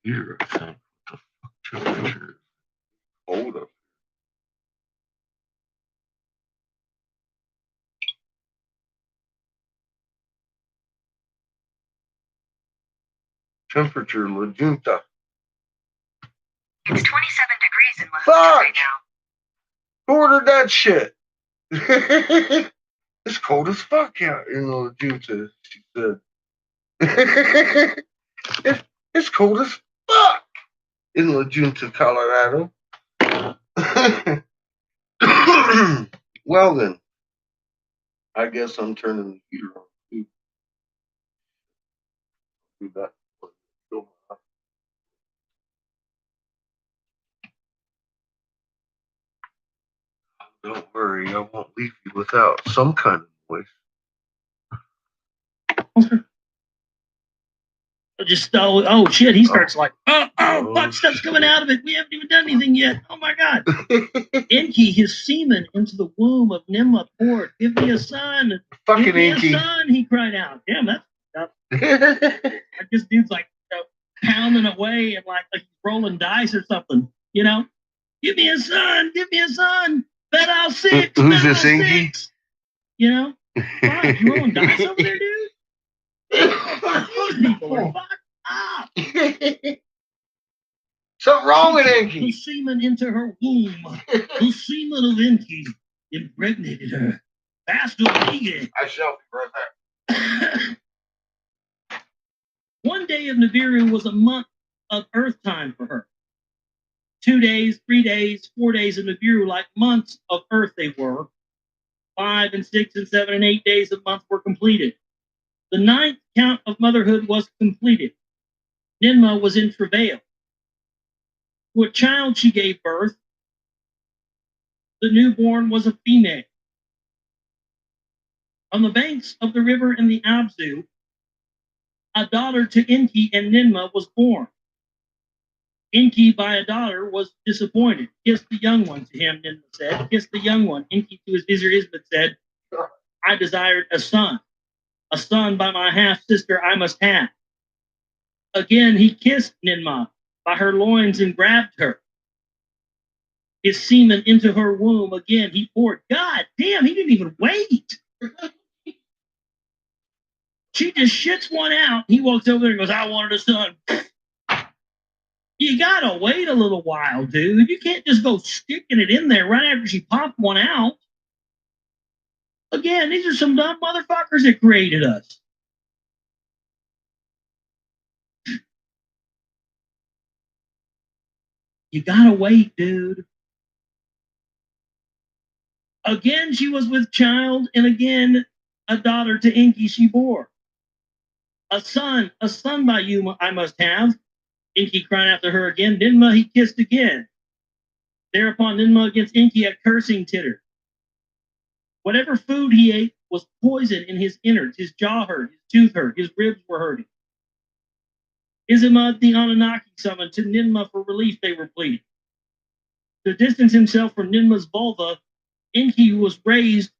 S1: Here, I think. Temperature. Cold up. Temperature, La Junta.
S10: It's 27 degrees in La
S1: Fuck!
S10: Junta right now.
S1: Ordered that shit. It's cold as fuck out in La Junta, she said. It's cold as fuck in La Junta, Colorado. Well then, I guess I'm turning the heater on too. Do that. Don't worry, I won't leave you without some kind of voice.
S2: Just oh shit, he starts like, oh fuck, stuff's coming out of it. We haven't even done anything yet. Oh my god. Enki, his semen into the womb of Nimrod poured. Give me a son.
S1: Fucking
S2: Give me
S1: Enki.
S2: a son, he cried out. Damn, that's like this dude's like pounding away and like he's rolling dice or something, you know? Give me a son, bet I'll six.
S1: Who's this Enki?
S2: You know? Fuck, you rolling dice over there, dude? Those people are fucked up.
S1: Something wrong with
S2: The
S1: Enki.
S2: semen into her womb. The semen of Enki impregnated her. Faster vegan.
S1: I shall be right back.
S2: One day of Nibiru was a month of Earth time for her. 2 days, 3 days, 4 days of Nibiru, like months of Earth they were. 5 and 6 and 7 and 8 days of months were completed. The 9th count of motherhood was completed. Ninmah was in travail. To a child she gave birth. The newborn was a female. On the banks of the river in the Abzu, a daughter to Enki and Ninmah was born. Enki, by a daughter, was disappointed. Kiss the young one, to him, Ninmah said. Kiss the young one. Enki to his vizier Ismet said, I desired a son. A son by my half-sister I must have. Again he kissed Ninmah by her loins and grabbed her. His semen into her womb again he poured. God damn, he didn't even wait. She just shits one out. He walks over there and goes, I wanted a son. You gotta wait a little while, dude. You can't just go sticking it in there right after she popped one out. Again, these are some dumb motherfuckers that created us. You gotta wait, dude. Again, she was with child, and again, a daughter to Enki she bore. A son by you I must have. Enki cried after her again. Ninmah he kissed again. Thereupon Ninmah against Enki a cursing titter. Whatever food he ate was poison in his innards. His jaw hurt, his tooth hurt, his ribs were hurting. Izamad the Anunnaki summoned to Ninmah for relief, they were pleading. To distance himself from Ninmah's vulva, Enki was raised.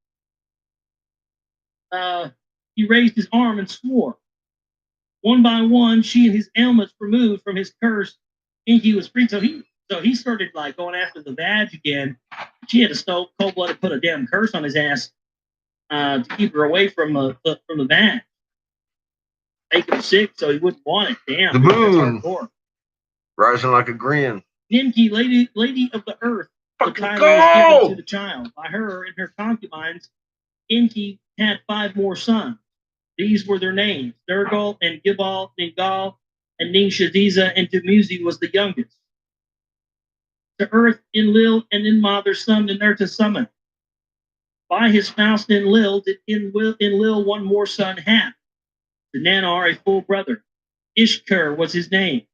S2: He raised his arm and swore. One by one, she and his ailments removed from his curse. Enki was free. So he started like going after the badge again. She had to cold-blooded put a damn curse on his ass to keep her away from the badge. Make him sick so he wouldn't want it. Damn.
S1: The moon.
S2: That's hardcore.
S1: Rising like a grin.
S2: Nimki, lady of the earth, the title was given to the child. By her and her concubines, Enki had 5 more sons. These were their names: Nergal and Gibal, Ningal, and Ningshadiza, and Dumuzi was the youngest. To earth Enlil and Ninmah their son Ninurta summoned. By his spouse Enlil did Enlil one more son have. To Nanar a full brother. Ishkur was his name.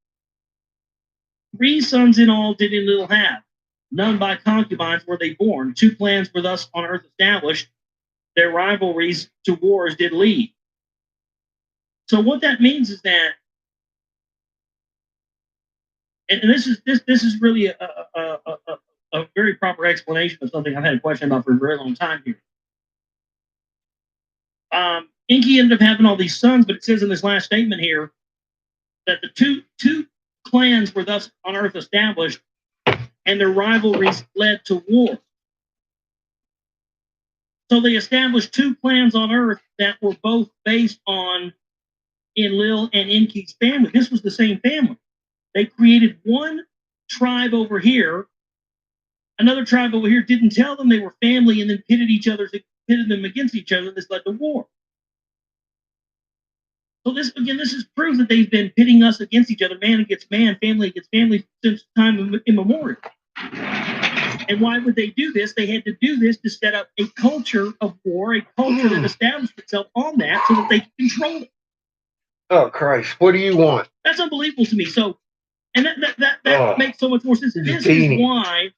S2: 3 sons in all did Enlil have. None by concubines were they born. 2 clans were thus on earth established. Their rivalries to wars did lead. So what that means is that, and this is really a very proper explanation of something I've had a question about for a very long time here. Enki ended up having all these sons, but it says in this last statement here that the two clans were thus on Earth established, and their rivalries led to war. So they established 2 clans on Earth that were both based on Enlil and Enki's family. This was the same family. They created one tribe over here. Another tribe over here didn't tell them they were family, and then pitted them against each other. This led to war. So this is proof that they've been pitting us against each other, man against man, family against family, since time immemorial. And why would they do this? They had to do this to set up a culture of war, a culture that established itself on that so that they could control it.
S4: Oh, Christ. What do you want?
S2: That's unbelievable to me. So, and that makes so much more sense. This is why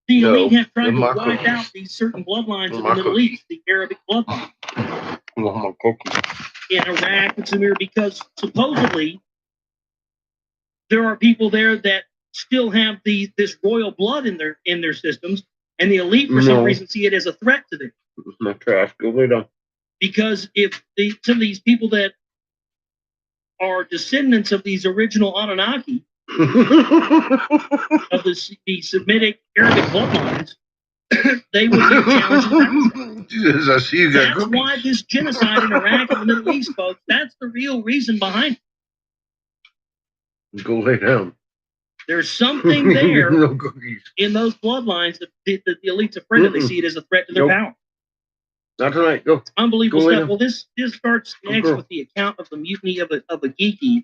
S2: the elite have tried to wipe out these certain bloodlines in the Middle East, the Arabic bloodline. In Iraq and Sumir, because supposedly there are people there that still have this royal blood in their systems, and the elite for some reason see it as a threat to them.
S4: My trash. Go lay down.
S2: Because if some of these people that are descendants of these original Anunnaki of the Semitic Arabic bloodlines, they would be challenged.
S4: Jesus, I see you got
S2: That's
S4: cookies.
S2: why this genocide in Iraq and the Middle East, folks, that's the real reason behind it.
S4: Go lay down.
S2: There's something there
S4: No cookies.
S2: in those bloodlines that the elite's afraid of. They see it as a threat to their power.
S4: Not tonight. Go.
S2: Unbelievable
S4: Go
S2: stuff.
S4: down.
S2: Well, this starts next with the account of the mutiny of a Geeky.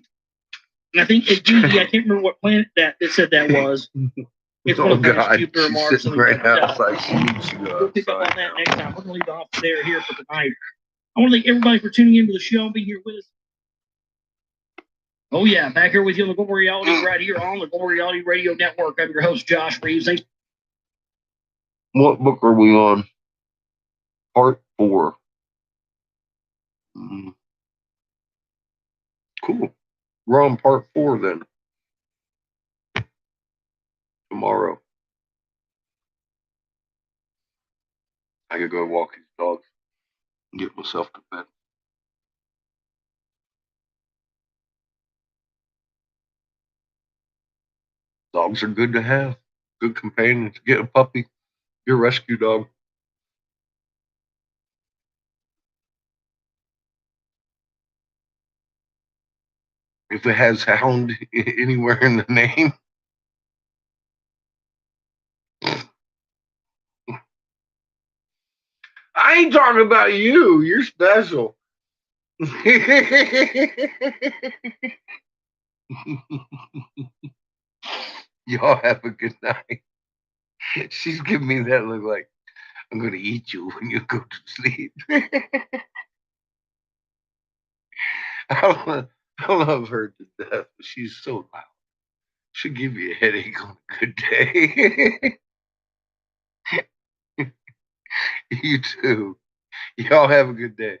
S2: And I think a Geeky, I can't remember what planet that said that was. It's one of
S4: God.
S2: Jupiter,
S4: She's
S2: Mars,
S4: sitting
S2: something
S4: right
S2: like that.
S4: outside. She needs to go
S2: We'll pick up on
S4: outside
S2: that
S4: now.
S2: next time. We're going to leave it off there here for tonight. I want to thank everybody for tuning into the show and being here with us. Oh, yeah. Back here with you on the Global Reality right here on the Global Reality Radio Network. I'm your host, Josh Reeves. Thanks.
S4: What book are we on? Part 4. Cool. We're on part 4 then. Tomorrow. I could go walk his dogs and get myself to bed. Dogs are good to have. Good companions. Get a puppy. Your rescue dog. If it has hound anywhere in the name. I ain't talking about you. You're special. Y'all have a good night. She's giving me that look like I'm going to eat you when you go to sleep. I love her to death. She's so loud. She'll give you a headache on a good day. You too. Y'all have a good day.